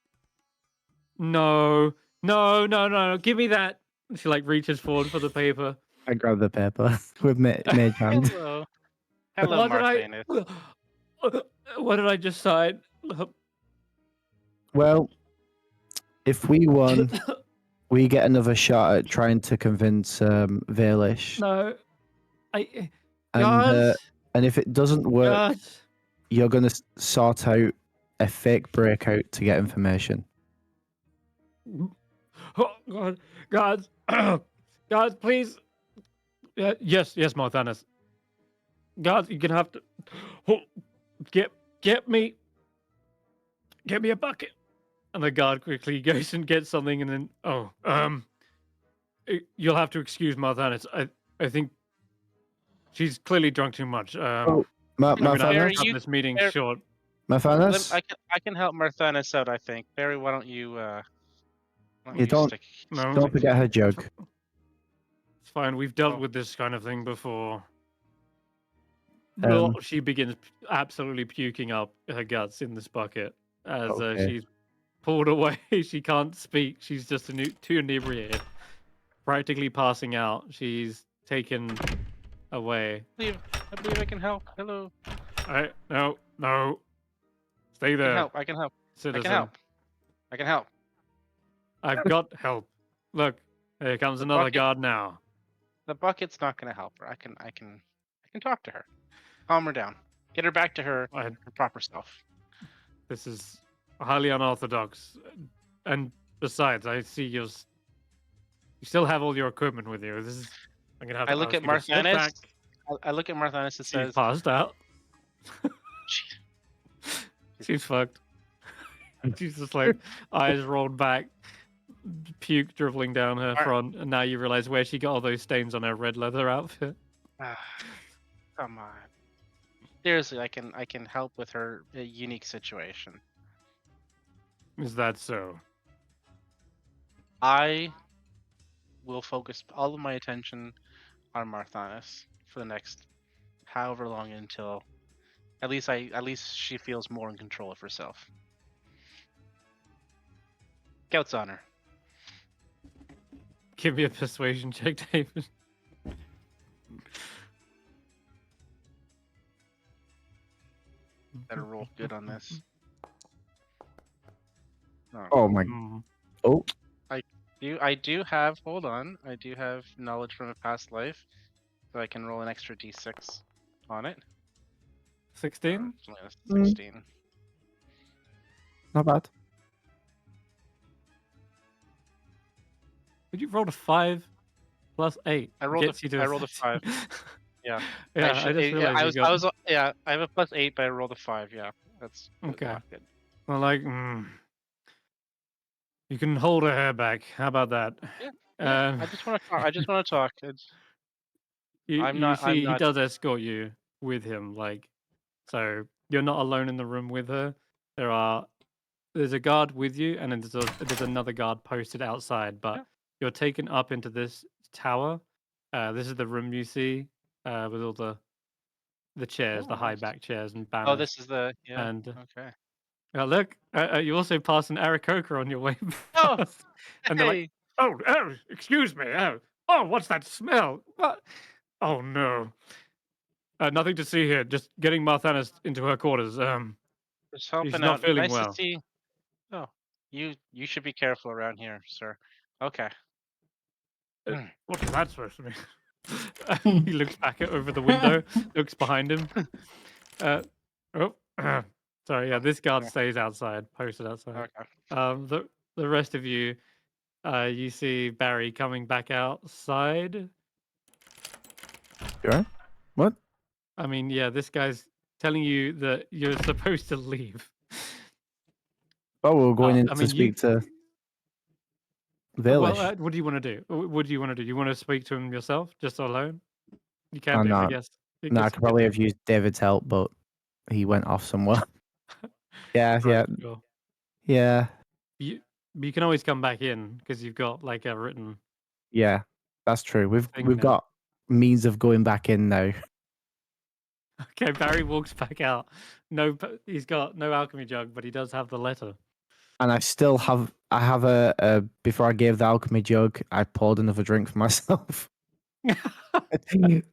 No, give me that. She like reaches forward for the paper. I grab the paper with mage hand. Hello. Hello, What did Martinez. What did I just sign? Well, if we won, we get another shot at trying to convince Baelish. No, And guys, and if it doesn't work, guys. you're gonna sort out a fake breakout to get information. Oh God, guys, guys, please. Yes, Marthanis. Guys, you're gonna have to get me a bucket. And the guard quickly goes and gets something, and then you'll have to excuse Marthanis. I think she's clearly drunk too much. I'm gonna have to Marthanis? cut this meeting Barry- short. Marthanis? I can help Marthanis out. I think Barry, why don't you? You don't- stick? No, Don't forget her jug. It's fine. We've dealt Oh. with this kind of thing before. Um, She begins absolutely puking up her guts in this bucket as Okay. she's pulled away. She can't speak. She's just too inebriated, practically passing out. She's taken away. I believe I can help. Hello. No. Stay I can there, help. I can help. I citizen. can help. I can help. I've got help. Look, here comes another bucket- guard now. The bucket's not going to help her. I can talk to her, calm her down, get her back to her proper self. This is highly unorthodox, and besides, I see you still have all your equipment with you. This is. I'm gonna have I to look ask at you to step Marthanis. back. I look at Marthanis and She's says, passed out. "She- She's fucked. She's just like eyes rolled back, puke dribbling down her front, and now you realize where she got all those stains on her red leather outfit. come on. Seriously, I can help with her unique situation. Is that so? I will focus all of my attention on Marthanis for the next however long until at least she feels more in control of herself. Scouts on her. Give me a persuasion check, David. Better roll good on this. Oh my. Mm. Oh. I do have. Hold on. I do have knowledge from a past life, so I can roll an extra d6 on it. 16? It's only a 16. Not bad. Did you roll a 5 plus 8? I rolled Gets you to I rolled a 5. Yeah. Yeah, I just realized you got... I have a plus 8, but I rolled a 5. Yeah, that's Okay. not good. Well, like, you can hold her hair back. How about that? Yeah. I just want to talk. I just want to talk. He does escort you with him, like, so you're not alone in the room with her. There's a guard with you, and then there's another guard posted outside. But you're taken up into this tower. This is the room you see with all the chairs, the high back chairs and banners. Oh, this is the And okay. look, you also pass an Aarakocra on your way Oh, past, and they're like, "Oh, excuse me. Oh, what's that smell? What? Oh no, nothing to see here. Just getting Marthanis into her quarters. Just helping she's not out. feeling Nice well." to see. Oh, you should be careful around here, sir. Okay. What is that supposed to mean? He looks back over the window, looks behind him. Sorry. Yeah, this guard stays outside, posted outside. Okay. The rest of you, you see Barry coming back outside. Sure. What? I mean, yeah, this guy's telling you that you're supposed to leave. Oh, we're going in I to mean, speak to well, Valish. what do you want to do? What do you want to do? You want to speak to him yourself, just alone? You can Oh, do, I no. guess. No, I could probably have used David's help, but he went off somewhere. Yeah. Sure. Yeah. You can always come back in because you've got like a written. Yeah, that's true. We've now. got means of going back in now. Okay, Barry walks back out. No, he's got no alchemy jug, but he does have the letter. And I still have. I have a before I gave the alchemy jug, I poured another drink for myself.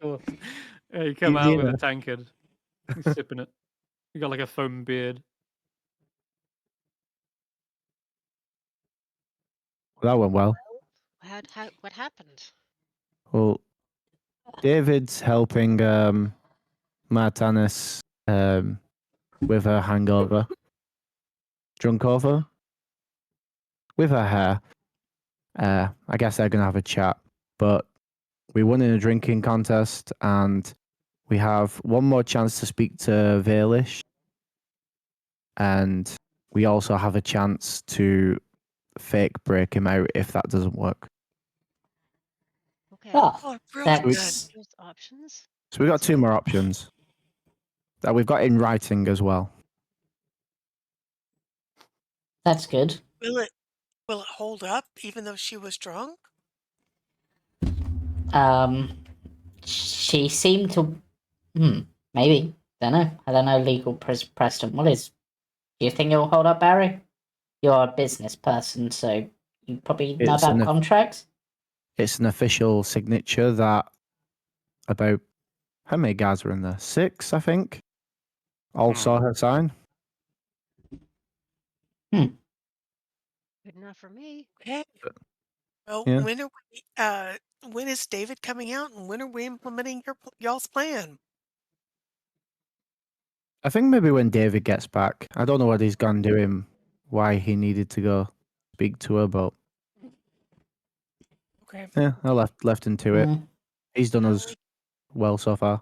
Cool. Yeah, you come out Easy with a enough. tankard. He's sipping it. You got like a foam beard. That went well. What happened? Well, David's helping Marthanis with her hangover, drunk over, with her hair. I guess they're gonna have a chat, but we won in a drinking contest, and we have one more chance to speak to Valish, and we also have a chance to fake break him out if that doesn't work. Okay. Oh, really that's Those options. So we've got two more options that we've got in writing as well. that's good. Will it hold up even though she was drunk? She seemed to. Maybe. Don't know. I don't know legal precedent. What is? Do you think it will hold up, Barry? You're a business person, so you probably know It's about contracts. It's an official signature that about how many guys were in there? 6, I think. All saw her sign. Good enough for me. Okay. Well, Yeah. when is David coming out, and when are we implementing y'all's plan? I think maybe when David gets back. I don't know what he's gone doing, why he needed to go speak to her, but Okay. yeah, I left him to it. Mm. He's done No, us well so far.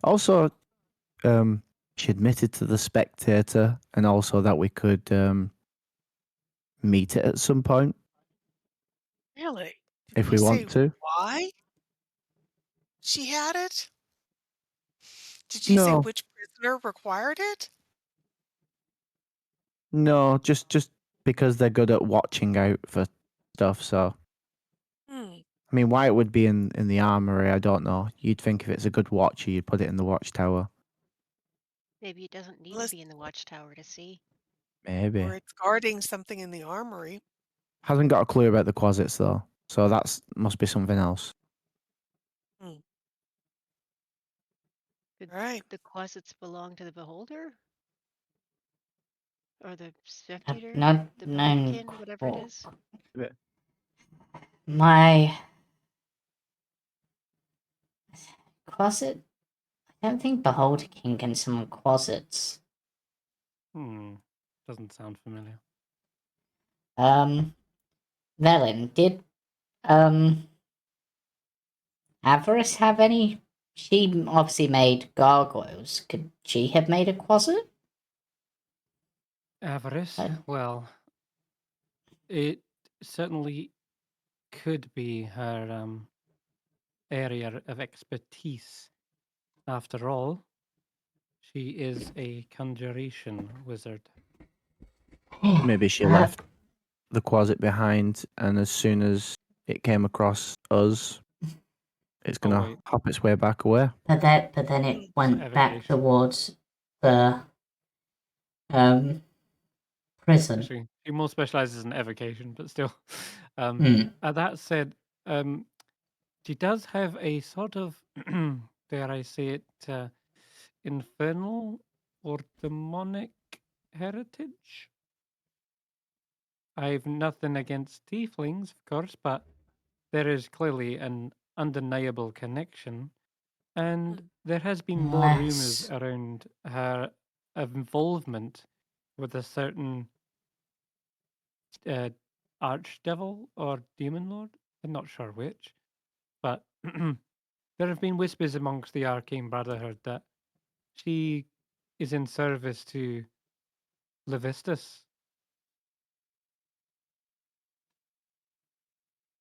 Also, she admitted to the spectator, and also that we could meet it at some point really? Did if you we say want to. why she had it? Did you say No, which prisoner required it? no, just because they're good at watching out for stuff. So, Hmm. I mean, why it would be in the armory, I don't know. You'd think if it's a good watcher, you'd put it in the watchtower. Maybe it doesn't need to Unless, be in the watchtower to see. Maybe or it's guarding something in the armory. hasn't got a clue about the closets though, so that's must be something else. Hmm. Could Right. the closets belong to the beholder? Or the I've spectator? not The known beholderkin, whatever it is? my closet. I don't think Beholder King can summon closets. Doesn't sound familiar. Velen, did Avarice have any? She obviously made gargoyles. Could she have made a closet? Avarice? Uh, Well, it certainly could be her area of expertise. After all, she is a conjuration wizard. Maybe she left the closet behind, and as soon as it came across us, it's Oh, gonna wait. hop its way back away. But then it Hmm. went back evocation. towards the prison. Actually, she more specializes in evocation, but still. Hmm. That said, she does have a sort of, dare I say it, infernal or demonic heritage. I've nothing against tieflings, of course, but there is clearly an undeniable connection. And there has been more rumors Unless around her involvement with a certain uh, archdevil or demon lord. I'm not sure which, but there have been whispers amongst the arcane brotherhood that she is in service to Levistus.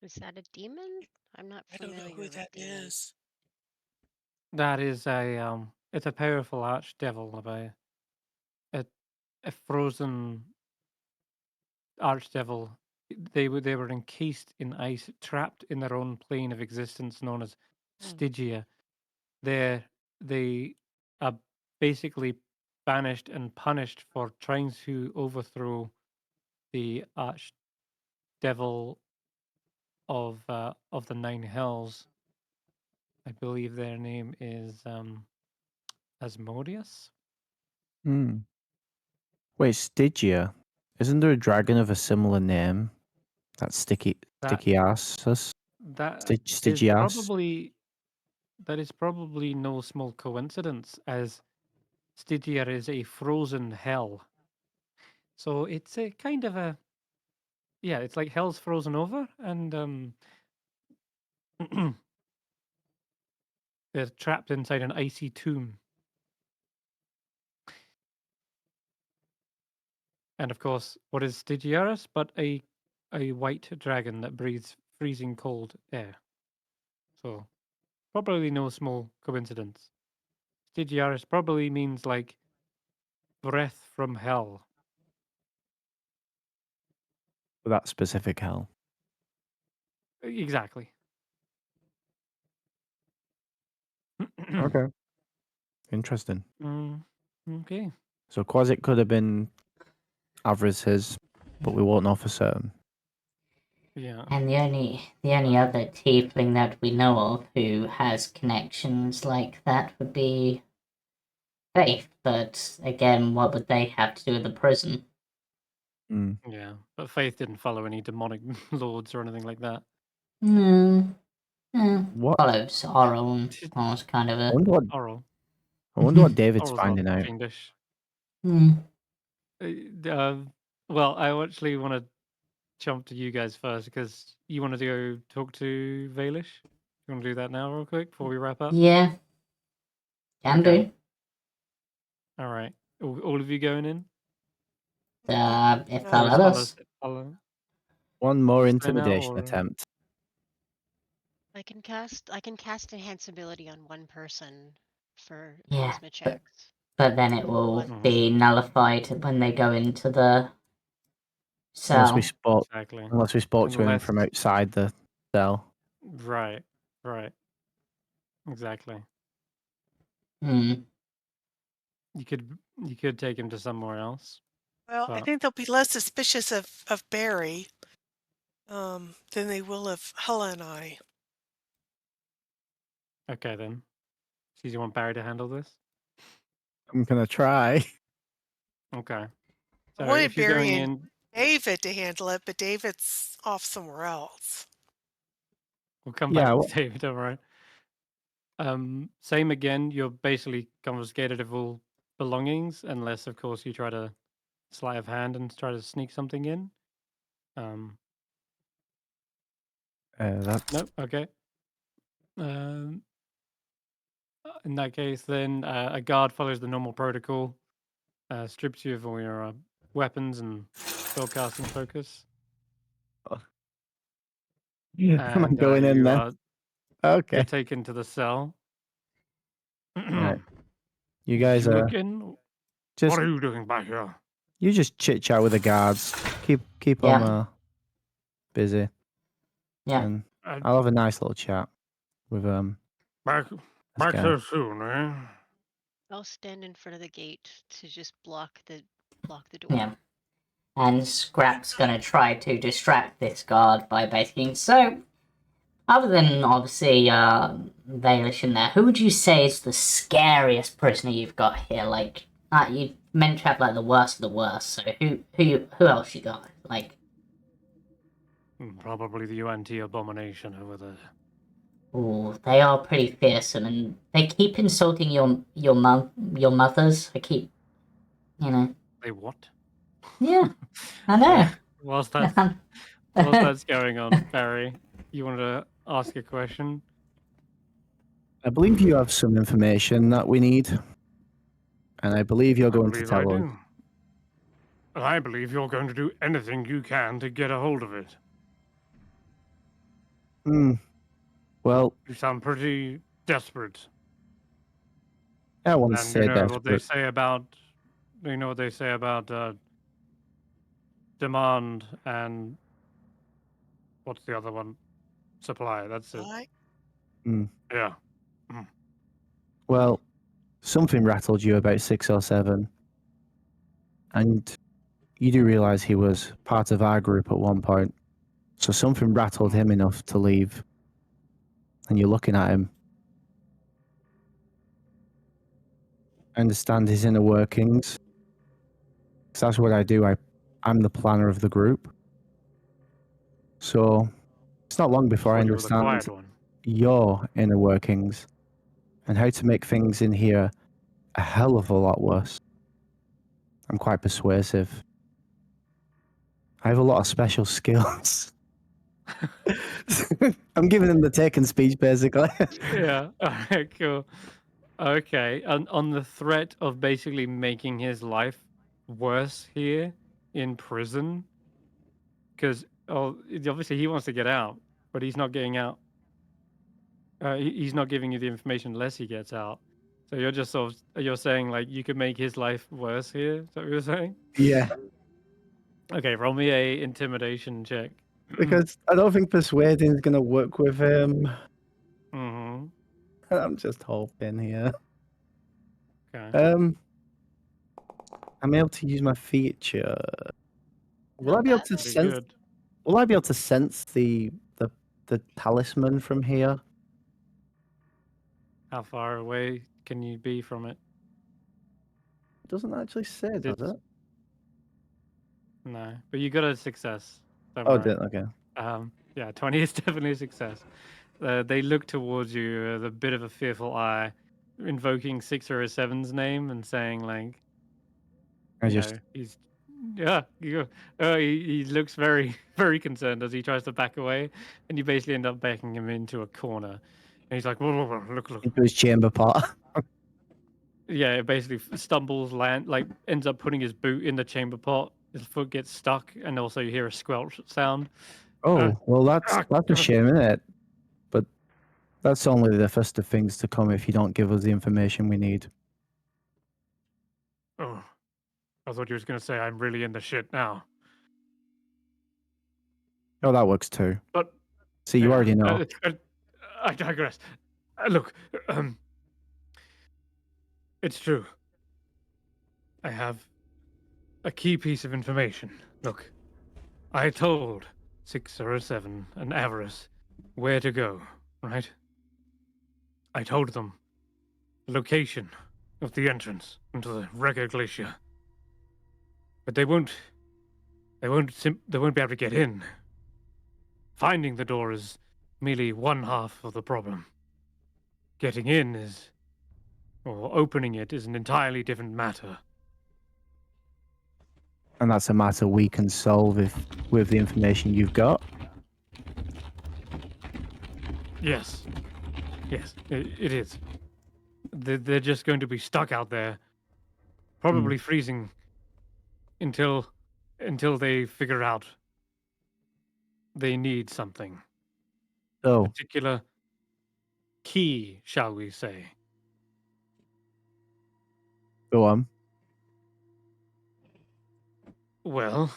Is that a demon? I'm not I don't know familiar who with that demons. is. That is it's a powerful archdevil of a frozen archdevil. They were encased in ice, trapped in their own plane of existence known as Hmm. Stygia. They are basically banished and punished for trying to overthrow the archdevil of the Nine Hells. I believe their name is Asmodeus. Hmm. Wait, Stygia. Isn't there a dragon of a similar name? That's That sticky asses. that is Stygias. probably no small coincidence, as Stygia is a frozen hell. So it's a kind of a it's like hell's frozen over, and they're trapped inside an icy tomb. And of course, what is Stygiaris but a white dragon that breathes freezing cold air? So probably no small coincidence. Stygiaris probably means like breath from hell. For that specific hell. Exactly. Okay. Interesting. Okay. So Quasic could have been Avarice's, but we won't know for certain. Yeah. and the only other tiefling that we know of who has connections like that would be Faith. But again, what would they have to do with the prison? Mm. Yeah, but Faith didn't follow any demonic lords or anything like that. No. What? Follows our own. Did- That was kind of I a. wonder what. Oral. I wonder what David's Oral's not finding out. fiendish. Hmm. Well, I actually want to jump to you guys first because you wanted to go talk to Valish. You want to do that now, real quick, before we wrap up? Yeah. Can Okay. do. All right. All of you going in? If No. they'll Or is let us. Hulla One more stay now, intimidation or- attempt. I can cast enhanceability on one person for Yeah, charisma but- checks. But then it will One. be nullified when they go into the Unless we cell. spoke. Exactly. Unless we spoke to him Unless- from outside the cell. Right. Exactly. Hmm. You could take him to somewhere else. Well, I But- think they'll be less suspicious of Barry than they will of Hulla and I. Okay then. So you want Barry to handle this? I'm gonna try. Okay. I So wanted if you're Barry going and in, David to handle it, but David's off somewhere else. we'll come Yeah, back well- to David. All right. Same again. You're basically confiscated of all belongings, unless, of course, you try to sleight of hand and try to sneak something in. That's Nope. Okay. In that case, then a guard follows the normal protocol, strips you of all your weapons and spellcasting focus. Am I And going in you there? Okay. get taken to the cell. Right. You guys are looking? just What are you doing back here? you just chit chat with the guards. Keep Yeah. them busy. Yeah. And Uh, I'll have a nice little chat with back this back guy. here soon, eh? I'll stand in front of the gate to just block the door. Yeah. And Skrapp's gonna try to distract this guard by basically. So, other than obviously Valish in there, who would you say is the scariest prisoner you've got here? Like, you meant to have like the worst of the worst. So who else you got? Like, Probably the UNT abomination over there. oh, they are pretty fearsome, and they keep insulting your mothers. I keep, They what? Yeah, I know. Whilst that's going on, Barry, you want to ask a question? I believe you have some information that we need. And I believe you're going to believe I tell us. do. I believe you're going to do anything you can to get a hold of it. Well, You sound pretty desperate. I wouldn't And say you know what they desperate. say about demand and what's the other one? Supply. That's it. Right? Yeah. Well, something rattled you about 607. And you do realize he was part of our group at one point. So something rattled him enough to leave. And you're looking at him. I understand his inner workings. Because that's what I do. I'm the planner of the group. So it's not long before I Thought you were the quiet understand one. your inner workings and how to make things in here a hell of a lot worse. I'm quite persuasive. I have a lot of special skills. I'm giving him the taken speech, basically. Yeah. Alright, cool. Okay. On the threat of basically making his life worse here in prison, because obviously he wants to get out, but he's not getting out. He's not giving you the information unless he gets out. So you're just you're saying like you could make his life worse here. Is that what you're saying? Yeah, Okay, roll me a intimidation check. because I don't think persuading is going to work with him. Mm-hmm. I'm just hoping here. Okay. I'm able to use my feature. Will Not I be able bad. to Pretty sense? good. Will I be able to sense the talisman from here? How far away can you be from it? It doesn't actually say, does It's- it? No, but you got a success. Don't Oh, worry. okay. Yeah, 20 is definitely a success. They look towards you with a bit of a fearful eye, invoking 607's name and saying, like, I you just know, he looks very, very concerned as he tries to back away, and you basically end up backing him into a corner. And he's like, whoa, whoa, whoa, look. into his chamber pot. Yeah, it basically stumbles, ends up putting his boot in the chamber pot. His foot gets stuck, and also you hear a squelch sound. Oh, well, that's a shame, isn't it? But that's only the first of things to come if you don't give us the information we need. Oh, I thought you was going to say I'm really in the shit now. Oh, that works too. But See, you already know. I digress. Look, it's true. I have a key piece of information. Look, I told 607 and Avarice where to go, right? I told them the location of the entrance into the Rega Glacier. But they won't be able to get in. Finding the door is merely one half of the problem. Getting in or opening it is an entirely different matter. And that's a matter we can solve with the information you've got. Yes, it is. They're just going to be stuck out there, probably freezing until they figure out they need something. So, Particular key, shall we say. go on. Well,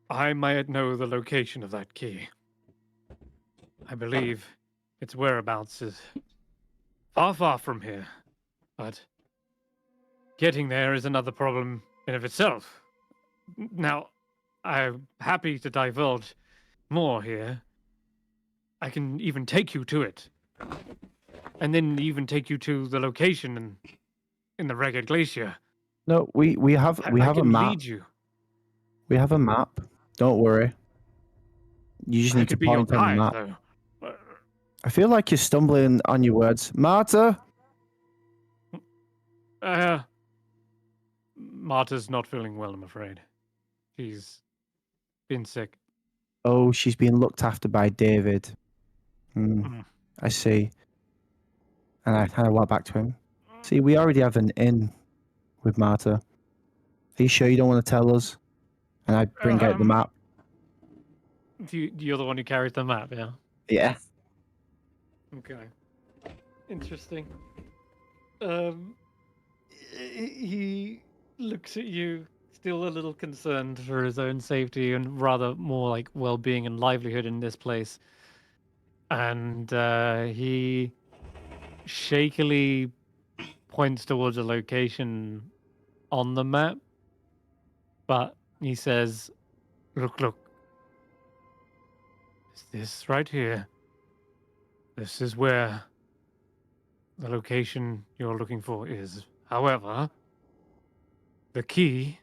I might know the location of that key. I believe its whereabouts is far, far from here. But getting there is another problem in of itself. Now, I'm happy to divulge more here. I can even take you to it. And then even take you to the location in the Ragged Glacier. No, we have I a can map. lead you. We have a map. Don't worry. You just I need to could be your point on the guide, map. though. I feel like you're stumbling on your words. Marta? Marta's not feeling well, I'm afraid. She's been sick. Oh, she's being looked after by David. I see. And I kind of walk back to him. See, we already have an in with Marta. Are you sure you don't want to tell us? And I bring out the map. You're the one who carries the map, yeah? Yeah. Okay. Interesting. He looks at you, still a little concerned for his own safety and rather more like well-being and livelihood in this place. And he shakily points towards a location on the map, but he says, look, is this right here? This is where the location you're looking for is. However, the key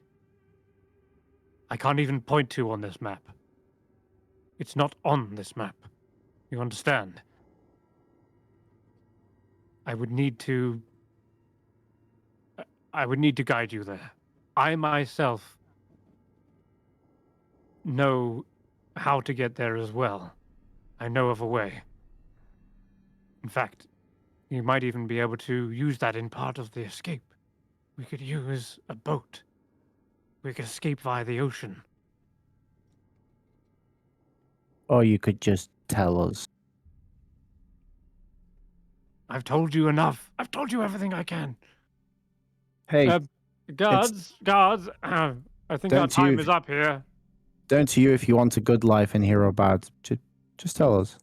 I can't even point to on this map. It's not on this map. You understand? I would need to guide you there. I myself know how to get there as well. I know of a way. In fact, you might even be able to use that in part of the escape. We could use a boat. We could escape via the ocean. Or you could just tell us. I've told you enough. I've told you everything I can. Hey, guards, I think our Down to you time if- is up here. down to you if you want a good life in here or bad. Just tell us.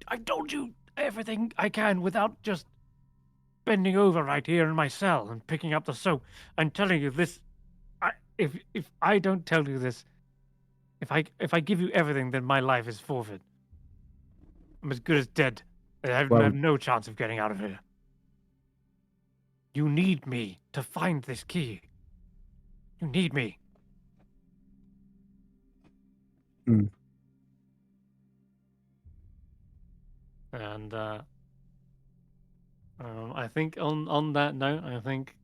I told you everything I can without just bending over right here in my cell and picking up the soap and telling you this. If I don't tell you this, if I give you everything, then my life is forfeit. I'm as good as dead. I have no chance of getting out of here. You need me to find this key. You need me. Hmm. And I think on that note, I think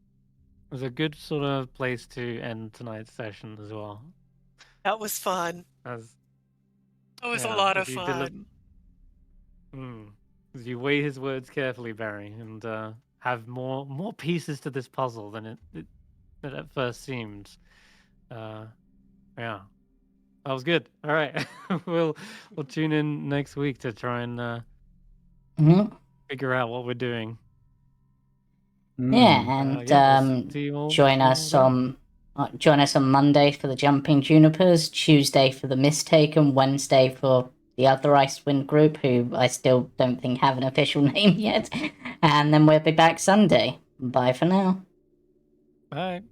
it was a good sort of place to end tonight's session as well. That was fun. As That was a yeah, lot of as you fun. as you weigh his words carefully, Barry, and have more pieces to this puzzle than it at first seemed. Yeah, that was good. All right, we'll tune in next week to try and Mhm. figure out what we're doing. Yeah, Mm. and We'll see you all. join see you all us then. on Monday for the Jumping Junipers, Tuesday for the Mistaken, Wednesday for the other Icewind group, who I still don't think have an official name yet, and then we'll be back Sunday. Bye for now. Bye.